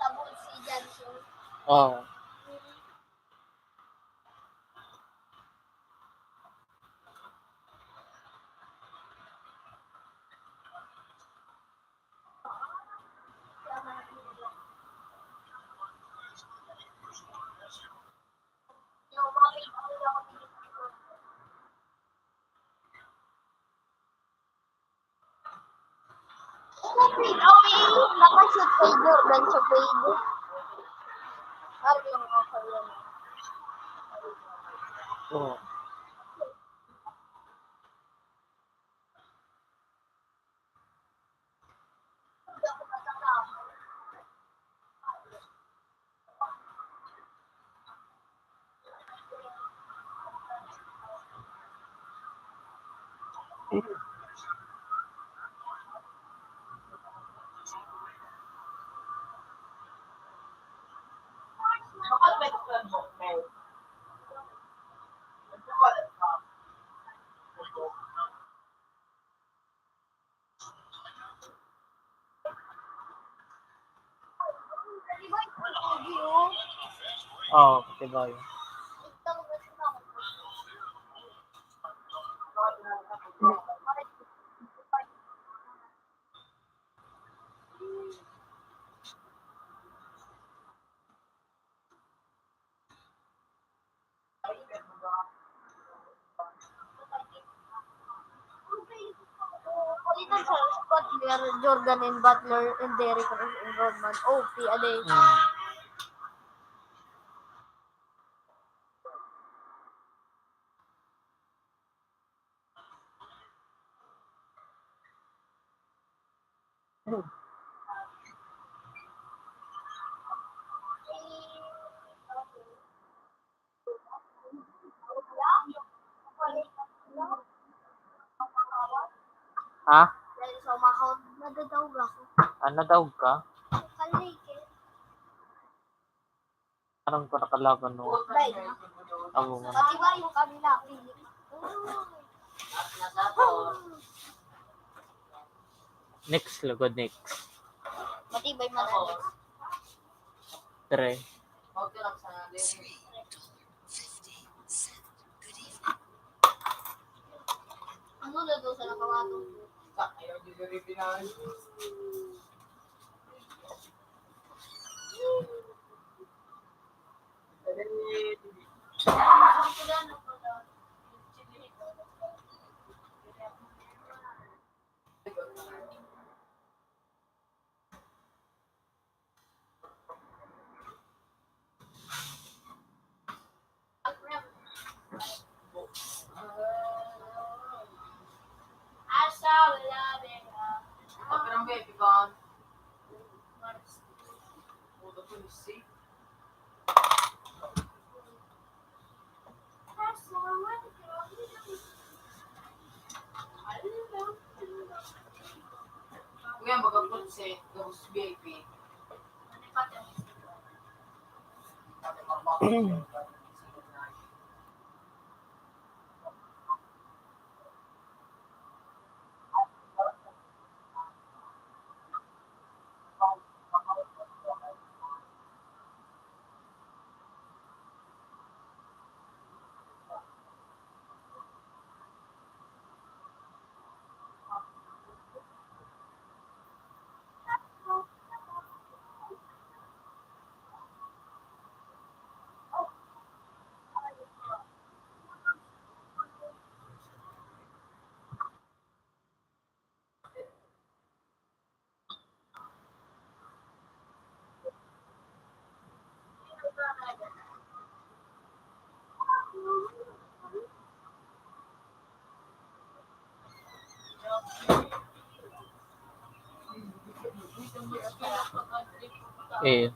Sabon si Johnson. Oh. Nakashoot kay Jordan sa pwede. Sabi yung ako yun. Oh. Oo, Katibayo. Dito sa squad player, Jordan and Butler and Derrick Rose and Rodman. OP, aday. Ha? Dahil sa umakot, nadadawag ako. Ano daw ka? Kalike. Anong ko nakalaban mo? Dahil, Amo mo. pati ba yung kanila, pili. Next, lugod next. Matibay manalis. Tre. $3.50. Good evening. Ano na daw sa nakawatong? Ayaw delivery pinahan. Asa, wala, beka. Pagkarang baby gone. Puto po ni si. Kuya, magagpun si Ghost Baby. Eh.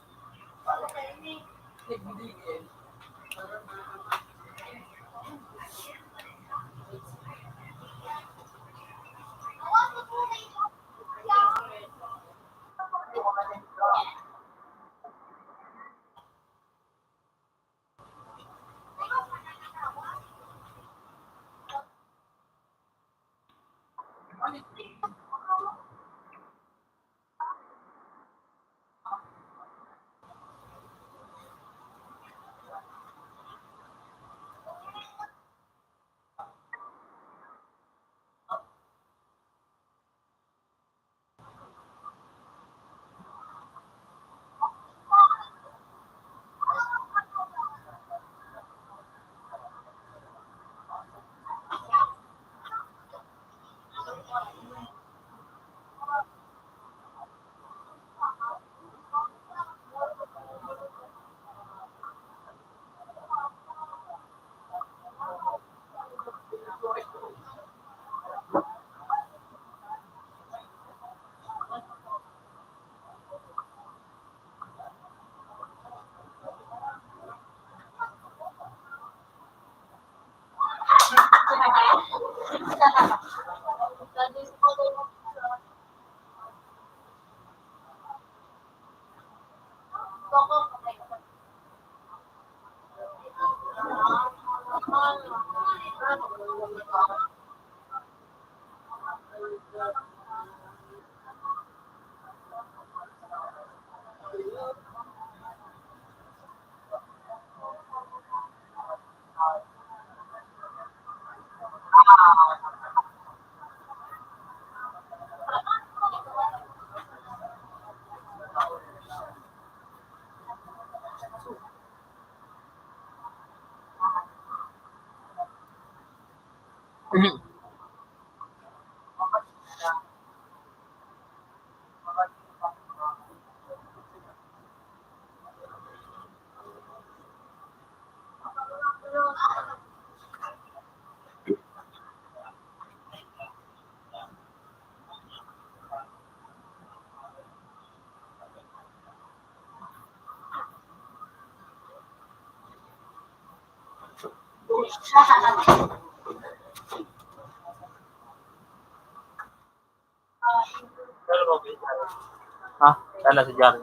Ha? Dala si Jan.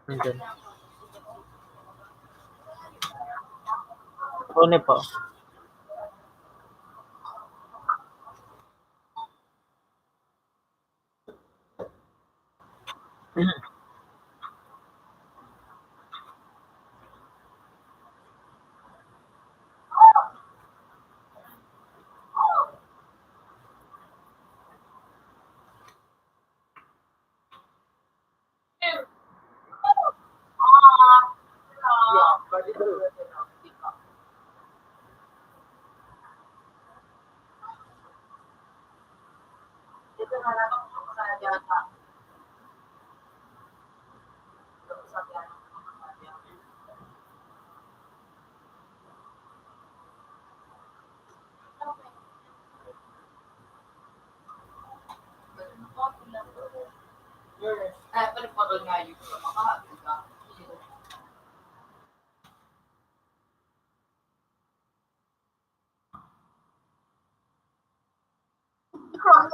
Nandyan. Huli po.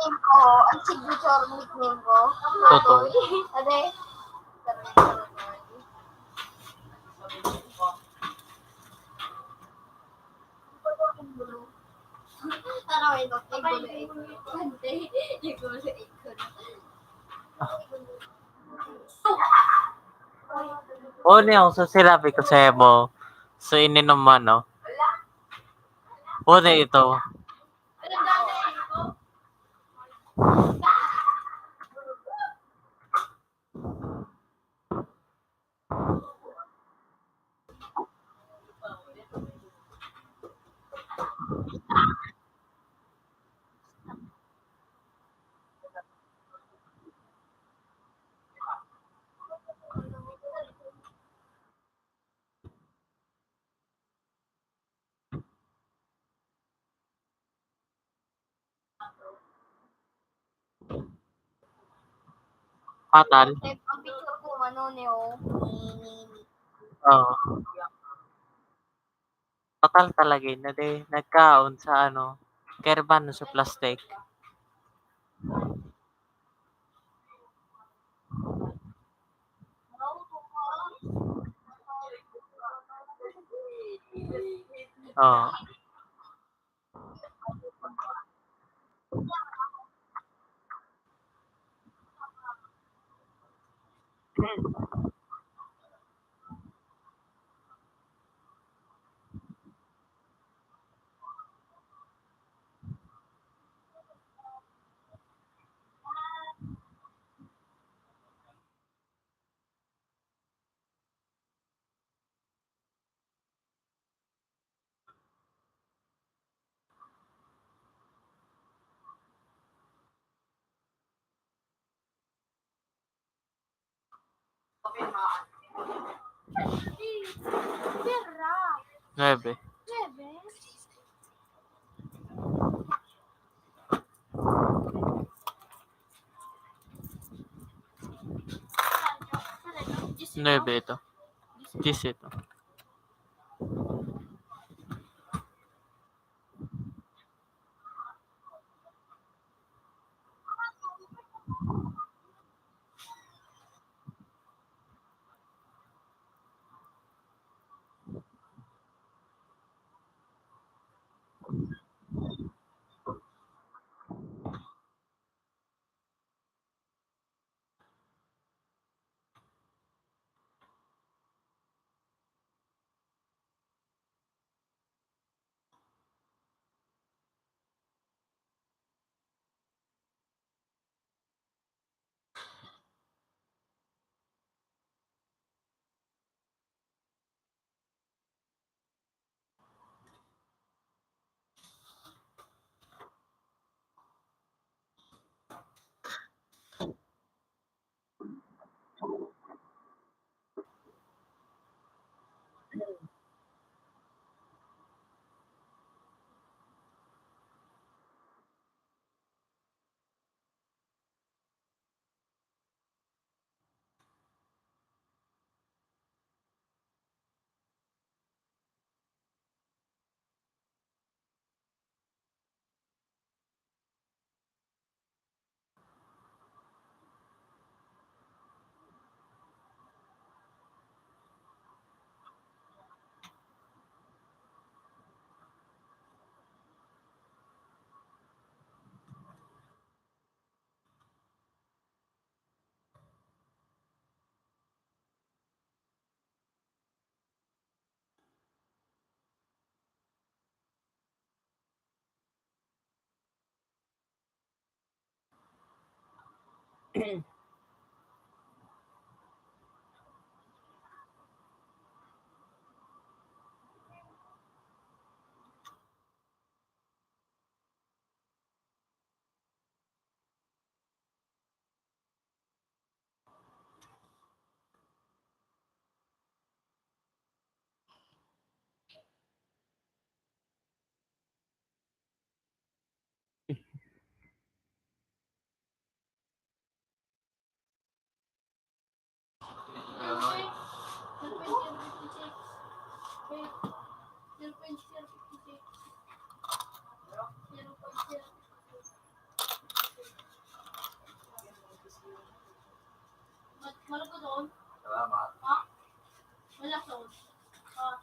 Nickname ko, ang signature nickname ko. Totoo. Ade. Tara, wait, Huli ako sa sinabi ko sa mo. So, ininuman, no? Huli ito. Fatal. Ang picture ko, ano, Neo. Oo. Fatal talaga yun. Nagkaon sa ano. Kerban sa plastic. Oo. Pera. 9. Bebe. Nueve ito. 10 ito. Wala ko doon. Salamat. Ha? Wala ko. Ah.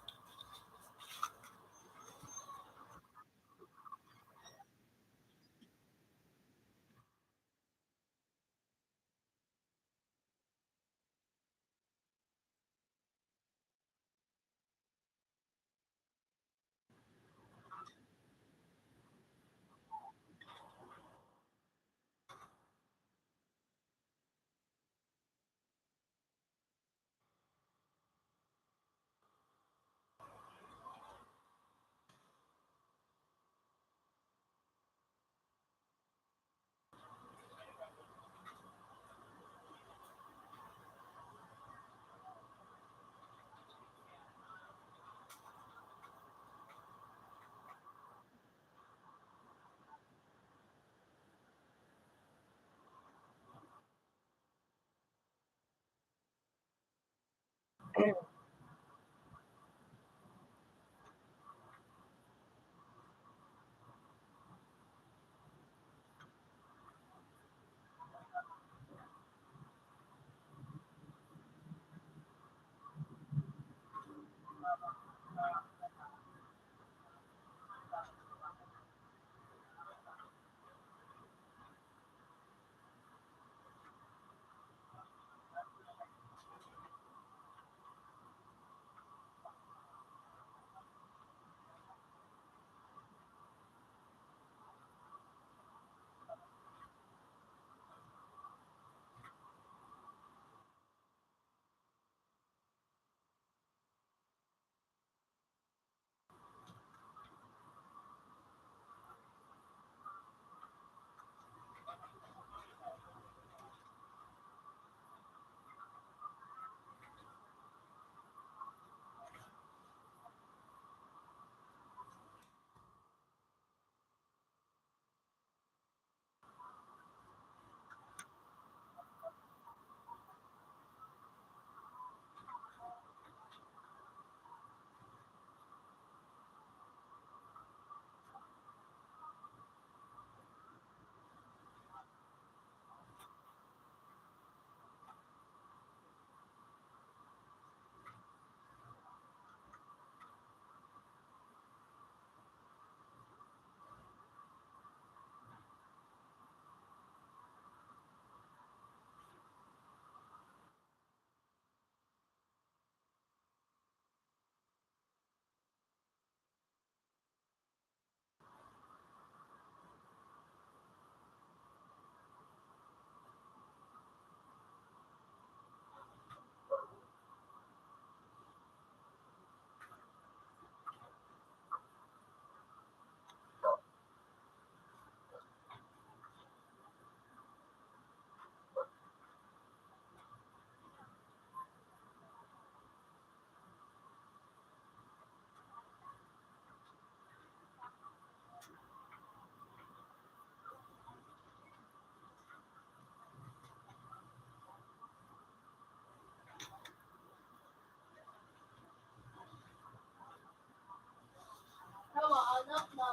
Tawa, anak na.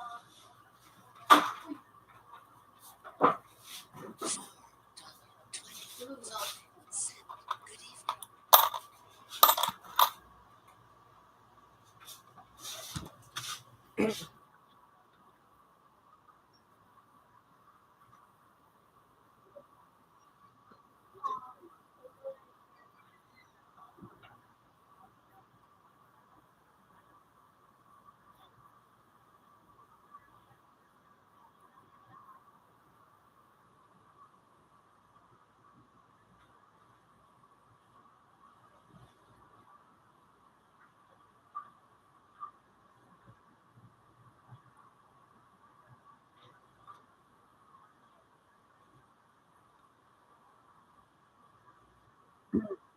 Tulog na. Good evening. Kaya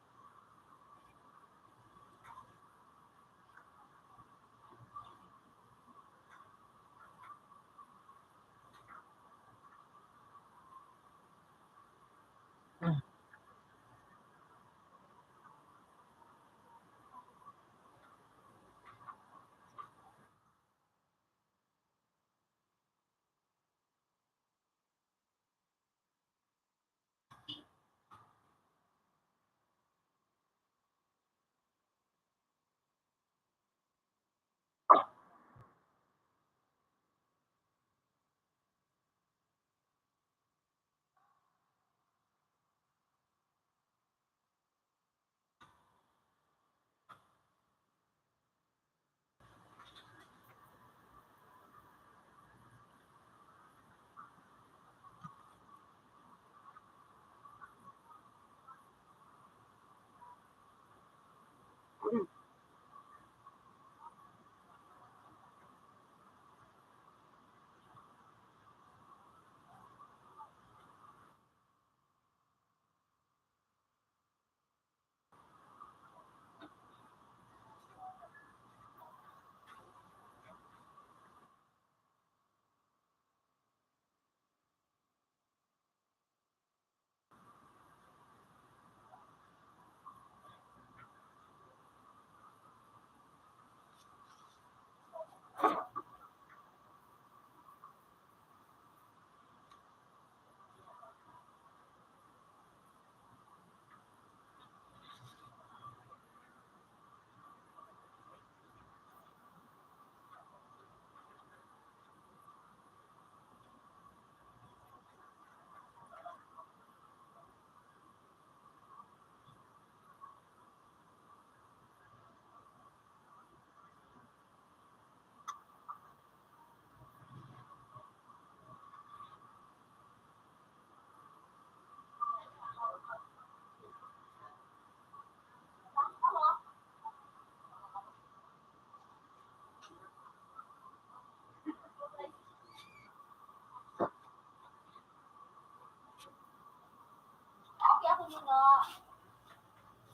ako muna.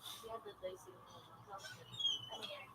Kaya tatay sila. Ano yan?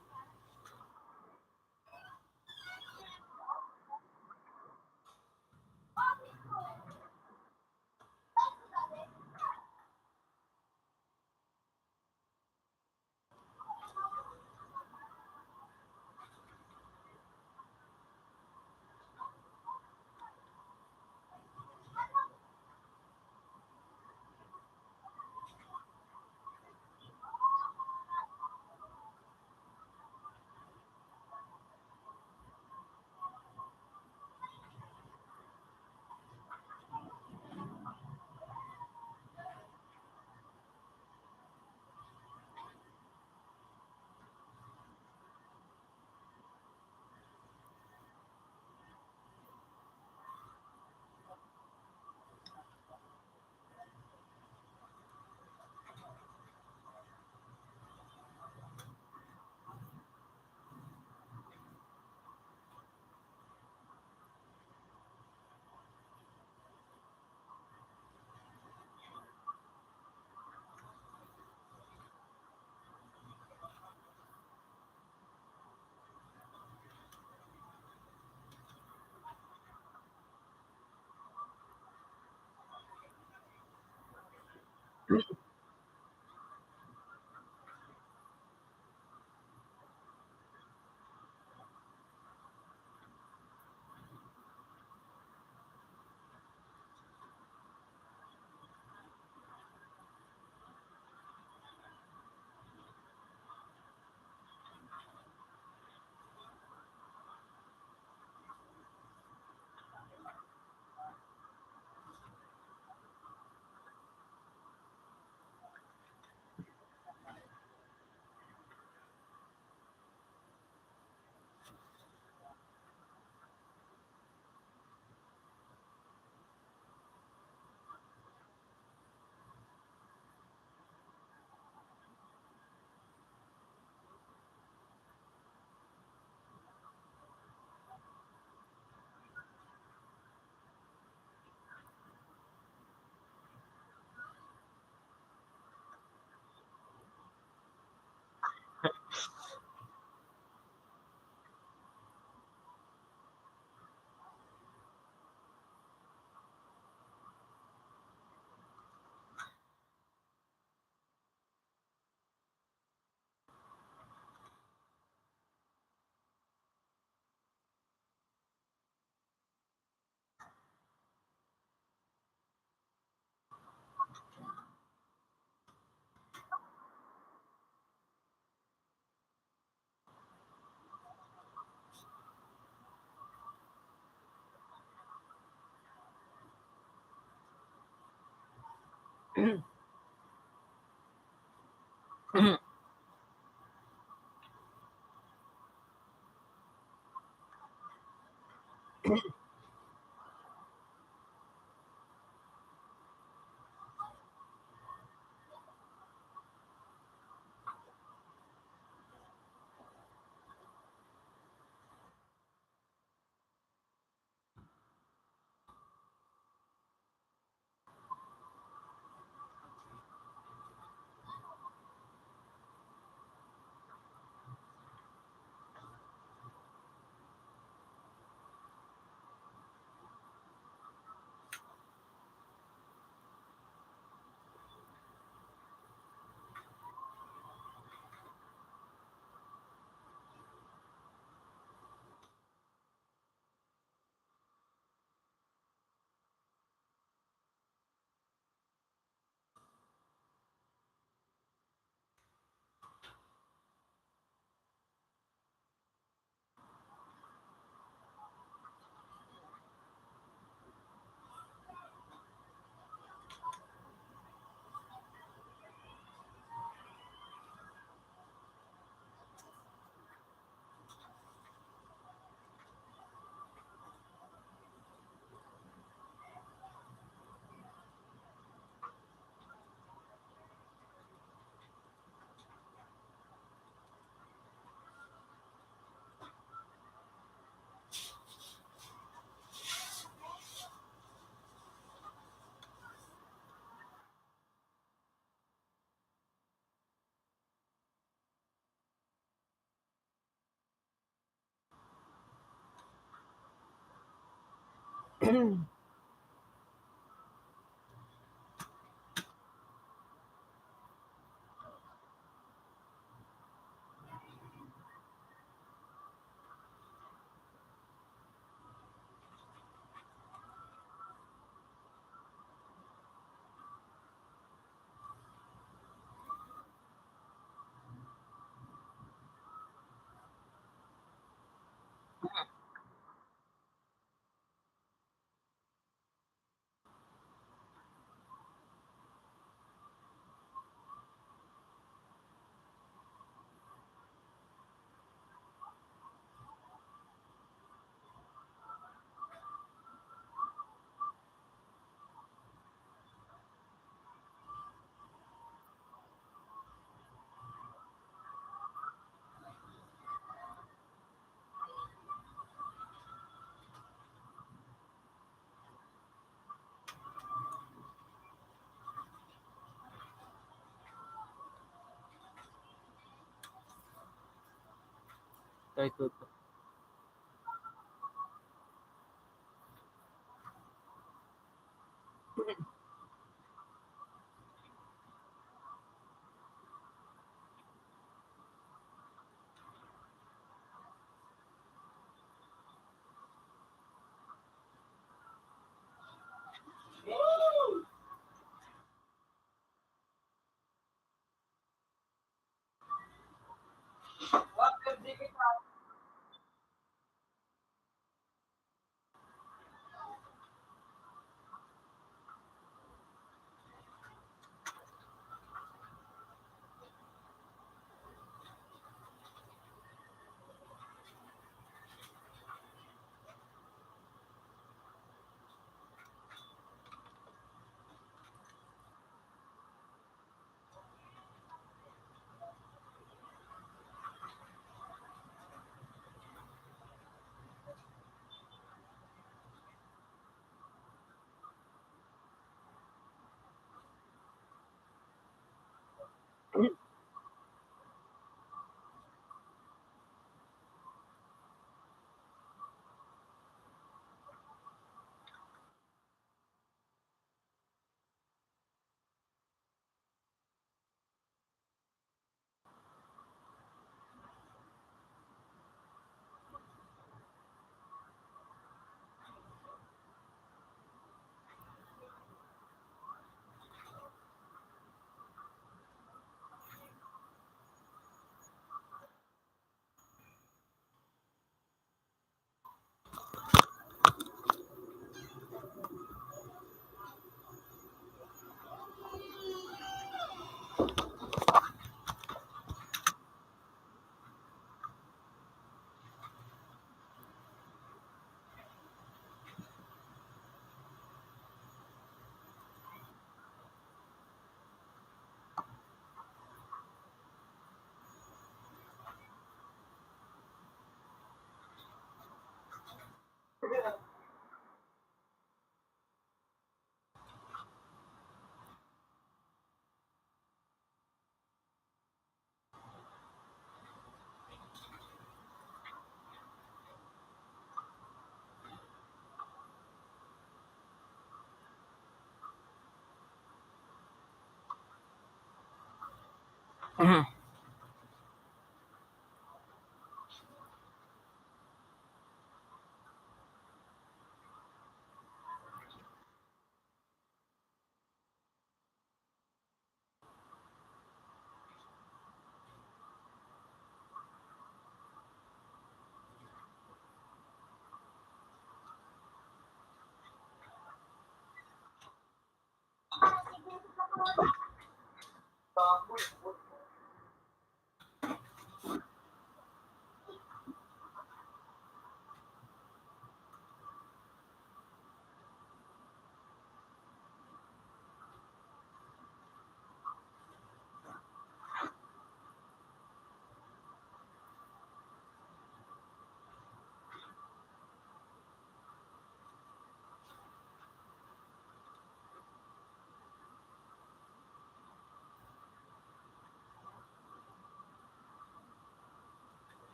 Ito.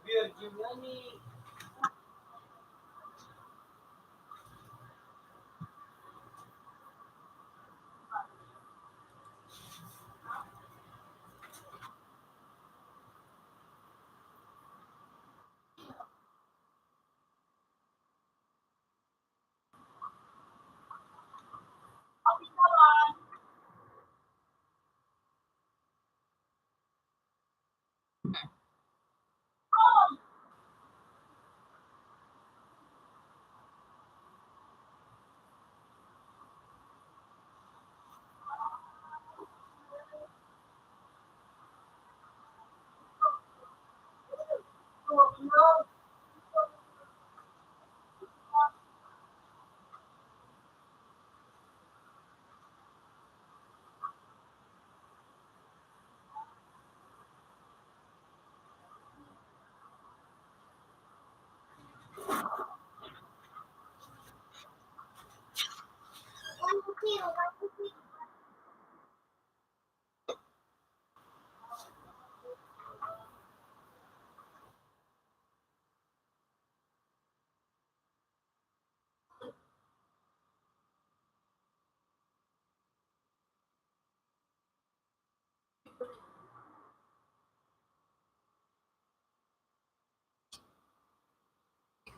Virgin yan eh.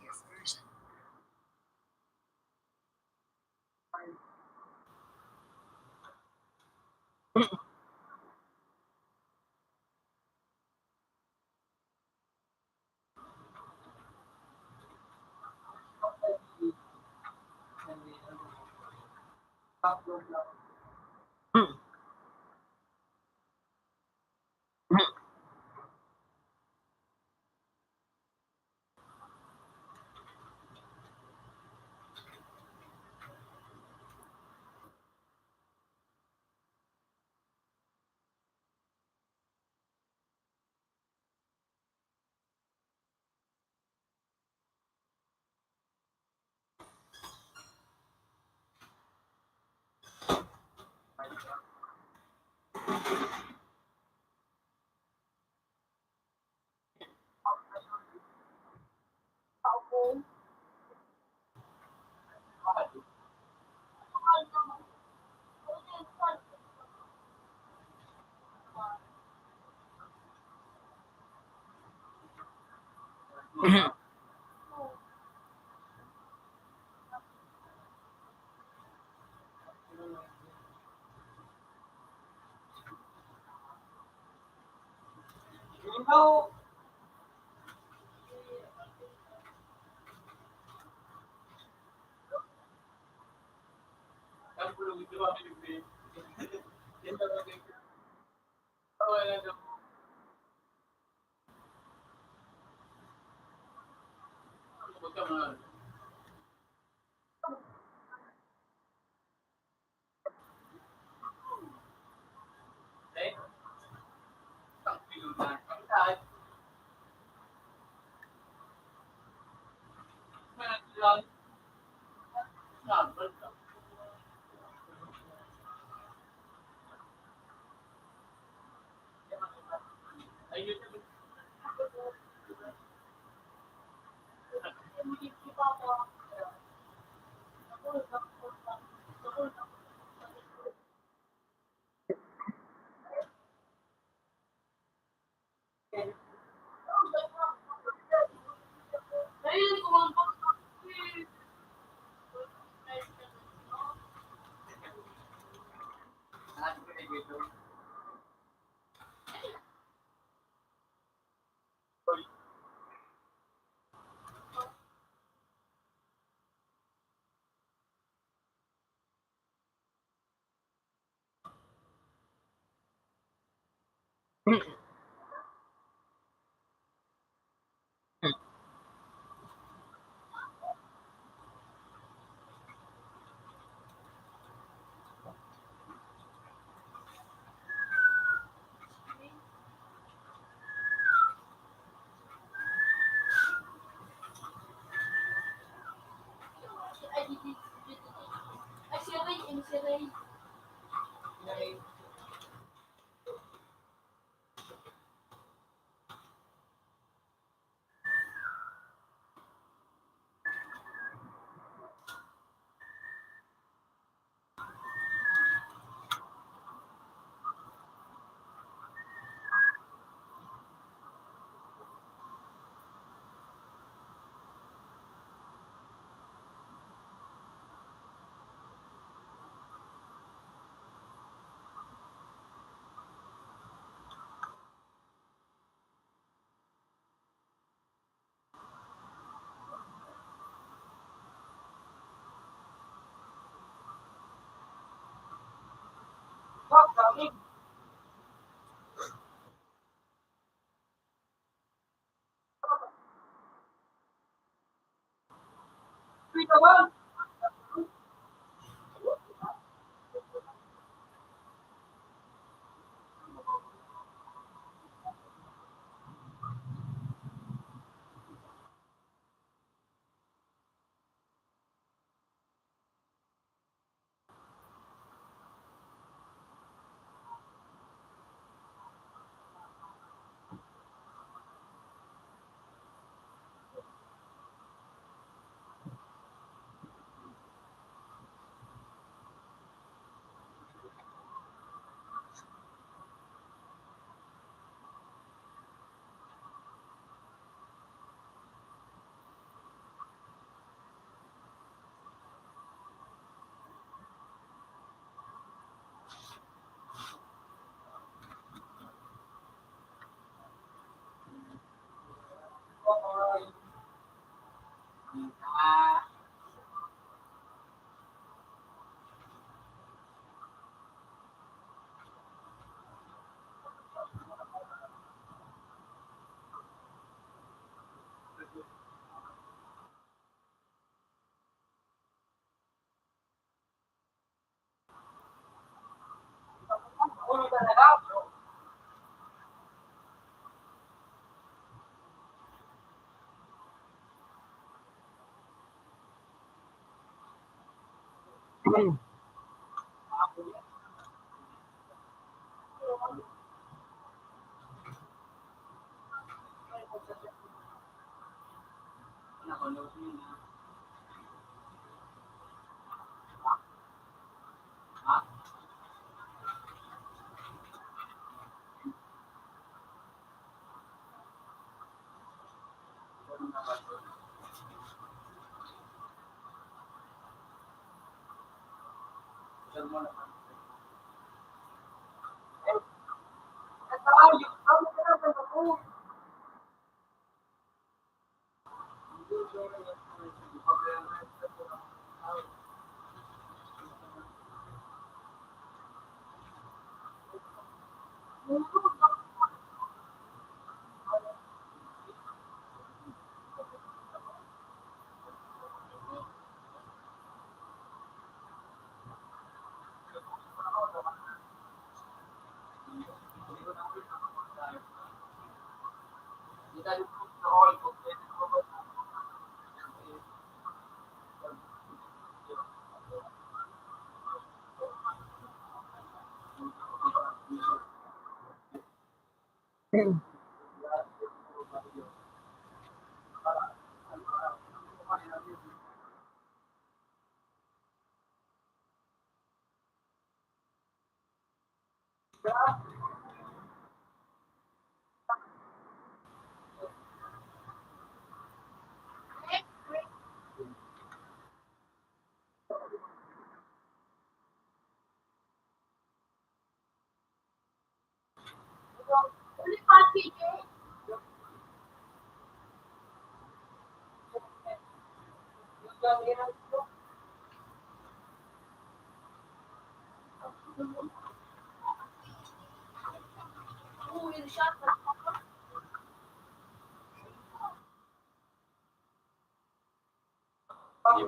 Your version. You know, ang bulong ito ang Pilipino. Yan talaga yung wala na huwag ka man. Uli pati eh. Uwi siya. Pati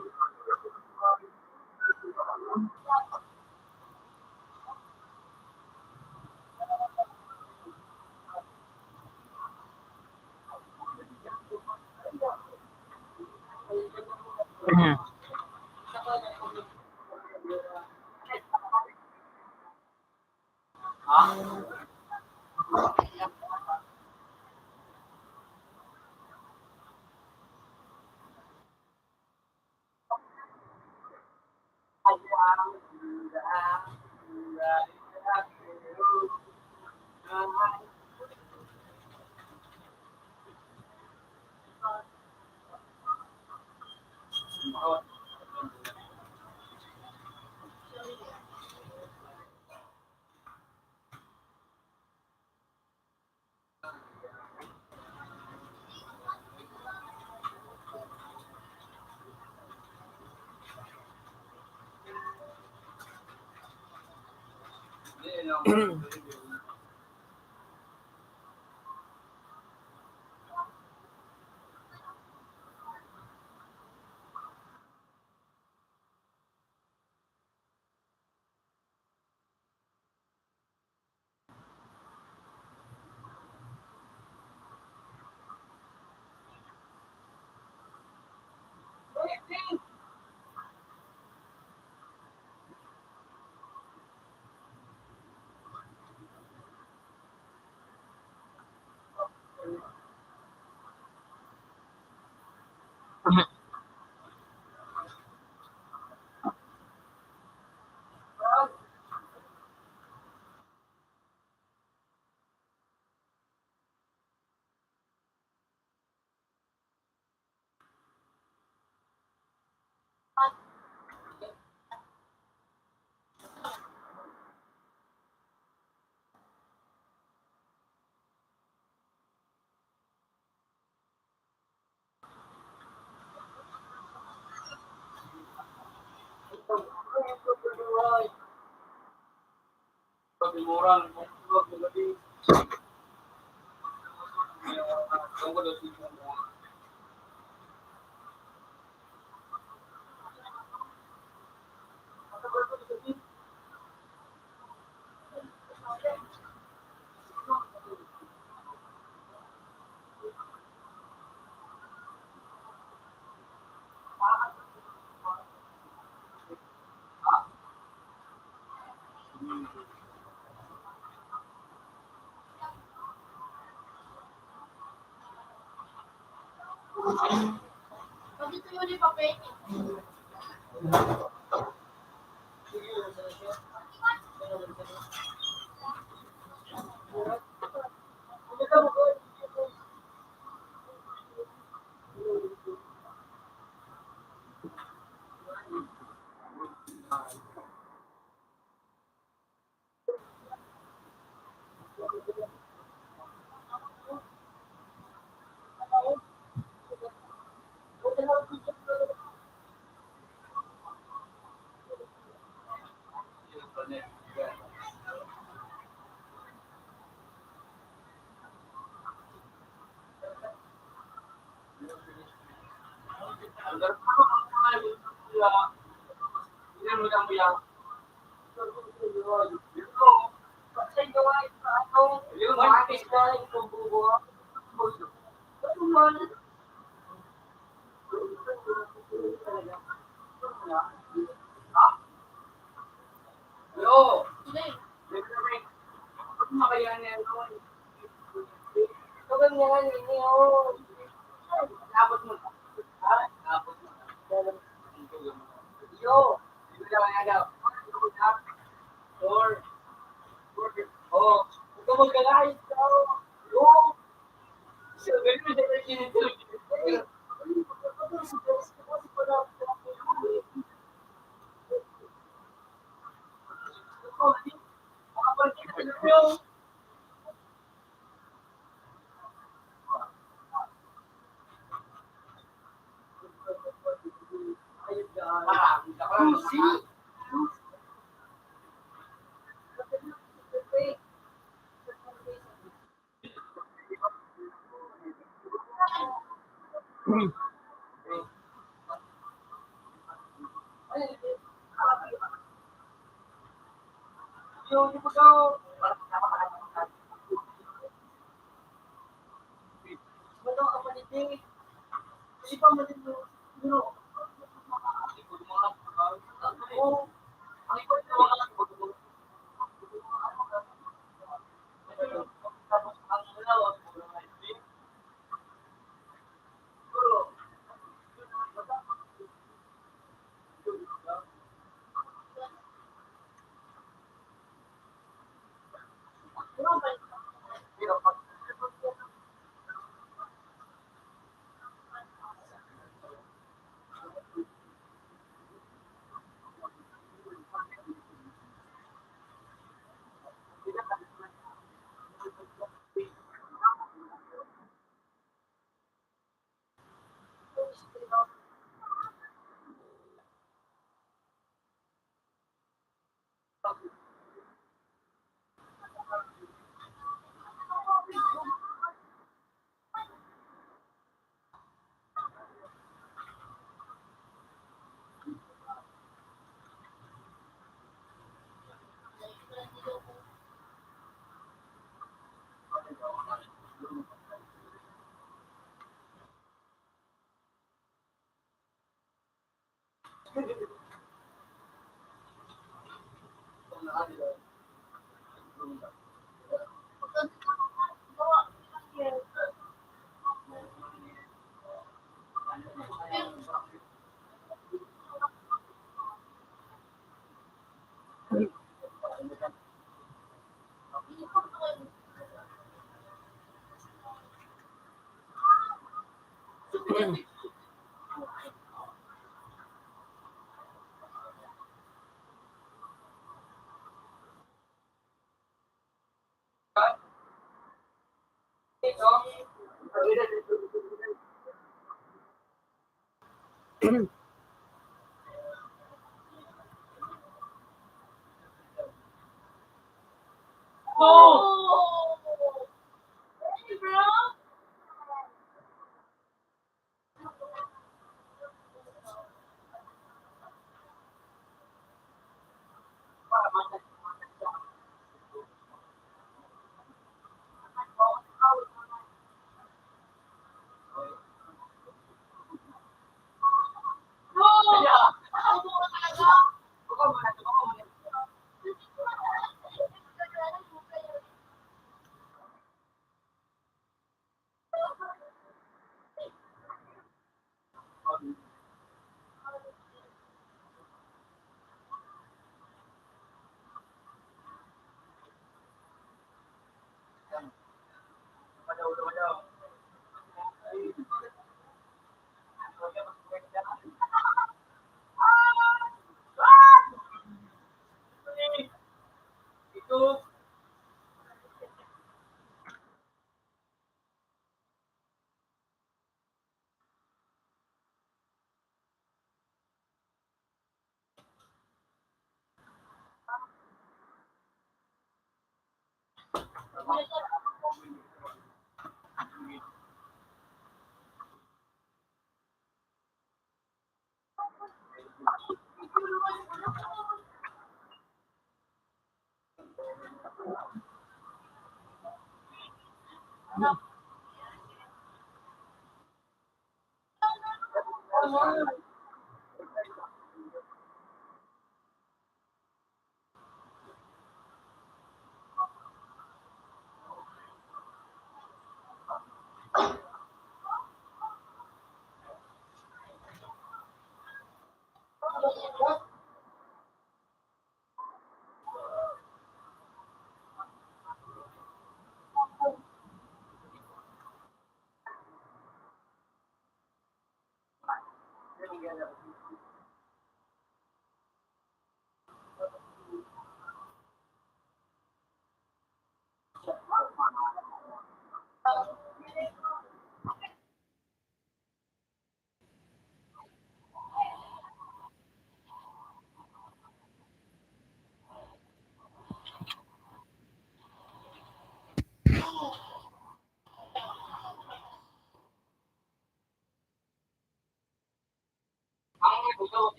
ito yun yung papel. ganyan, hindi ako. Abot mo. Ha? Abot mo. Yo! Dito daw, yan daw. Or, oh, huwag ka magkakait ka. Yo! So, ganun na yung ginito. Marami ka pa. Yo, di ba daw? Ano ang maniti? Kasi pa maniti mo. Oh, ang ikot na mga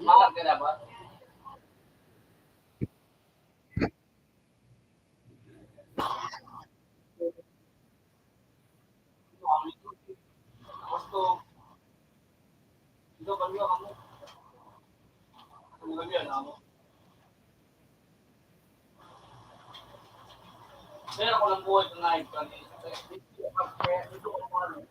Mahal ka na ba? Gusto. Ito, kami ako. Kami yan, ako. Meron ko lang buhay tonight. Dito ko lang.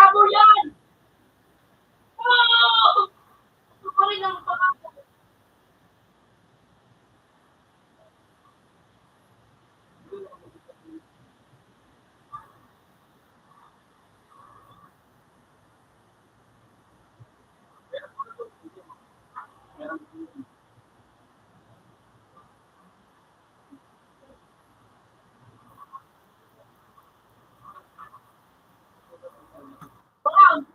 Malabo yan! Oh! Ito pa rin ang pangako. Bang!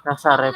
Nasa rep.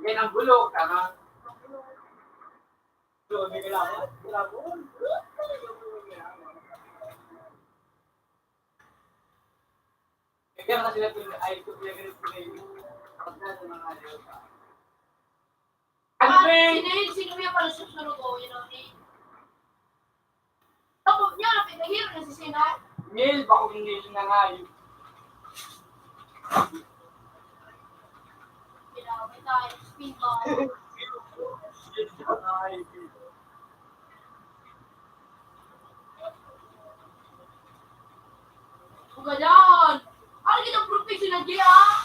Yan ang bulok, tama? Kaya kasi sila ay ito pinagalit ko na yun. Kapag natin mga ayaw ka. Sino yung pala susunod ko, you know, tapos niya, napinahiro na si Sina. Neil, bako hindi na nga yun. Pinamay tayo, spin ball. Huwag yan! Ano kitang professional dyan, ah?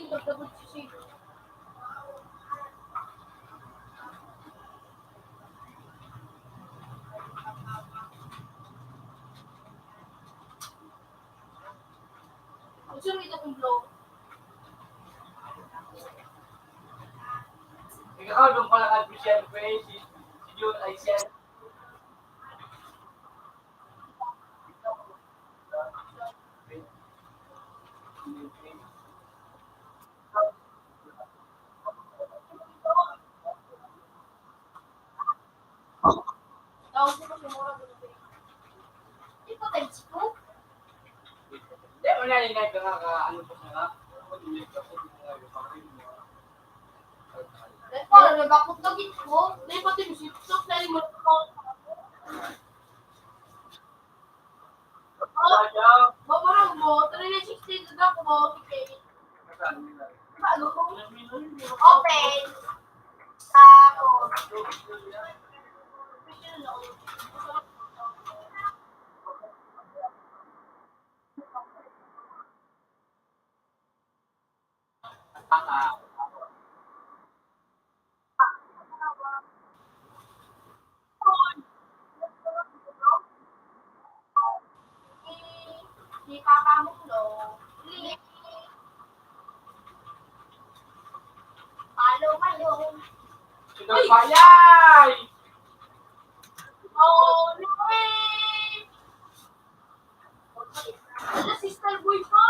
Gagabot siya. Gusto mo ito kong blow? Ikaw, doon pala kay siyempre, si Jun ay siya. Tawag ko siya mura. Hindi pa times 2? Hindi, manyalinay ka nga ano po siya nga. Matuloy ka po, hindi mo nga yung pakarin mo. Para nagakot na git ko. Dahil pati mo si Tok na rin mo. Babarang mo, 360 na ako mo. Ano ko? Open. Tapos. Di kakamulo. Palo kayo. Ikaw bayay! Oh, no way! Ano, sister boy ko?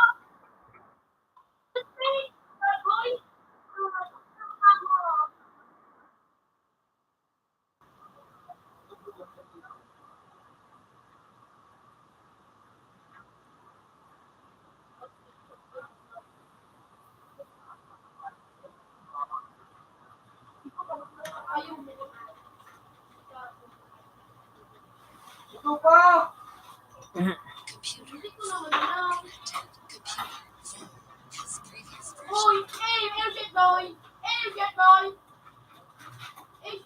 Sister boy? Ayun. Ito pa! Computer Hindi ko naman alam. connected. Computer phone has previously Uy, music boy! Music boy! Eh,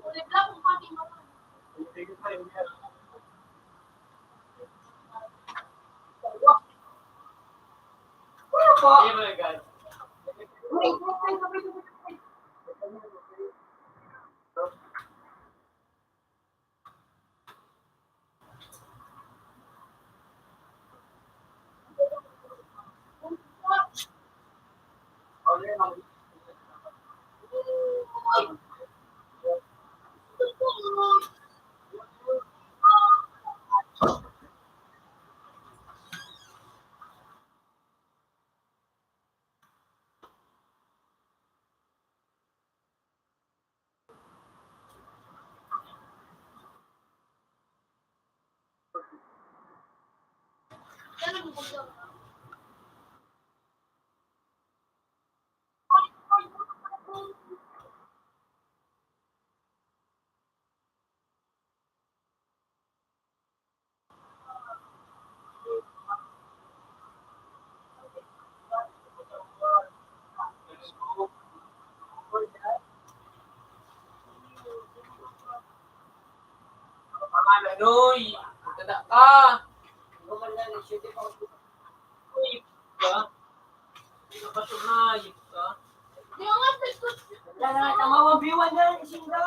ulit lang kung pati mo. Hindi mo na guys. Ganun mo daw. Noy! Magtada ka! Uy, ka? Hindi ka pa sumayip ka? Di ako nga sa Wala na, tamawang biwan na, isinda!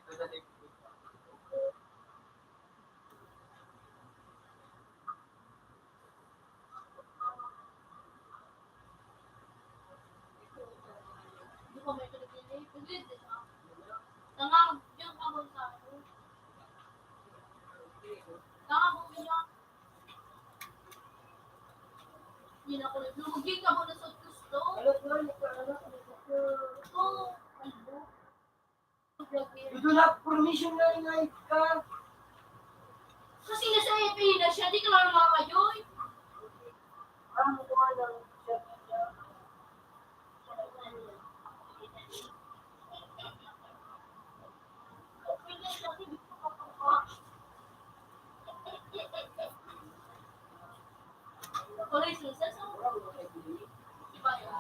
dito sa safety. Hindi ko may pinipili. Paglit din ako. Tanga, yung kabon sa akin. Tanga, bumili ako. Hindi na ako naglumugin ka muna sa gusto. Oo. Ano? Ito na, permission na ingay ka. Kasi nasa EP na siya, di ka lang makakayoy. Ano ko lang siya. Kulay susa, so. Diba yun?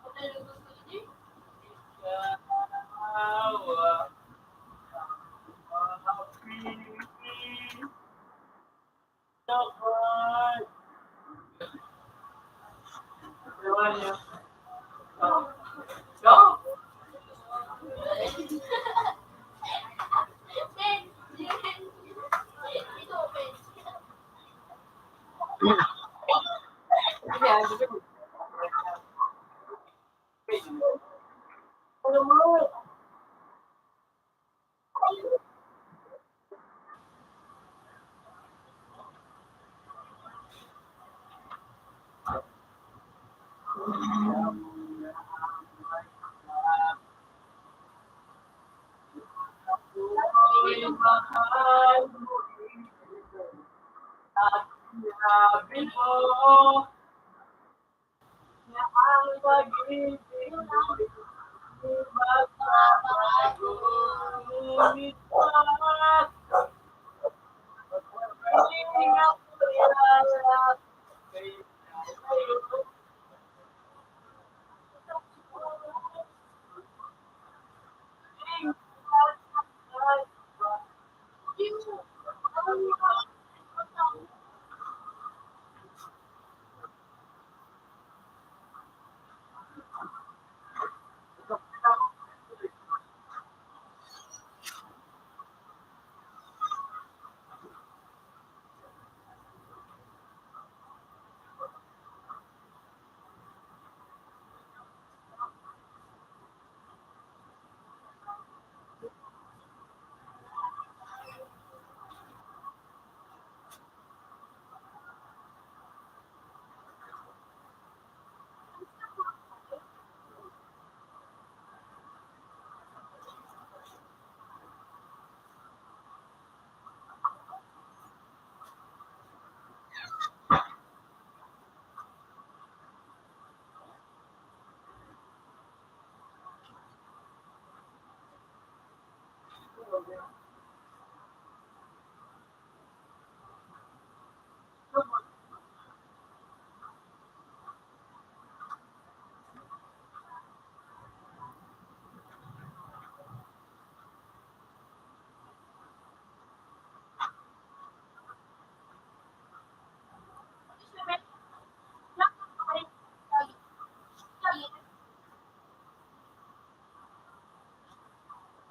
Hotel Lugos ko yun. Go! Ben, ito, Ben. Ano mo? Mahal mo at sinabi mo na ang pag-ibig mo'y di magbabago. Ngunit bakit hindi ako ilalak sa'yo?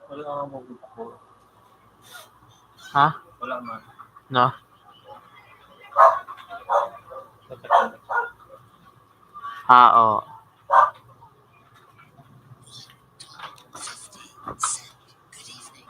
Wala nga mo po. Ha? Wala man. No? Oo. 15 send. Good evening.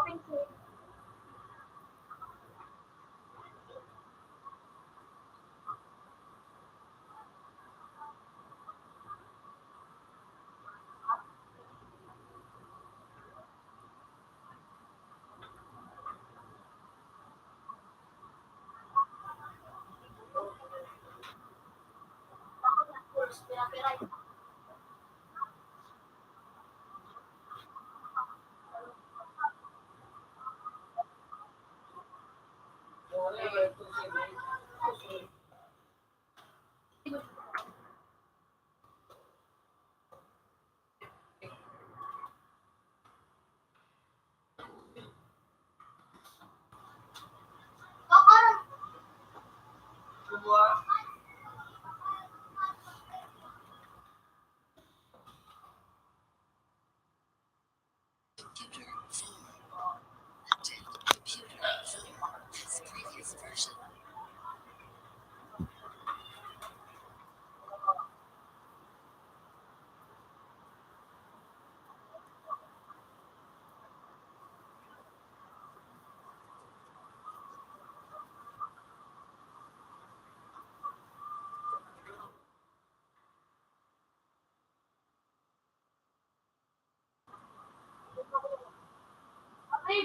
pinsin. Ako na, first, pinapiray. Kakaroon. Computer 4. Active computer 4. This previous version. Ay,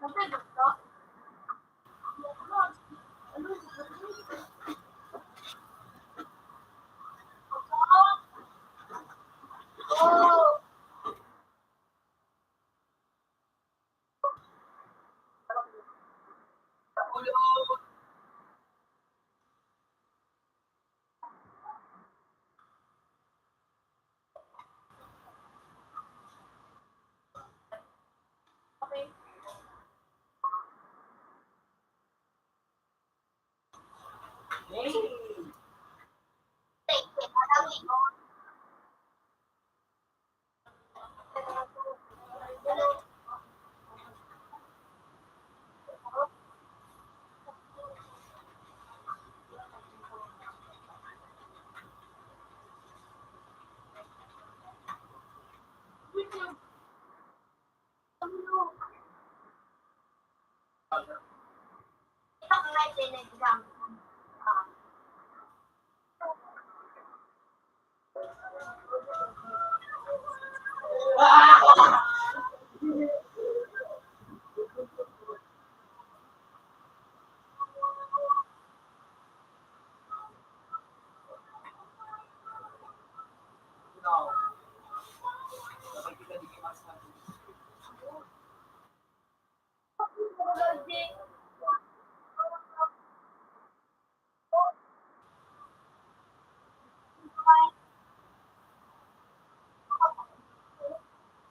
kasi gusto. Oh, okay. Ito ang may exam.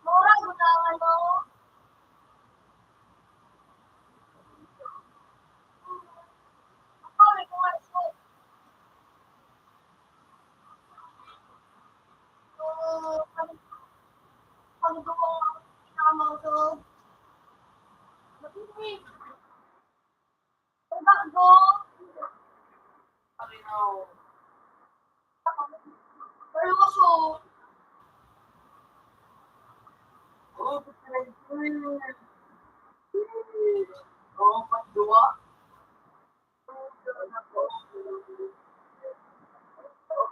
Mura, gunawan mo. Ako, may kumain ko. Pag gumawa ako, pinakamoto. Matinig. Ang bago. Pero kaso,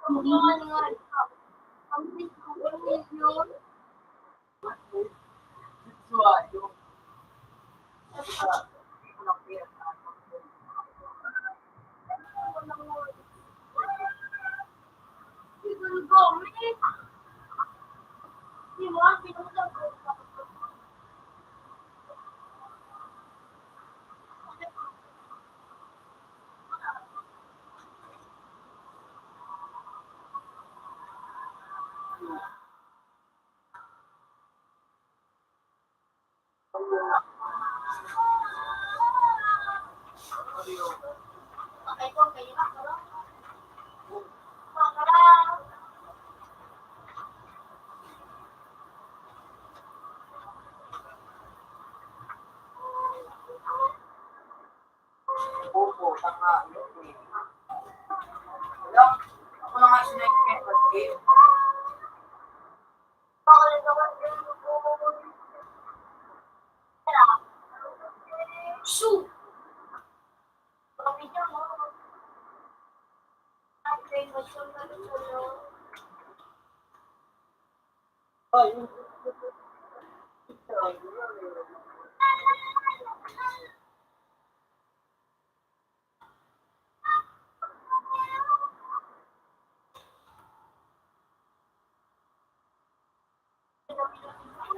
hindi man nga. Ang bilis yun. Okay ko, kayo na. Opo, tama. Wala. Ako na nga sinayang birthday. Shoo! Pamilya mo. Ay, gusto na gusto. Ay,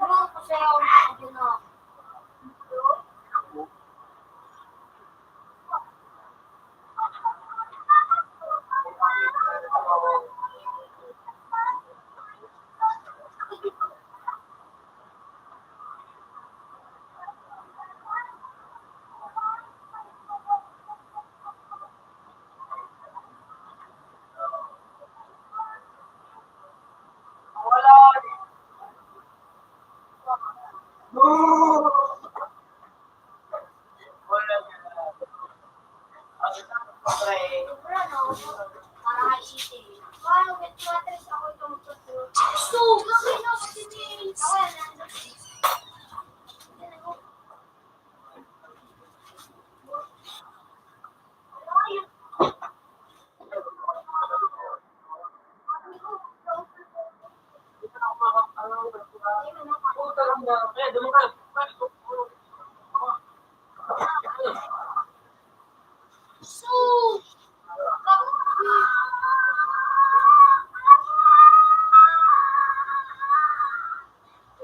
Ano ko sa'yo? Ano na? Sobra, no? Para kay City. Paano, with matrix ako ito magtuturo. So, gawin na sa City. So,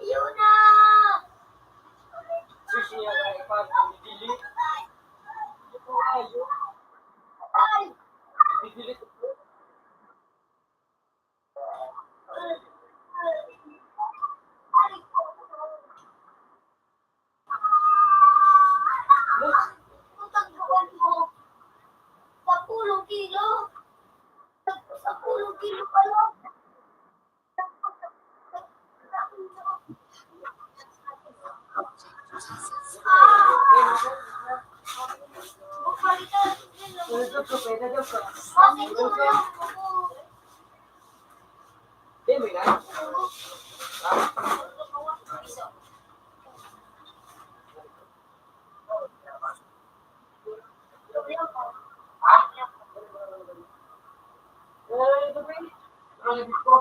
yun na! sisiya ka ipat, dili. Ito ayo, Ay! dili. Ang tagpuan mo, 10 kilo. 10 kilo pa lang. Magpalitan. Ito ko pwede daw ka. Bakit ko lang ako? Dili na. Ito ba? Ano dito?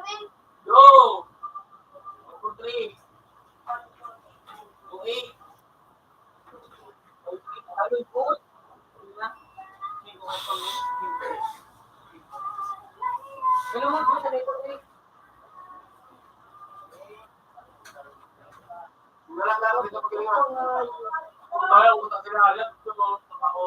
Erwin. Go! 3. 2-8. Ano po? Ano mo po sa dito? Wala na ako dito pagalingan. Ay, ako ta kinalat ko ako.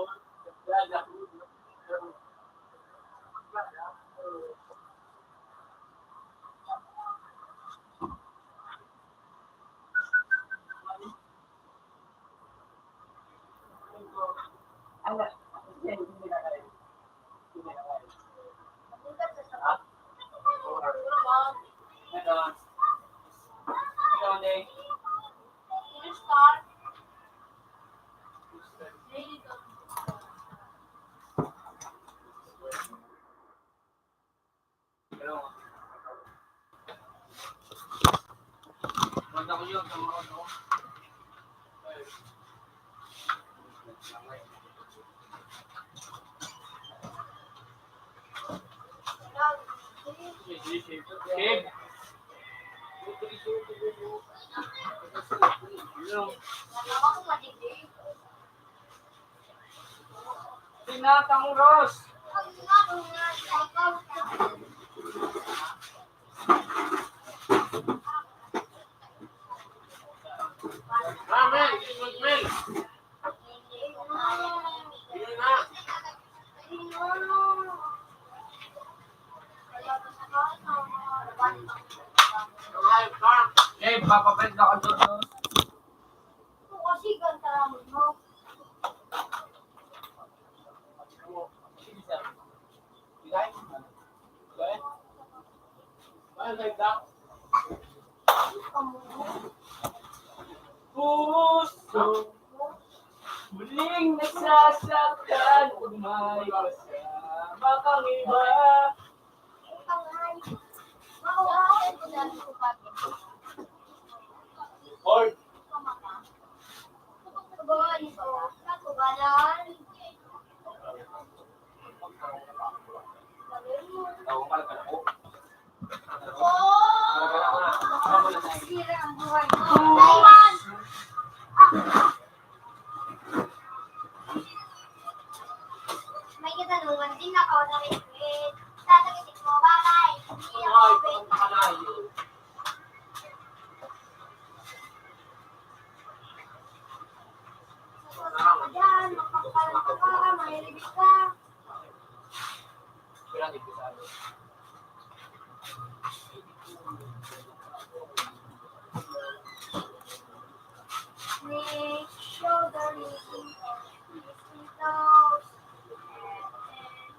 Tinatang Ross. Mel. Yun na. Eh, papapit na ka doon. Kasi ganda mo. Puso muling nagsasaktan kung may kasama kang iba. Or tawag ka lang ako. May katanungan din ako na rin. Sasagutin mo, bye-bye. Hindi ako open. Diyan, magpapakalan ka pa, mahiribig ka. Kailan ito sabi? Make sure the meeting toes.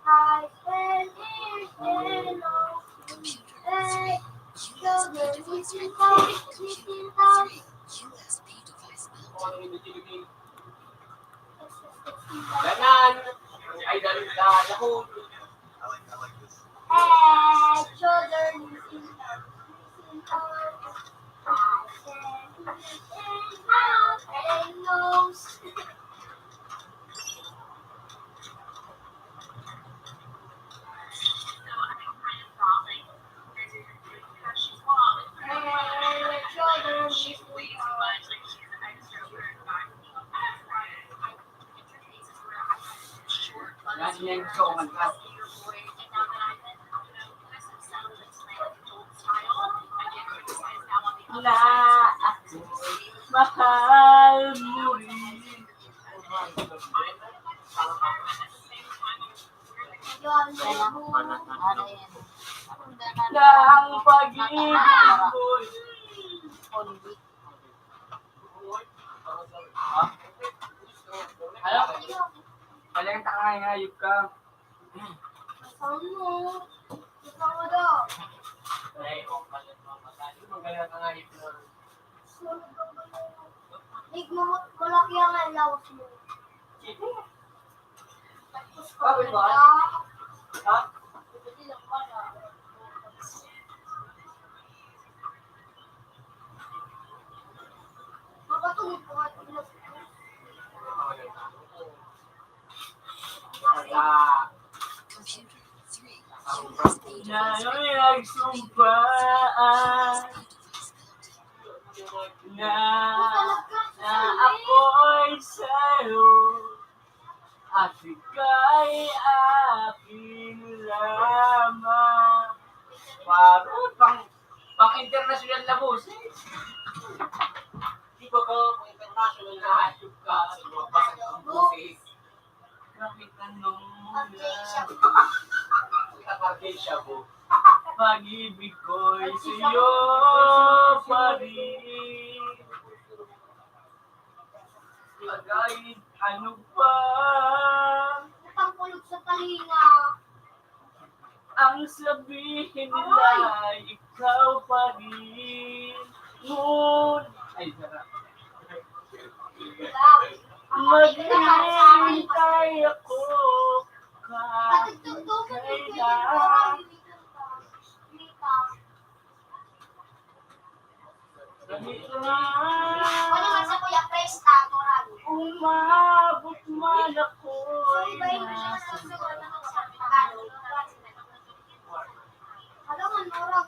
I spend years in those. Hey, sure the meeting toes. USB device Ano yung utility? Ganan! Ay, dali na ako. Hey, children, meeting toes. I spend years in those. Yan yung gusto ko mag-class. Na ako mahal mo rin. Na ang pag-ibig mo'y Ano? Walang takay, hayop ka. Saan mo? Gusto mo daw. Ay, kung palit mo matali, magaling ka hayop na. Malaki ang allowance mo. Bakit ba? Ha? Mapatulog ko at Ah, computer 3 USB na, device pinagsumpaan na ako'y sa'yo at ika'y akin lamang. Parang pang-international na boses. Di ba ka kung international na hayop ka, lumabas ang boses. Kahit anong mula, Kakagay siya po. pag-ibig ko'y sa'yo pa rin. Kahit ano pa Natangkulog sa talinga. ang sabihin nila, ikaw pa rin. Ay, sarap. Maghihintay ako kahit kailan. Kahit na Ano man sa Kuya Pres, natural. umabot man ako'y nasa Alam mo, Nora,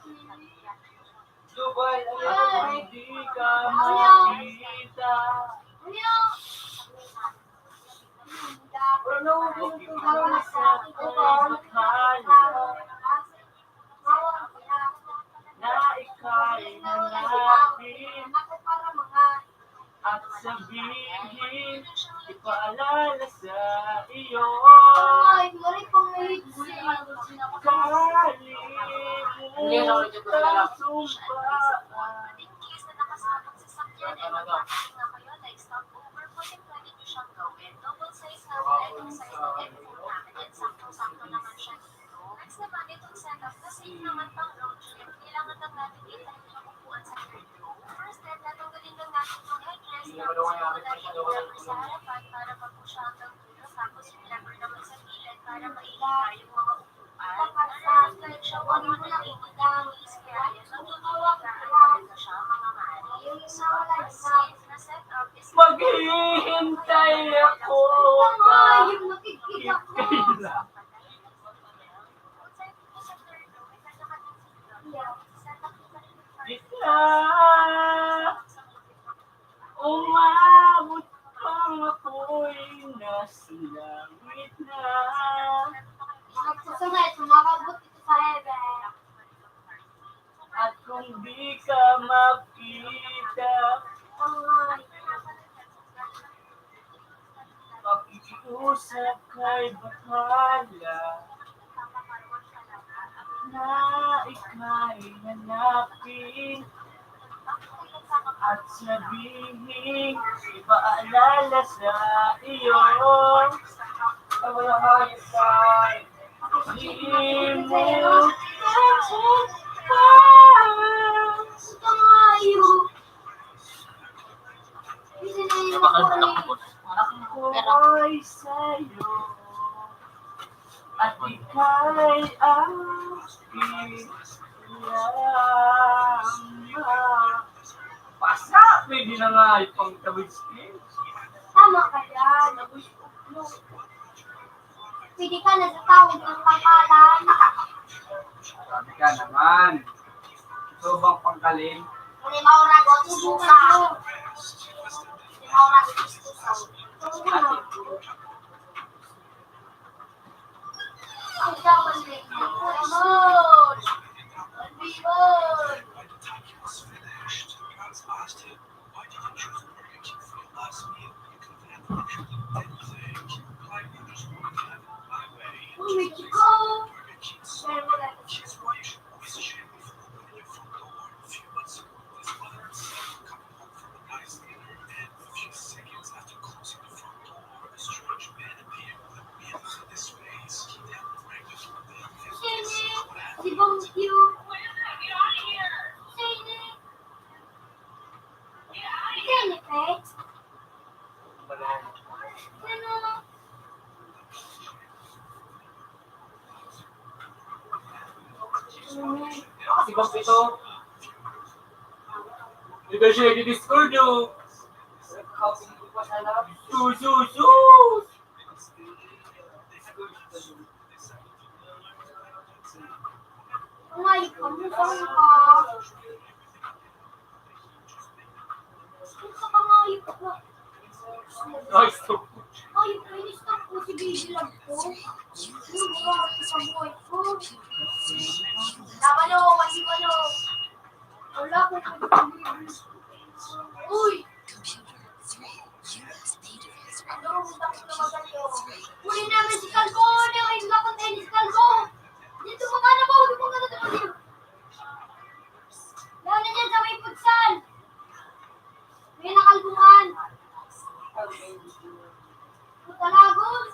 Lubay ay di ka makita. Pero sa bakala na ika'y nanapin at sabihin, ipaalala sa iyo. Kalimutan sumpaan. Case na nakasabot sa sakyan ay magpapit na kayo na stop over po yung pwede nyo siyang gawin. Double size na po itong size ng headphone namin at saktong-sakto naman siya dito. Next naman itong setup na safe naman pang road trip. Kailangan lang natin itahin yung upuan sa third row. First step, natanggalin lang natin yung headrest. Tapos iwalay yung lever sa harapan para mag-push hanggang dulo. Tapos yung lever naman sa gilid para mailala yung mga upuan. At kahit siya, huwag mo lang itigil kaya yan. Magiging na siya mga mali. So, our safe na setup is Maghihintay ako kahit kailan. Di ka umabot pang ako'y nasa langit na. Nagsusunod, sumakabot ito sa heaven. At kung di ka makita, pakikiusap kay bahala na ika'y hanapin at sabihin, ipaalala sa iyo. Wala hayop ka. Di mo ako'y sa'yo at ika'y aking lamang. Pasa! Pwede na nga ipang tawid skills. Tama ka yan. Pwede ka na sa tawid ng pangkalan. Sabi ka naman. Ito bang pangkalin? Hindi maurag o tubusa. Hindi maurag o tubusa. Ang dapat na ito. Ramon! Ramon! Oh, Mexico! Meron mo lang. Si Bong Q. Sini, Pet. Ano? Kasi bang ito? Hindi ka siya i-discord yung. Sus! Ay, kamukhang ka. Ang kakangayip ko. Ay, stop. Ay, stop ko si Baby Love ko. Yung grabe sa buhay ko. Walo. Wala ko pa Baby. Uy! Ano, punta ko na magayo. Kunin namin si Calvo. Ano yung iba kong tennis, Calvo? Dito mo ka na ba? Huwag mo ka na dito. Lalo na dyan sa may putsal. May nakalbungan. Putalagos.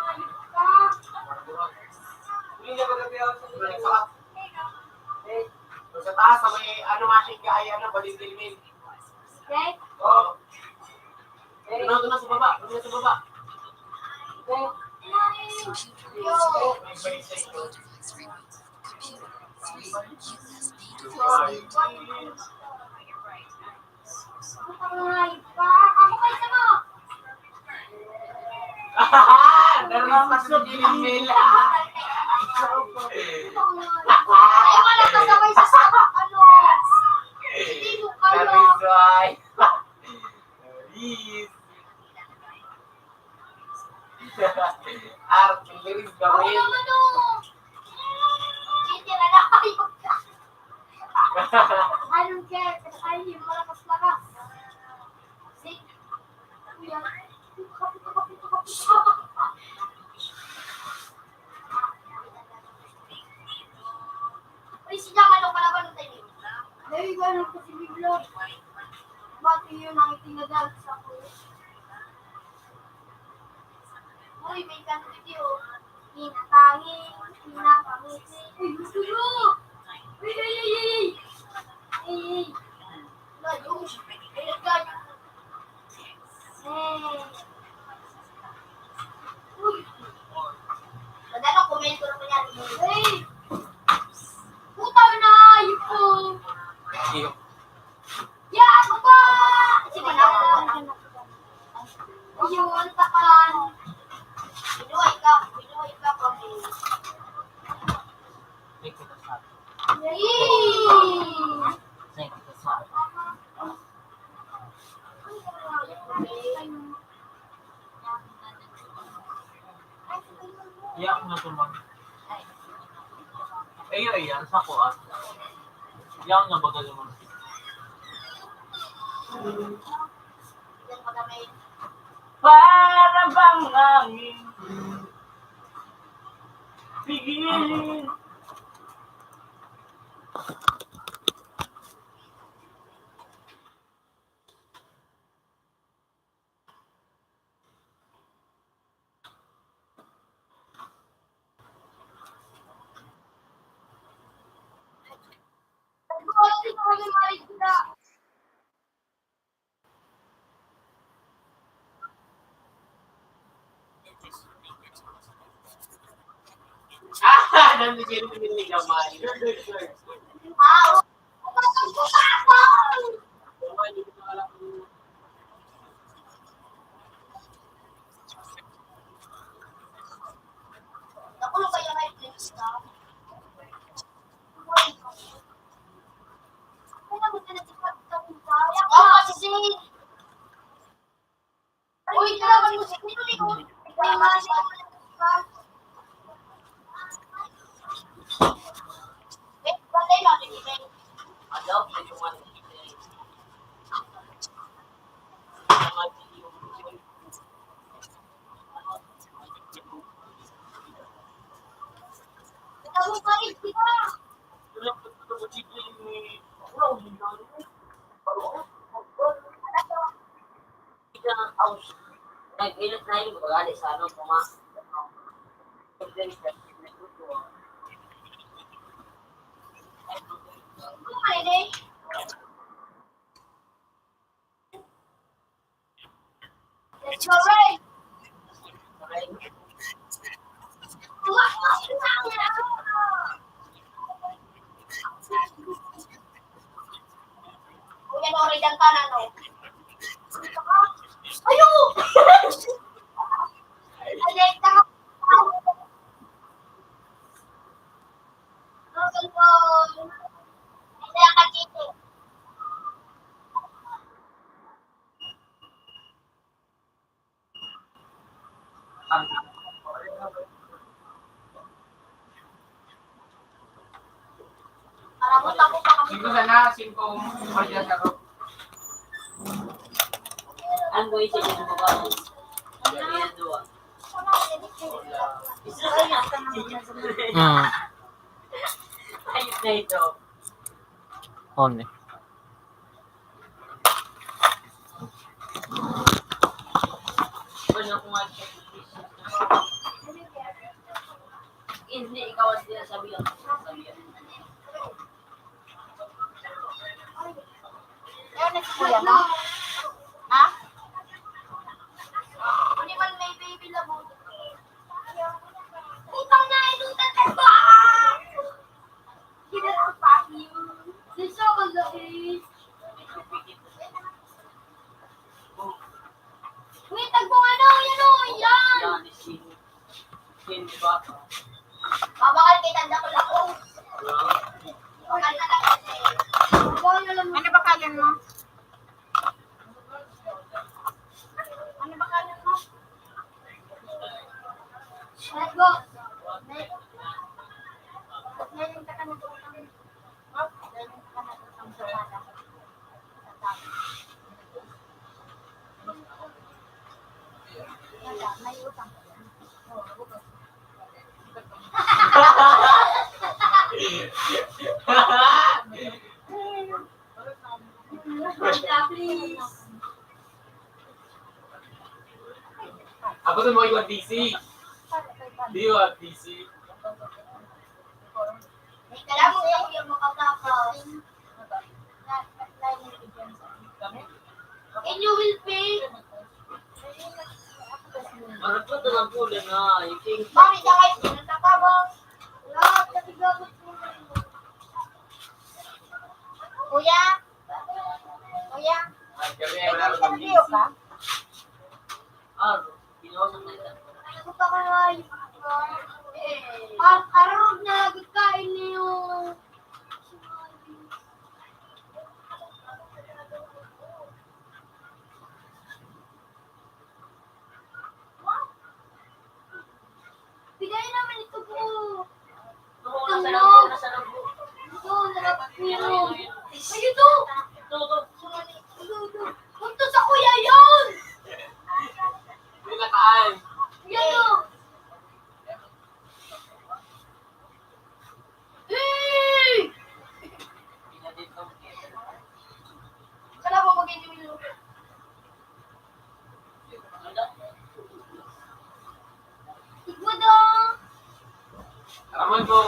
Ayun ka. Hindi niya magabi ako sa Balik sa kat. Sa taas, sa may ano machine ka ay ano, balin-dilmin. Okay? Oo. Doon na sa baba. Doon na sa baba. Yo. May balik sa ito. Putalagos ka. Ako kayo sa mo. Narinig sa dilin Ay, wala kasabay sa sabak. Ano? Hindi mo kayo. Narizay. Nariz. Artillery Ako gawin. naman o. Hindi na nakayot ka. I don't care. Kasi ayaw yung malakas-lakas. See? Kuya. Uy, si Jack, ano pala ba ng tayo? Dahil gano'n ko si Biglo. Bati yun ang itinadal sa kuya. Uy, may kanto video. Pinatanging, pinapangiti. Uy, gusto mo! Uy, ay! Layo. Ay, layo. Uy. Madalo, komento na pa yan. Hey! Puta na! Ayun ko! Ya, ako ba? Sige na. Ayun, takan. Binuhay ka kami. Iyak na tuman. Ayan, sa kuan. Iyak na bagal naman. Yan pa kami. Para bang hangin. Pigilin. Nandiyan din ni Gamay. Nakulong kayo na yung place na. Uy, talaga yung musik nito dito. May mga Balay lang, hindi may Ayaw, may tuwan. Tapos pa rin, di ba? Nag-ilit na yung bagali sa ano, kuma. Pwede. Let's go, Ray! Kuya Nori, danta na, no? Ayo! Alekta ka. cellphone. Hindi ka cheating. Para mo tapo pa kami. 5 sana, 5 Maria sa ko. Ang boy siya din mo ba? Yan dua. Isa kaya ka naman. Ayos na ito. On eh. Ano kung nga siya? Hindi, ikaw ang sinasabihan. Ayun, nagkuya mo. Ha? Hindi man may baby labo. Utang na, inutan ka ba? Ginagawa pa yun. This so malaki. Wait, tagbong ano? Yan o, yan! Yan, hindi ba? Babakal kay tanda ko lang. Bakal na lang kasi. Ano ba kalan mo? Ano ba kalan mo? Let's go. Ngayon ka na tutang. Ngayon ka na tutang sa wala. Wala, may utang. Please. Ako doon mo iwan DC. Di ba DC? Kailangan mo yung makatapos. And you will pay. Ano pa ito ng pula na? You think Bakit ka kayo sinatapabang? Lahat, nabigabot mo. Kuya? Kuya? Ay, kami ay May wala isang akong video DC. ka? Pinawasok na ito. Puta ka nga yung... Ararog na lagi kain niyo. Bigay naman ito po. Nasa labo, nasa labo. Ito, narapot niyo. Ay, ito! Ito. Punto sa kuya yun! Hindi nakaan. Yan o! Hey! Kala mo mag-enjoy yung lupa. Tigwa daw! Ramon mo.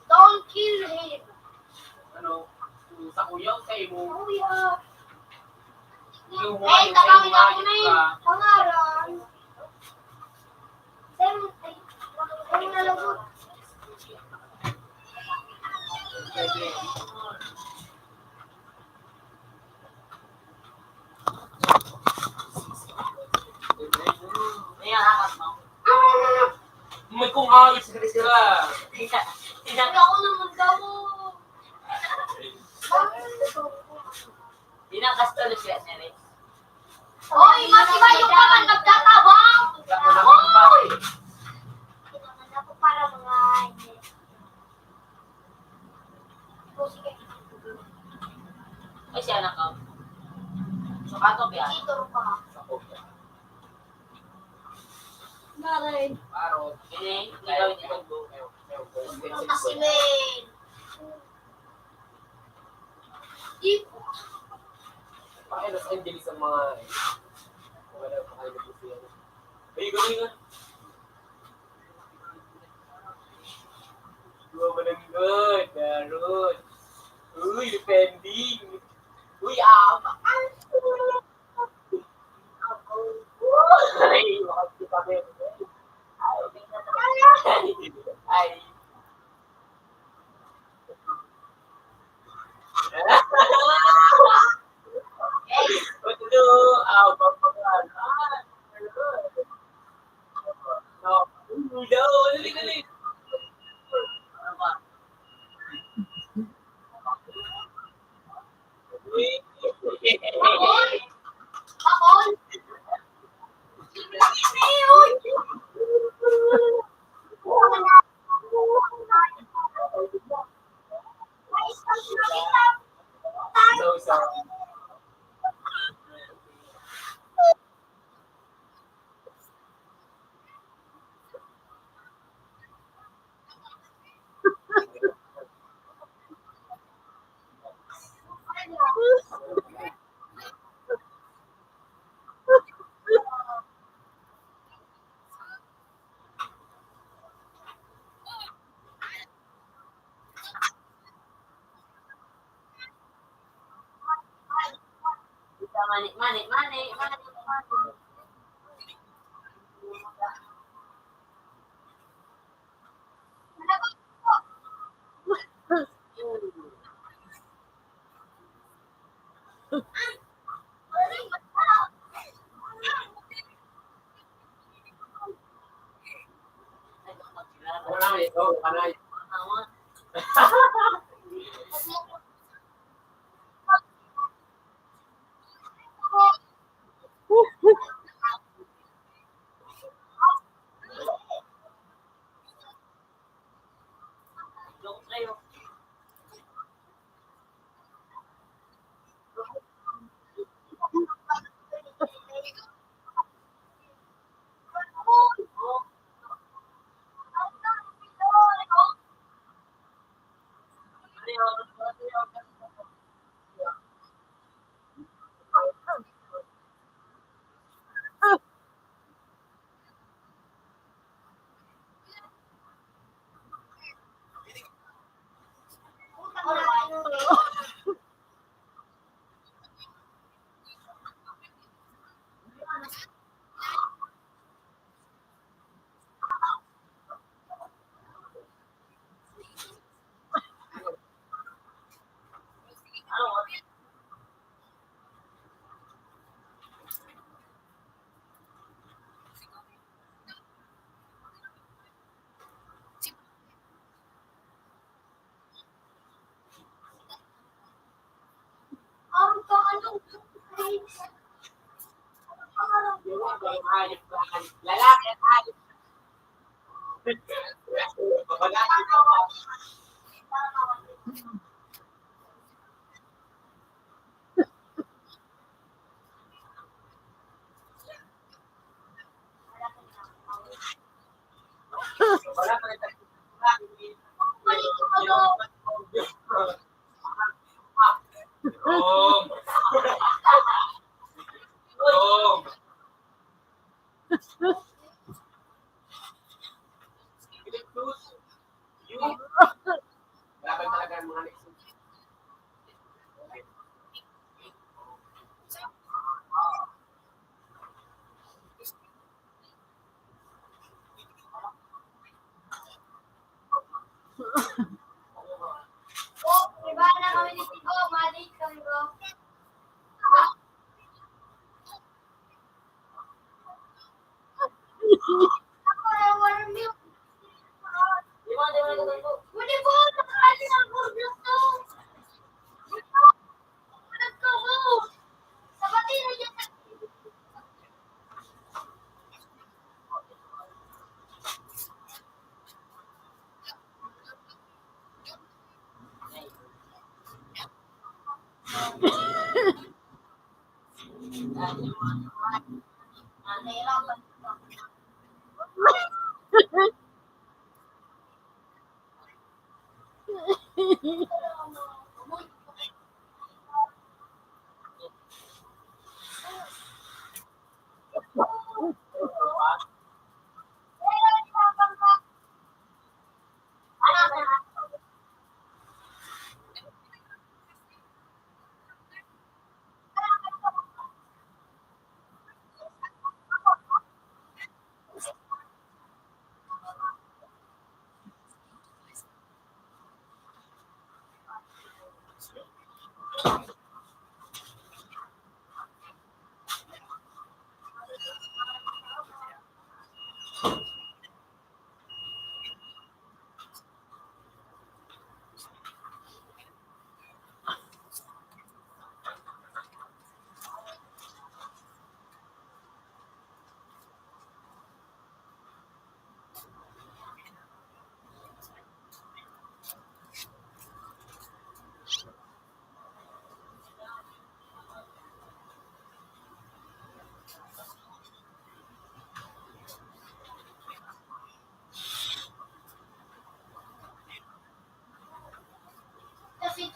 Don't kill him! Ano? Sa kuya o sa imo? Kuya! Yung Eh, tabangin ako na yung pangalan. Ay, nalagot. Ayan, hangat mo. May kung ayos ka. Hindi ako naman daw. Dinakastalo siya, Nere. Hoy, masibayo ka man nagtatabang! Hoy! Kailangan ako para mga... Oh, sige. Ay, siya na ka. Sukato ba yan? Dito ka. Naray. Parot. Hindi, hindi gawin ito. Punta si Len. Iko. Pakaya Los Angeles ang mga... Wala pa kayo na siya. Ay, gawin nga. Gawa mo ng good, Darod. Uy, depending. Uy, ama. Ay, makapit kami. Ay. Betul, apa-apa. No, dali. Bakol! Uy! So. Mani. Panay, panay. Lalaki at alip. Wala Om. Om. Laban talaga ang mga Lexus. Iba na kami ni Tigo, malik kami bro. Ako na walang milk. Hindi po, nakaalis ang burglas to. Nagkaho. Sabatin na dyan. Nahirapan.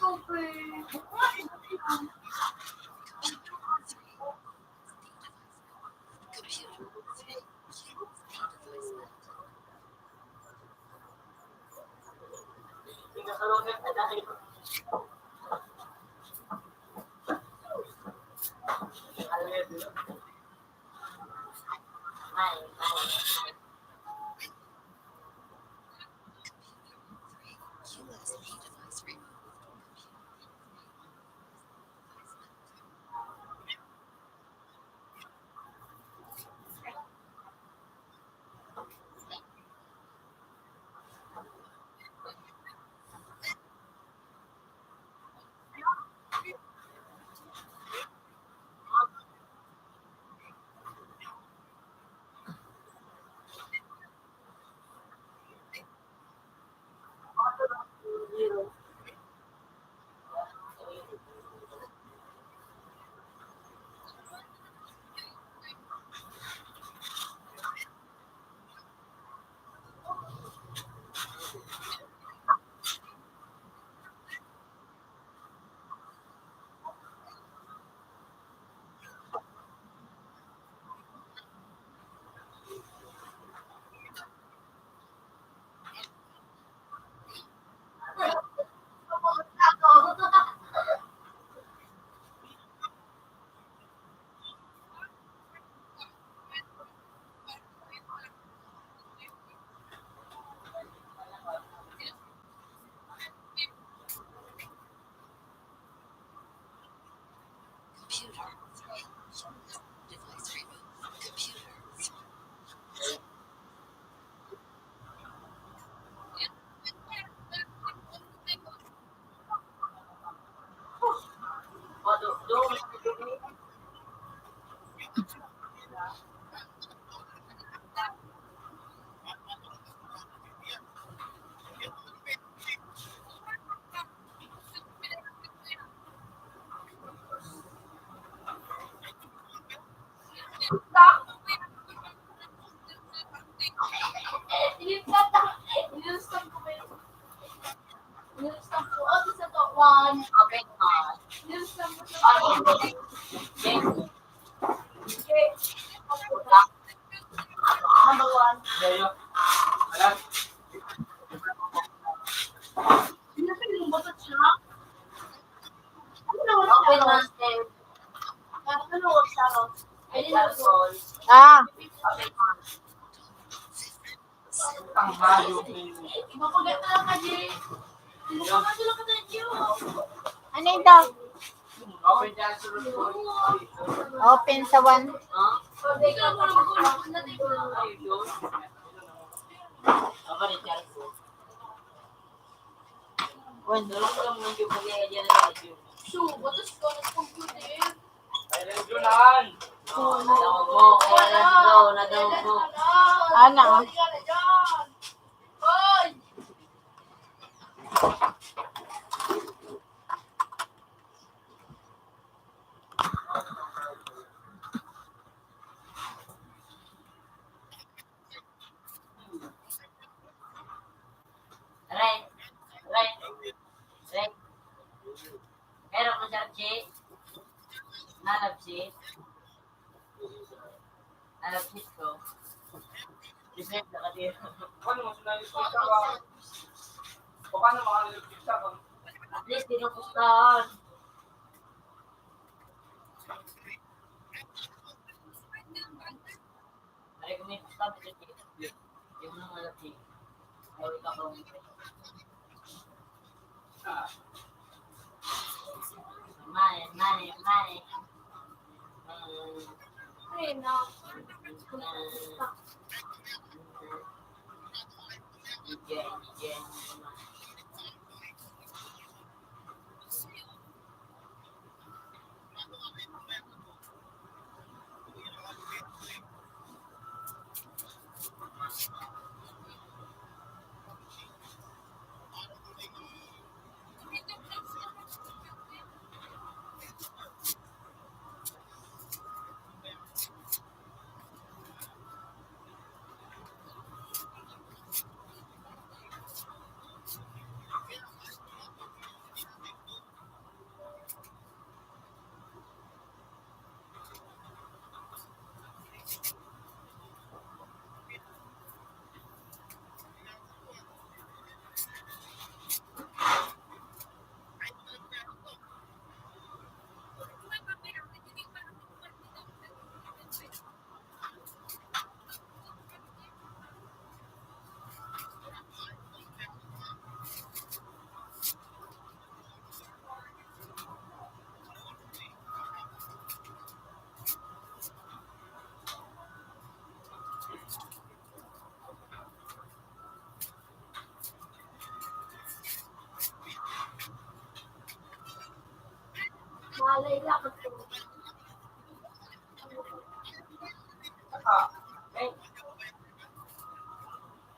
stupid. Inilustang ko ba yun? Inilustang ko. Oh, sa to. One. Okay, Inilustang ko sa to. Okay. Number one. Pinapin mo ba siya? Ano na wala Open siya? master. Ano na wala siya? Ay, Alcohol. Ah, Ang hayo. Ipapagat na lang ka, Jay. Ipapagat na lang ka na, Jay. ano ito? Open answer report. Open sa 1. Hindi ka mo lang gulo. Natin ko lang. Apa ni Charles? One. Tolong ko lang nung yung pag-i-idea na tayo. Shoo, batas ko na computer. Ay, Julan! Nadawag mo. Kaya nadawag mo. Ana. Hoy! Right. Right. Right. Pero kung sa Che, nalapsi. Nalapsi ko. Isip na katira. Paano mo sinalispita ka? O paano makalilispita ka? At least, dinukustahan. Ay, kung may pustahan, yung mga nalapsi. Ay, ka kung money. Ay, na. Yeah. Alay lang.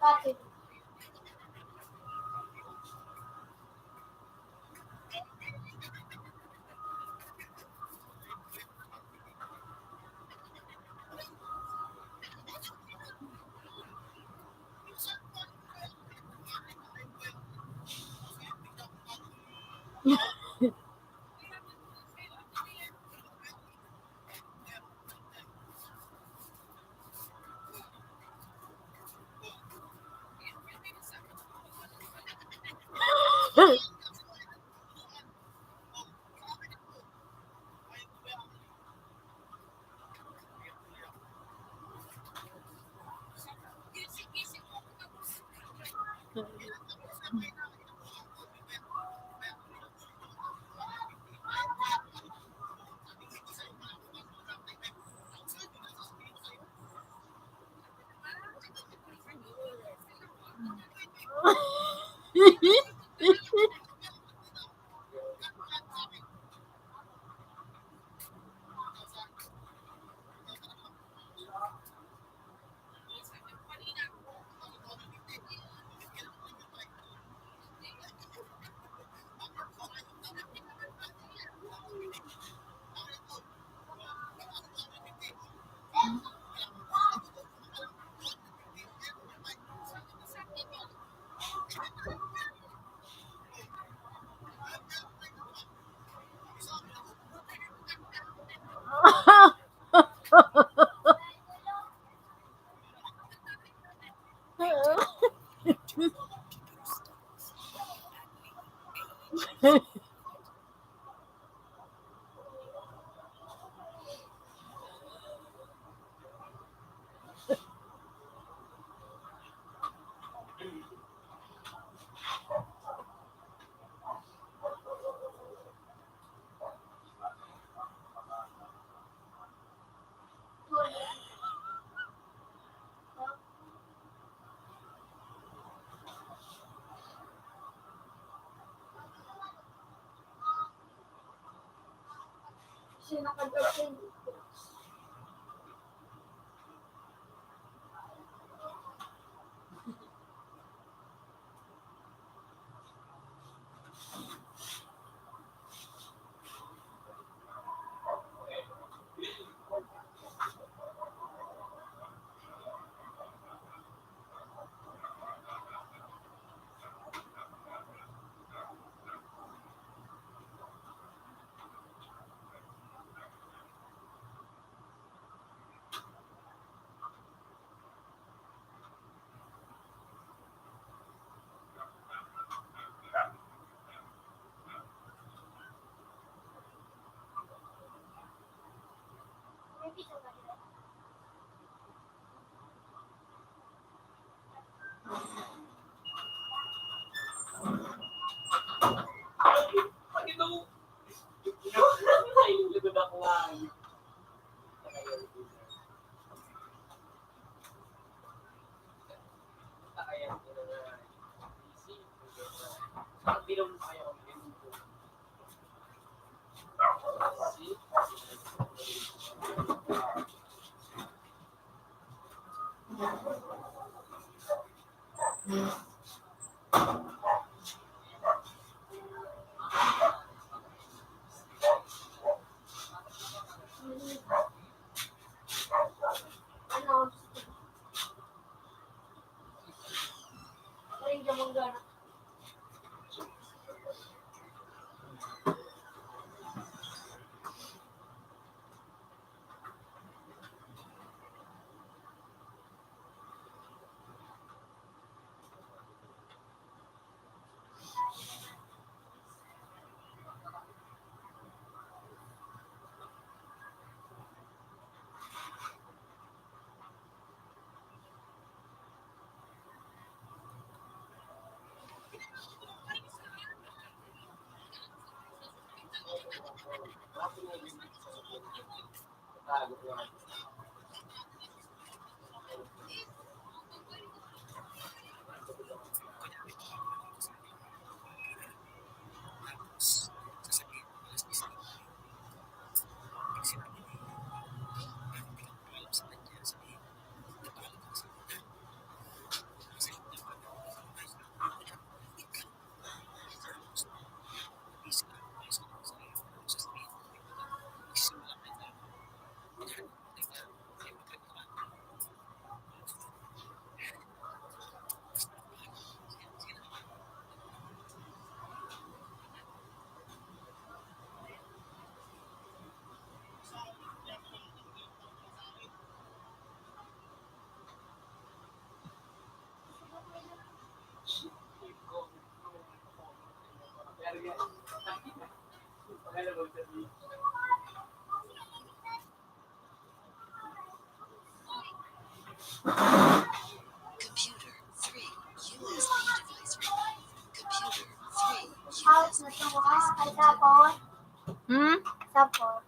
Bakit? Siya nakadapin. Ano? Ay, jamang gana. Out na ito ay tapos. Hmm? Tapos.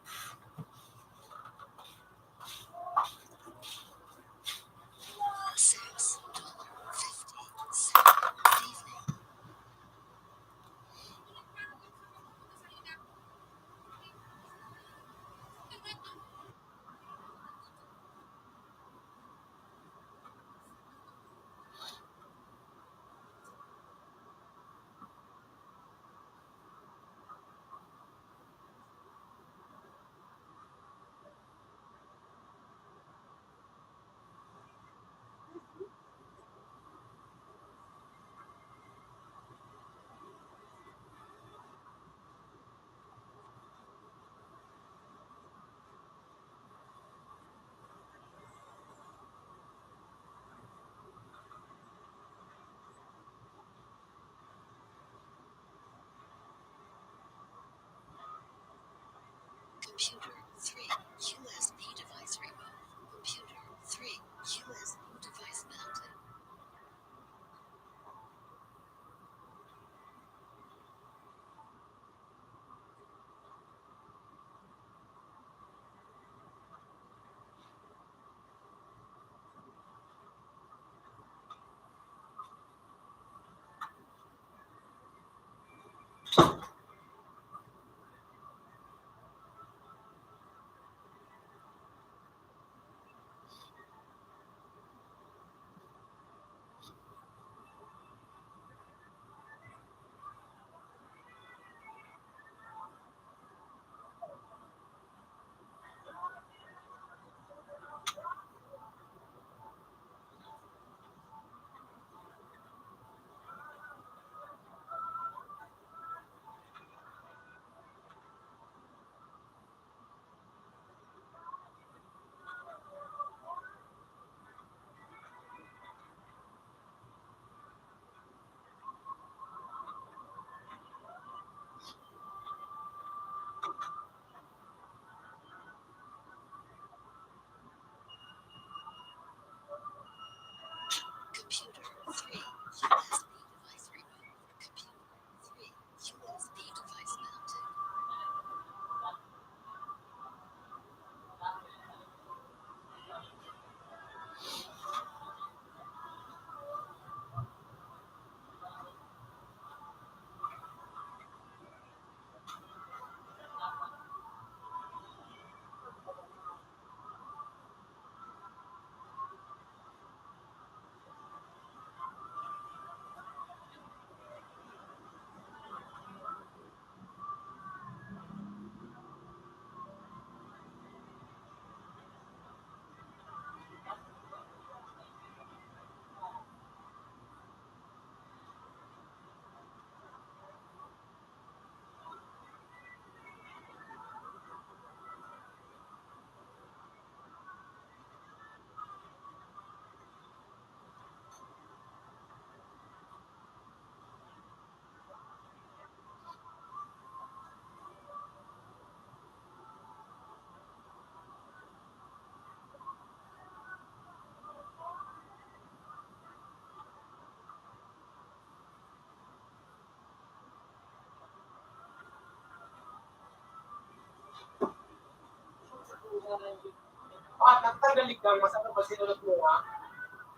Nagtanggal ka, masarap ba sinulot mo ha?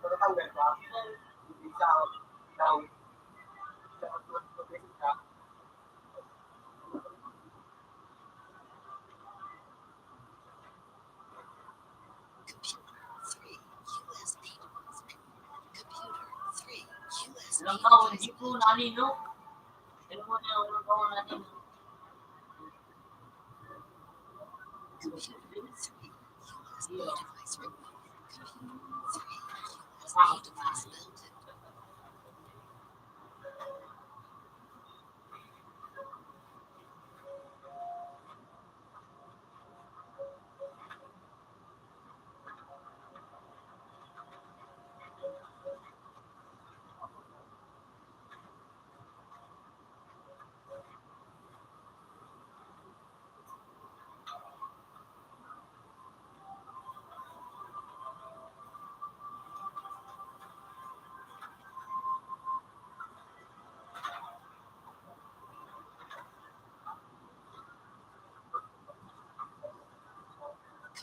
Matatanggal ba? Hindi sa down. Sa pag-progressive ka. Ilang taon, hindi po nanino. Ilang mo na ilang taon natin.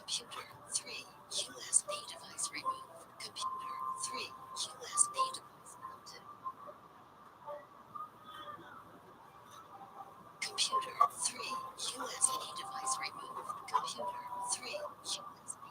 Computer 3 USB device removed. Computer 3 USB device mounted. Computer 3 USB device removed. Computer 3 USB device.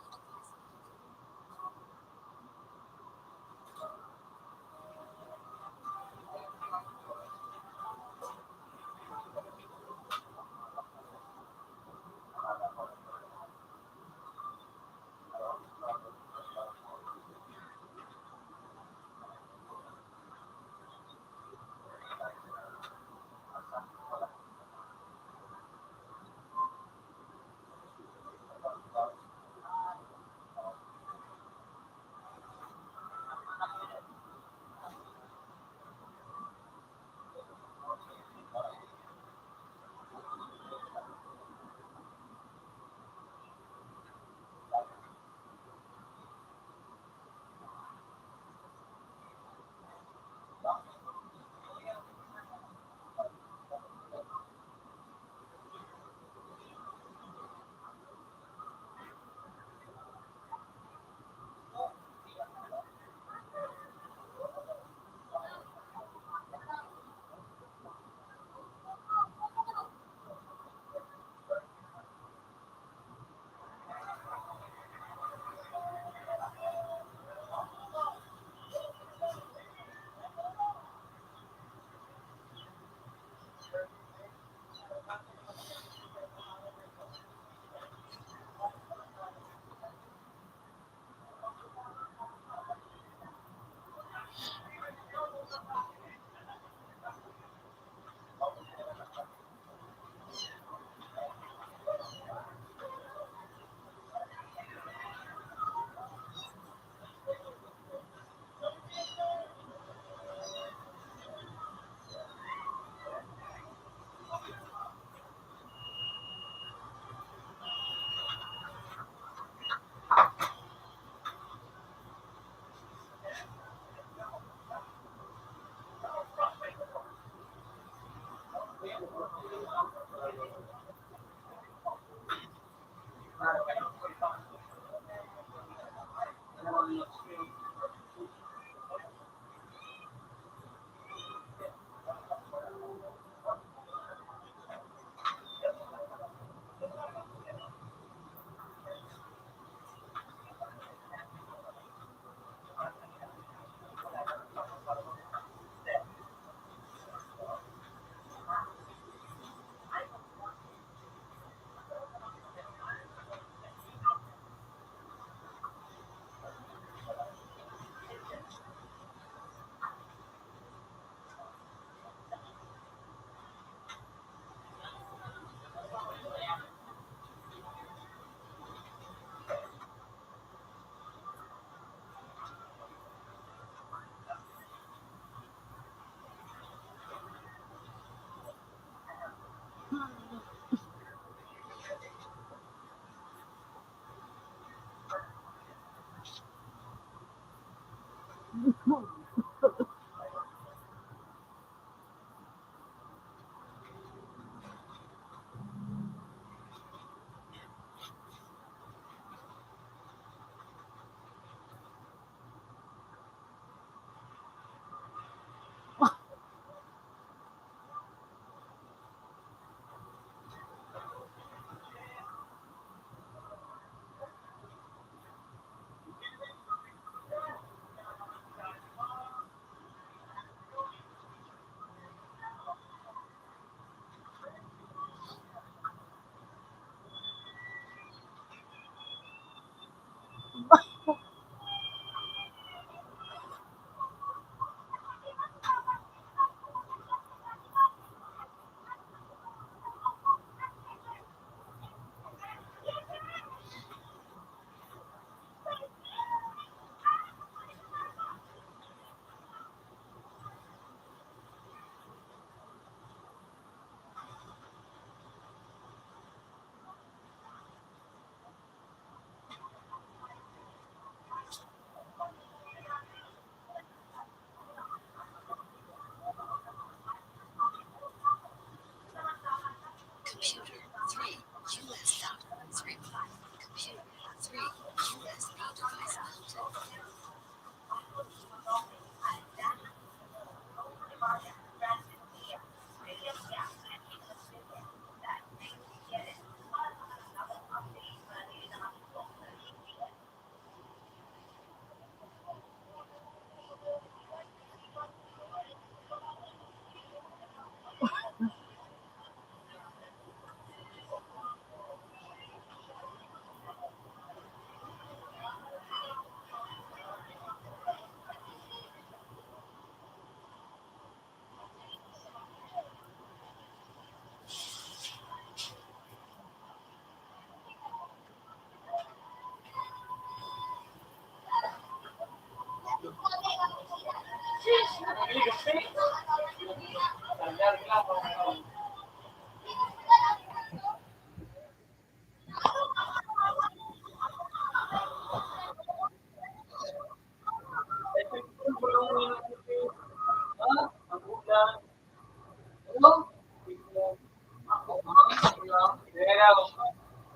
Pero,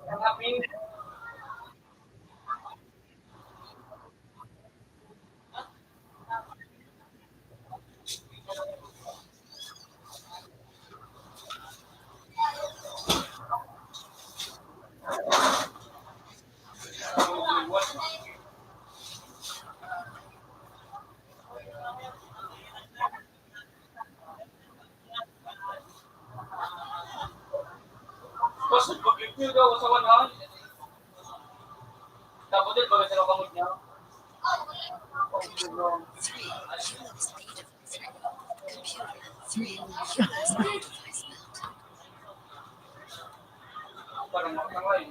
ang aping Boss, mag-review daw sa 1 hour. Tapos din, bagay sa kamot niya. Three. Shoelace speed of 3. Computer. 3. Shoelace speed device mounted. Parang makakaway.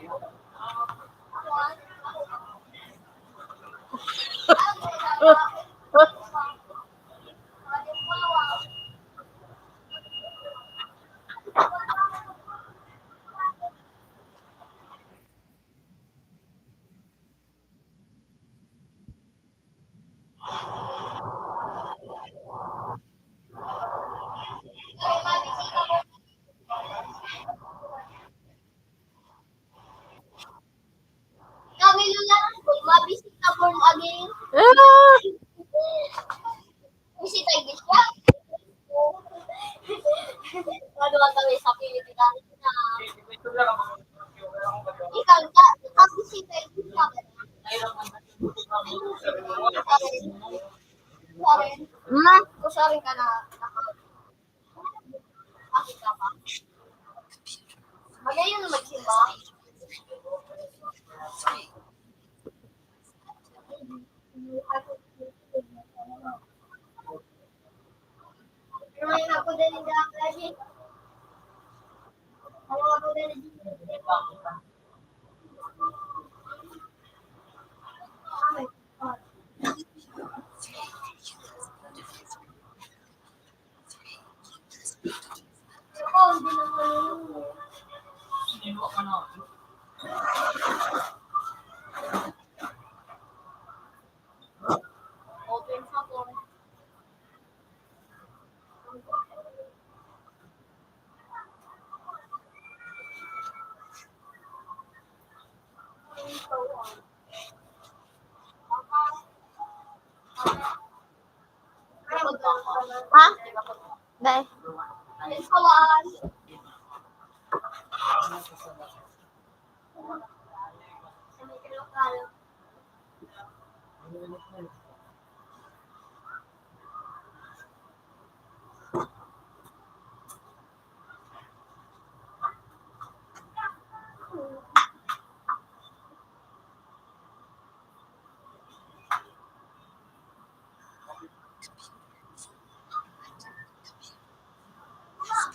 Kami lang, mabisita mo again. Ah! Bisita yung siya. Ano ka kami sa Pilipinas na Ito lang ako. ikaw ka bisita yung siya. Ma, Kusarin ka na akit ka pa. Magayon na magsimba. 3. Ngayon ako din yung lagi. Ano ako din yung hindi naman open sa phone. ha? Dahil. Kawan.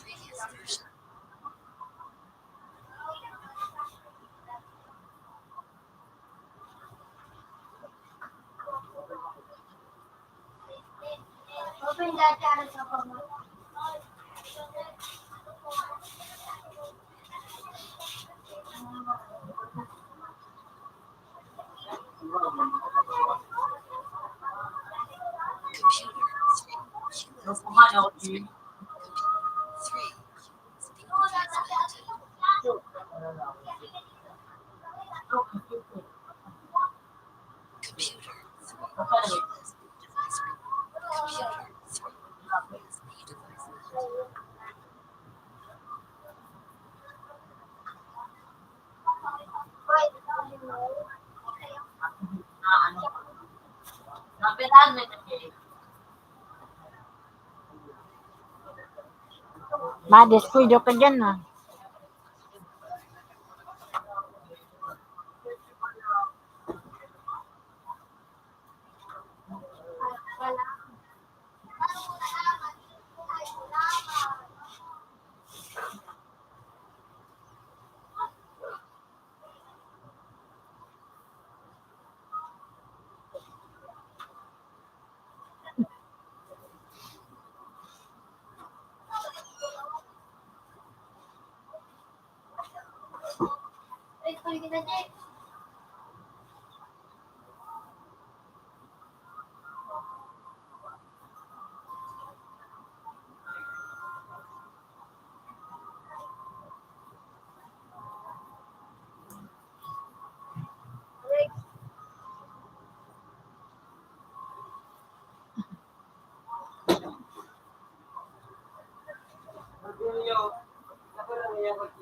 Previous version. Open that channel sa phone. Computer. 3. Shoelace speed device 3. Speed device mounted. Computer. 3. Shoelace speed device removed. Computer. 3. Speed device mounted. Napirahan mo ito, Jay. Ma, descuido ka dyan ah. Ito yung ginagay. Three,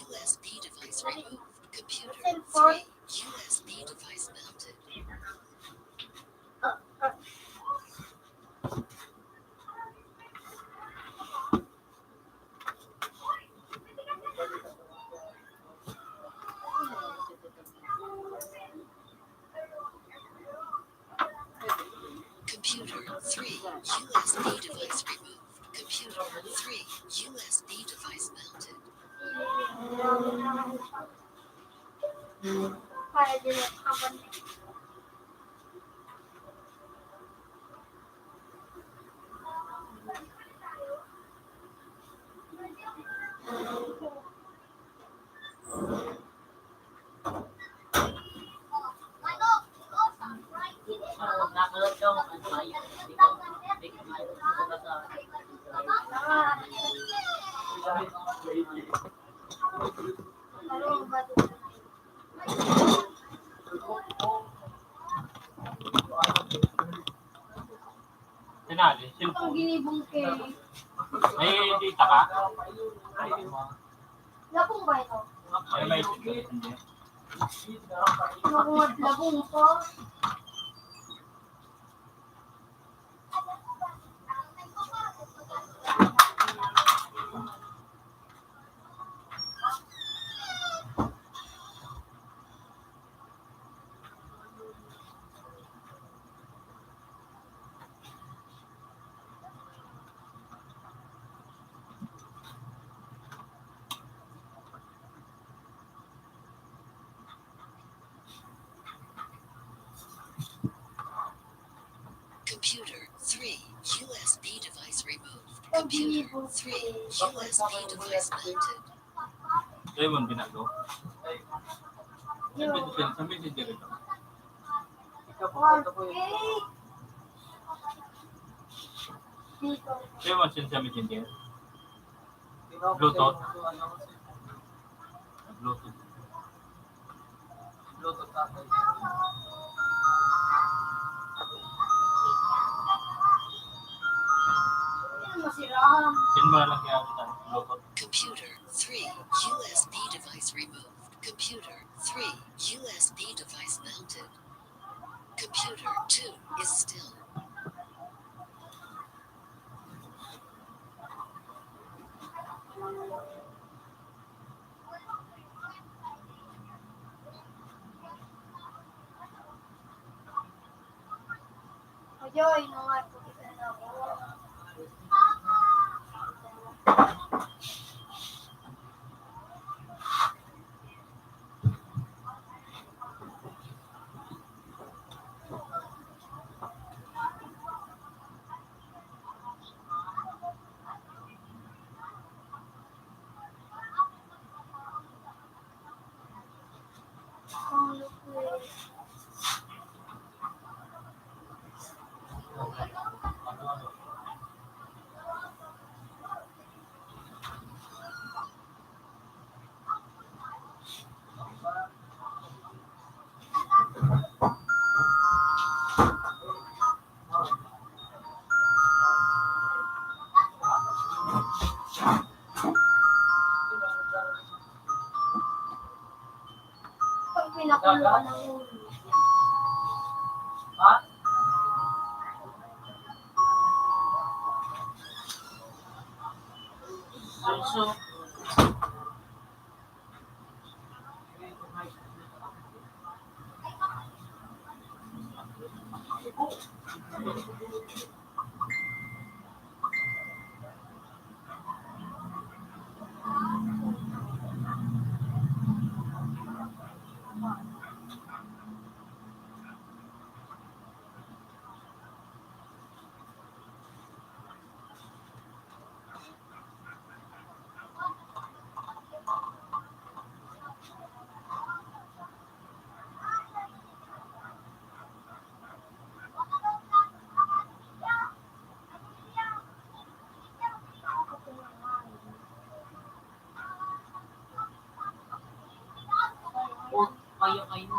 USB device removed. Three, USB device mounted. Computer 3, USB device removed. Computer 3, USB device mounted. Computer 3, USB device removed. Computer 3, USB device mounted. Para din habang Sinali, ang cellphone. ginibong kay May data ka? labong ba ito? May may hindi. Labong ko. Computer 3, USB device removed. Computer 3, USB device mounted. Raymond Binago. Sa messenger ito. Dito. Raymond sa messenger. Bluetooth. Bluetooth. Yan masirahan. Sino mo na lang kaya kita? Bluetooth. Computer 3, USB device removed. Computer 3, USB device mounted. Computer 2 is still. Ayoy, nga po. Pag pinakuluan ng ulo. So, Kayo kayo.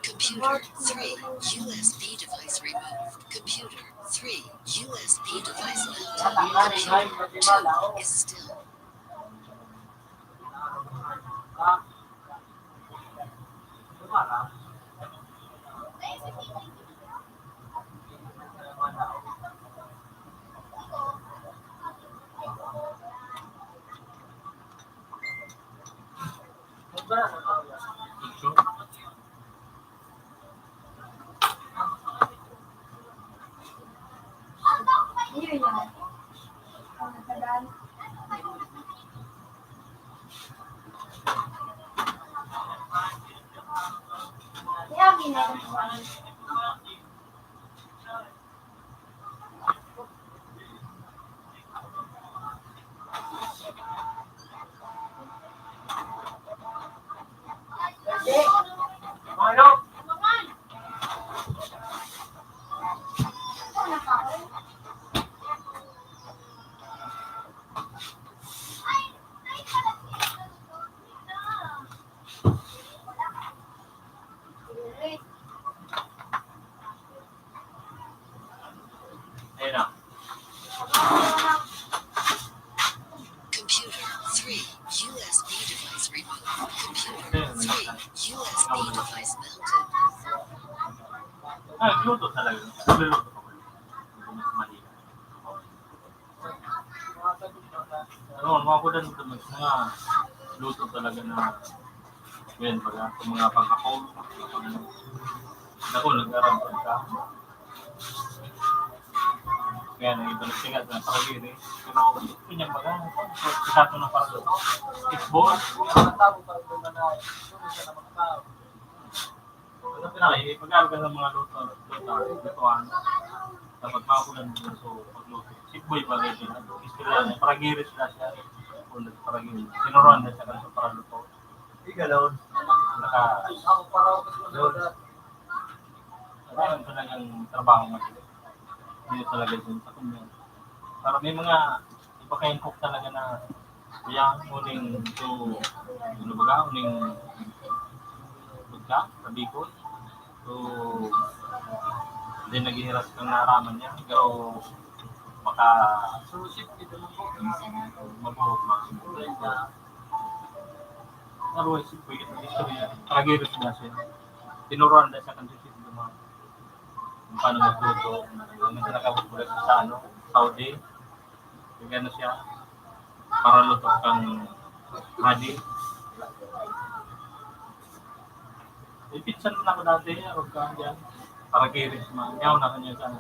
Computer 3 USB device removed. Computer 3 USB device mounted. Computer 2 is still. Yun yan. Ang nagdadaan. Kaya ginagawa ko. Ano? Ayun na. Computer 3 USB device removed. Computer 3 USB device mounted. Luto talaga. Luluto ko. Mas mali. Mga kudan ko naman mga luto talaga na yan baga kung mga pangkapol. Ako nag-aral ka. Kaya nang ibalik siya na pakagiri. Pero pinyang baga, isato na para doon. Kickball. Tawag para doon na siya na makatawag. Ito pinakay, pag-aaral ka ng mga lutoan, dapat makakulan din so pagluto. Sikboy ba ganyan din? Istorya niya, paragiri sila siya. Ulit paragiri. Sinuruan na siya ganito para luto. Hindi galaw. Ako para ako sa ayun talagang trabaho mo. Hindi talaga dun sa kunya. Para may mga iba kayong cook talaga na yang uning to ano ba uning bugka sa Bicol. So hindi naghihirap ng naraman niya. Pero maka susip dito mo po. Mabuhok masimulay na naruhay si Puy. Pag-iris na siya. Tinuruan na siya kang susip naman. Kung paano magluto. Ang nakabot ko sa Saudi. Yung gano'n siya. Para luto kang hadi. Ipitsan na ako dati. Huwag ka dyan. Para kiris ma. Ngaw na kanya sa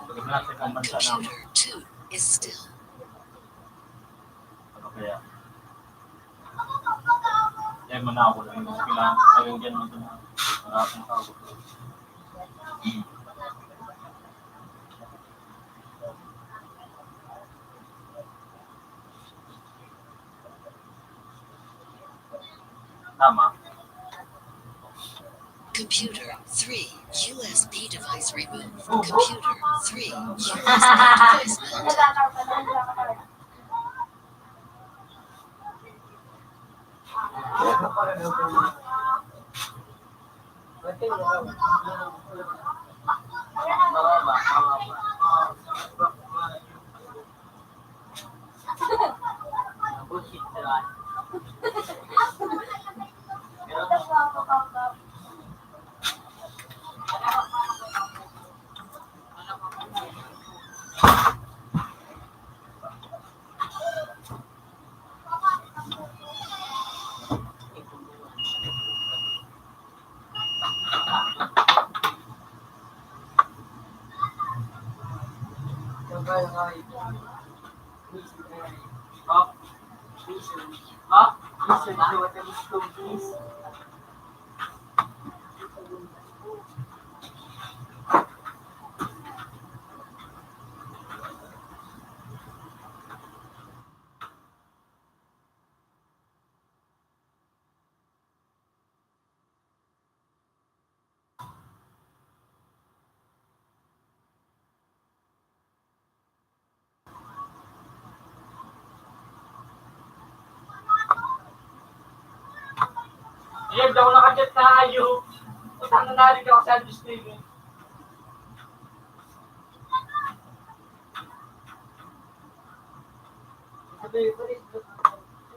pagkabla sa kang bansa namin. Computer 2 is still. Ano kaya? Kaya manaw ko lang. Kailangan kayo dyan mo na. Maraming tao. Tama. Computer 3 USB device removed. Computer 3 USB device mounted. Bullshit sila. Ayan, daw nakachat na ayun. Utang na natin ako sa streaming.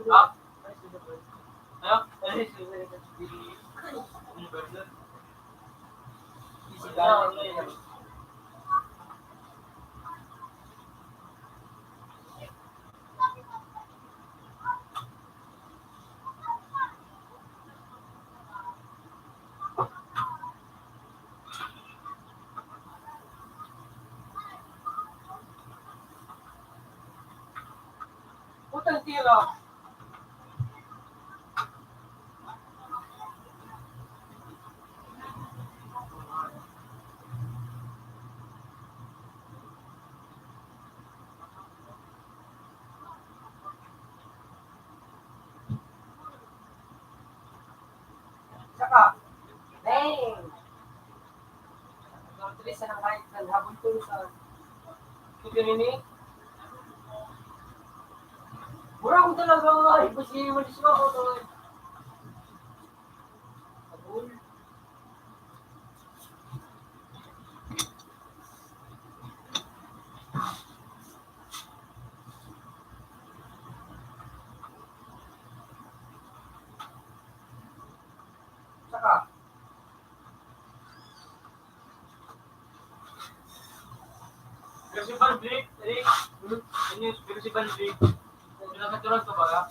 Ha? Ano? Putang tira. Saka, dang! Tulis na ng kahit habol ko sa tutunin eh. Mura ko talaga ay kasi malis mo ako to. Habol. Saka, Principal Blake, Rick, ini Principal Blake. Pinakatulog ka ba?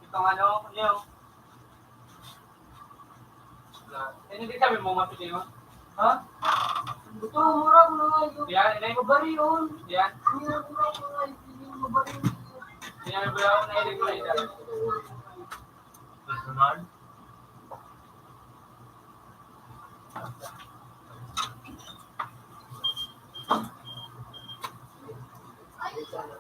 Itong ano yun? Hindi sabi mo matuloy mo? Ha? Ito, mura ko na yun. Yan, inay mo bari yun. Yan. Mura ko na yun. Mabari yun. Yan, mabari yun. Nailig ko na yun. Personal? Computer 2 is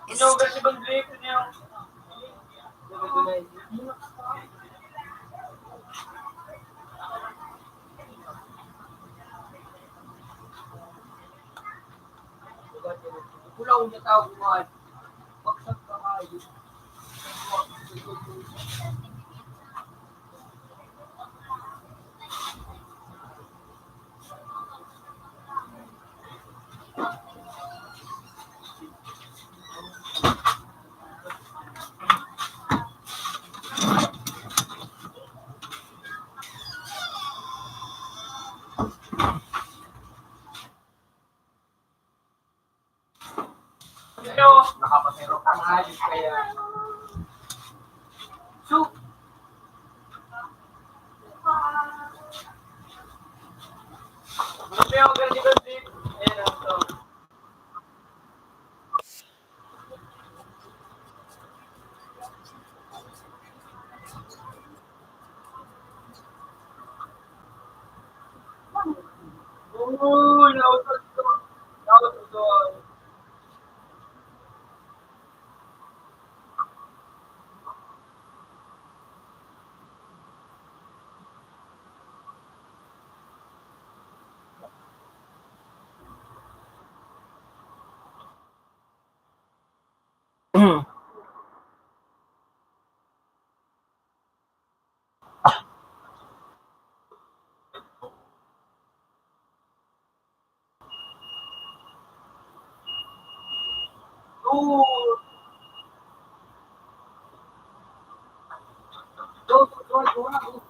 Ino, still kasi bang Blake niyo? Pulau niya tawag mo ay baksak ka kayo. Pero, nakapasero ka na ayos kaya. So, Grabe ako ganyan ba Blake? Ayan ang to. Uy, nautod ko. Nautod ko. Ooh. Go.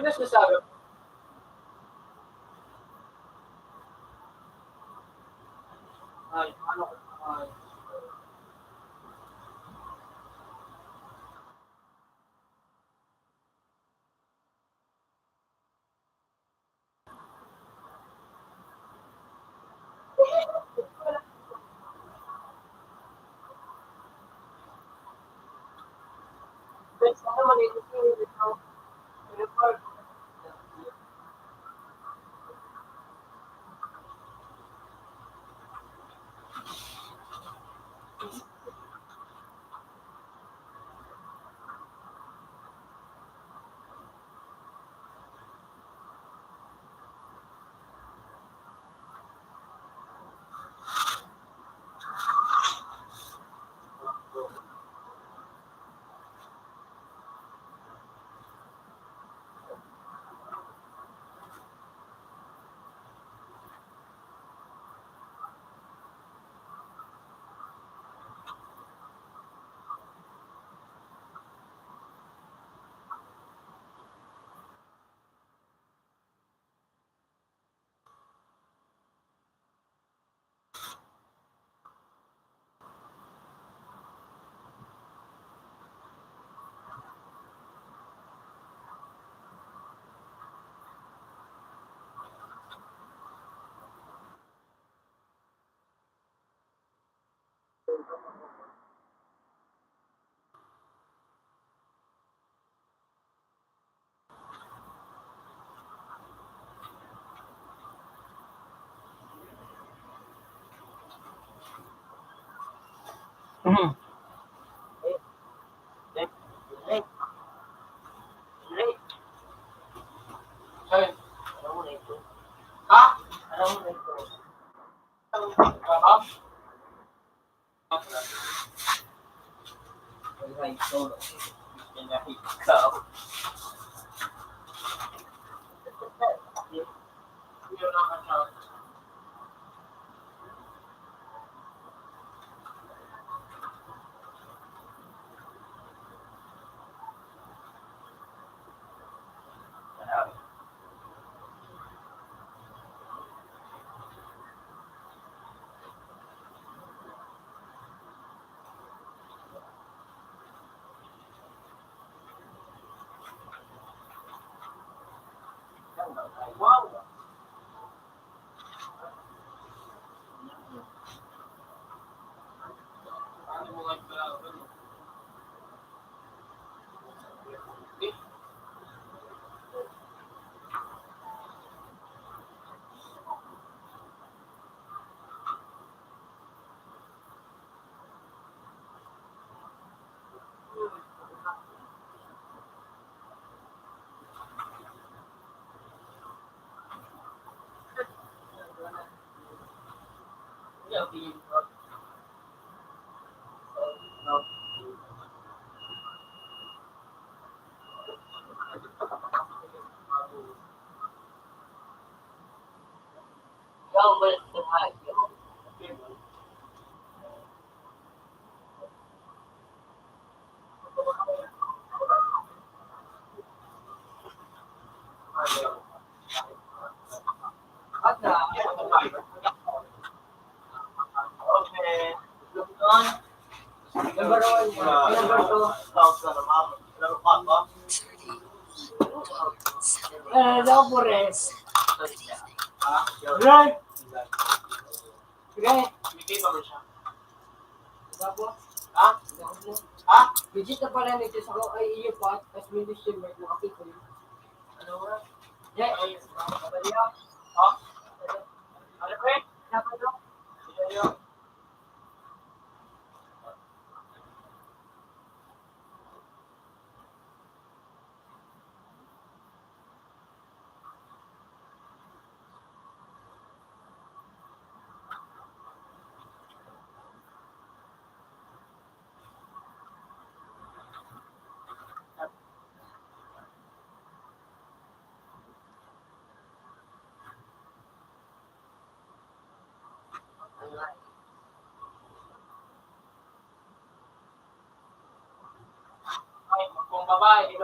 Ano na sinasabi? Ay, ano? Ay. Best ano man ito ito. Report. Mhm. Ay, ha? Ano mo na ito? Ha? Wala ito. Ikaw. Yun ang ano. Wow. Ano mo nga ba? Okay. Number 1. Number 2. Daw po rin. Good evening. Right. Right. Bigay pa mo siya. Dapo? Ha? Ha? Legit na pala nito sa ko ay iyo pa as ministry work na kasi ko. Ano ba? Yeah. Ay, ha? Ano ba? Dapat daw. Ano? Ay, kung babae,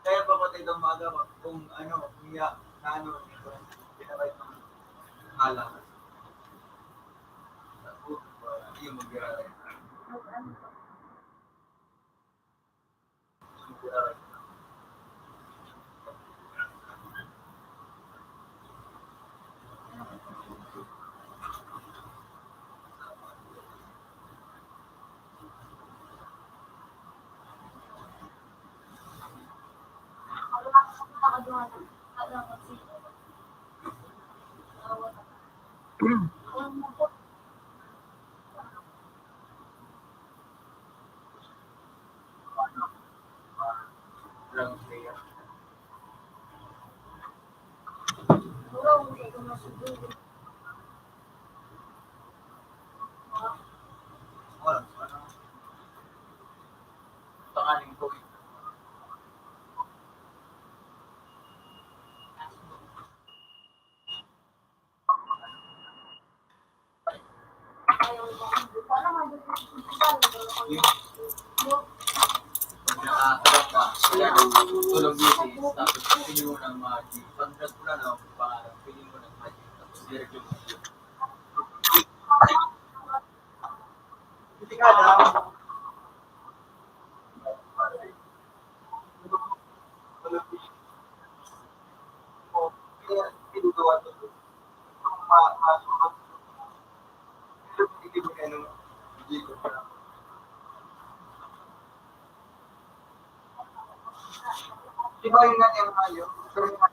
Kaya pa patay ng maga kung ano, umiyak na ano, pinakait ng alam. Yung mag-aaral. Pangaling ko. Nakakatawa pa. Kaya tulog music. Tapos pili mo ng magic. Pag nagpula na ako pangalan, pili mo ng magic. Tapos direct yung magic. Hindi ka daw. Kaya pinugawa to. Hindi mo kaya nung magic ko pa. Di ba yung nga tayo? Pero yung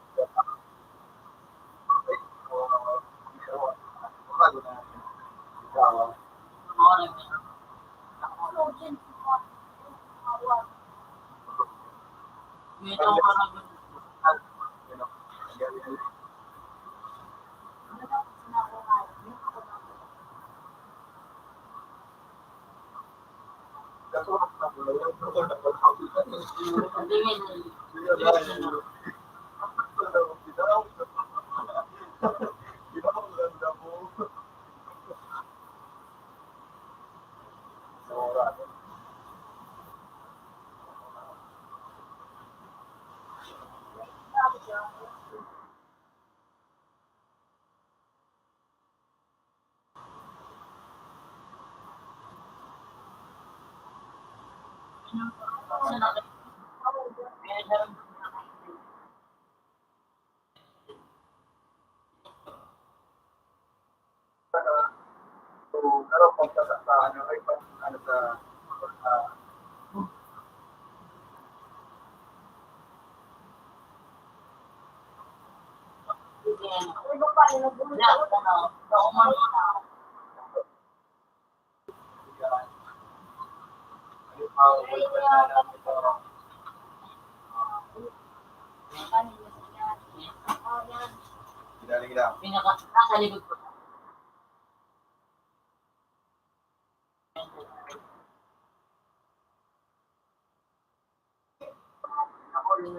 pero kung sa ano ay ano sa Pinaka, nasa likod ko. Ako rin.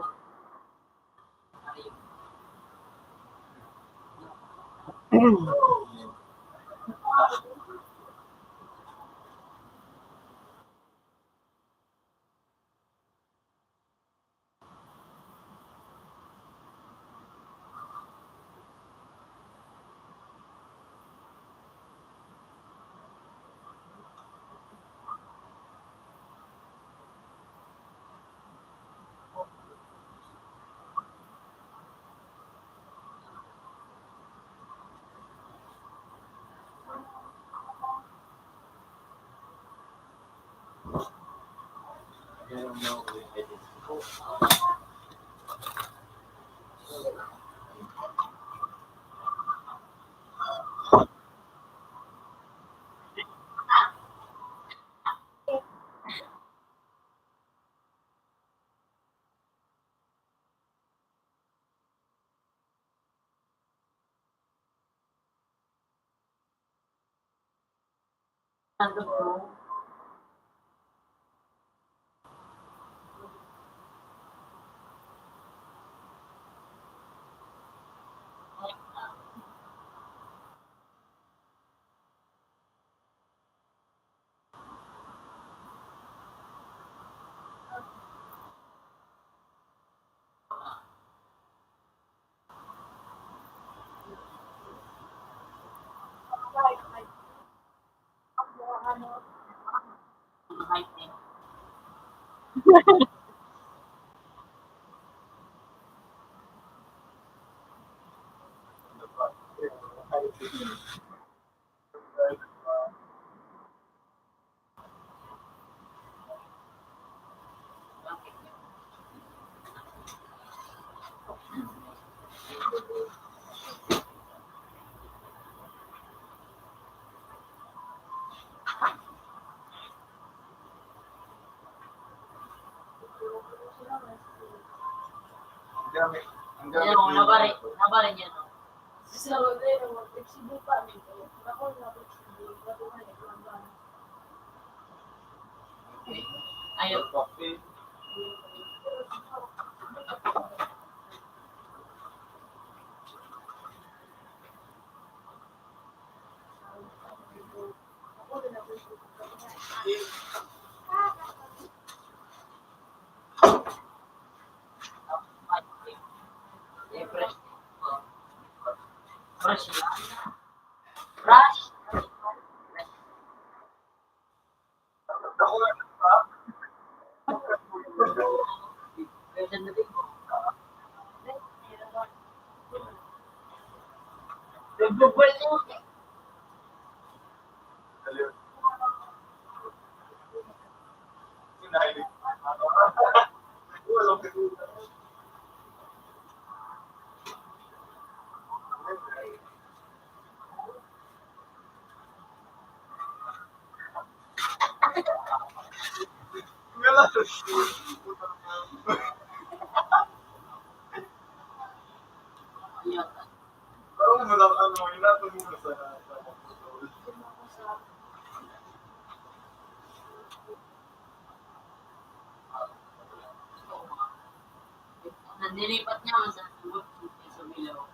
Nandun ko. Ayun, nabari niya. Ayun. Brush. Brush. Nagbubal niyo. Nilipat niya sa sugot sa bilaw.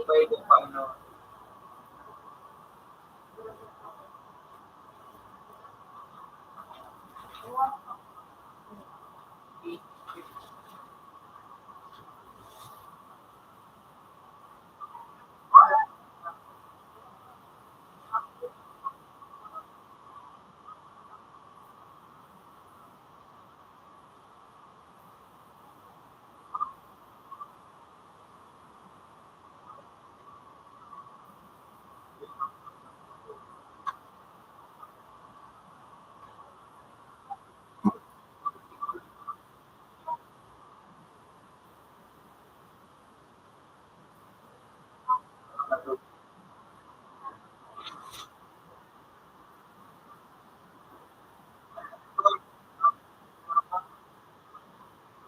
Pwede pang no.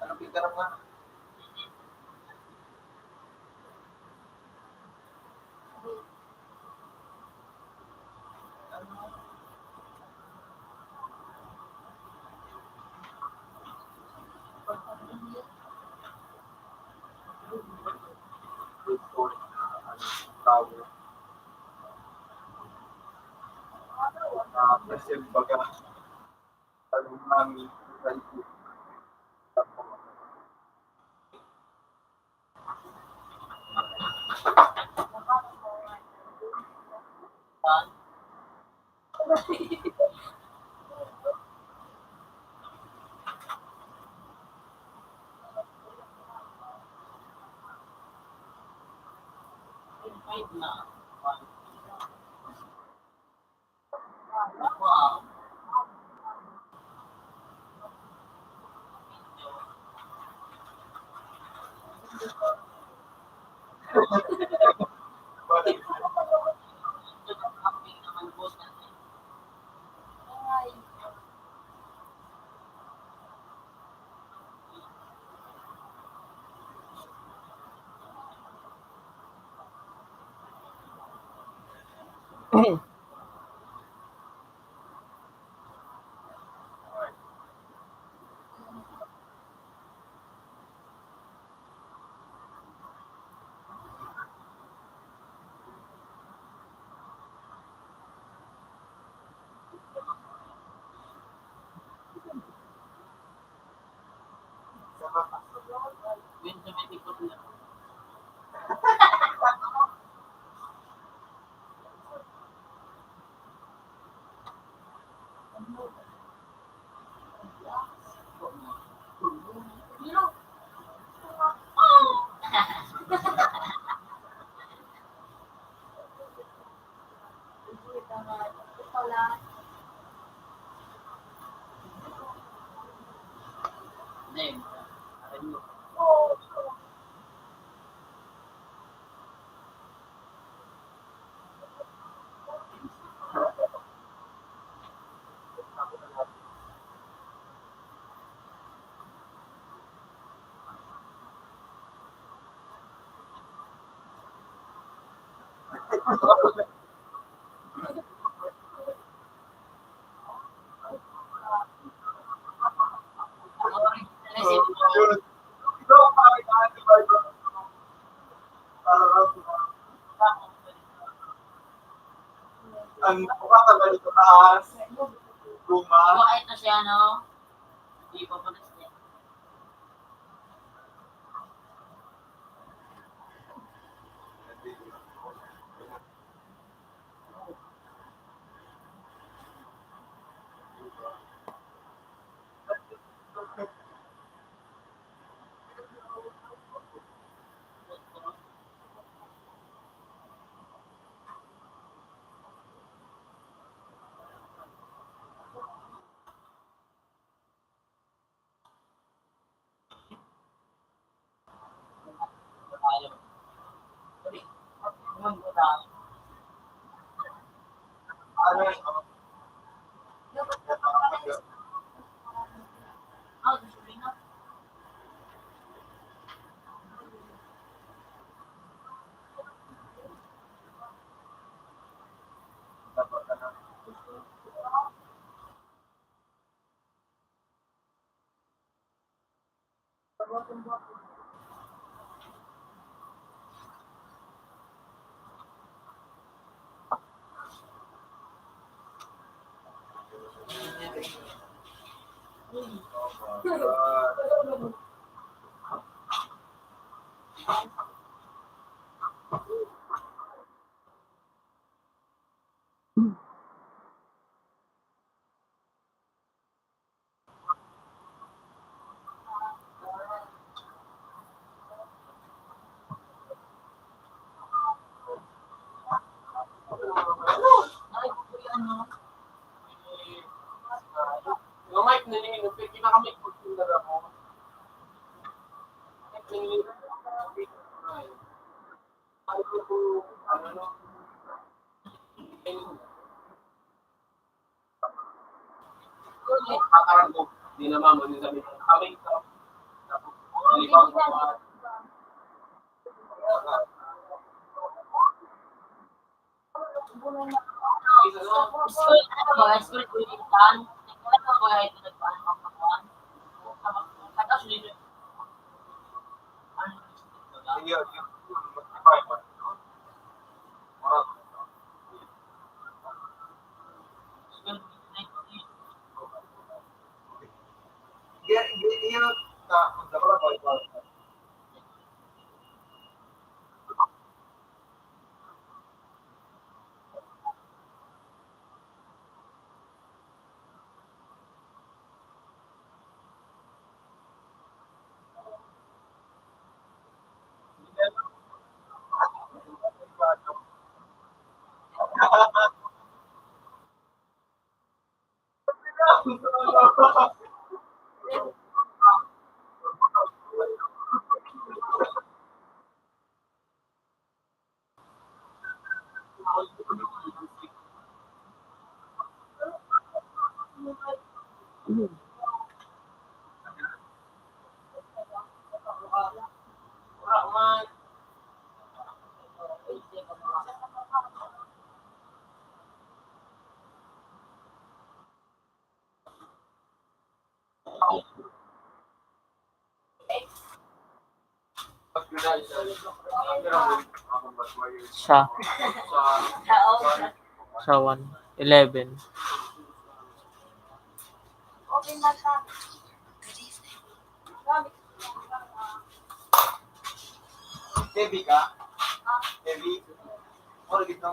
Ano pita naman? Tower. Kasi baga ang mami ang makakabalik sa taas, guma, Kahit na siya, no? Hindi pa pa siya. Ah, gusto rin na. Ay, kuya, ano? Yung mic na yun, yung pinaka-mic ko yung mo. Kakaroon ko, di na mama, di sabi ko, kami ito. Nalibang ko pa. School, ano ba? School ko yung tan. Nagkala ko ay ito nagpaan makakuan. Tapos yun, Siya. sa Siya 1. 11. Okay na ta. Good evening. Heavy ka? Heavy? Or gito?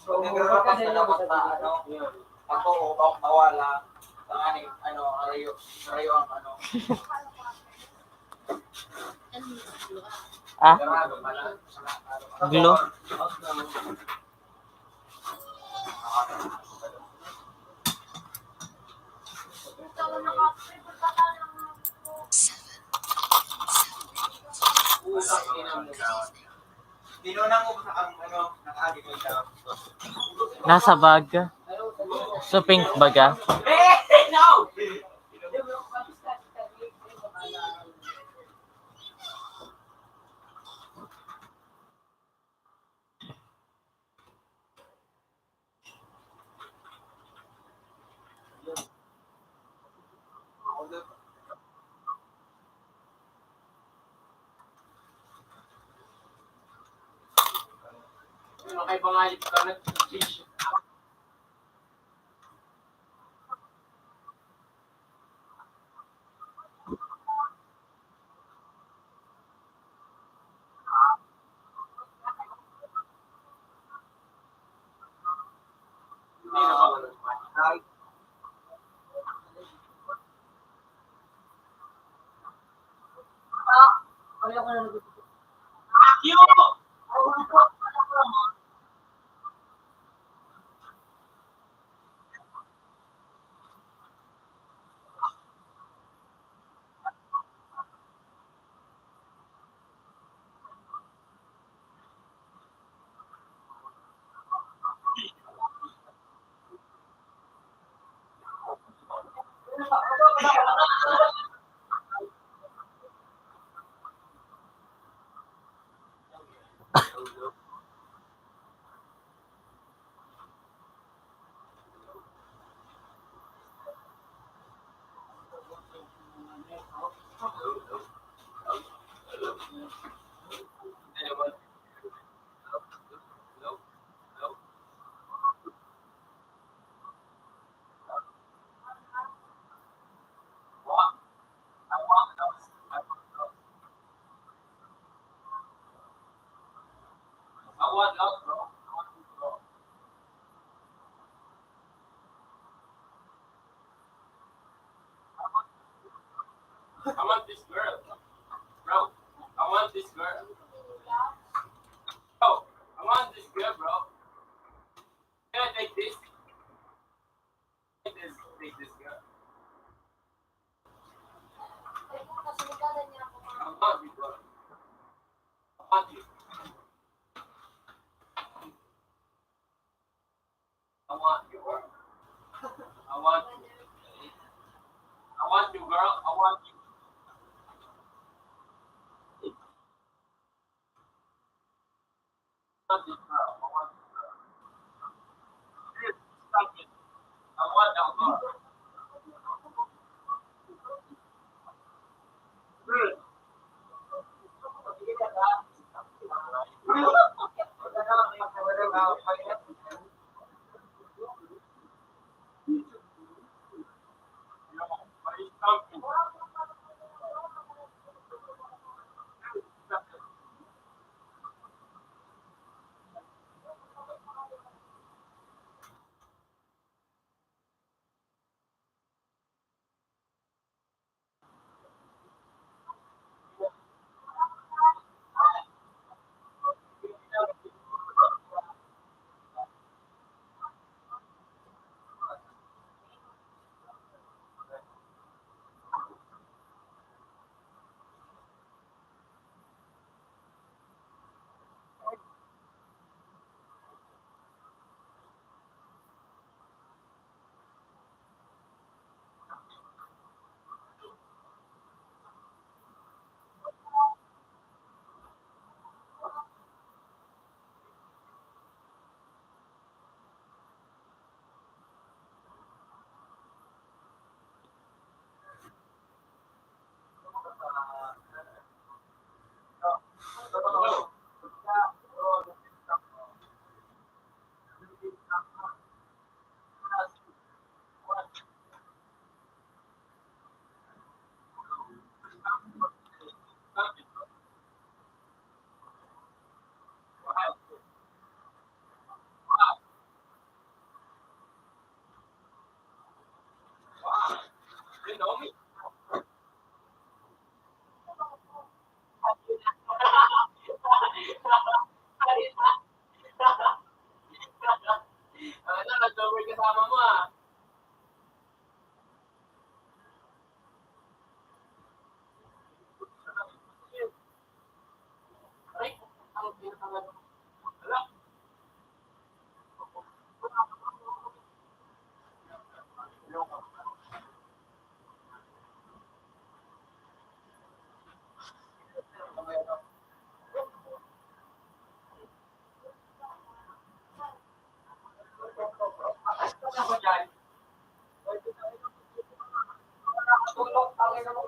Nagarapas na dapat na, ako, bawala, arayo ang Ah? Glue? Tinunang mo sa nakaagi ko siya. Nasa bag. So pink baga. No! Ano kay pangalit ka nag-fish? Hindi na ba ganun? I want love, bro. I want this girl. Bro, I want this girl. Bro, I want this girl, bro. Can I take this? Take this girl. I want you, bro. I want you. I want you, girl. I want you. I want you, girl. I want you. I want this girl. I want this girl. Stop it. I want that girl. kasama mo ah. Ay, ang pinakalan. Wala. Ako dyan. Tulong, tangin na mo.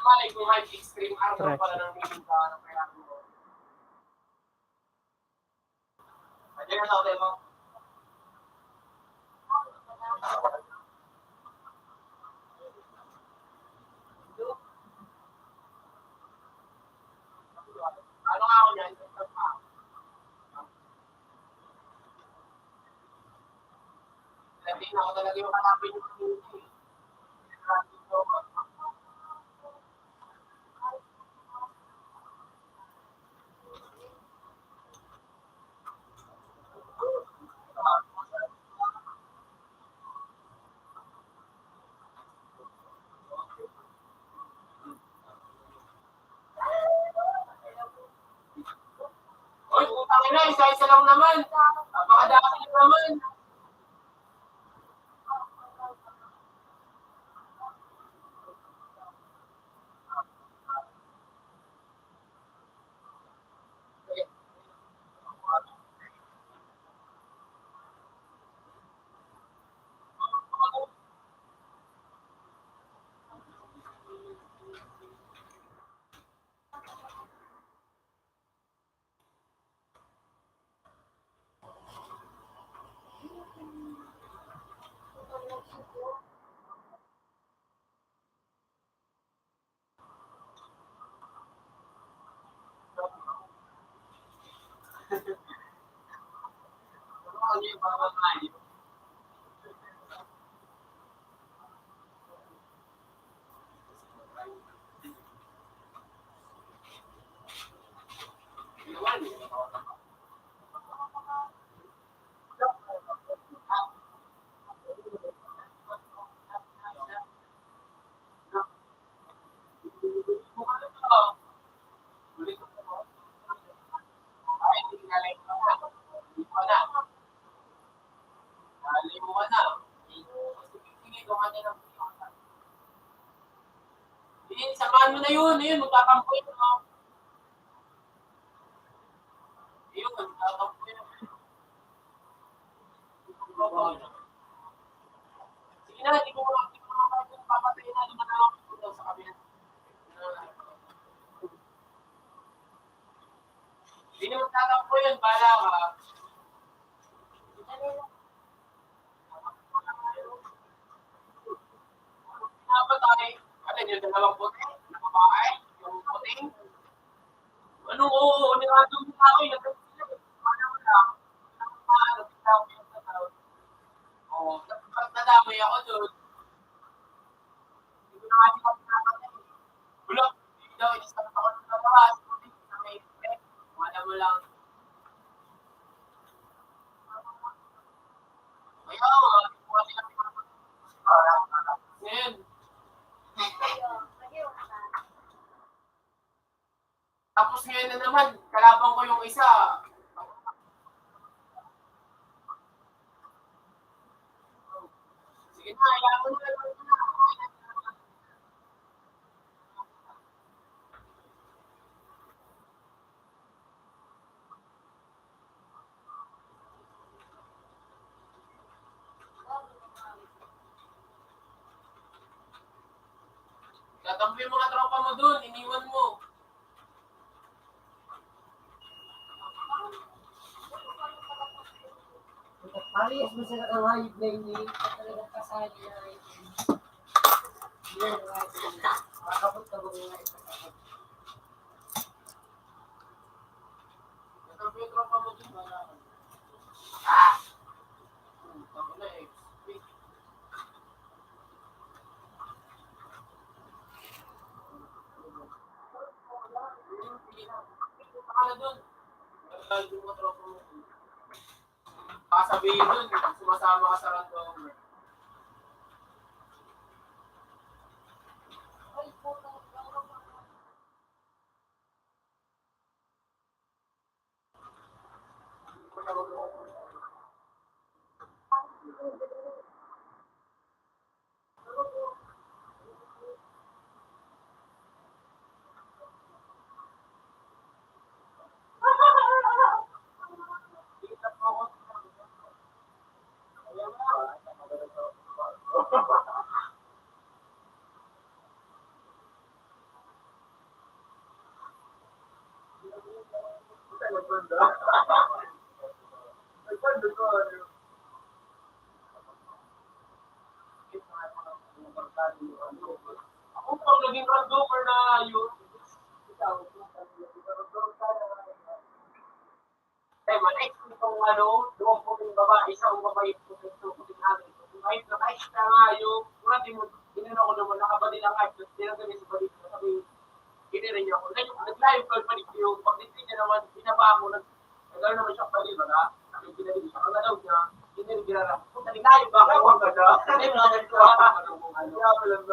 Malay kung may extreme araw pala ng meeting ka ng kailangan mo. Pwede na sa mo. Ano nga ako niyan? Latin ako talaga yung hanapin yung community. Oy, putang ina, isa-isa lang naman. Napakadami naman. Ano yung mga mga samahan mo na yun, magtatampo yun. Ayun, magtatampo yun. Sige na, hindi ko papatayin na naman ako sa kabila. Hindi naman tatampo yun, bahala ka. Napatay. Ano yun, dalawang puti? Nakabahay? Yung puting? Anong oo, niradong mo ako yun. Ano mo lang? Nagpapalapit yung sa tao. Oo, pag nadamay ako doon, hindi ko na kasi kapitapatay. Bulok, hindi daw, inisap ako ng labas. Sa may effect, wala mo lang. Kaya, hindi ko kasi kapitapatay. Ngayon, tapos ngayon na naman, kalaban ko yung isa. Tatampi yung mga tropa mo dun, iniwan mo. Parehas mo sila ang hayop na hindi talagang kasali na yan. Makakapot ka mga Tatampi yung tropa mo dun. Ah! Tapos na eh. Pakala dun. Naglalagay yung mga tropa mo. Kasabihin dun, sumasama ka sa random. Ako pang naging randomer na yun. Ay, manay, itong doon po yung babae, isang babae po yung namin. Kahit na kahit na nga yung, muna din mo, ginano ko naman, nakabali lang kahit, tinagabi sa balik ko, sabi, ginirin niya ako. Nag-live call pa rin yung, pag-display niya naman, binaba ako, nag-ano naman siya pali, baga, sabi, ginirin siya, ang alaw niya, ginirin ginara. Kung talig-live ba, kaya wag ka na. Ay, mga ganito, ano, lang na,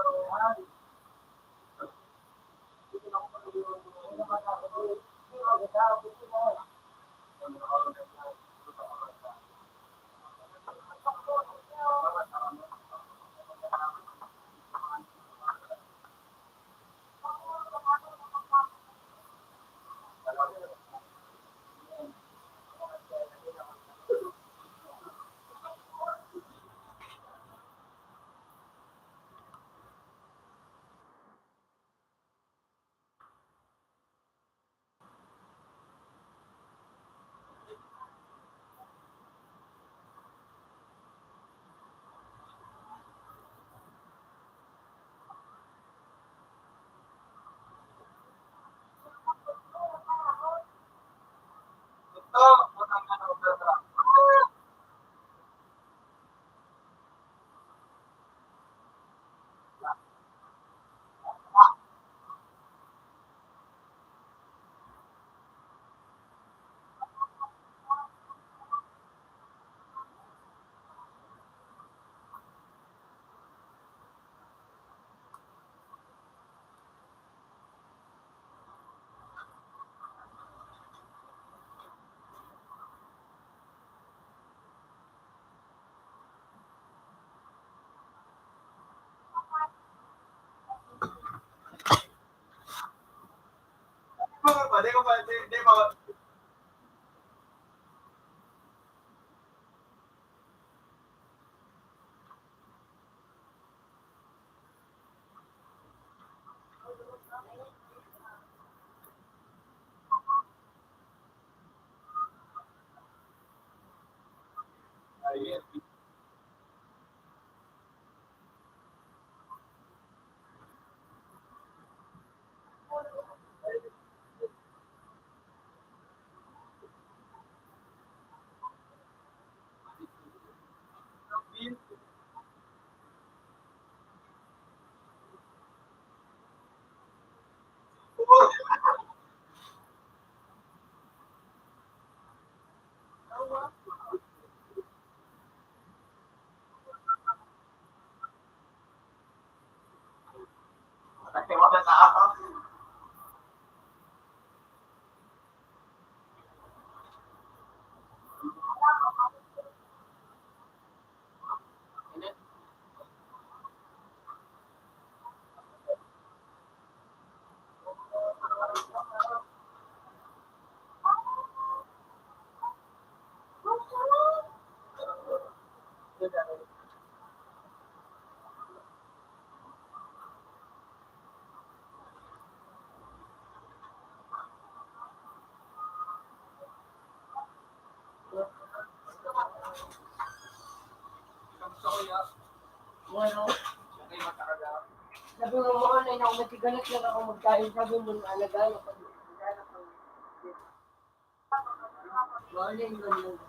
Di ba, Ano? Sabi mo mga na ako matigalit lang ako magkain. Sabi mo na alagaan ako. Wala yung ganun.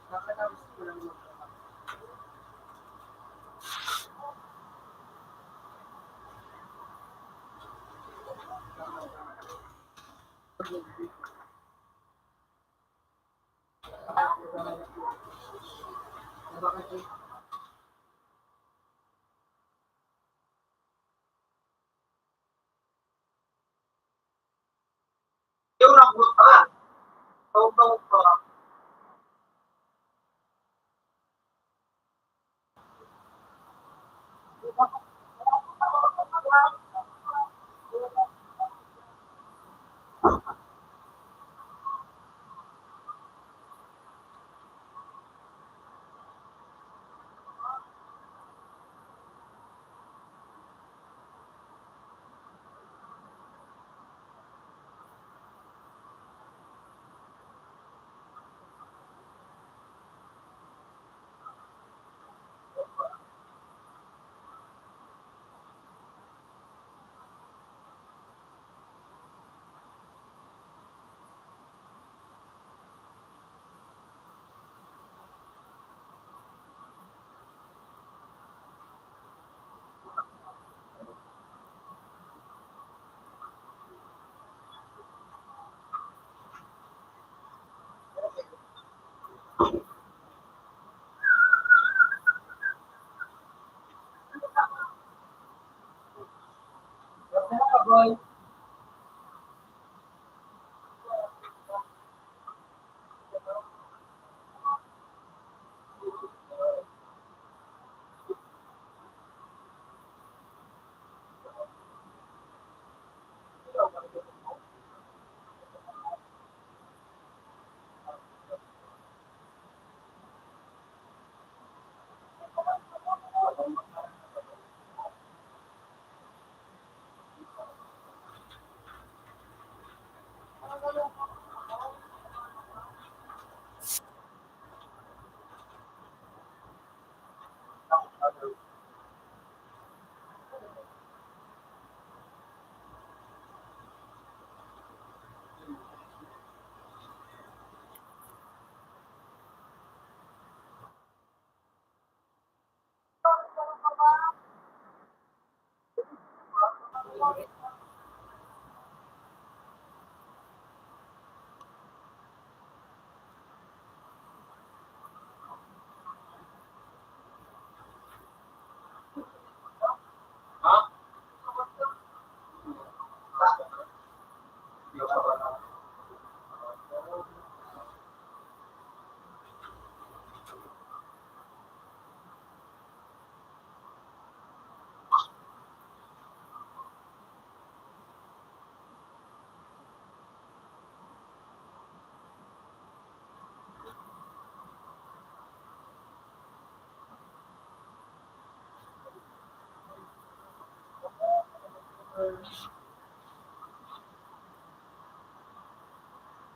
Nakatapos ko lang yun. Yung nakot pa. Taw-taw pa. Boy.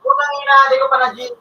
Unang inaali ko pa na gym.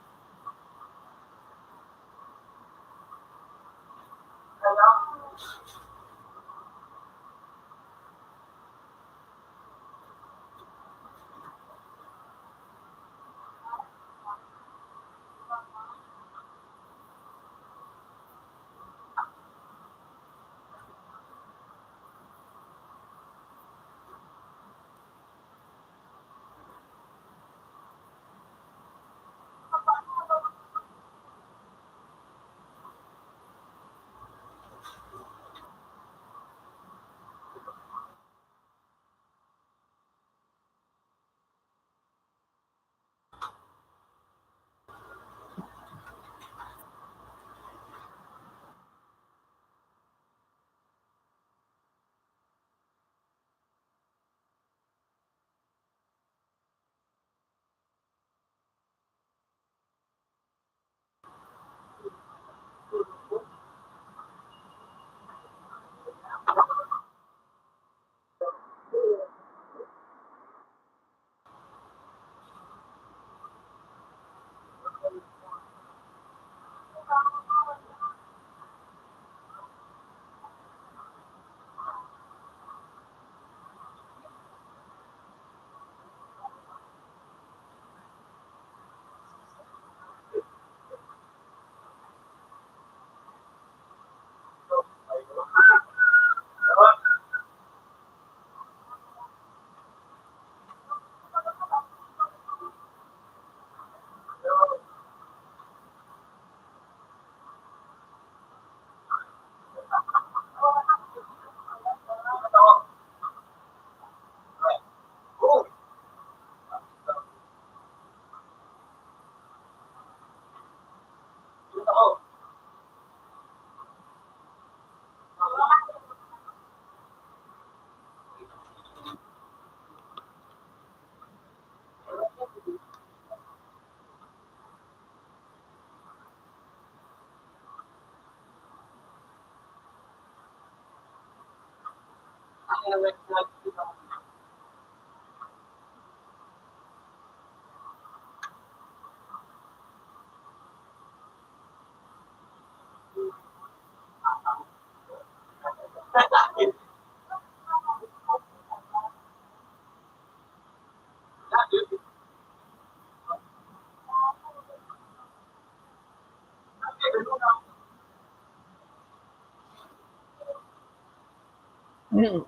Mm.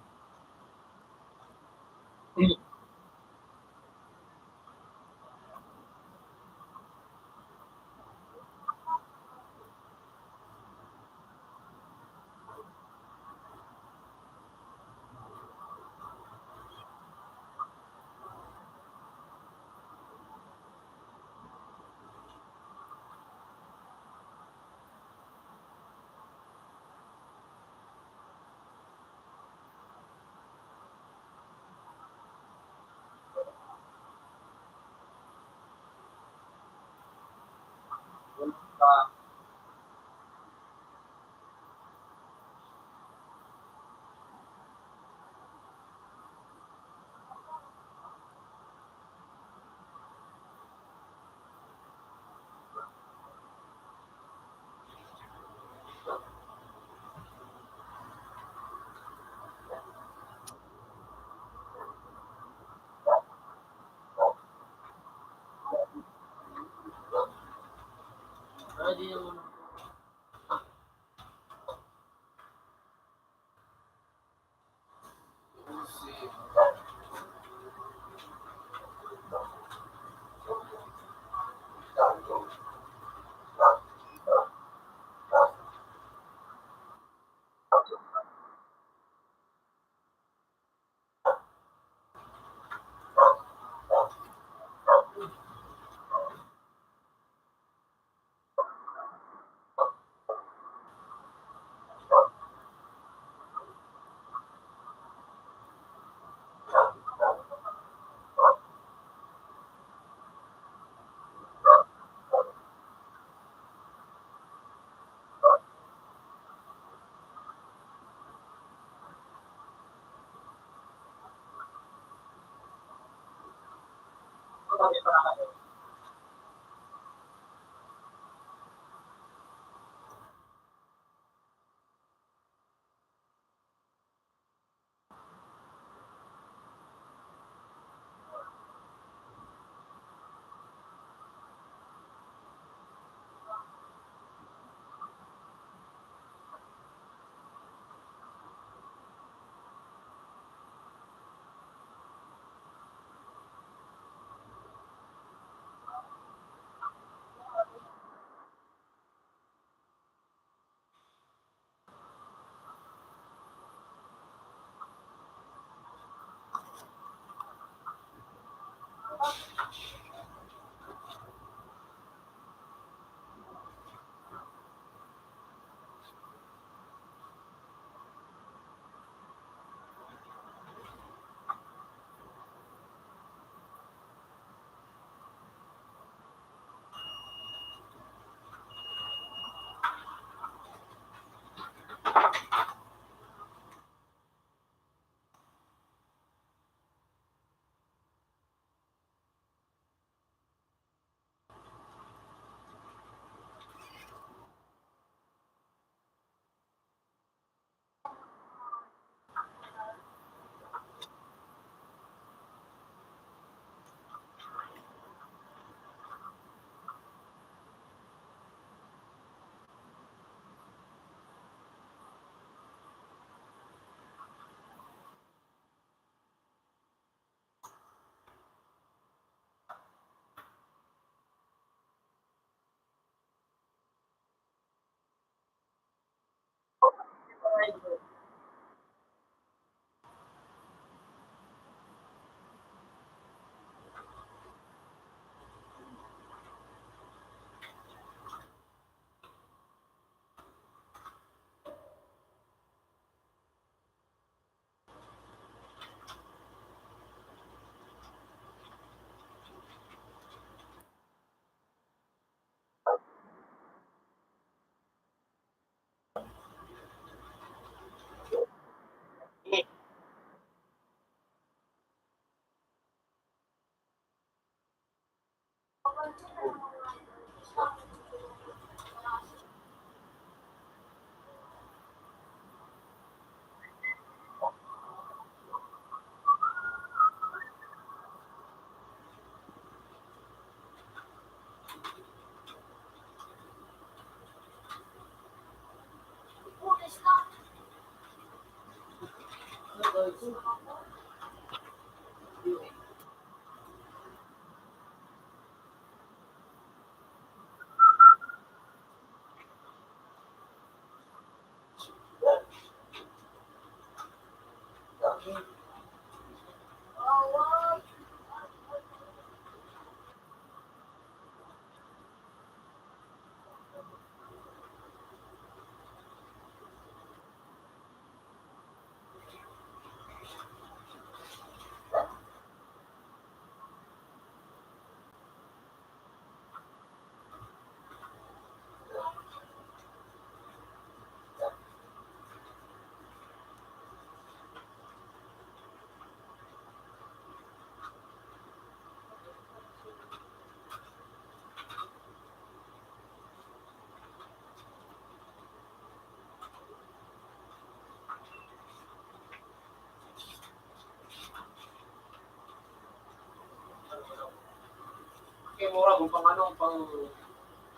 Kaya mura kung pang ano,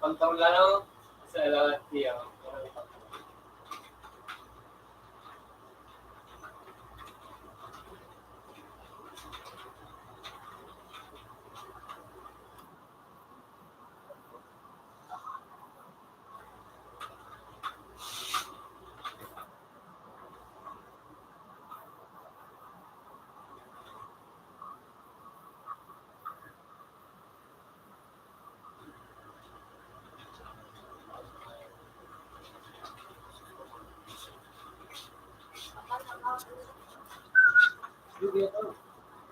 pang taon lang sa LRT.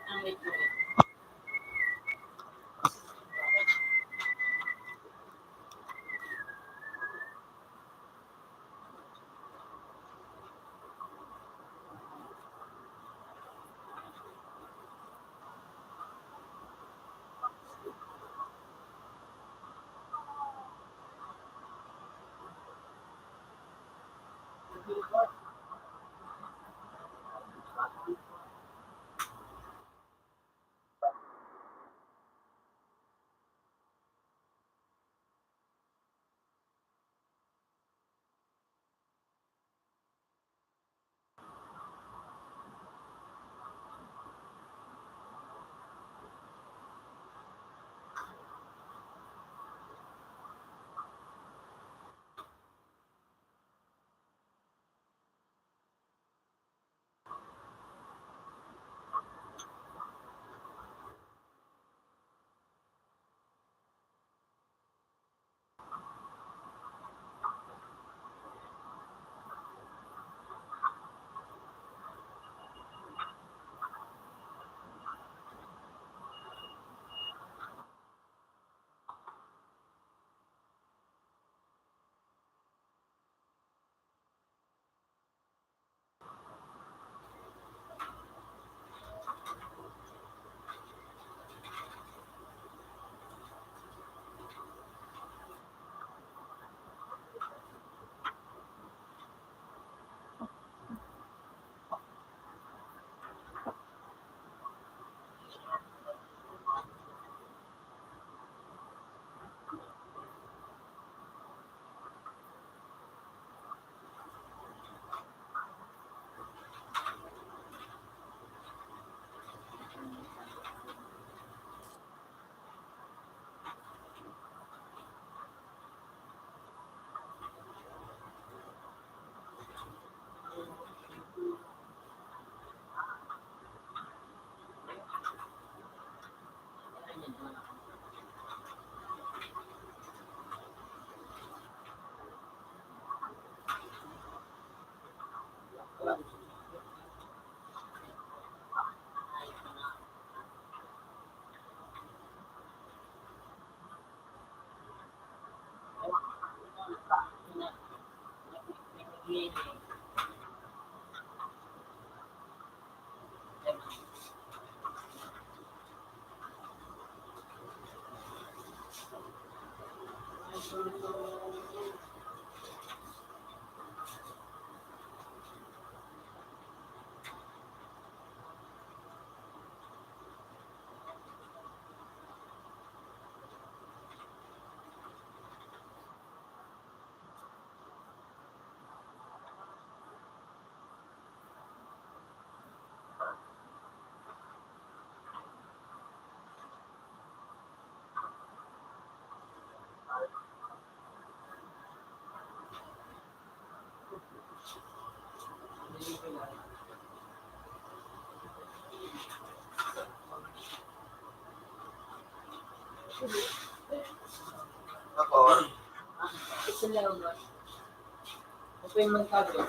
Ang may tuloy. Ako, Ito lang ba? Ito yung magkago.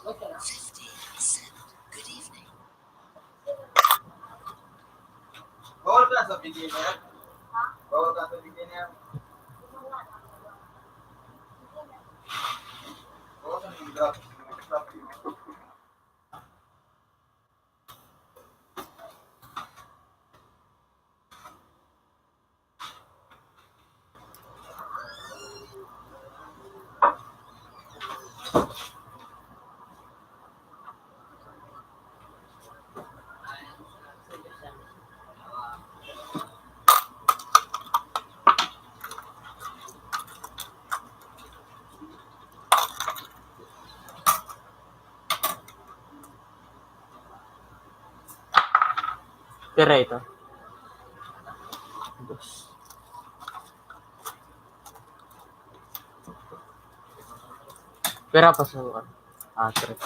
$5.50. Good evening. bawal ka sa beginner. Bawal ka sa beginner. Bawal ka ng drop. Drop yun. Pera ito. Pera pa sa tres.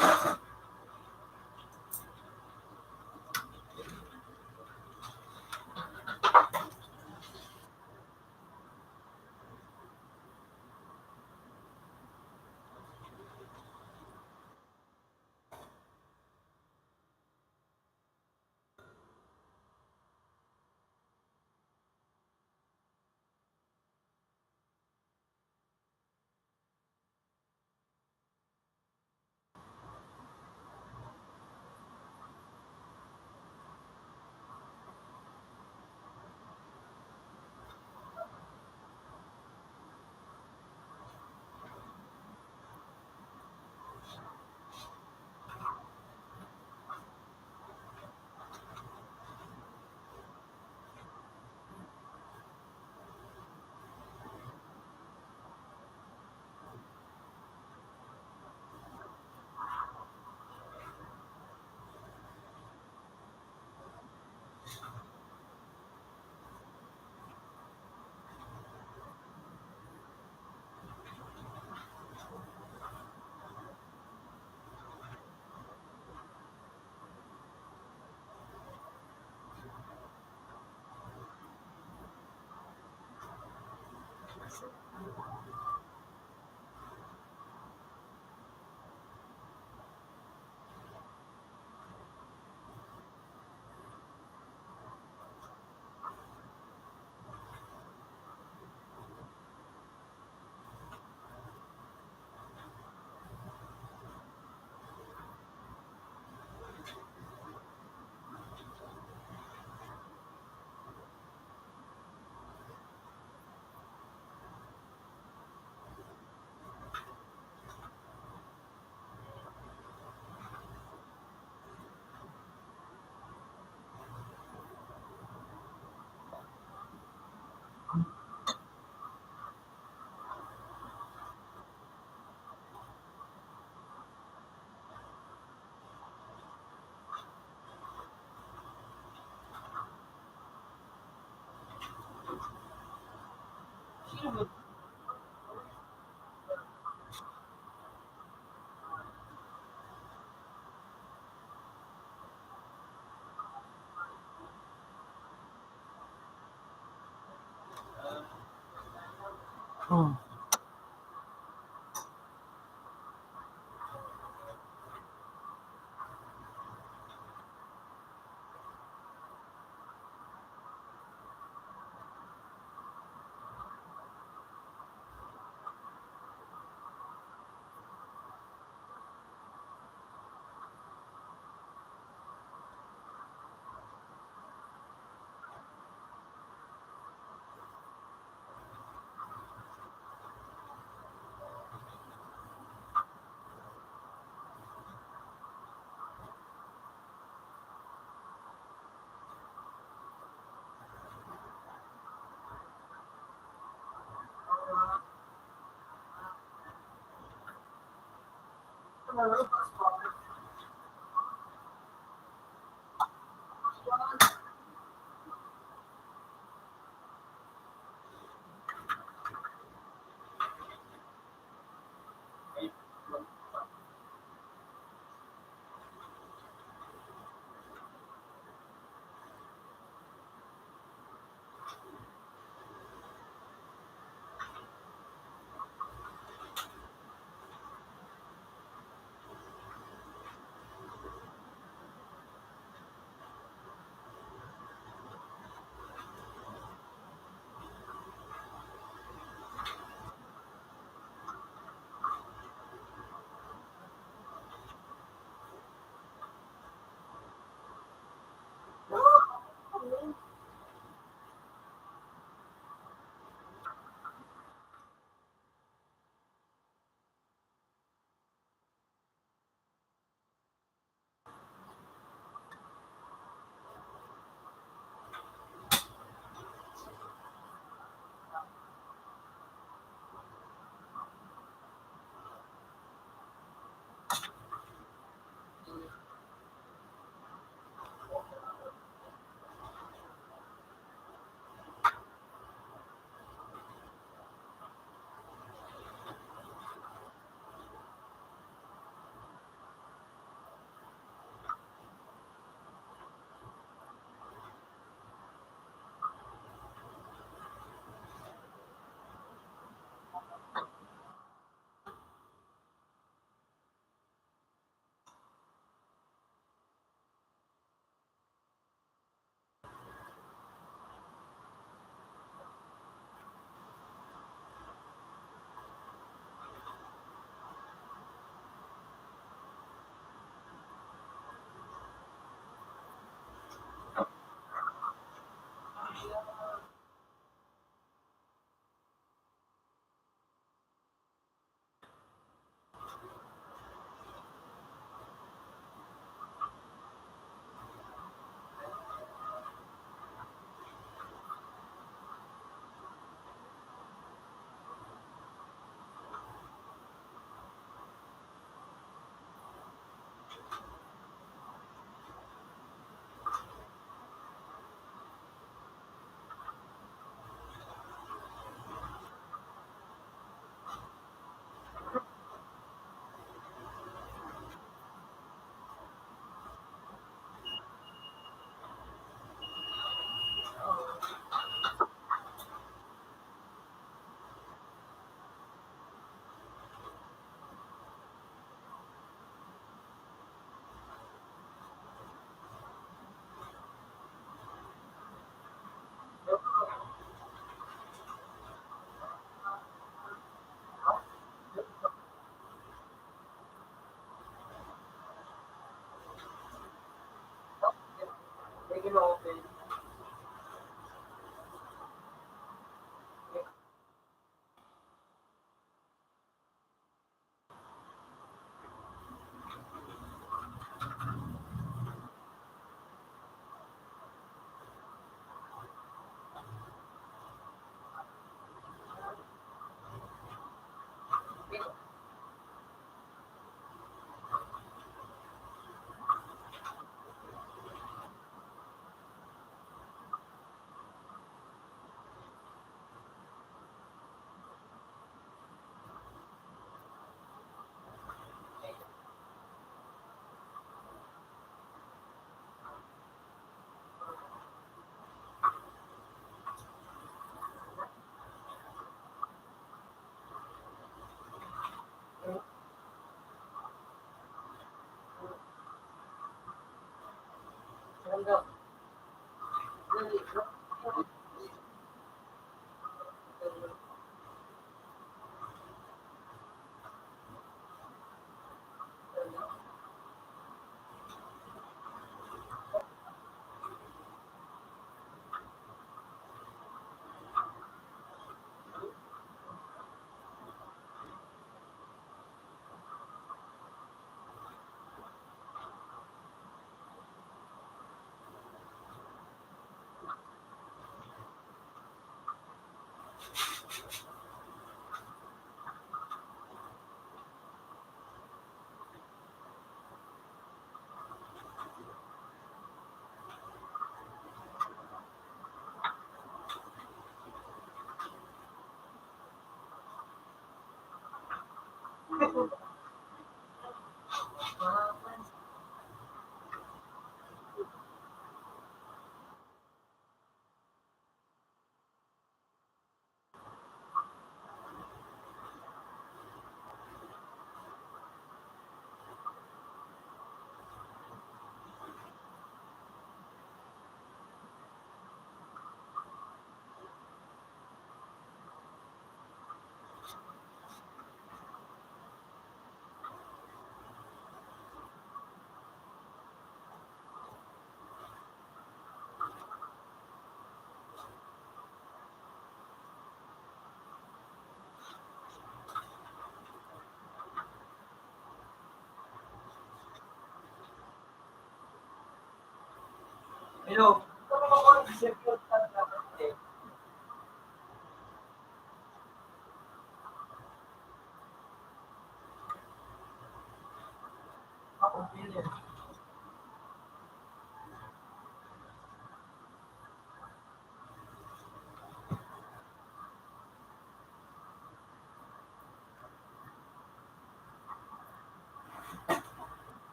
Hello.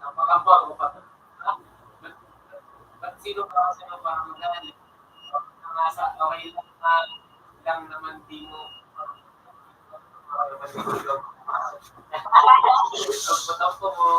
Napakabang mo pa. Ba't sino ka kasi ng parang madali? Nasa okay lang naman di mo matulog. Pagpatampo mo.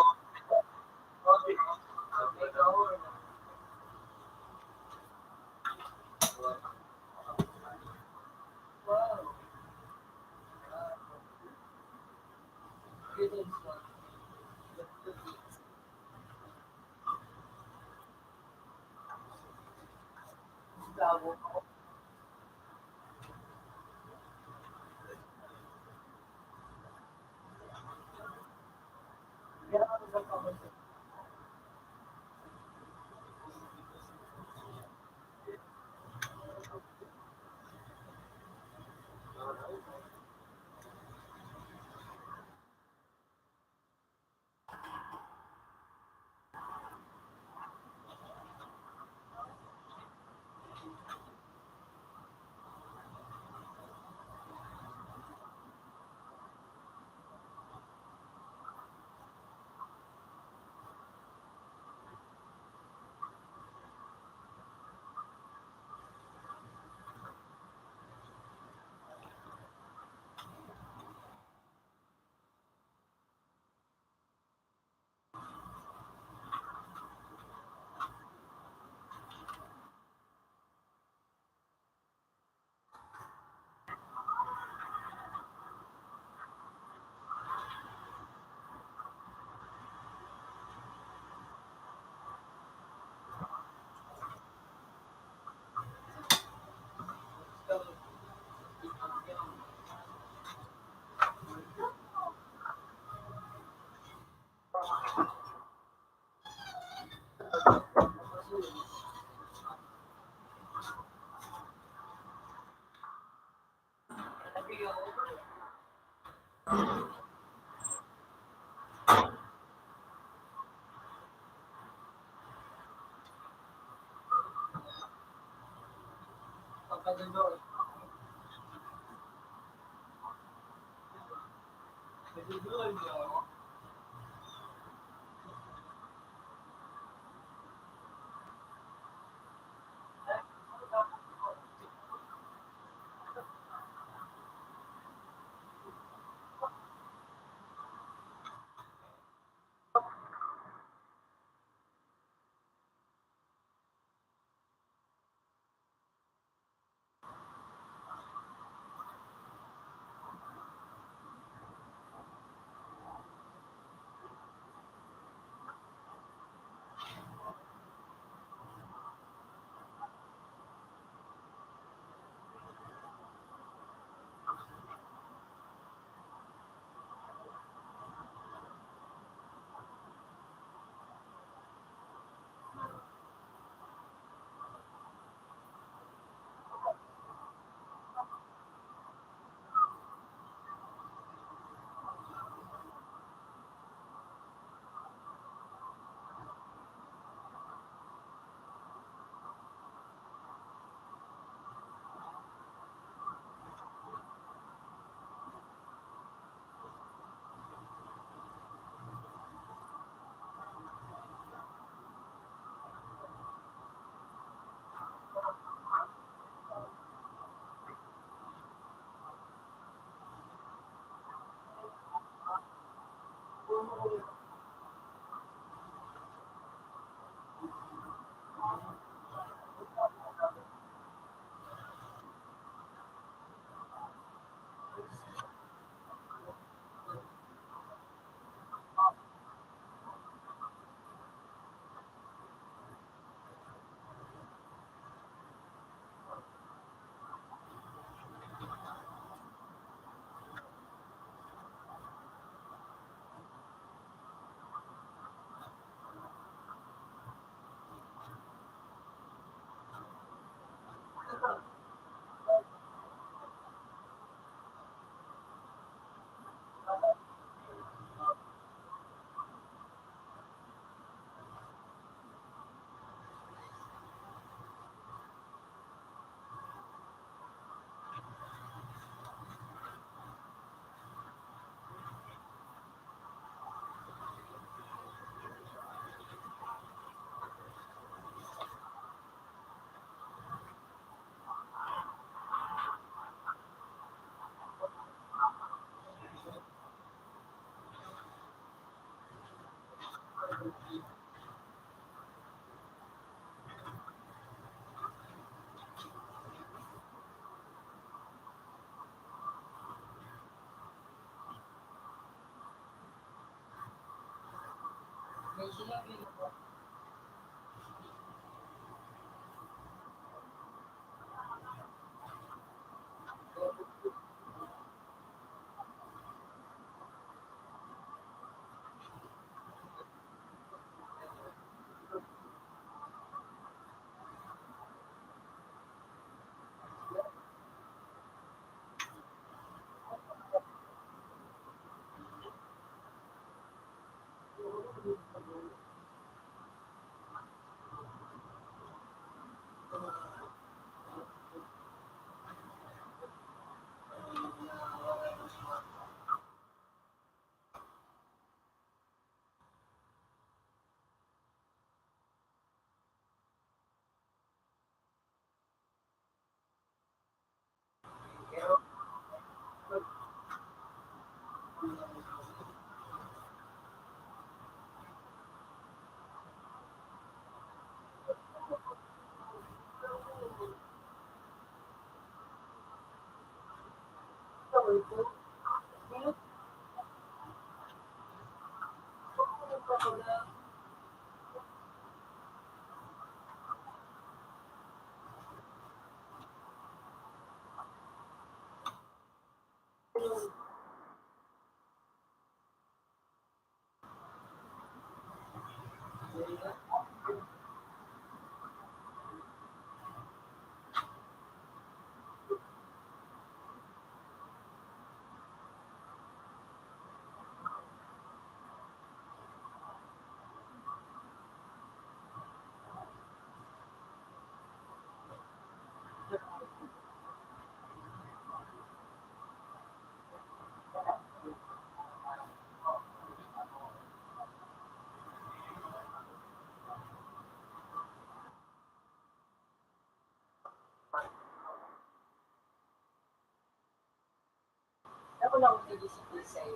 Ako lang kung nag-discipline sa'yo.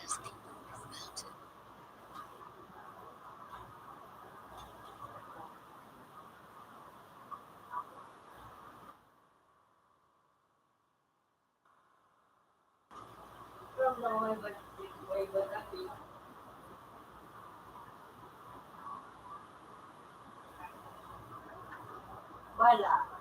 As people move mountain, Wala.